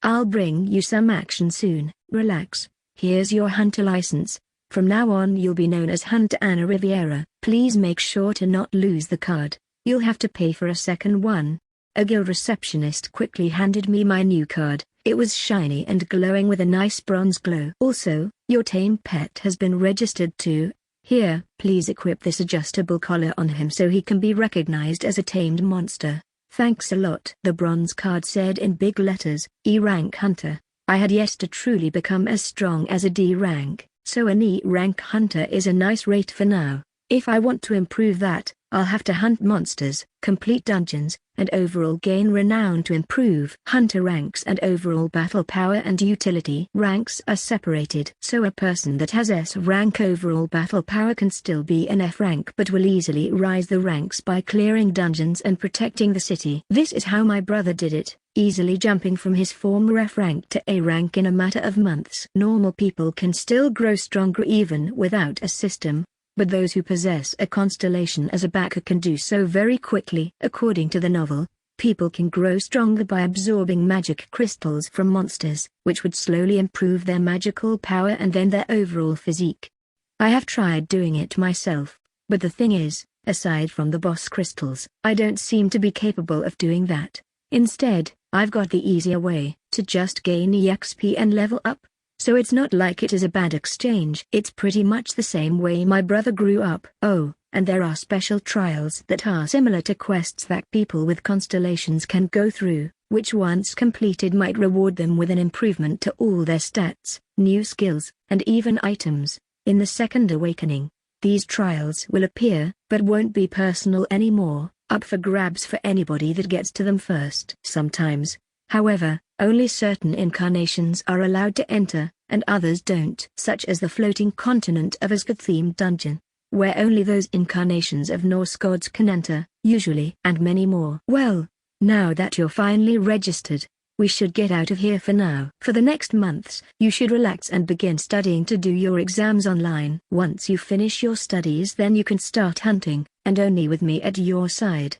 I'll bring you some action soon. Relax. Here's your hunter license. From now on you'll be known as Hunter Anna Riviera. Please make sure to not lose the card. You'll have to pay for a second one. A guild receptionist quickly handed me my new card. It was shiny and glowing with a nice bronze glow. Also, your tame pet has been registered too. Here, please equip this adjustable collar on him so he can be recognized as a tamed monster. Thanks a lot. The bronze card said in big letters, E-rank hunter. I had yet to truly become as strong as a D rank, so an E-rank hunter is a nice rate for now. If I want to improve that, I'll have to hunt monsters, complete dungeons, and overall gain renown to improve. Hunter ranks and overall battle power and utility ranks are separated. So a person that has S rank overall battle power can still be an F rank but will easily rise the ranks by clearing dungeons and protecting the city. This is how my brother did it, easily jumping from his former F rank to A rank in a matter of months. Normal people can still grow stronger even without a system, but those who possess a constellation as a backer can do so very quickly. According to the novel, people can grow stronger by absorbing magic crystals from monsters, which would slowly improve their magical power and then their overall physique. I have tried doing it myself, but the thing is, aside from the boss crystals, I don't seem to be capable of doing that. Instead, I've got the easier way, to just gain EXP and level up. So it's not like it is a bad exchange. It's pretty much the same way my brother grew up. Oh, and there are special trials that are similar to quests that people with constellations can go through, which once completed might reward them with an improvement to all their stats, new skills, and even items. In the Second Awakening, these trials will appear, but won't be personal anymore, up for grabs for anybody that gets to them first. Sometimes, however, Only certain incarnations are allowed to enter, and others don't, such as the floating continent of Asgard-themed dungeon, where only those incarnations of Norse gods can enter, usually, and many more. Well, now that you're finally registered, we should get out of here for now. For the next months, you should relax and begin studying to do your exams online. Once you finish your studies, then you can start hunting, and only with me at your side.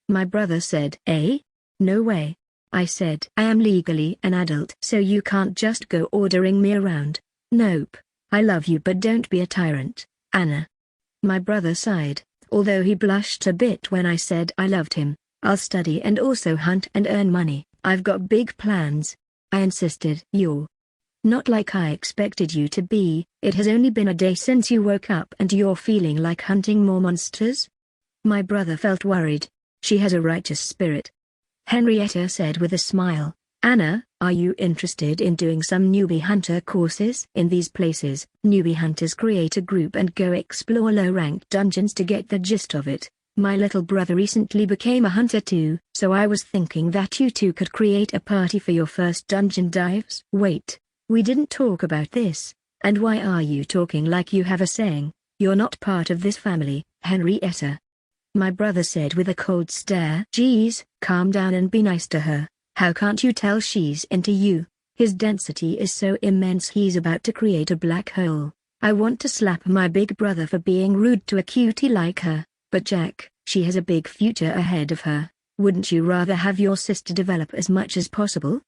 My brother said. Eh? No way. I said. I am legally an adult, so you can't just go ordering me around. Nope. I love you, but don't be a tyrant, Anna. My brother sighed, although he blushed a bit when I said I loved him. I'll study and also hunt and earn money. I've got big plans. I insisted. You're not like I expected you to be. It has only been a day since you woke up and you're feeling like hunting more monsters? My brother felt worried. She has a righteous spirit, Henrietta said with a smile. Anna, are you interested in doing some newbie hunter courses? In these places, newbie hunters create a group and go explore low-ranked dungeons to get the gist of it. My little brother recently became a hunter too, so I was thinking that you two could create a party for your first dungeon dives. Wait, we didn't talk about this, and why are you talking like you have a saying? You're not part of this family, Henrietta. My brother said with a cold stare. Geez, calm down and be nice to her. How can't you tell she's into you? His density is so immense he's about to create a black hole. I want to slap my big brother for being rude to a cutie like her, but Jack, she has a big future ahead of her. Wouldn't you rather have your sister develop as much as possible?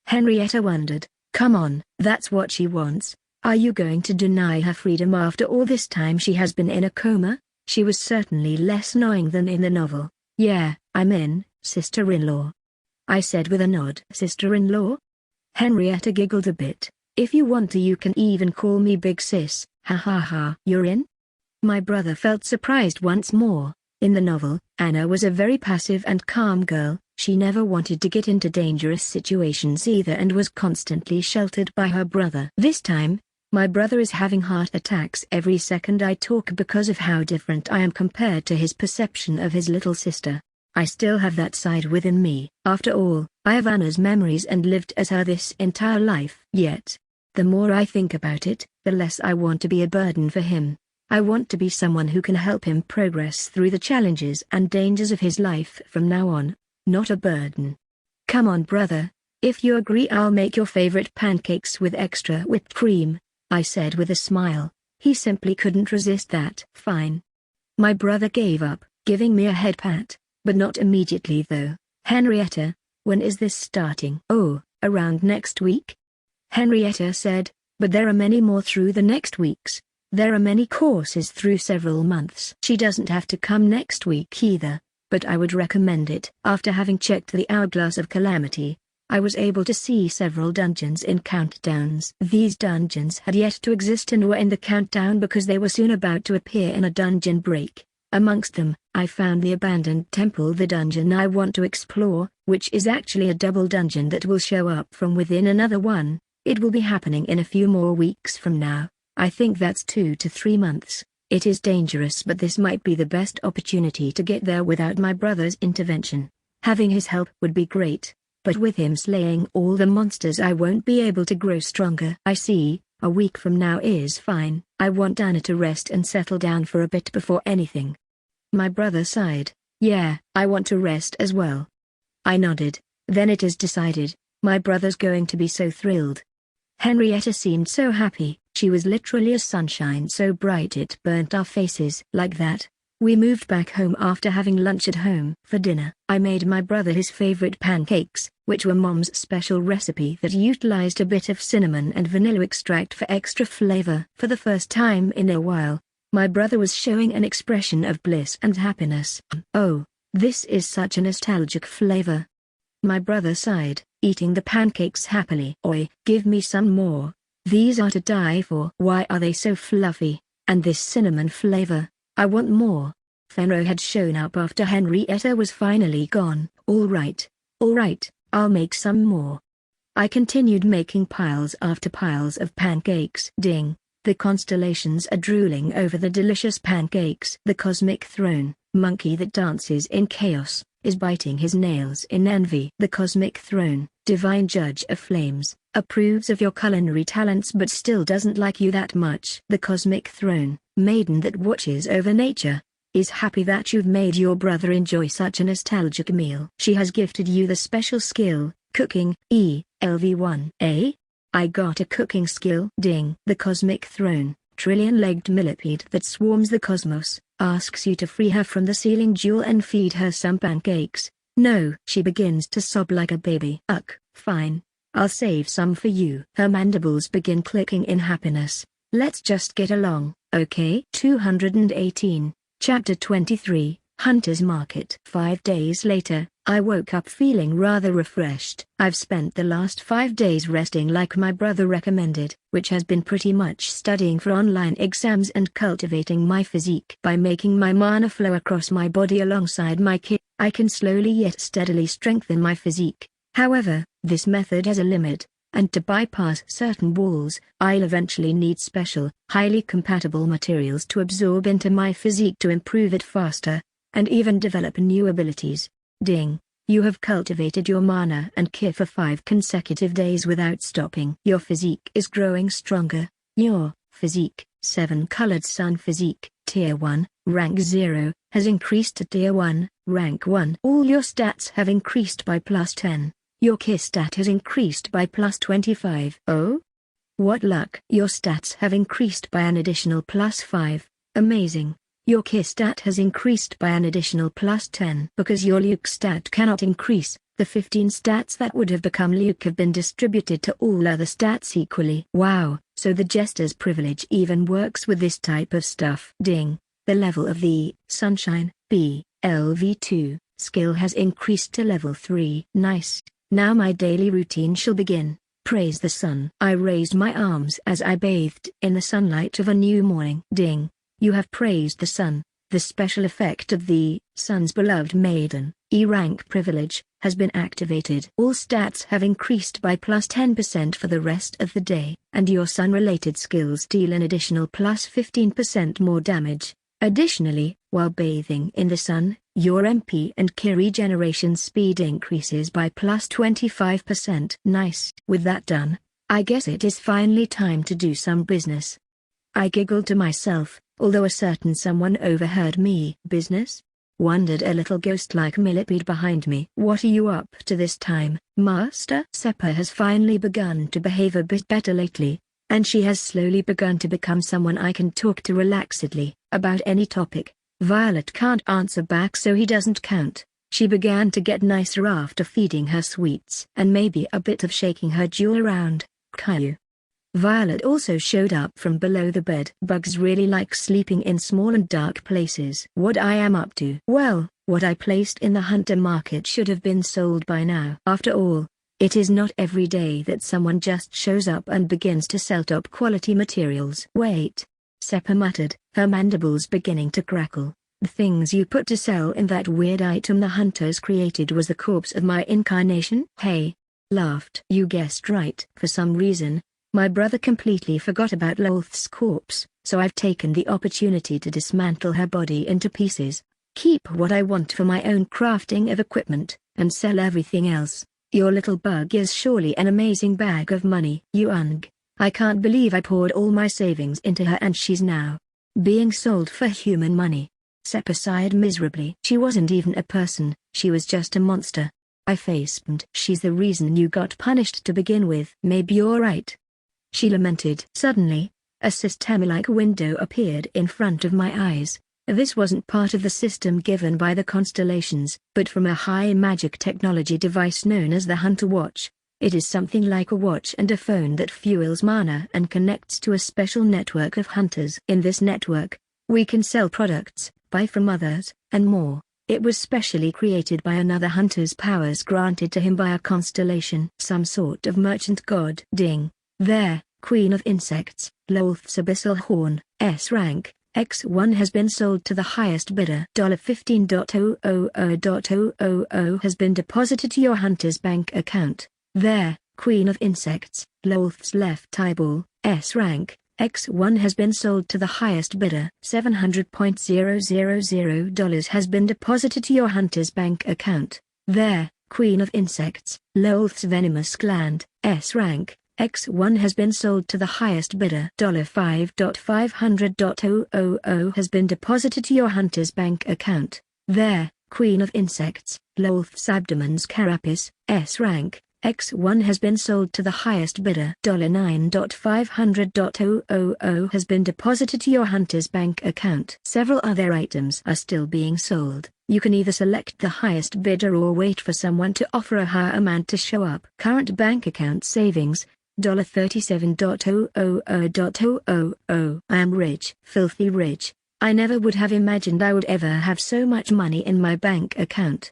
Henrietta wondered. Come on, that's what she wants. Are you going to deny her freedom after all this time she has been in a coma? She was certainly less annoying than in the novel. Yeah, I'm in, sister-in-law, I said with a nod. Sister-in-law? Henrietta giggled a bit. If you want to, you can even call me Big Sis. Ha ha ha. You're in? My brother felt surprised once more. In the novel, Anna was a very passive and calm girl. She never wanted to get into dangerous situations either and was constantly sheltered by her brother. This time, my brother is having heart attacks every second I talk because of how different I am compared to his perception of his little sister. I still have that side within me. After all, I have Anna's memories and lived as her this entire life. Yet, the more I think about it, the less I want to be a burden for him. I want to be someone who can help him progress through the challenges and dangers of his life from now on, not a burden. Come on, brother. If you agree, I'll make your favorite pancakes with extra whipped cream, I said with a smile. He simply couldn't resist that. Fine. My brother gave up, giving me a head pat, but not immediately though. Henrietta, when is this starting? Oh, around next week? Henrietta said, but there are many more through the next weeks. There are many courses through several months. She doesn't have to come next week either, but I would recommend it. After having checked the Hourglass of Calamity, I was able to see several dungeons in countdowns. These dungeons had yet to exist and were in the countdown because they were soon about to appear in a dungeon break. Amongst them, I found the abandoned temple, the dungeon I want to explore, which is actually a double dungeon that will show up from within another one. It will be happening in a few more weeks from now. I think that's 2 to 3 months. It is dangerous, but this might be the best opportunity to get there without my brother's intervention. Having his help would be great, but with him slaying all the monsters I won't be able to grow stronger. I see, a week from now is fine. I want Anna to rest and settle down for a bit before anything. My brother sighed. Yeah, I want to rest as well. I nodded. Then it is decided. My brother's going to be so thrilled. Henrietta seemed so happy. She was literally a sunshine so bright it burnt our faces. Like that, we moved back home after having lunch at home. For dinner, I made my brother his favorite pancakes, which were Mom's special recipe that utilized a bit of cinnamon and vanilla extract for extra flavor. For the first time in a while, my brother was showing an expression of bliss and happiness. Oh, this is such a nostalgic flavor. My brother sighed, eating the pancakes happily. Oi, give me some more. These are to die for. Why are they so fluffy? And this cinnamon flavor, I want more. Fenro had shown up after Henrietta was finally gone. All right, I'll make some more. I continued making piles after piles of pancakes. Ding, the constellations are drooling over the delicious pancakes. The cosmic throne, monkey that dances in chaos, is biting his nails in envy. The Cosmic Throne, Divine Judge of Flames, approves of your culinary talents but still doesn't like you that much. The Cosmic Throne, Maiden that watches over nature, is happy that you've made your brother enjoy such a nostalgic meal. She has gifted you the special skill, Cooking, ELV1. I got a cooking skill. Ding. The Cosmic Throne, Trillion-legged millipede that swarms the cosmos, asks you to free her from the ceiling jewel and feed her some pancakes. No. She begins to sob like a baby. Fine. I'll save some for you. Her mandibles begin clicking in happiness. Let's just get along, okay? 218, Chapter 23, Hunter's Market. 5 days later, I woke up feeling rather refreshed. I've spent the last 5 days resting like my brother recommended, which has been pretty much studying for online exams and cultivating my physique. By making my mana flow across my body alongside my ki, I can slowly yet steadily strengthen my physique. However, this method has a limit, and to bypass certain walls, I'll eventually need special, highly compatible materials to absorb into my physique to improve it faster, and even develop new abilities. Ding. You have cultivated your mana and ki for 5 consecutive days without stopping. Your physique is growing stronger. Your physique, 7-colored sun physique, Tier 1, Rank 0, has increased to Tier 1, Rank 1. All your stats have increased by +10. Your ki stat has increased by +25. Oh? What luck! Your stats have increased by an additional +5. Amazing. Your ki stat has increased by an additional +10. Because your Luke stat cannot increase, the 15 stats that would have become Luke have been distributed to all other stats equally. Wow, so the Jester's privilege even works with this type of stuff. Ding. The level of the Sunshine, BLV2, skill has increased to level 3. Nice. Now my daily routine shall begin. Praise the sun. I raised my arms as I bathed in the sunlight of a new morning. Ding. You have praised the sun. The special effect of the sun's beloved maiden, E-rank privilege, has been activated. All stats have increased by +10% for the rest of the day, and your sun-related skills deal an additional +15% more damage. Additionally, while bathing in the sun, your MP and ki regeneration speed increases by +25%. Nice. With that done, I guess it is finally time to do some business. I giggled to myself, although a certain someone overheard me. Business? Wondered a little ghost-like millipede behind me. What are you up to this time, Master? Seppa has finally begun to behave a bit better lately, and she has slowly begun to become someone I can talk to relaxedly, about any topic. Violet can't answer back so he doesn't count. She began to get nicer after feeding her sweets and maybe a bit of shaking her jewel around. Caillou. Violet also showed up from below the bed. Bugs really like sleeping in small and dark places. What I am up to? Well, what I placed in the hunter market should have been sold by now. After all, it is not every day that someone just shows up and begins to sell top quality materials. Wait. Seppa muttered, her mandibles beginning to crackle. The things you put to sell in that weird item the hunters created was the corpse of my incarnation? Hey. Laughed. You guessed right. For some reason, my brother completely forgot about Lolth's corpse, so I've taken the opportunity to dismantle her body into pieces, keep what I want for my own crafting of equipment, and sell everything else. Your little bug is surely an amazing bag of money. I can't believe I poured all my savings into her and she's now being sold for human money. Seppa sighed miserably. She wasn't even a person, she was just a monster. I facepalmed. She's the reason you got punished to begin with. Maybe you're right, she lamented. Suddenly, a system-like window appeared in front of my eyes. This wasn't part of the system given by the constellations, but from a high magic technology device known as the Hunter Watch. It is something like a watch and a phone that fuels mana and connects to a special network of hunters. In this network, we can sell products, buy from others, and more. It was specially created by another hunter's powers granted to him by a constellation. Some sort of merchant god. Ding. There, Queen of Insects, Lolth's Abyssal Horn, S rank, X1 has been sold to the highest bidder. $15,000 has been deposited to your hunter's bank account. There, Queen of Insects, Lolth's left eyeball, S rank, X1 has been sold to the highest bidder. $700,000 has been deposited to your hunter's bank account. There, Queen of Insects, Lolth's venomous gland, S rank. X1 has been sold to the highest bidder. $5,500,000 has been deposited to your hunter's bank account. There, Queen of Insects, Lolth's abdomen's carapace, S rank. X1 has been sold to the highest bidder. $9,500,000 has been deposited to your hunter's bank account. Several other items are still being sold. You can either select the highest bidder or wait for someone to offer a higher amount to show up. Current bank account savings, $37,000,000. I am rich, filthy rich. I never would have imagined I would ever have so much money in my bank account.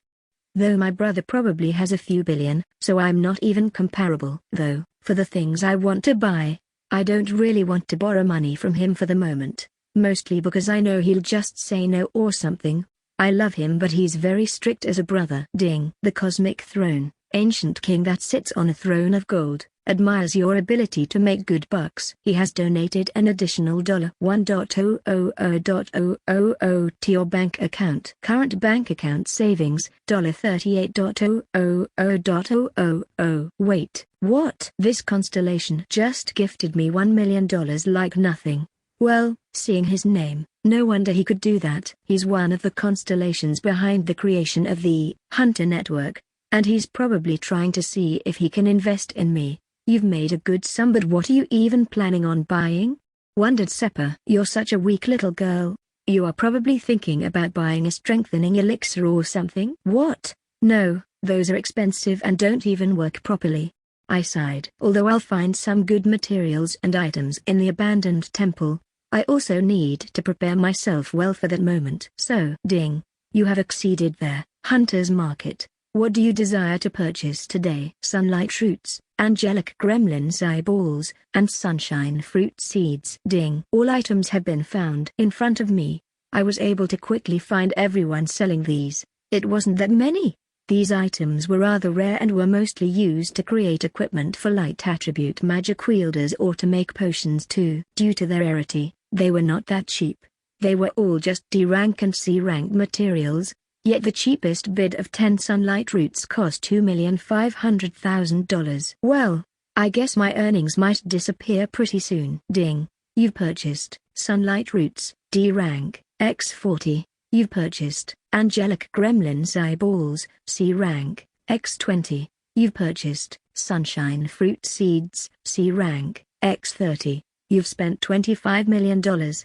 Though my brother probably has a few billion, so I'm not even comparable. Though, for the things I want to buy, I don't really want to borrow money from him for the moment, mostly because I know he'll just say no or something. I love him but he's very strict as a brother. Ding. The Cosmic Throne, ancient king that sits on a throne of gold, admires your ability to make good bucks. He has donated an additional $1,000,000 to your bank account. Current bank account savings, $38,000,000. Wait, what? This constellation just gifted me $1 million like nothing. Well, seeing his name, no wonder he could do that. He's one of the constellations behind the creation of the Hunter Network, and he's probably trying to see if he can invest in me. You've made a good sum, but what are you even planning on buying? Wondered Seppa. You're such a weak little girl. You are probably thinking about buying a strengthening elixir or something. What? No, those are expensive and don't even work properly. I sighed. Although I'll find some good materials and items in the abandoned temple, I also need to prepare myself well for that moment. So, Ding, you have exceeded their hunter's market. What do you desire to purchase today? Sunlight roots, angelic gremlin's eyeballs, and sunshine fruit seeds. Ding. All items have been found in front of me. I was able to quickly find everyone selling these. It wasn't that many. These items were rather rare and were mostly used to create equipment for light attribute magic wielders or to make potions too. Due to their rarity, they were not that cheap. They were all just D rank and C rank materials. Yet the cheapest bid of 10 sunlight roots cost $2,500,000. Well, I guess my earnings might disappear pretty soon. Ding. You've purchased sunlight roots, D rank, X40. You've purchased angelic gremlin's eyeballs, C rank, X20. You've purchased sunshine fruit seeds, C rank, X30. You've spent $25 million.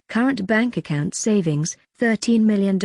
Current bank account savings, $13 million.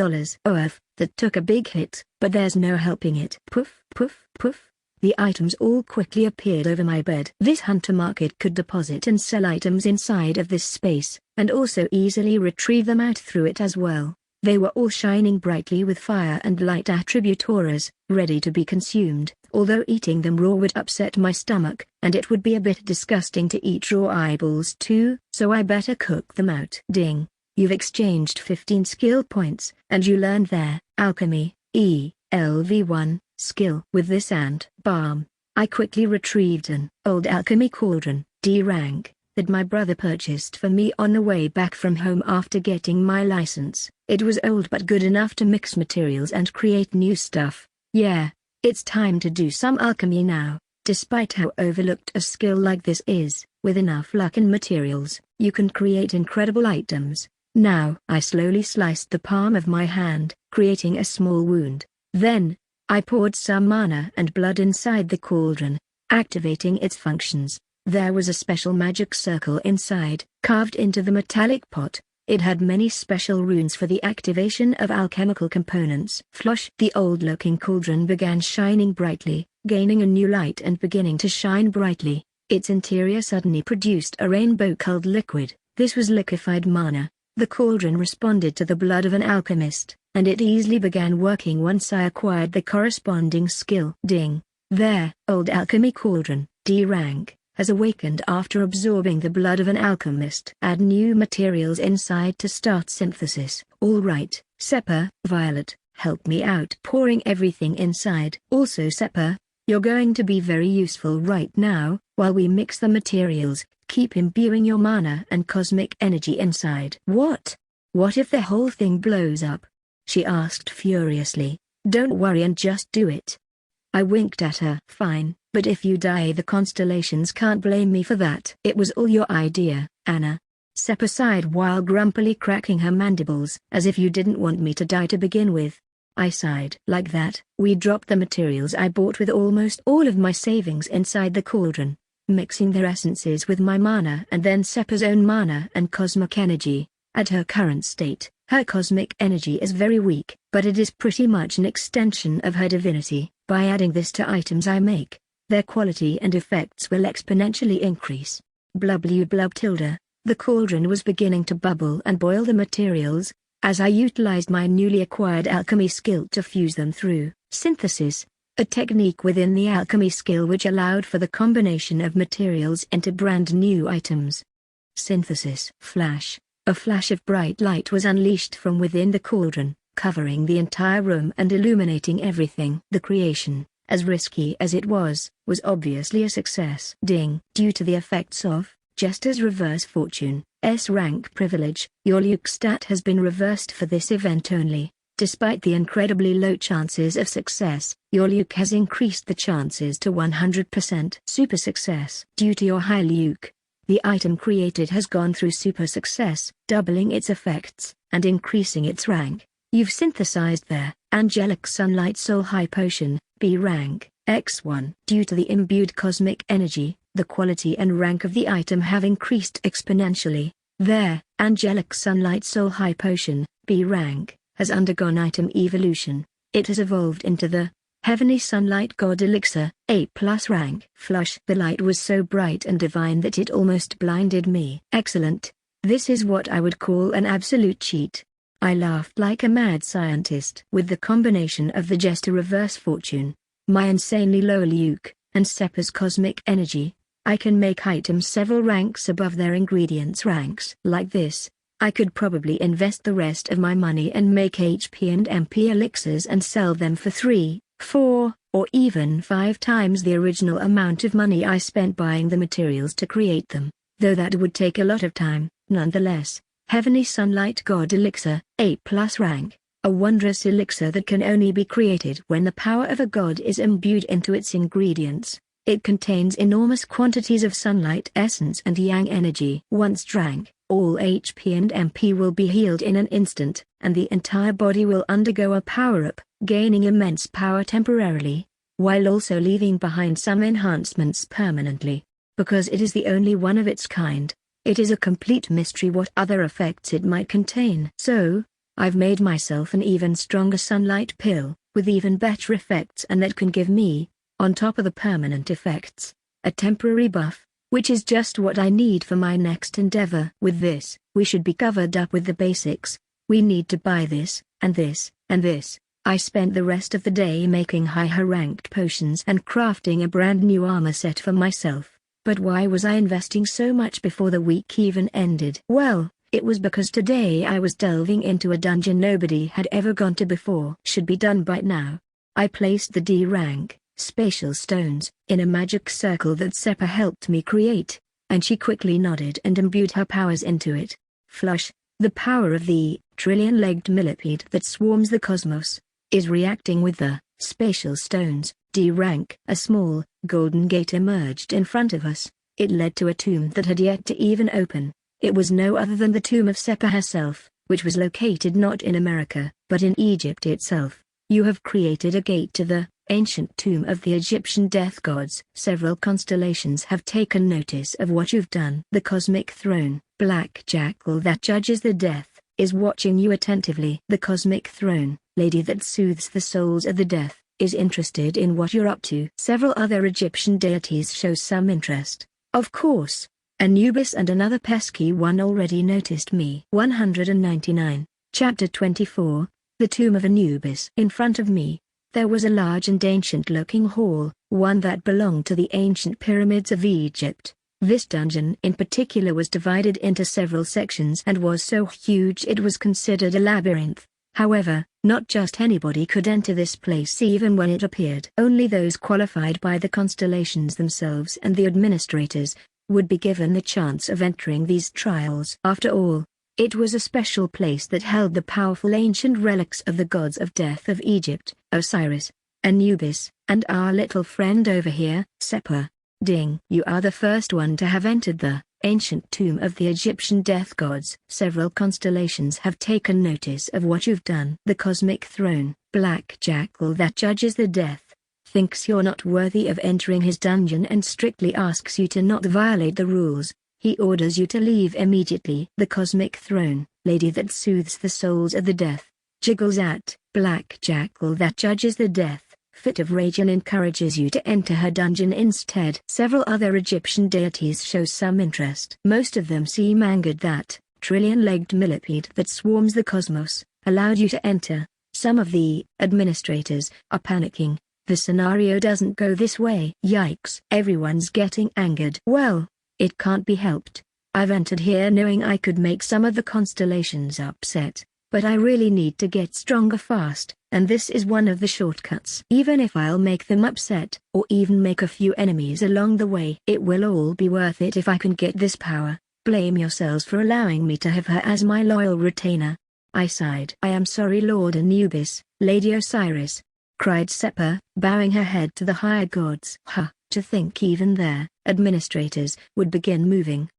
OF, that took a big hit, but there's no helping it. Poof, poof, poof. The items all quickly appeared over my bed. This hunter market could deposit and sell items inside of this space, and also easily retrieve them out through it as well. They were all shining brightly with fire and light attribute auras, ready to be consumed, although eating them raw would upset my stomach, and it would be a bit disgusting to eat raw eyeballs too, so I better cook them out. Ding. You've exchanged 15 skill points, and you learned their alchemy, ELV1, skill. With this and balm, I quickly retrieved an old alchemy cauldron, D rank, that my brother purchased for me on the way back from home after getting my license. It was old but good enough to mix materials and create new stuff. Yeah, it's time to do some alchemy now. Despite how overlooked a skill like this is, with enough luck and materials, you can create incredible items. Now I slowly sliced the palm of my hand, creating a small wound. Then, I poured some mana and blood inside the cauldron, activating its functions. There was a special magic circle inside, carved into the metallic pot. It had many special runes for the activation of alchemical components. Flush! The old-looking cauldron began shining brightly, gaining a new light and beginning to shine brightly. Its interior suddenly produced a rainbow-colored liquid. This was liquefied mana. The cauldron responded to the blood of an alchemist, and it easily began working once I acquired the corresponding skill. Ding. There, old alchemy cauldron, D rank, has awakened after absorbing the blood of an alchemist. Add new materials inside to start synthesis. Alright, Seppa, Violet, help me out pouring everything inside. Also Seppa, you're going to be very useful right now, while we mix the materials. Keep imbuing your mana and cosmic energy inside. What? What if the whole thing blows up? She asked furiously. Don't worry and just do it. I winked at her. Fine, but if you die the constellations can't blame me for that. It was all your idea, Anna. Seppa sighed while grumpily cracking her mandibles. As if you didn't want me to die to begin with. I sighed. Like that, we dropped the materials I bought with almost all of my savings inside the cauldron, mixing their essences with my mana and then Seppa's own mana and cosmic energy. At her current state, her cosmic energy is very weak, but it is pretty much an extension of her divinity. By adding this to items I make, their quality and effects will exponentially increase. Blub blub tilde. The cauldron was beginning to bubble and boil the materials, as I utilized my newly acquired alchemy skill to fuse them through synthesis, a technique within the alchemy skill which allowed for the combination of materials into brand new items. Synthesis. Flash. A flash of bright light was unleashed from within the cauldron, covering the entire room and illuminating everything. The creation, as risky as it was obviously a success. Ding. Due to the effects of Jester's reverse fortune, S-rank privilege, your Luke stat has been reversed for this event only. Despite the incredibly low chances of success, your Luke has increased the chances to 100%. Super success. Due to your high Luke, the item created has gone through super success, doubling its effects, and increasing its rank. You've synthesized their Angelic Sunlight Soul High Potion, B rank, X1. Due to the imbued cosmic energy, the quality and rank of the item have increased exponentially. Their Angelic Sunlight Soul High Potion, B rank, has undergone item evolution. It has evolved into the Heavenly Sunlight God Elixir, A+ rank. Flush. The light was so bright and divine that it almost blinded me. Excellent. This is what I would call an absolute cheat. I laughed like a mad scientist. With the combination of the Jester reverse fortune, my insanely low Luke, and Seppa's cosmic energy, I can make items several ranks above their ingredients ranks. Like this, I could probably invest the rest of my money and make HP and MP elixirs and sell them for 3, 4, or even 5 times the original amount of money I spent buying the materials to create them, though that would take a lot of time. Nonetheless, Heavenly Sunlight God Elixir, A+ rank, a wondrous elixir that can only be created when the power of a god is imbued into its ingredients. It contains enormous quantities of sunlight essence and yang energy. Once drank, all HP and MP will be healed in an instant, and the entire body will undergo a power-up, gaining immense power temporarily, while also leaving behind some enhancements permanently. Because it is the only one of its kind, it is a complete mystery what other effects it might contain. So, I've made myself an even stronger sunlight pill, with even better effects, and that can give me, on top of the permanent effects, a temporary buff, which is just what I need for my next endeavor. With this, we should be covered up with the basics. We need to buy this, and this, and this. I spent the rest of the day making higher ranked potions and crafting a brand new armor set for myself. But why was I investing so much before the week even ended? Well, it was because today I was delving into a dungeon nobody had ever gone to before. Should be done by now. I placed the D rank spatial stones in a magic circle that Seppa helped me create, and she quickly nodded and imbued her powers into it. Flush. The power of the trillion-legged millipede that swarms the cosmos is reacting with the spatial stones. D rank. A small, golden gate emerged in front of us. It led to a tomb that had yet to even open. It was no other than the tomb of Seppa herself, which was located not in America, but in Egypt itself. You have created a gate to the ancient tomb of the Egyptian death gods. Several constellations have taken notice of what you've done. The cosmic throne, black jackal that judges the death, is watching you attentively. The cosmic throne, lady that soothes the souls of the death, is interested in what you're up to. Several other Egyptian deities show some interest. Of course, Anubis and another pesky one already noticed me. 199, Chapter 24, The Tomb of Anubis. In front of me, there was a large and ancient-looking hall, one that belonged to the ancient pyramids of Egypt. This dungeon in particular was divided into several sections and was so huge it was considered a labyrinth. However, not just anybody could enter this place even when it appeared. Only those qualified by the constellations themselves and the administrators, would be given the chance of entering these trials. After all, it was a special place that held the powerful ancient relics of the gods of death of Egypt, Osiris, Anubis, and our little friend over here, Sepa. Ding. You are the first one to have entered the ancient tomb of the Egyptian death gods. Several constellations have taken notice of what you've done. The cosmic throne, Black Jackal that judges the death, thinks you're not worthy of entering his dungeon and strictly asks you to not violate the rules. He orders you to leave immediately. The cosmic throne, lady that soothes the souls of the death, jiggles at Black Jackal that judges the death, fit of rage, and encourages you to enter her dungeon instead. Several other Egyptian deities show some interest. Most of them seem angered that trillion-legged millipede that swarms the cosmos allowed you to enter. Some of the administrators are panicking. The scenario doesn't go this way. Yikes. Everyone's getting angered. Well, it can't be helped. I've entered here knowing I could make some of the constellations upset, but I really need to get stronger fast, and this is one of the shortcuts. Even if I'll make them upset, or even make a few enemies along the way, it will all be worth it if I can get this power. Blame yourselves for allowing me to have her as my loyal retainer. I sighed. I am sorry, Lord Anubis, Lady Osiris, cried Sepa, bowing her head to the higher gods. To think even their administrators would begin moving.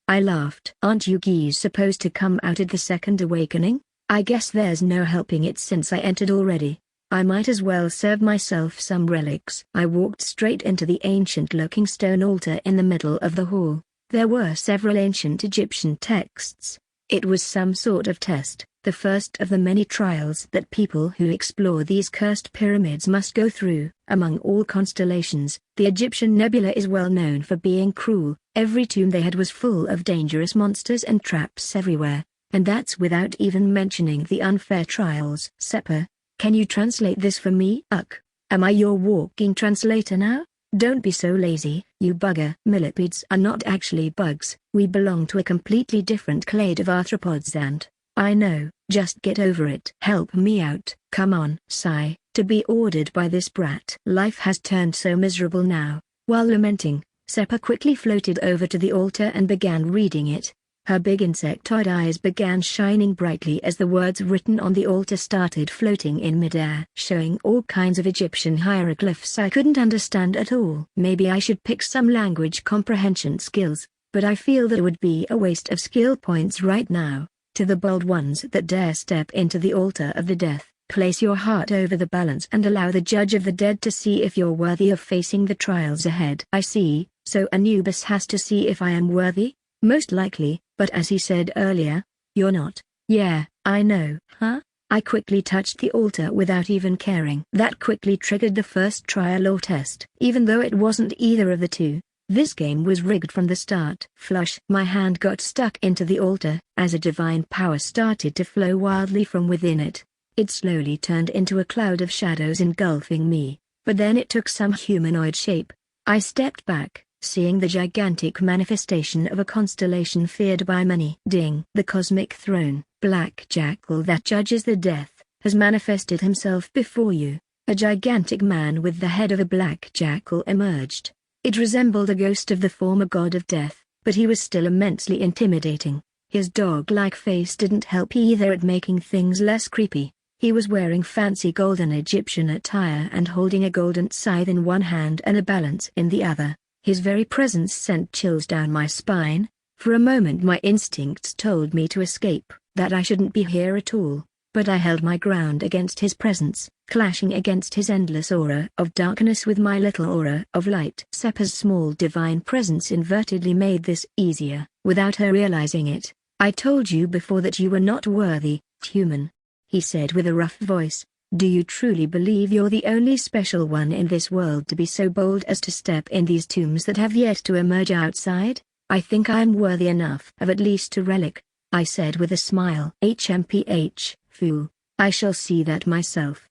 I laughed. Aren't you geese supposed to come out at the second awakening? I guess there's no helping it since I entered already. I might as well serve myself some relics. I walked straight into the ancient-looking stone altar in the middle of the hall. There were several ancient Egyptian texts. It was some sort of test, the first of the many trials that people who explore these cursed pyramids must go through. Among all constellations, the Egyptian nebula is well known for being cruel. Every tomb they had was full of dangerous monsters and traps everywhere. And that's without even mentioning the unfair trials. Sepa, can you translate this for me? Am I your walking translator now? Don't be so lazy, you bugger. Millipedes are not actually bugs. We belong to a completely different clade of arthropods and, I know, just get over it. Help me out. Come on. Sigh, to be ordered by this brat. Life has turned so miserable now. While lamenting, Sepa quickly floated over to the altar and began reading it. Her big insectoid eyes began shining brightly as the words written on the altar started floating in midair, showing all kinds of Egyptian hieroglyphs I couldn't understand at all. Maybe I should pick some language comprehension skills, but I feel that it would be a waste of skill points right now. To the bold ones that dare step into the altar of the death, place your heart over the balance and allow the judge of the dead to see if you're worthy of facing the trials ahead. I see, so Anubis has to see if I am worthy? Most likely, but as he said earlier, you're not. Yeah, I know. I quickly touched the altar without even caring. That quickly triggered the first trial or test. Even though it wasn't either of the two, this game was rigged from the start. Flush. My hand got stuck into the altar, as a divine power started to flow wildly from within it. It slowly turned into a cloud of shadows engulfing me, but then it took some humanoid shape. I stepped back, seeing the gigantic manifestation of a constellation feared by many. Ding. The cosmic throne, Black Jackal that judges the death, has manifested himself before you. A gigantic man with the head of a black jackal emerged. It resembled a ghost of the former god of death, but he was still immensely intimidating. His dog-like face didn't help either at making things less creepy. He was wearing fancy golden Egyptian attire and holding a golden scythe in one hand and a balance in the other. His very presence sent chills down my spine. For a moment my instincts told me to escape, that I shouldn't be here at all, but I held my ground against his presence, clashing against his endless aura of darkness with my little aura of light. Sepa's small divine presence invertedly made this easier, without her realizing it. I told you before that you were not worthy, human, he said with a rough voice. Do you truly believe you're the only special one in this world to be so bold as to step in these tombs that have yet to emerge outside? I think I am worthy enough of at least a relic, I said with a smile. HMPH, fool, I shall see that myself,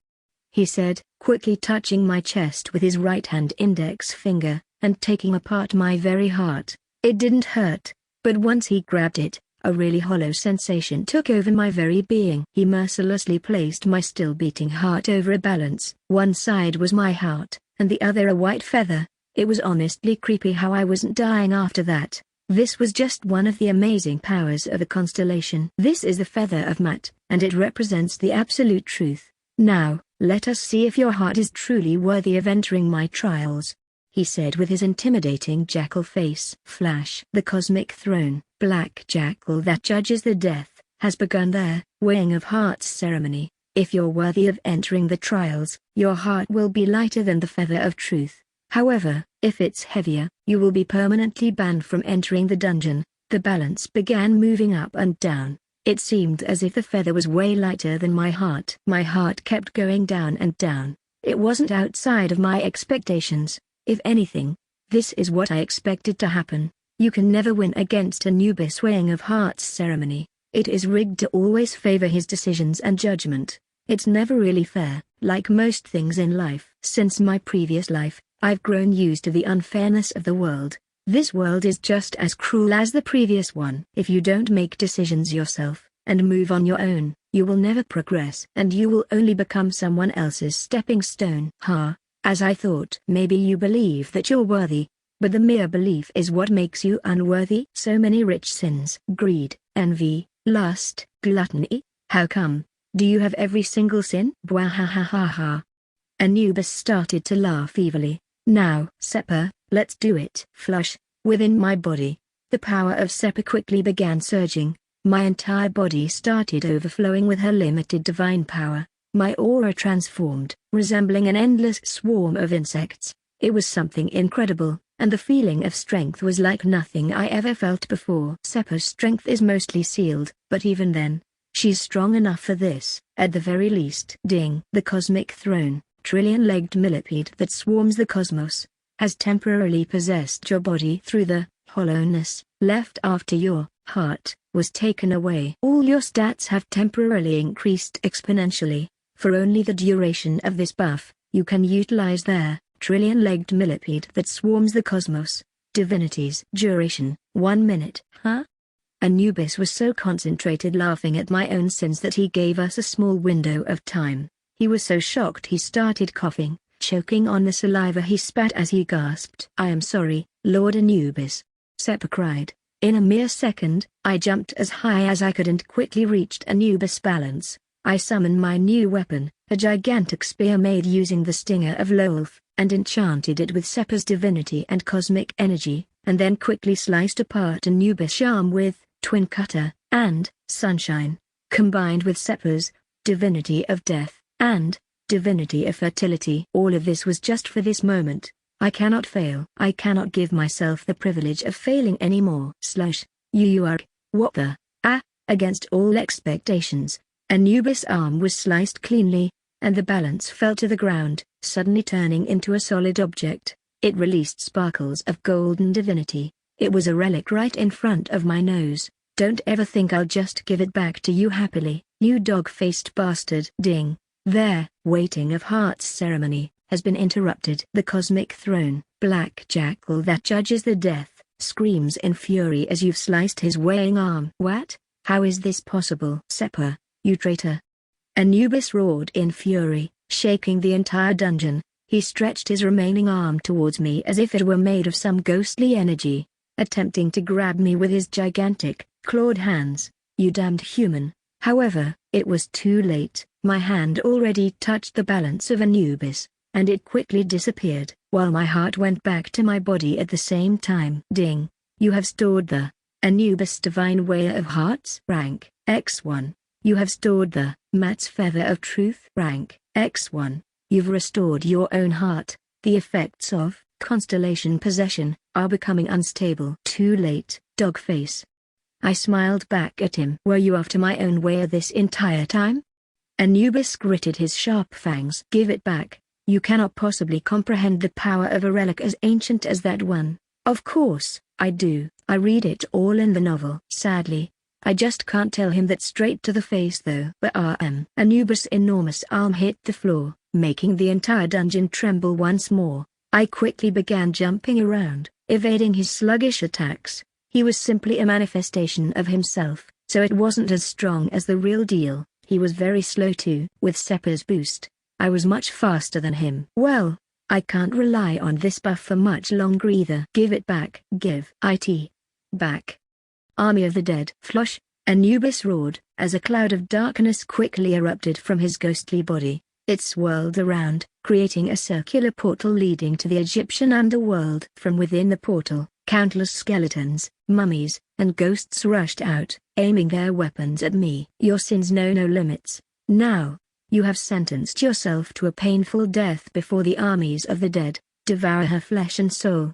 he said, quickly touching my chest with his right hand index finger, and taking apart my very heart. It didn't hurt, but once he grabbed it, a really hollow sensation took over my very being. He mercilessly placed my still beating heart over a balance. One side was my heart, and the other a white feather. It was honestly creepy how I wasn't dying after that. This was just one of the amazing powers of a constellation. This is the feather of Maat, and it represents the absolute truth. Now, let us see if your heart is truly worthy of entering my trials, he said with his intimidating jackal face. Flash. The cosmic throne, black jackal that judges the death, has begun their weighing of hearts ceremony. If you're worthy of entering the trials, your heart will be lighter than the feather of truth. However, if it's heavier, you will be permanently banned from entering the dungeon. The balance began moving up and down. It seemed as if the feather was way lighter than my heart. My heart kept going down and down. It wasn't outside of my expectations. If anything, this is what I expected to happen. You can never win against Anubis' weighing of hearts ceremony. It is rigged to always favor his decisions and judgment. It's never really fair. Like most things in life. Since my previous life, I've grown used to the unfairness of the world. This world is just as cruel as the previous one. If you don't make decisions yourself, and move on your own, you will never progress, and you will only become someone else's stepping stone. As I thought. Maybe you believe that you're worthy, but the mere belief is what makes you unworthy. So many rich sins. Greed, envy, lust, gluttony. How come? Do you have every single sin? Bwahahaha. Anubis started to laugh evilly. Now, Sepa, let's do it. Flush. Within my body, the power of Sepa quickly began surging. My entire body started overflowing with her limited divine power. My aura transformed, resembling an endless swarm of insects. It was something incredible, and the feeling of strength was like nothing I ever felt before. Sepa's strength is mostly sealed, but even then, she's strong enough for this, at the very least. Ding. The cosmic throne, trillion-legged millipede that swarms the cosmos, has temporarily possessed your body through the hollowness left after your heart was taken away. All your stats have temporarily increased exponentially. For only the duration of this buff, you can utilize their trillion-legged millipede that swarms the cosmos. Divinities. Duration, 1 minute. Anubis was so concentrated laughing at my own sins that he gave us a small window of time. He was so shocked he started coughing, choking on the saliva he spat as he gasped. I am sorry, Lord Anubis. Sepa cried. In a mere second, I jumped as high as I could and quickly reached Anubis' balance. I summoned my new weapon, a gigantic spear made using the stinger of Lolth, and enchanted it with Sepa's divinity and cosmic energy, and then quickly sliced apart Anubis' arm with Twin Cutter and Sunshine, combined with Sepa's divinity of death and divinity of fertility. All of this was just for this moment. I cannot fail. I cannot give myself the privilege of failing anymore. You are, what the, against all expectations. Anubis' arm was sliced cleanly, and the balance fell to the ground, suddenly turning into a solid object. It released sparkles of golden divinity. It was a relic right in front of my nose. Don't ever think I'll just give it back to you happily, you dog-faced bastard. Ding. Their weighting of hearts ceremony has been interrupted. The cosmic throne, black jackal that judges the death, screams in fury as you've sliced his weighing arm. What? How is this possible? Sepa, you traitor. Anubis roared in fury, shaking the entire dungeon. He stretched his remaining arm towards me as if it were made of some ghostly energy, attempting to grab me with his gigantic, clawed hands. You damned human. However, it was too late. My hand already touched the balance of Anubis, and it quickly disappeared, while my heart went back to my body at the same time. Ding. You have stored the Anubis Divine Weigher of Hearts. Rank, X1. You have stored the Maat's Feather of Truth. Rank, X1. You've restored your own heart. The effects of constellation possession are becoming unstable. Too late, dogface. I smiled back at him. Were you after my own weigher this entire time? Anubis gritted his sharp fangs. Give it back. You cannot possibly comprehend the power of a relic as ancient as that one. Of course, I do. I read it all in the novel. Sadly, I just can't tell him that straight to the face though. Anubis' enormous arm hit the floor, making the entire dungeon tremble once more. I quickly began jumping around, evading his sluggish attacks. He was simply a manifestation of himself, so it wasn't as strong as the real deal. He was very slow too. With Sepa's boost, I was much faster than him. Well, I can't rely on this buff for much longer either. Give it back. Give it back. Army of the Dead. Flush, Anubis roared, as a cloud of darkness quickly erupted from his ghostly body. It swirled around, creating a circular portal leading to the Egyptian underworld. From within the portal, countless skeletons, mummies, and ghosts rushed out, aiming their weapons at me. Your sins know no limits. Now, you have sentenced yourself to a painful death before the armies of the dead. Devour her flesh and soul.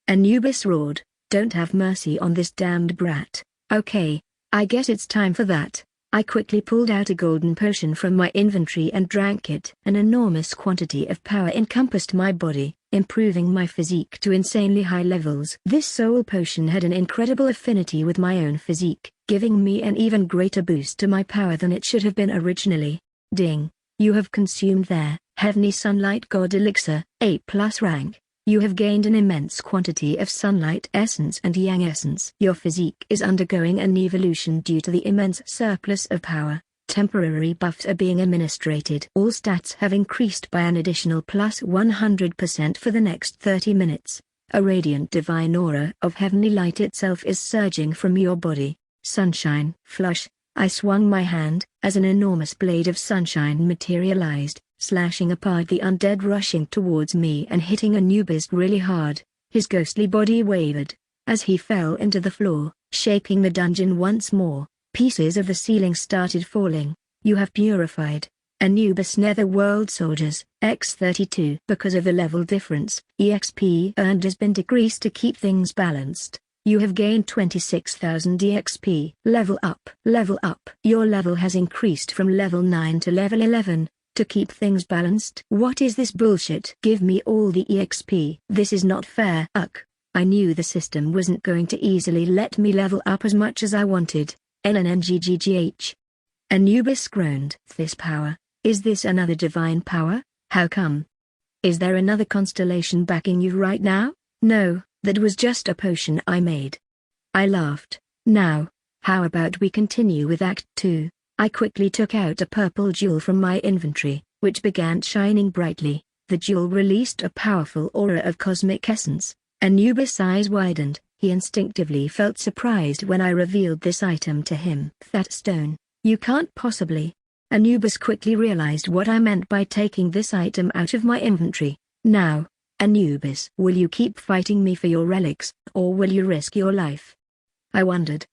Anubis roared, don't have mercy on this damned brat. Okay, I guess it's time for that. I quickly pulled out a golden potion from my inventory and drank it. An enormous quantity of power encompassed my body, improving my physique to insanely high levels. This soul potion had an incredible affinity with my own physique, giving me an even greater boost to my power than it should have been originally. Ding. You have consumed their Heavenly Sunlight God Elixir, A+ rank. You have gained an immense quantity of Sunlight Essence and Yang Essence. Your physique is undergoing an evolution due to the immense surplus of power. Temporary buffs are being administrated. All stats have increased by an additional plus 100% for the next 30 minutes. A radiant divine aura of heavenly light itself is surging from your body. Sunshine. Flush. I swung my hand, as an enormous blade of sunshine materialized, slashing apart the undead rushing towards me and hitting Anubis really hard. His ghostly body wavered, as he fell into the floor, shaking the dungeon once more. Pieces of the ceiling started falling. You have purified. Anubis Netherworld Soldiers, X32. Because of the level difference, EXP earned has been decreased to keep things balanced. You have gained 26,000 EXP. Level up. Level up. Your level has increased from level 9 to level 11. To keep things balanced. What is this bullshit? Give me all the EXP. This is not fair. I knew the system wasn't going to easily let me level up as much as I wanted. LNNGGGH. Anubis groaned. This power, is this another divine power? How come? Is there another constellation backing you right now? No, that was just a potion I made. I laughed. Now, how about we continue with Act 2? I quickly took out a purple jewel from my inventory, which began shining brightly. The jewel released a powerful aura of cosmic essence. Anubis' eyes widened. He instinctively felt surprised when I revealed this item to him. That stone. You can't possibly. Anubis quickly realized what I meant by taking this item out of my inventory. Now, Anubis, will you keep fighting me for your relics, or will you risk your life? I wondered.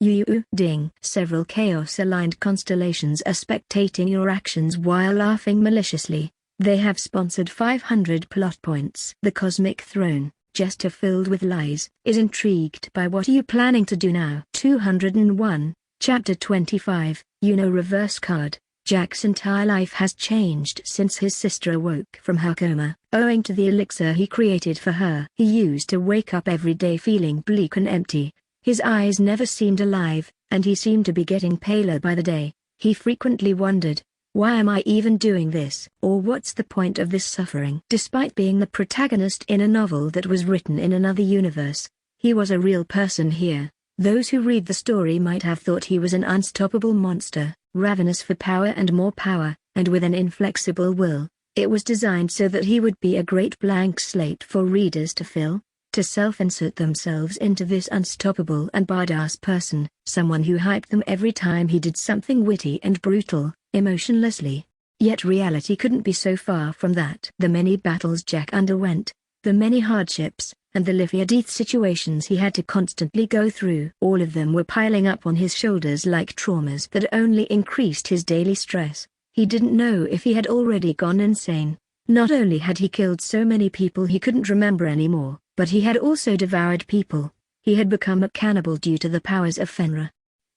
Ding. Several chaos-aligned constellations are spectating your actions while laughing maliciously. They have sponsored 500 plot points. The Cosmic Throne, just filled with lies, is intrigued by what are you planning to do now. 201, Chapter 25, reverse card. Jack's entire life has changed since his sister awoke from her coma. Owing to the elixir he created for her, he used to wake up every day feeling bleak and empty. His eyes never seemed alive, and he seemed to be getting paler by the day. He frequently wondered, why am I even doing this? Or what's the point of this suffering? Despite being the protagonist in a novel that was written in another universe, he was a real person here. Those who read the story might have thought he was an unstoppable monster, ravenous for power and more power, and with an inflexible will. It was designed so that he would be a great blank slate for readers to fill, to self-insert themselves into this unstoppable and badass person, someone who hyped them every time he did something witty and brutal, emotionlessly. Yet reality couldn't be so far from that. The many battles Jack underwent, the many hardships, and the life or death situations he had to constantly go through, all of them were piling up on his shoulders like traumas that only increased his daily stress. He didn't know if he had already gone insane. Not only had he killed so many people he couldn't remember anymore, but he had also devoured people. He had become a cannibal due to the powers of Fenrir.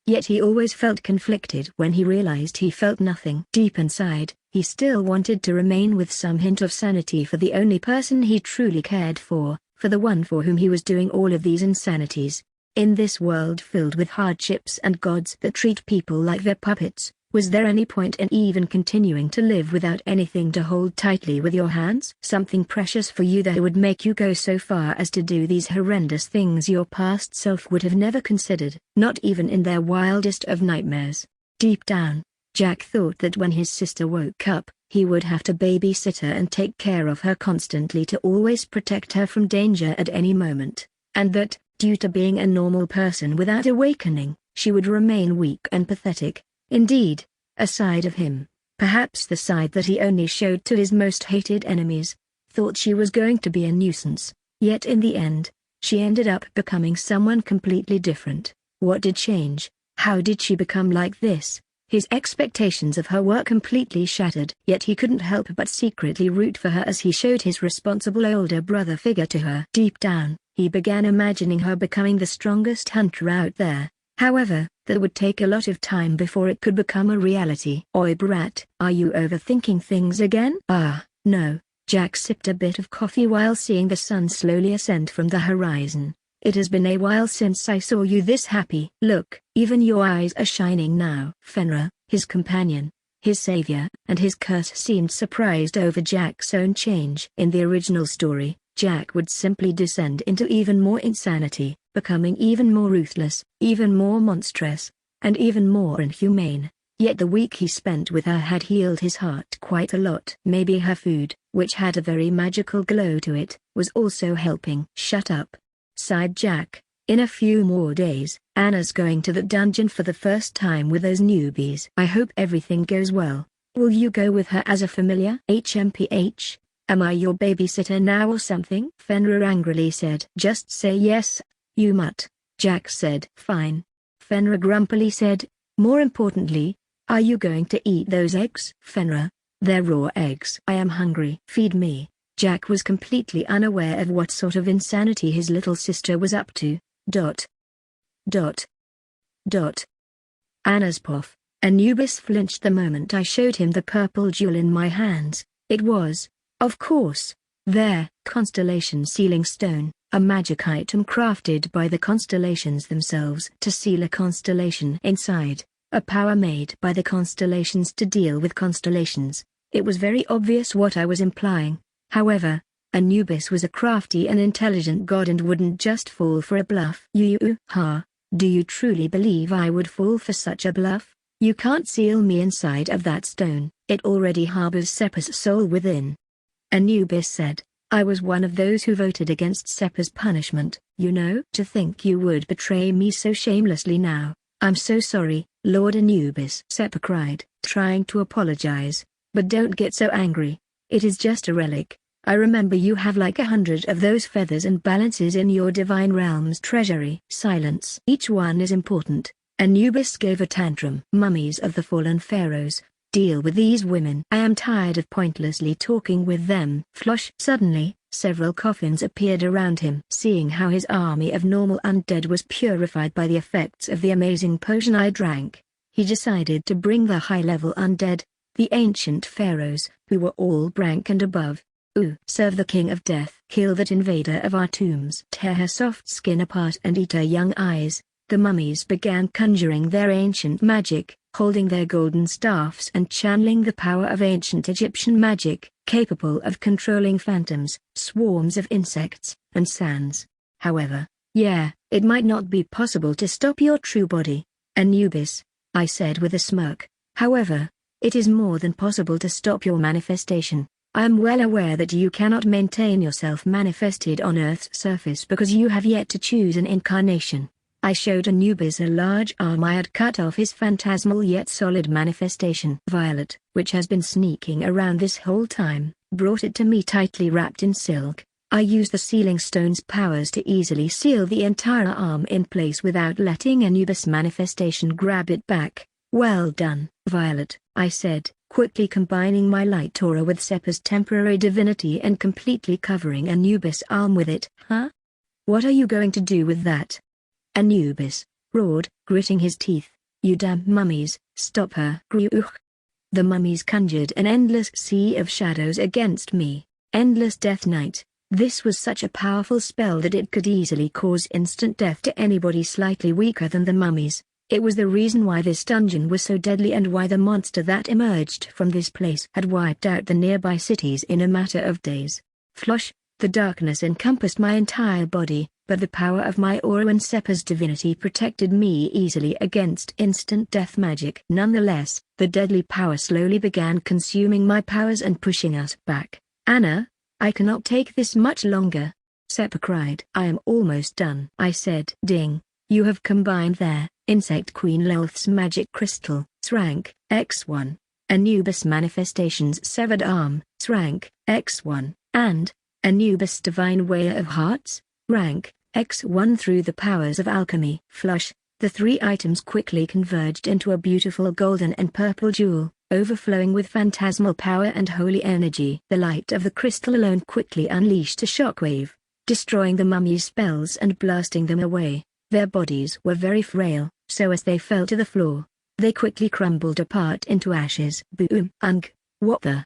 Yet he always felt conflicted when he realized he felt nothing. Deep inside, he still wanted to remain with some hint of sanity for the only person he truly cared for the one for whom he was doing all of these insanities. In this world filled with hardships and gods that treat people like their puppets, was there any point in even continuing to live without anything to hold tightly with your hands? Something precious for you that would make you go so far as to do these horrendous things your past self would have never considered, not even in their wildest of nightmares. Deep down, Jack thought that when his sister woke up, He would have to babysit her and take care of her constantly to always protect her from danger at any moment, and that, due to being a normal person without awakening, she would remain weak and pathetic. Indeed, a side of him, perhaps the side that he only showed to his most hated enemies, thought she was going to be a nuisance. Yet in the end, she ended up becoming someone completely different. What did change? How did she become like this? His expectations of her were completely shattered. Yet he couldn't help but secretly root for her as he showed his responsible older brother figure to her. Deep down, he began imagining her becoming the strongest hunter out there. However, that would take a lot of time before it could become a reality. Oi brat, are you overthinking things again? Ah, no. Jack sipped a bit of coffee while seeing the sun slowly ascend from the horizon. It has been a while since I saw you this happy. Look, even your eyes are shining now. Fenrir, his companion, his savior, and his curse seemed surprised over Jack's own change. In the original story, Jack would simply descend into even more insanity, becoming even more ruthless, even more monstrous, and even more inhumane. Yet the week he spent with her had healed his heart quite a lot. Maybe her food, which had a very magical glow to it, was also helping. Shut up, sighed Jack. In a few more days, Anna's going to the dungeon for the first time with those newbies. I hope everything goes well. Will you go with her as a familiar? HMPH, am I your babysitter now or something? Fenrir angrily said. Just say yes, you mutt, Jack said. Fine. Fenrir grumpily said. More importantly, are you going to eat those eggs? Fenrir, they're raw eggs. I am hungry. Feed me. Jack was completely unaware of what sort of insanity his little sister was up to. Anna's puff. Anubis flinched the moment I showed him the purple jewel in my hands. It was, of course, their constellation sealing stone, a magic item crafted by the constellations themselves to seal a constellation inside, a power made by the constellations to deal with constellations. It was very obvious what I was implying. However, Anubis was a crafty and intelligent god and wouldn't just fall for a bluff. Do you truly believe I would fall for such a bluff? You can't seal me inside of that stone. It already harbors Seppa's soul within. Anubis said. I was one of those who voted against Seppa's punishment. To think you would betray me so shamelessly now. I'm so sorry, Lord Anubis. Seppa cried, trying to apologize. But don't get so angry. It is just a relic. I remember you have like 100 of those feathers and balances in your divine realm's treasury. Silence. Each one is important. Anubis gave a tantrum. Mummies of the fallen pharaohs, deal with these women. I am tired of pointlessly talking with them. Flosh. Suddenly, several coffins appeared around him. Seeing how his army of normal undead was purified by the effects of the amazing potion I drank, he decided to bring the high-level undead, the ancient pharaohs, who were all rank and above. Serve the king of death. Kill that invader of our tombs. Tear her soft skin apart and eat her young eyes. The mummies began conjuring their ancient magic, holding their golden staffs and channeling the power of ancient Egyptian magic, capable of controlling phantoms, swarms of insects, and sands. However, it might not be possible to stop your true body, Anubis, I said with a smirk. However, it is more than possible to stop your manifestation. I am well aware that you cannot maintain yourself manifested on Earth's surface because you have yet to choose an incarnation. I showed Anubis a large arm I had cut off his phantasmal yet solid manifestation. Violet, which has been sneaking around this whole time, brought it to me tightly wrapped in silk. I used the sealing stone's powers to easily seal the entire arm in place without letting Anubis' manifestation grab it back. Well done, Violet, I said, quickly combining my light aura with Seppa's temporary divinity and completely covering Anubis' arm with it. What are you going to do with that? Anubis roared, gritting his teeth. You damn mummies, stop her. The mummies conjured an endless sea of shadows against me. Endless death night. This was such a powerful spell that it could easily cause instant death to anybody slightly weaker than the mummies. It was the reason why this dungeon was so deadly and why the monster that emerged from this place had wiped out the nearby cities in a matter of days. Flosh, The darkness encompassed my entire body, but the power of my aura and Seppa's divinity protected me easily against instant death magic. Nonetheless, the deadly power slowly began consuming my powers and pushing us back. "Anna, I cannot take this much longer," Seppa cried. "I am almost done," I said. "Ding, you have combined there, Insect Queen Lilith's magic crystal, rank X1, Anubis Manifestations Severed Arm, rank X1, and Anubis Divine Weigher of Hearts, rank X1 through the powers of alchemy." Flush, the three items quickly converged into a beautiful golden and purple jewel, overflowing with phantasmal power and holy energy. The light of the crystal alone quickly unleashed a shockwave, destroying the mummy's spells and blasting them away. Their bodies were very frail, so as they fell to the floor, they quickly crumbled apart into ashes. Boom! What the?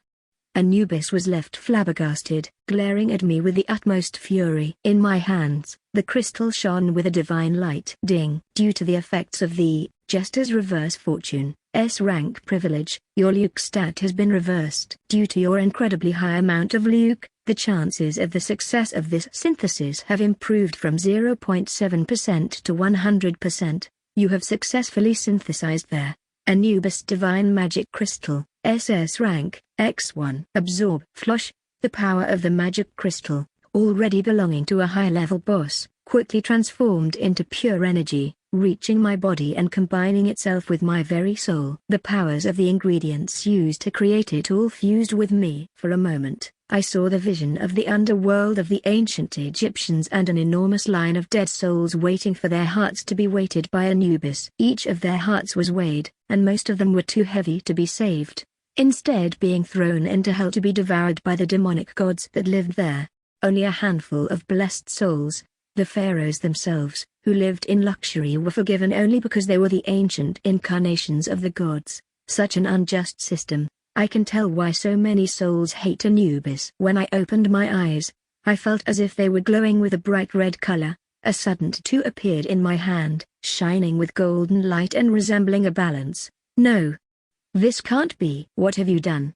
Anubis was left flabbergasted, glaring at me with the utmost fury. In my hands, the crystal shone with a divine light. Ding! Due to the effects of the Jester's Reverse Fortune, S-rank privilege, your Luke stat has been reversed. Due to your incredibly high amount of Luke, the chances of the success of this synthesis have improved from 0.7% to 100%. You have successfully synthesized their Anubis Divine Magic Crystal, SS rank X1. Absorb. Flush, the power of the magic crystal, already belonging to a high-level boss, quickly transformed into pure energy, reaching my body and combining itself with my very soul. The powers of the ingredients used to create it all fused with me. For a moment, I saw the vision of the underworld of the ancient Egyptians and an enormous line of dead souls waiting for their hearts to be weighted by Anubis. Each of their hearts was weighed, and most of them were too heavy to be saved, instead being thrown into hell to be devoured by the demonic gods that lived there. Only a handful of blessed souls, the pharaohs themselves, who lived in luxury, were forgiven only because they were the ancient incarnations of the gods. Such an unjust system. I can tell why so many souls hate Anubis. When I opened my eyes, I felt as if they were glowing with a bright red color. A sudden tattoo appeared in my hand, shining with golden light and resembling a balance. "No. This can't be." "What have you done?"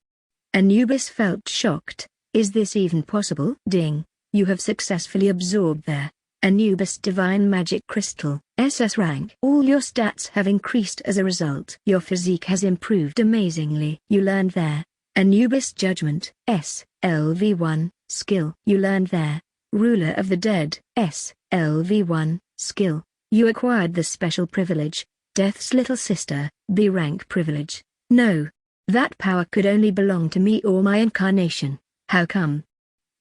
Anubis felt shocked. "Is this even possible?" "Ding, you have successfully absorbed their Anubis Divine Magic Crystal, SS rank. All your stats have increased as a result. Your physique has improved amazingly. You learned their Anubis Judgment, SLV1, skill. You learned their Ruler of the Dead, SLV1, skill. You acquired the special privilege, Death's Little Sister, B rank privilege. No. That power could only belong to me or my incarnation. How come?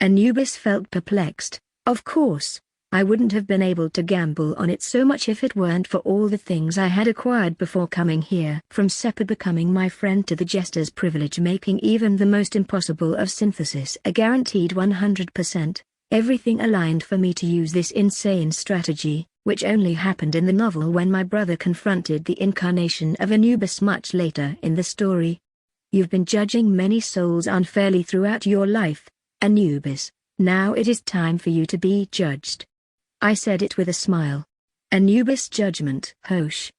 Anubis felt perplexed. Of course, I wouldn't have been able to gamble on it so much if it weren't for all the things I had acquired before coming here. From Seppa becoming my friend to the Jester's privilege making even the most impossible of synthesis a guaranteed 100%, everything aligned for me to use this insane strategy, which only happened in the novel when my brother confronted the incarnation of Anubis much later in the story. You've been judging many souls unfairly throughout your life, Anubis. Now it is time for you to be judged. I said it with a smile. Anubis judgment. Hosh.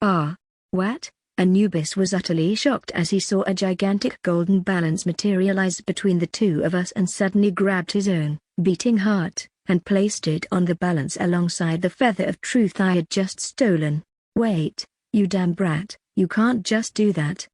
What? Anubis was utterly shocked as he saw a gigantic golden balance materialize between the two of us and suddenly grabbed his own beating heart and placed it on the balance alongside the feather of truth I had just stolen. Wait, you damn brat, you can't just do that.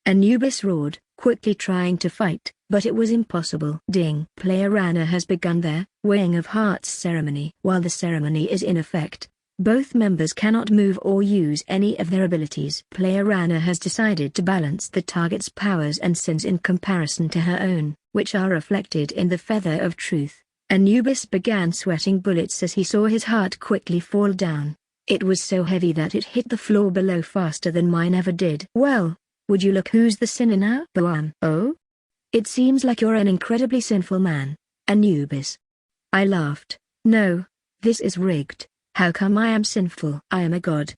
Anubis roared, quickly trying to fight, but it was impossible. Ding. Player Anna has begun their weighing of hearts ceremony. While the ceremony is in effect, both members cannot move or use any of their abilities. Player Anna has decided to balance the target's powers and sins in comparison to her own, which are reflected in the feather of truth. Anubis began sweating bullets as he saw his heart quickly fall down. It was so heavy that it hit the floor below faster than mine ever did. Well, would you look who's the sinner now? Boam. Oh? It seems like you're an incredibly sinful man, Anubis. I laughed. No, this is rigged. How come I am sinful? I am a god.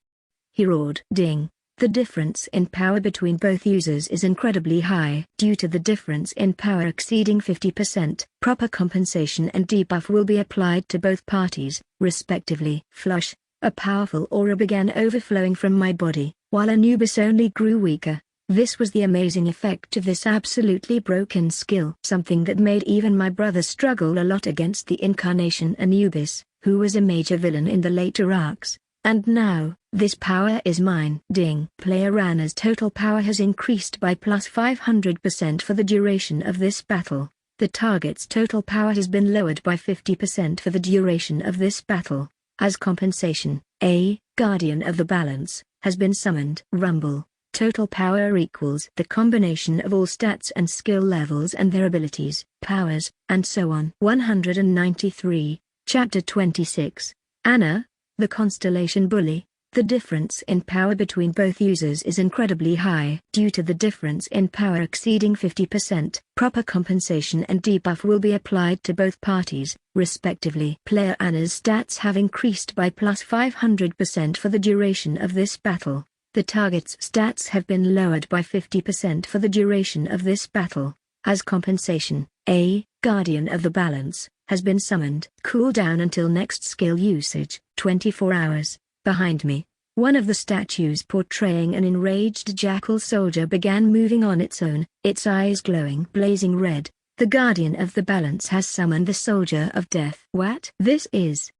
He roared. Ding. The difference in power between both users is incredibly high. Due to the difference in power exceeding 50%, proper compensation and debuff will be applied to both parties, respectively. Flush. A powerful aura began overflowing from my body, while Anubis only grew weaker. This was the amazing effect of this absolutely broken skill. Something that made even my brother struggle a lot against the incarnation Anubis, who was a major villain in the later arcs. And now, this power is mine. Ding. Player Anna's total power has increased by plus 500% for the duration of this battle. The target's total power has been lowered by 50% for the duration of this battle. As compensation, a Guardian of the Balance has been summoned. Rumble. Total power equals the combination of all stats and skill levels and their abilities, powers, and so on. 193, Chapter 26. Anna, the Constellation Bully. The difference in power between both users is incredibly high. Due to the difference in power exceeding 50%, proper compensation and debuff will be applied to both parties, respectively. Player Anna's stats have increased by plus 500% for the duration of this battle. The target's stats have been lowered by 50% for the duration of this battle. As compensation, a Guardian of the Balance has been summoned. Cooldown until next skill usage, 24 hours. Behind me, one of the statues portraying an enraged jackal soldier began moving on its own, its eyes glowing blazing red. The Guardian of the Balance has summoned the Soldier of Death. What? This is...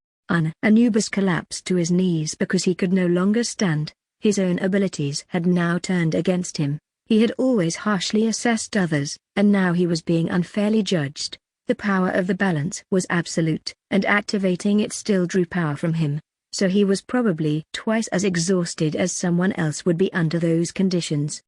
Anubis collapsed to his knees because he could no longer stand. His own abilities had now turned against him. He had always harshly assessed others, and now he was being unfairly judged. The power of the balance was absolute, and activating it still drew power from him. So he was probably twice as exhausted as someone else would be under those conditions.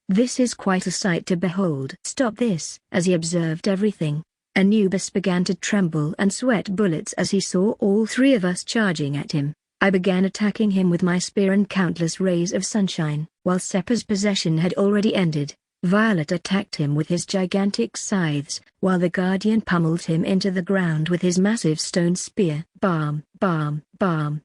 This is quite a sight to behold. Stop this! As he observed everything, Anubis began to tremble and sweat bullets as he saw all three of us charging at him. I began attacking him with my spear and countless rays of sunshine. While Seppa's possession had already ended, Violet attacked him with his gigantic scythes, while the Guardian pummeled him into the ground with his massive stone spear. Bam, bam, bam.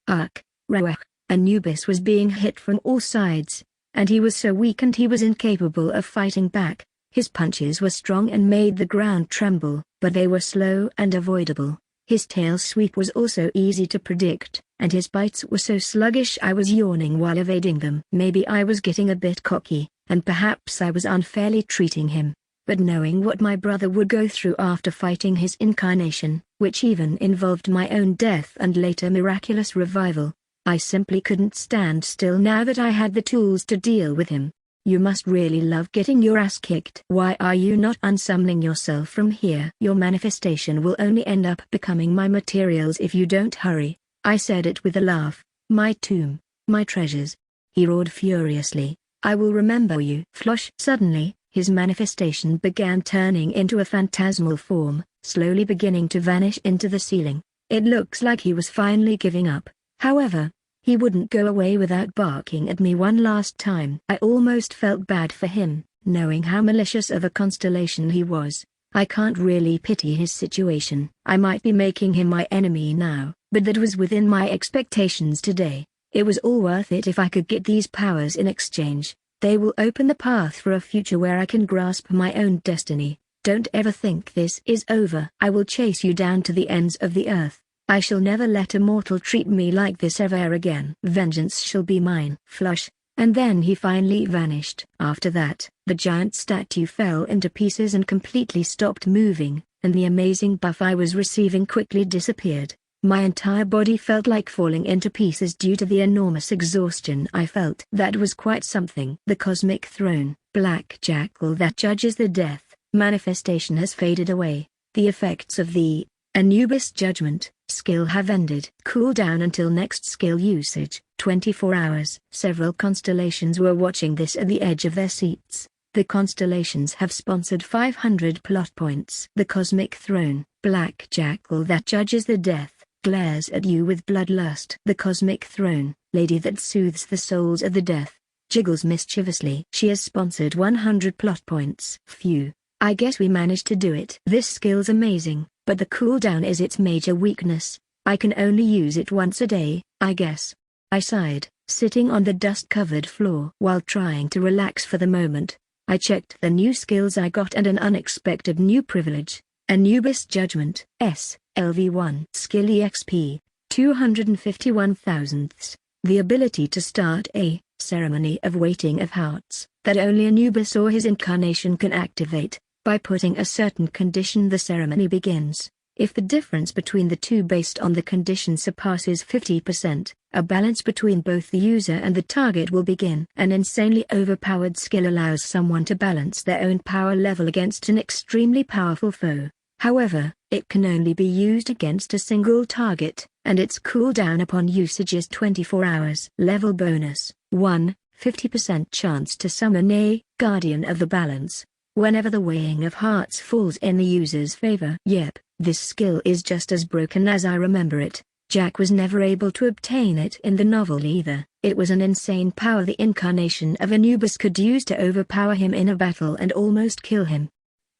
Roach. Anubis was being hit from all sides, and he was so weak and he was incapable of fighting back. His punches were strong and made the ground tremble, but they were slow and avoidable. His tail sweep was also easy to predict, and his bites were so sluggish I was yawning while evading them. Maybe I was getting a bit cocky, and perhaps I was unfairly treating him, but knowing what my brother would go through after fighting his incarnation, which even involved my own death and later miraculous revival, I simply couldn't stand still now that I had the tools to deal with him. You must really love getting your ass kicked. Why are you not unsummoning yourself from here? Your manifestation will only end up becoming my materials if you don't hurry. I said it with a laugh. My tomb, my treasures. He roared furiously. I will remember you. Flosh. Suddenly, his manifestation began turning into a phantasmal form, slowly beginning to vanish into the ceiling. It looks like he was finally giving up. However, he wouldn't go away without barking at me one last time. I almost felt bad for him, knowing how malicious of a constellation he was. I can't really pity his situation. I might be making him my enemy now, but that was within my expectations today. It was all worth it if I could get these powers in exchange. They will open the path for a future where I can grasp my own destiny. Don't ever think this is over. I will chase you down to the ends of the earth. I shall never let a mortal treat me like this ever again. Vengeance shall be mine. Flush. And then he finally vanished. After that, the giant statue fell into pieces and completely stopped moving, and the amazing buff I was receiving quickly disappeared. My entire body felt like falling into pieces due to the enormous exhaustion I felt. That was quite something. The Cosmic Throne, Black Jackal that judges the death, manifestation has faded away. The effects of the Anubis Judgment skill have ended. Cooldown until next skill usage, 24 hours. Several constellations were watching this at the edge of their seats. The constellations have sponsored 500 plot points. The Cosmic Throne, Black Jackal that judges the death, glares at you with bloodlust. The Cosmic Throne, Lady that soothes the souls of the death, jiggles mischievously. She has sponsored 100 plot points. Phew. I guess we managed to do it. This skill's amazing, but the cooldown is its major weakness. I can only use it once a day, I guess. I sighed, sitting on the dust-covered floor. While trying to relax for the moment, I checked the new skills I got and an unexpected new privilege. Anubis Judgment, LV1. Skill EXP, 251 thousandths. The ability to start a ceremony of waiting of hearts that only Anubis or his incarnation can activate. By putting a certain condition, the ceremony begins. If the difference between the two based on the condition surpasses 50%, a balance between both the user and the target will begin. An insanely overpowered skill allows someone to balance their own power level against an extremely powerful foe. However, it can only be used against a single target, and its cooldown upon usage is 24 hours. Level bonus 1, 50% chance to summon a Guardian of the Balance whenever the weighing of hearts falls in the user's favor. Yep, this skill is just as broken as I remember it. Jack was never able to obtain it in the novel either. It was an insane power the incarnation of Anubis could use to overpower him in a battle and almost kill him.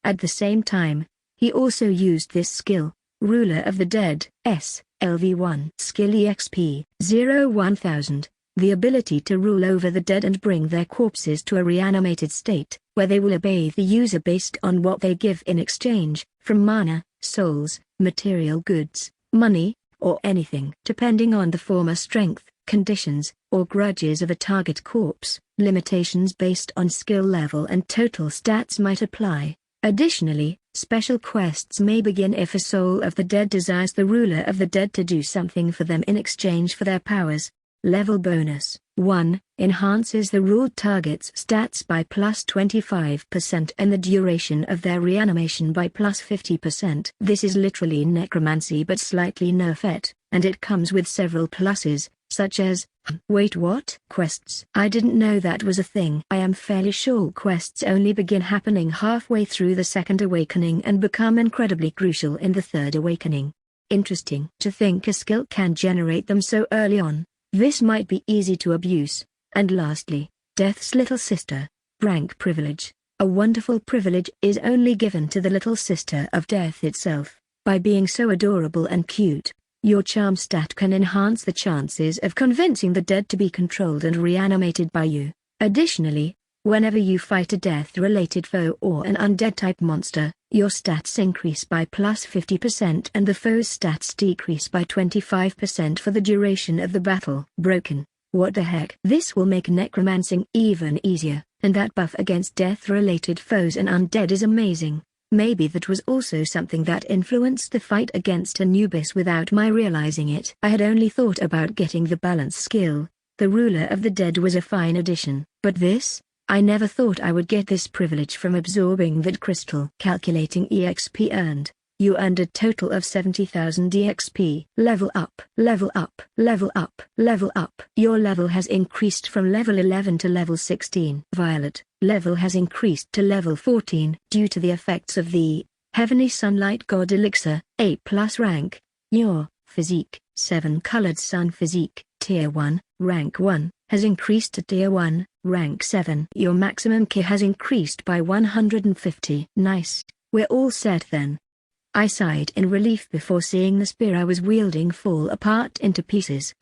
At the same time, he also used this skill, Ruler of the Dead, LV1 skill EXP 01000, the ability to rule over the dead and bring their corpses to a reanimated state, where they will obey the user based on what they give in exchange, from mana, souls, material goods, money, or anything. Depending on the former strength, conditions, or grudges of a target corpse, limitations based on skill level and total stats might apply. Additionally, special quests may begin if a soul of the dead desires the ruler of the dead to do something for them in exchange for their powers. Level bonus 1, enhances the ruled target's stats by plus 25% and the duration of their reanimation by plus 50%. This is literally necromancy but slightly nerfed, and it comes with several pluses, such as, wait what? Quests. I didn't know that was a thing. I am fairly sure quests only begin happening halfway through the second awakening and become incredibly crucial in the third awakening. Interesting to think a skill can generate them so early on. This might be easy to abuse. And lastly, Death's little sister, rank privilege. A wonderful privilege is only given to the little sister of Death itself. By being so adorable and cute, your charm stat can enhance the chances of convincing the dead to be controlled and reanimated by you. Additionally, whenever you fight a death-related foe or an undead-type monster, your stats increase by plus 50% and the foe's stats decrease by 25% for the duration of the battle. Broken. What the heck? This will make necromancing even easier, and that buff against death-related foes and undead is amazing. Maybe that was also something that influenced the fight against Anubis without my realizing it. I had only thought about getting the balance skill. The Ruler of the Dead was a fine addition, but this? I never thought I would get this privilege from absorbing that crystal. Calculating EXP earned. You earned a total of 70,000 EXP. Level up, level up, level up, level up. Your level has increased from level 11 to level 16. Violet, level has increased to level 14 due to the effects of the Heavenly Sunlight God Elixir, A+ rank. Your physique, 7-colored sun physique, tier 1, rank 1, has increased to tier 1, rank 7. Your maximum ki has increased by 150. Nice, we're all set then. I sighed in relief before seeing the spear I was wielding fall apart into pieces.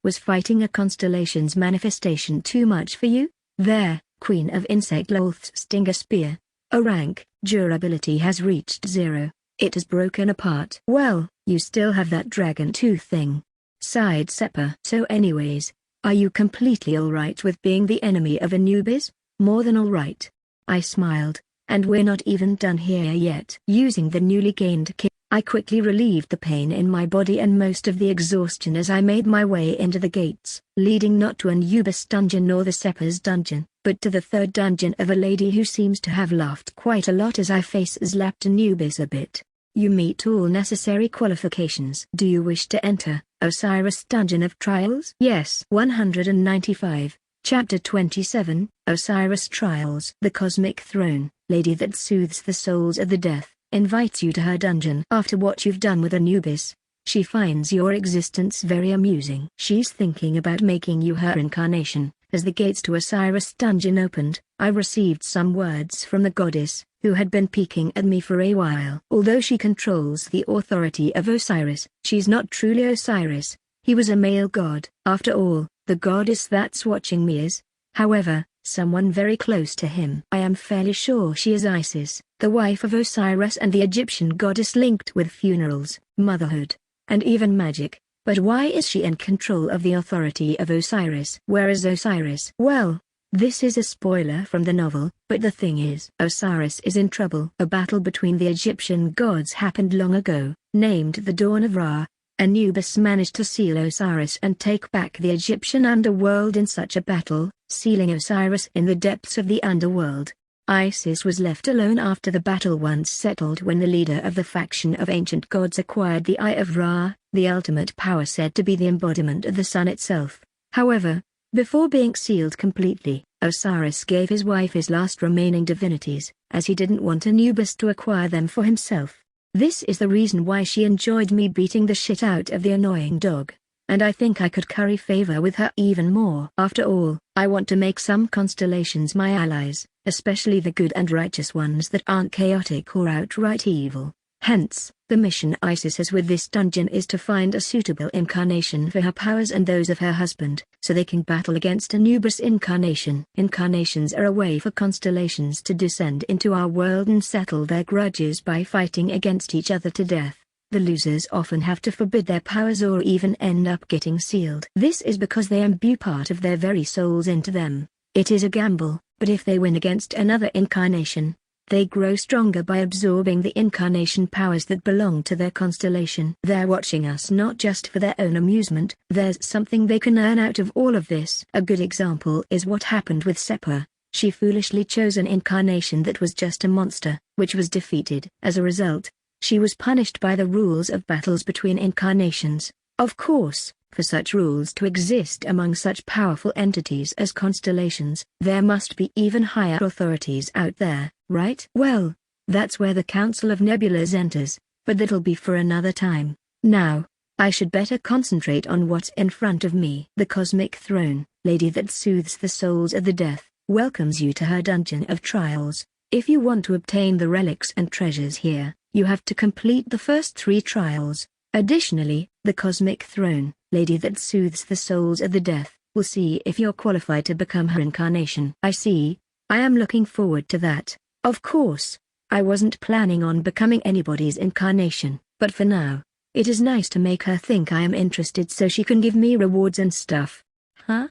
Was fighting a constellation's manifestation too much for you? There, Queen of Insect Lolth's Stinger Spear. A rank, durability has reached 0. It has broken apart. Well, you still have that dragon tooth thing. Sighed Seppa. So anyways, are you completely alright with being the enemy of Anubis? More than alright. I smiled. And we're not even done here yet. Using the newly gained ki, I quickly relieved the pain in my body and most of the exhaustion as I made my way into the gates, leading not to Anubis dungeon nor the Seppa's dungeon, but to the third dungeon of a lady who seems to have laughed quite a lot as I face-slapped Anubis a bit. You meet all necessary qualifications. Do you wish to enter Osiris Dungeon of Trials? Yes. 195, Chapter 27, Osiris Trials. The Cosmic Throne, lady that soothes the souls of the death, invites you to her dungeon. After what you've done with Anubis, she finds your existence very amusing. She's thinking about making you her incarnation. As the gates to Osiris dungeon opened, I received some words from the goddess, who had been peeking at me for a while. Although she controls the authority of Osiris, she's not truly Osiris. He was a male god. After all, the goddess that's watching me is, however, someone very close to him. I am fairly sure she is Isis, the wife of Osiris and the Egyptian goddess linked with funerals, motherhood, and even magic. But why is she in control of the authority of Osiris? Where is Osiris? Well, this is a spoiler from the novel, but the thing is, Osiris is in trouble. A battle between the Egyptian gods happened long ago, named the Dawn of Ra. Anubis managed to seal Osiris and take back the Egyptian underworld in such a battle, sealing Osiris in the depths of the underworld. Isis was left alone after the battle once settled when the leader of the faction of ancient gods acquired the Eye of Ra, the ultimate power said to be the embodiment of the sun itself. However, before being sealed completely, Osiris gave his wife his last remaining divinities, as he didn't want Anubis to acquire them for himself. This is the reason why she enjoyed me beating the shit out of the annoying dog. And I think I could curry favor with her even more. After all, I want to make some constellations my allies, especially the good and righteous ones that aren't chaotic or outright evil. Hence, the mission Isis has with this dungeon is to find a suitable incarnation for her powers and those of her husband, so they can battle against Anubis' incarnation. Incarnations are a way for constellations to descend into our world and settle their grudges by fighting against each other to death. The losers often have to forbid their powers or even end up getting sealed. This is because they imbue part of their very souls into them. It is a gamble, but if they win against another incarnation, they grow stronger by absorbing the incarnation powers that belong to their constellation. They're watching us not just for their own amusement, there's something they can earn out of all of this. A good example is what happened with Seppa. She foolishly chose an incarnation that was just a monster, which was defeated. As a result, she was punished by the rules of battles between incarnations. Of course, for such rules to exist among such powerful entities as constellations, there must be even higher authorities out there, right? Well, that's where the Council of Nebulas enters, but that'll be for another time. Now, I should better concentrate on what's in front of me. The Cosmic Throne, lady that soothes the souls of the death, welcomes you to her dungeon of trials. If you want to obtain the relics and treasures here, you have to complete the first 3 trials. Additionally, the Cosmic Throne, lady that soothes the souls of the death, will see if you're qualified to become her incarnation. I see. I am looking forward to that. Of course, I wasn't planning on becoming anybody's incarnation, but for now, it is nice to make her think I am interested so she can give me rewards and stuff. Huh?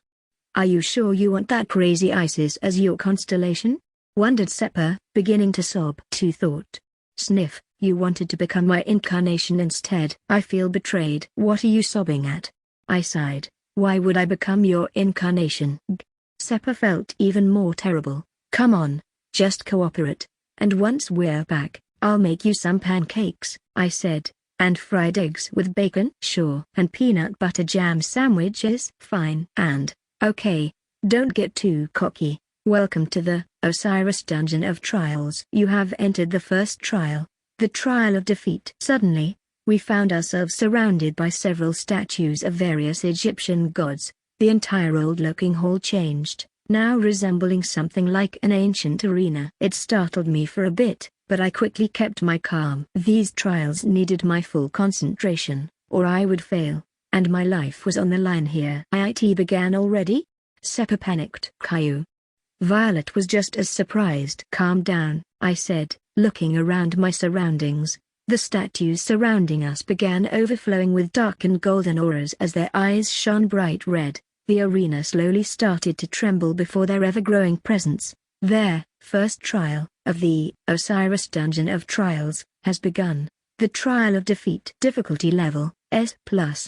Are you sure you want that crazy Isis as your constellation? Wondered Seppa, beginning to sob. Too thought. Sniff, you wanted to become my incarnation instead. I feel betrayed. What are you sobbing at? I sighed. Why would I become your incarnation? Seppa felt even more terrible. Come on, just cooperate, and once we're back, I'll make you some pancakes, I said. And fried eggs with bacon? Sure. And peanut butter jam sandwiches? Fine. And, okay, don't get too cocky. Welcome to the Osiris Dungeon of Trials. You have entered the first trial, the Trial of Defeat. Suddenly, we found ourselves surrounded by several statues of various Egyptian gods. The entire old-looking hall changed, now resembling something like an ancient arena. It startled me for a bit, but I quickly kept my calm. These trials needed my full concentration, or I would fail, and my life was on the line here. It began already? Seppa panicked. Caillou. Violet was just as surprised. Calm down, I said, looking around my surroundings. The statues surrounding us began overflowing with dark and golden auras as their eyes shone bright red. The arena slowly started to tremble before their ever-growing presence. Their first trial, of the Osiris Dungeon of Trials, has begun. The Trial of Defeat. Difficulty level, S+.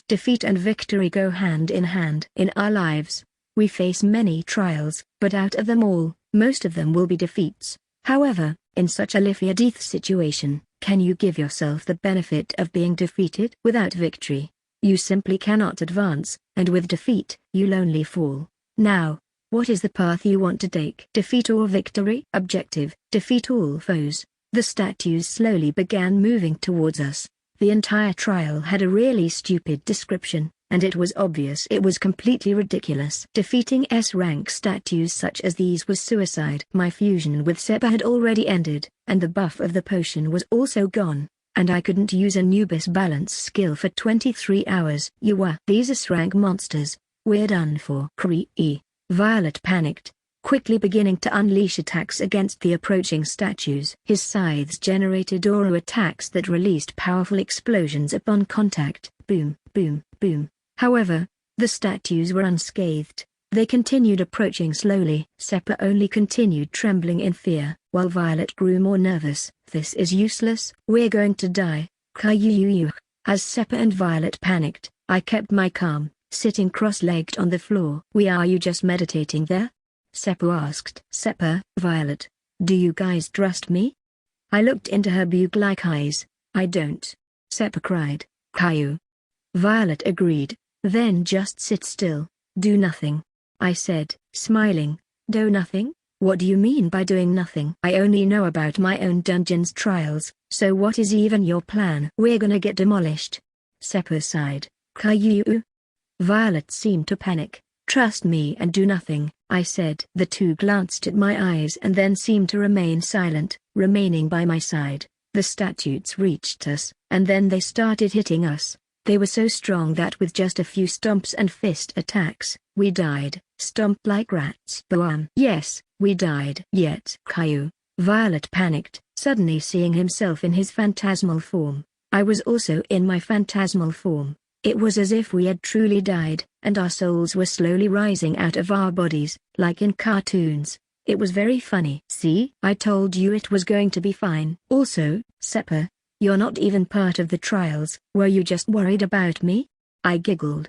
Defeat and victory go hand in hand. In our lives, we face many trials, but out of them all, most of them will be defeats. However, in such a life or death situation, can you give yourself the benefit of being defeated? Without victory, you simply cannot advance, and with defeat, you'll only fall. Now, what is the path you want to take? Defeat or victory? Objective: defeat all foes. The statues slowly began moving towards us. The entire trial had a really stupid description, and it was obvious it was completely ridiculous. Defeating S-rank statues such as these was suicide. My fusion with Seppa had already ended, and the buff of the potion was also gone, and I couldn't use Anubis balance skill for 23 hours. These S-rank monsters, we're done for. Cree. Violet panicked, quickly beginning to unleash attacks against the approaching statues. His scythes generated aura attacks that released powerful explosions upon contact. Boom, boom. boom, boom. However, the statues were unscathed. They continued approaching slowly. Seppa only continued trembling in fear, while Violet grew more nervous. This is useless. We're going to die. Caillou. As Seppa and Violet panicked, I kept my calm, sitting cross-legged on the floor. Are you just meditating there? Seppa asked. Seppa, Violet, do you guys trust me? I looked into her bug-like eyes. I don't. Seppa cried. Caillou. Violet agreed. Then just sit still, do nothing. I said, smiling. Do nothing? What do you mean by doing nothing? I only know about my own dungeon's trials, so what is even your plan? We're gonna get demolished. Seppa sighed. Caillou. Violet seemed to panic. Trust me and do nothing, I said. The two glanced at my eyes and then seemed to remain silent, remaining by my side. The statues reached us, and then they started hitting us. They were so strong that with just a few stomps and fist attacks, we died. Stomped like rats. Boam. Yes, we died. Yet Caillou. Violet panicked, suddenly seeing himself in his phantasmal form. I was also in my phantasmal form. It was as if we had truly died, and our souls were slowly rising out of our bodies, like in cartoons. It was very funny. See? I told you it was going to be fine. Also, Seppa, you're not even part of the trials. Were you just worried about me? I giggled.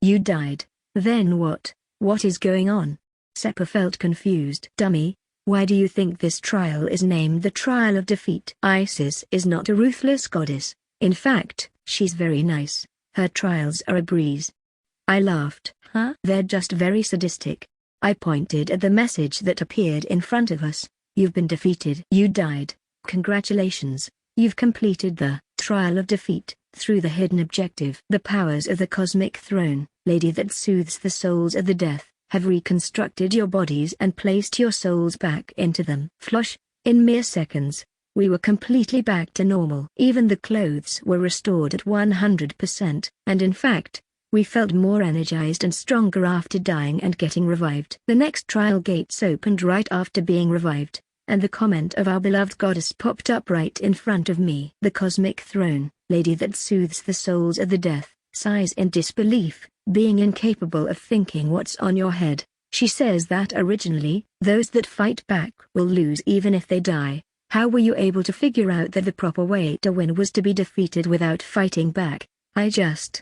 You died. Then what? What is going on? Seppa felt confused. Dummy, why do you think this trial is named the Trial of Defeat? Isis is not a ruthless goddess. In fact, she's very nice. Her trials are a breeze. I laughed. Huh? They're just very sadistic. I pointed at the message that appeared in front of us. You've been defeated. You died. Congratulations. You've completed the Trial of Defeat through the hidden objective. The powers of the Cosmic Throne, Lady that soothes the souls of the death, have reconstructed your bodies and placed your souls back into them. Flosh. In mere seconds, we were completely back to normal. Even the clothes were restored at 100%, and in fact, we felt more energized and stronger after dying and getting revived. The next trial gates opened right after being revived, and the comment of our beloved goddess popped up right in front of me. The Cosmic Throne, Lady that soothes the souls of the death, sighs in disbelief, being incapable of thinking what's on your head. She says that originally, those that fight back will lose even if they die. How were you able to figure out that the proper way to win was to be defeated without fighting back? I just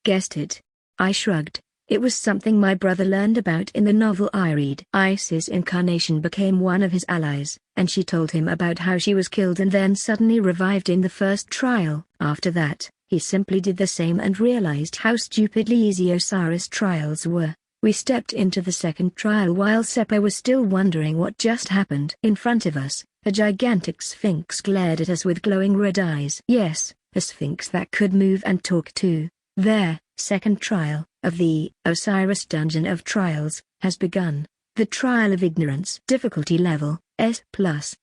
guessed it. I shrugged. It was something my brother learned about in the novel I read. Isis' incarnation became one of his allies, and she told him about how she was killed and then suddenly revived in the first trial. After that, he simply did the same and realized how stupidly easy Osiris' trials were. We stepped into the second trial while Seppa was still wondering what just happened. In front of us, a gigantic sphinx glared at us with glowing red eyes. Yes, a sphinx that could move and talk too. There, second trial of the Osiris Dungeon of Trials has begun. The Trial of Ignorance. Difficulty level S+.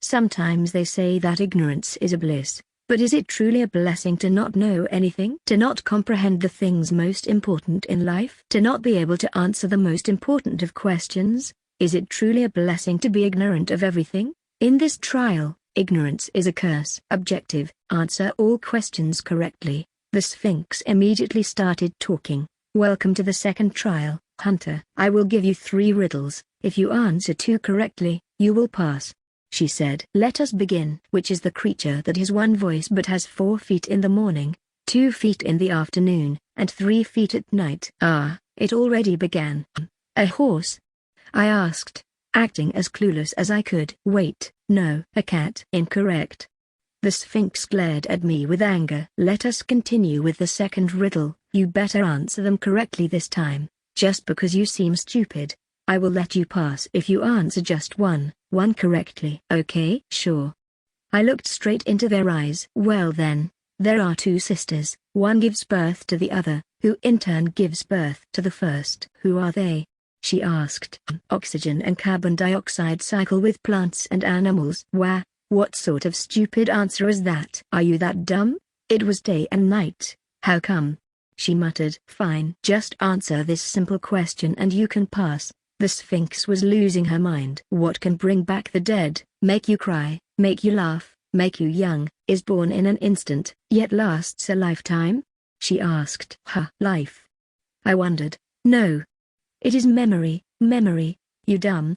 Sometimes they say that ignorance is a bliss, but is it truly a blessing to not know anything? To not comprehend the things most important in life? To not be able to answer the most important of questions? Is it truly a blessing to be ignorant of everything? In this trial, ignorance is a curse. Objective: answer all questions correctly. The Sphinx immediately started talking. Welcome to the second trial, Hunter. I will give you 3 riddles. If you answer 2 correctly, you will pass. She said. Let us begin. Which is the creature that has 1 voice but has 4 feet in the morning, 2 feet in the afternoon, and 3 feet at night? Ah, it already began. A horse? I asked, acting as clueless as I could. Wait, no. A cat? Incorrect. The Sphinx glared at me with anger. Let us continue with the second riddle. You better answer them correctly this time. Just because you seem stupid, I will let you pass if you answer just one correctly. Okay? Sure. I looked straight into their eyes. Well then, there are 2 sisters. One gives birth to the other, who in turn gives birth to the first. Who are they? She asked. Oxygen and carbon dioxide cycle with plants and animals. Wah. What sort of stupid answer is that? Are you that dumb? It was day and night. How come? She muttered. Fine. Just answer this simple question and you can pass. The Sphinx was losing her mind. What can bring back the dead, make you cry, make you laugh, make you young, is born in an instant, yet lasts a lifetime? she asked. Life. I wondered. No. It is memory, memory, you damn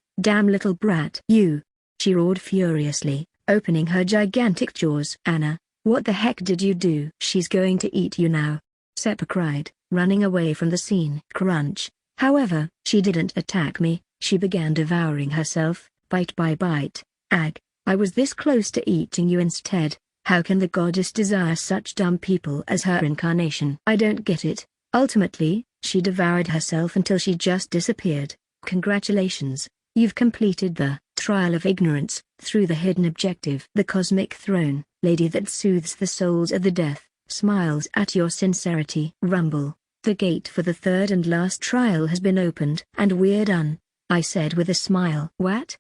little brat. You. She roared furiously, opening her gigantic jaws. Anna, what the heck did you do? She's going to eat you now. Seppa cried, running away from the scene. Crunch. However, she didn't attack me, she began devouring herself, bite by bite. Ag, I was this close to eating you instead. How can the goddess desire such dumb people as her incarnation? I don't get it. Ultimately, she devoured herself until she just disappeared. Congratulations, you've completed the trial of ignorance, through the hidden objective. The cosmic throne, lady that soothes the souls of the deaf, smiles at your sincerity. Rumble. The gate for the third and last trial has been opened. And we're done, I said with a smile. What?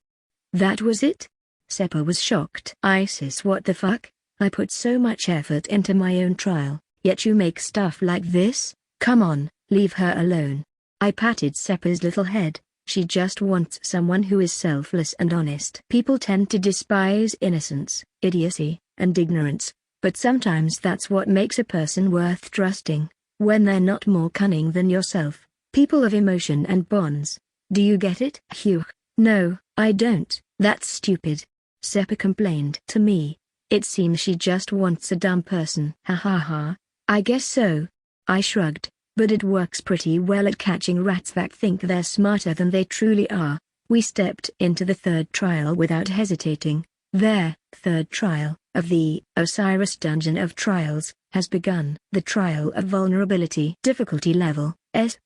That was it? Seppa was shocked. Isis, what the fuck? I put so much effort into my own trial, yet you make stuff like this? Come on, leave her alone. I patted Seppa's little head. She just wants someone who is selfless and honest. People tend to despise innocence, idiocy, and ignorance, but sometimes that's what makes a person worth trusting, when they're not more cunning than yourself. People of emotion and bonds. Do you get it? Phew. No, I don't. That's stupid. Seppa complained. To me, it seems she just wants a dumb person. Ha ha ha. I guess so. I shrugged, but it works pretty well at catching rats that think they're smarter than they truly are. We stepped into the third trial without hesitating. Their third trial, of the Osiris Dungeon of Trials, has begun. The trial of vulnerability. Difficulty level, S+.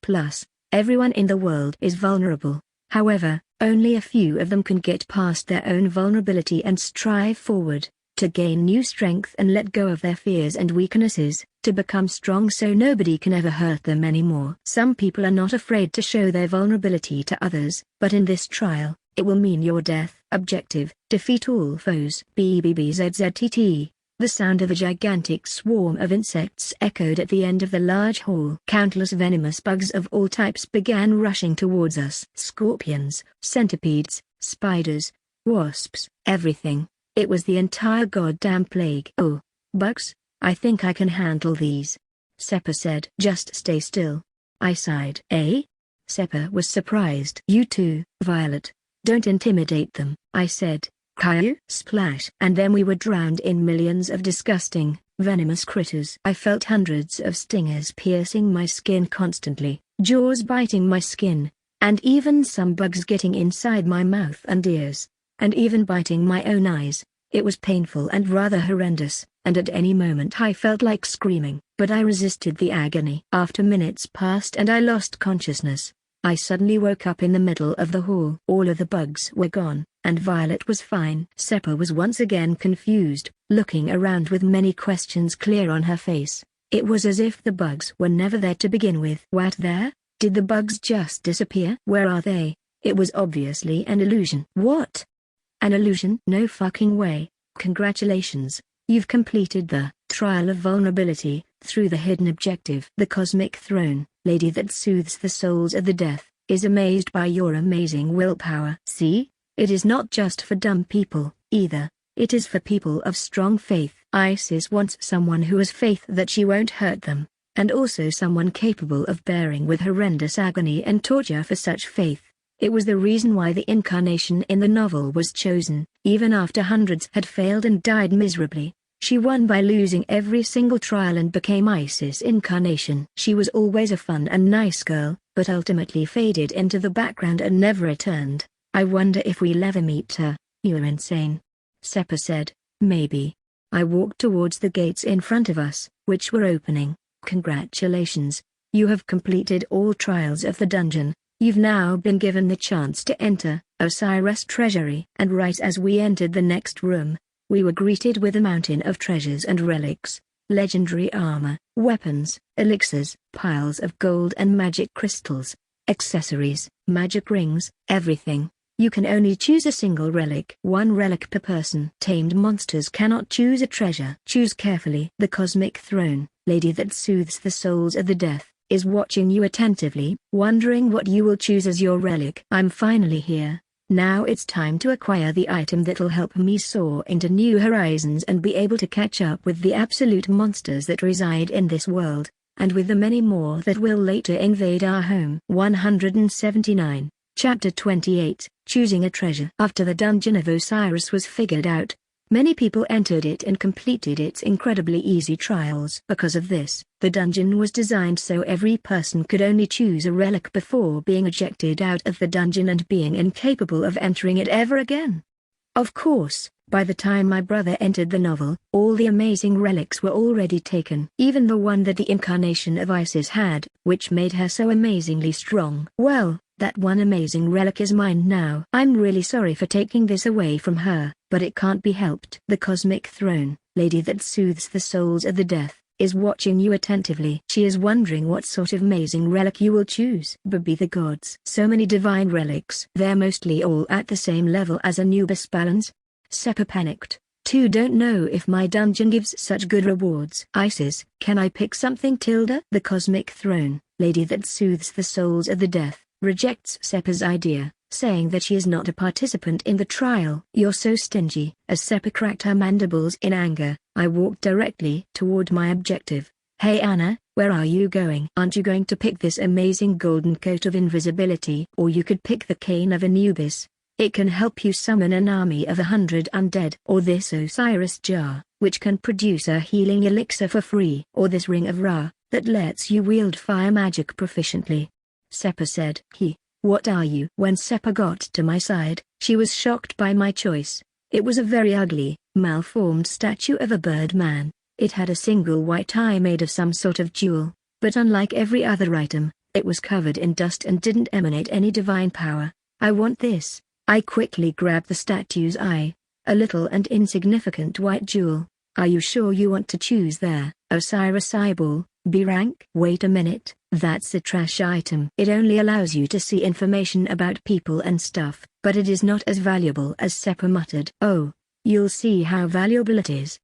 Everyone in the world is vulnerable. However, only a few of them can get past their own vulnerability and strive forward, to gain new strength and let go of their fears and weaknesses, to become strong so nobody can ever hurt them anymore. Some people are not afraid to show their vulnerability to others, but in this trial, it will mean your death. Objective: defeat all foes. BBBZZTT. The sound of a gigantic swarm of insects echoed at the end of the large hall. Countless venomous bugs of all types began rushing towards us. Scorpions, centipedes, spiders, wasps, everything. It was the entire goddamn plague. Oh, bugs? I think I can handle these. Seppa said. Just stay still. I sighed. Eh? Seppa was surprised. You too, Violet. Don't intimidate them, I said. Caillou? Splash. And then we were drowned in millions of disgusting, venomous critters. I felt hundreds of stingers piercing my skin constantly, jaws biting my skin, and even some bugs getting inside my mouth and ears, and even biting my own eyes. It was painful and rather horrendous, and at any moment I felt like screaming, but I resisted the agony. After minutes passed and I lost consciousness, I suddenly woke up in the middle of the hall. All of the bugs were gone, and Violet was fine. Seppa was once again confused, looking around with many questions clear on her face. It was as if the bugs were never there to begin with. What there? Did the bugs just disappear? Where are they? It was obviously an illusion. What? An illusion? No fucking way. Congratulations, you've completed the trial of vulnerability, through the hidden objective. The cosmic throne, lady that soothes the souls of the deaf, is amazed by your amazing willpower. See? It is not just for dumb people, either. It is for people of strong faith. Isis wants someone who has faith that she won't hurt them, and also someone capable of bearing with horrendous agony and torture for such faith. It was the reason why the incarnation in the novel was chosen. Even after hundreds had failed and died miserably, she won by losing every single trial and became Isis' incarnation. She was always a fun and nice girl, but ultimately faded into the background and never returned. I wonder if we'll ever meet her. You're insane. Seppa said. Maybe. I walked towards the gates in front of us, which were opening. Congratulations. You have completed all trials of the dungeon. You've now been given the chance to enter Osiris' treasury. And right as we entered the next room, we were greeted with a mountain of treasures and relics, legendary armor, weapons, elixirs, piles of gold and magic crystals, accessories, magic rings, everything. You can only choose a single relic. One relic per person. Tamed monsters cannot choose a treasure. Choose carefully. The cosmic throne, lady that soothes the souls of the deaf, is watching you attentively, wondering what you will choose as your relic. I'm finally here. Now it's time to acquire the item that'll help me soar into new horizons and be able to catch up with the absolute monsters that reside in this world. and with the many more that will later invade our home. 179. Chapter 28, Choosing a Treasure. After the Dungeon of Osiris was figured out, many people entered it and completed its incredibly easy trials. Because of this, the dungeon was designed so every person could only choose a relic before being ejected out of the dungeon and being incapable of entering it ever again. Of course, by the time my brother entered the novel, all the amazing relics were already taken. Even the one that the incarnation of Isis had, which made her so amazingly strong. Well, that one amazing relic is mine now. I'm really sorry for taking this away from her, but it can't be helped. The Cosmic Throne, lady that soothes the souls of the death, is watching you attentively. She is wondering what sort of amazing relic you will choose. But be the gods. So many divine relics. They're mostly all at the same level as Anubis balance. Seppa panicked. Too don't know if my dungeon gives such good rewards. Isis, can I pick something tilde? The Cosmic Throne, lady that soothes the souls of the death, rejects Seppa's idea, saying that she is not a participant in the trial. You're so stingy. As Seppa cracked her mandibles in anger, I walked directly toward my objective. Hey Anna, where are you going? Aren't you going to pick this amazing golden coat of invisibility? Or you could pick the cane of Anubis. It can help you summon an army of 100 undead. Or this Osiris jar, which can produce a healing elixir for free. Or this ring of Ra, that lets you wield fire magic proficiently. Seppa said. What are you? When Seppa got to my side, she was shocked by my choice. It was a very ugly, malformed statue of a bird man. It had a single white eye made of some sort of jewel, but unlike every other item, it was covered in dust and didn't emanate any divine power. I want this. I quickly grabbed the statue's eye, a little and insignificant white jewel. Are you sure you want to choose there? Osiris eyeball, B rank? Wait a minute, that's a trash item. It only allows you to see information about people and stuff, but it is not as valuable as Seppa muttered. Oh, you'll see how valuable it is.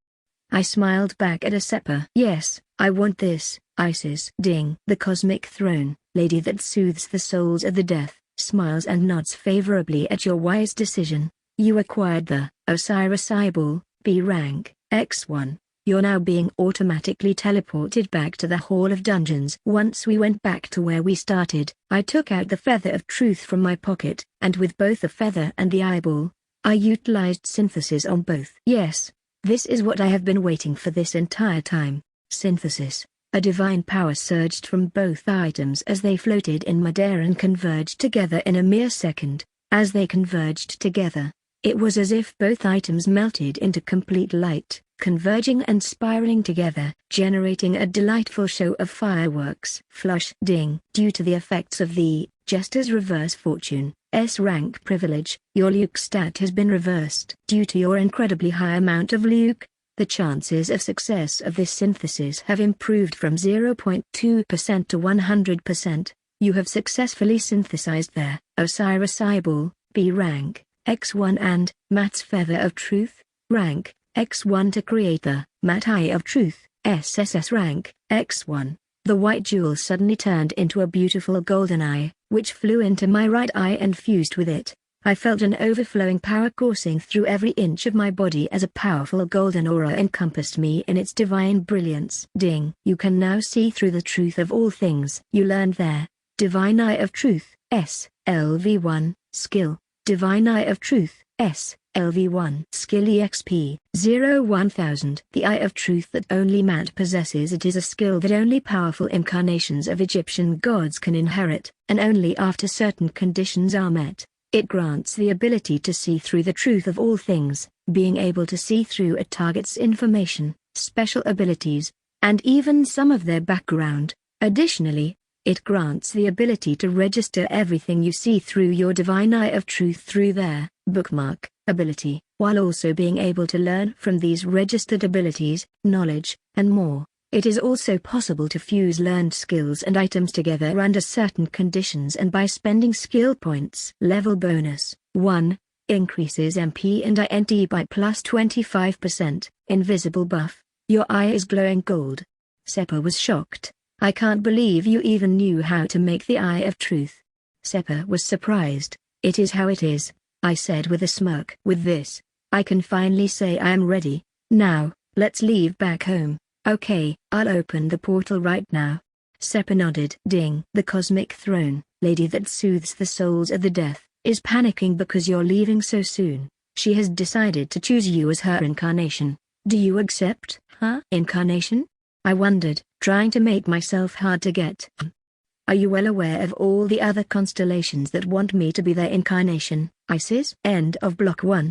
I smiled back at Seppa. Yes, I want this, Isis. Ding. The Cosmic Throne, lady that soothes the souls of the death, smiles and nods favorably at your wise decision. You acquired the Osiris eyeball, B rank, X1. You're now being automatically teleported back to the Hall of Dungeons. Once we went back to where we started, I took out the Feather of Truth from my pocket, and with both the feather and the eyeball, I utilized synthesis on both. Yes, this is what I have been waiting for this entire time. Synthesis. A divine power surged from both items as they floated in midair and converged together in a mere second. As they converged together, it was as if both items melted into complete light, converging and spiraling together, generating a delightful show of fireworks. Flush. Ding. Due to the effects of the Jester's Reverse Fortune, S-rank privilege, your Luke stat has been reversed. Due to your incredibly high amount of Luke, the chances of success of this synthesis have improved from 0.2% to 100%. You have successfully synthesized their Osiris eyeball, B rank, X1 and Matt's Feather of Truth, rank, X1 to create the Matt Eye of Truth, SSS rank, X1. The white jewel suddenly turned into a beautiful golden eye, which flew into my right eye and fused with it. I felt an overflowing power coursing through every inch of my body as a powerful golden aura encompassed me in its divine brilliance. Ding. You can now see through the truth of all things. You learned there. Divine Eye of Truth, SLV1, skill. Divine Eye of Truth, SLV1. Skill EXP, 0-1000. The Eye of Truth that only Matt possesses. It is a skill that only powerful incarnations of Egyptian gods can inherit, and only after certain conditions are met. It grants the ability to see through the truth of all things, being able to see through a target's information, special abilities, and even some of their background. Additionally, it grants the ability to register everything you see through your Divine Eye of Truth through their bookmark ability, while also being able to learn from these registered abilities, knowledge, and more. It is also possible to fuse learned skills and items together under certain conditions and by spending skill points. Level bonus 1. Increases MP and INT by plus 25%. Invisible buff. Your eye is glowing gold. Seppa was shocked. I can't believe you even knew how to make the Eye of Truth. Seppa was surprised. It is how it is, I said with a smirk. With this, I can finally say I am ready. Now, let's leave back home. Okay, I'll open the portal right now. Seppa nodded. Ding. The cosmic throne, lady that soothes the souls of the death, is panicking because you're leaving so soon. She has decided to choose you as her incarnation. Do you accept? Huh? Incarnation? I wondered, trying to make myself hard to get. Are you well aware of all the other constellations that want me to be their incarnation? Isis. End of Block 1.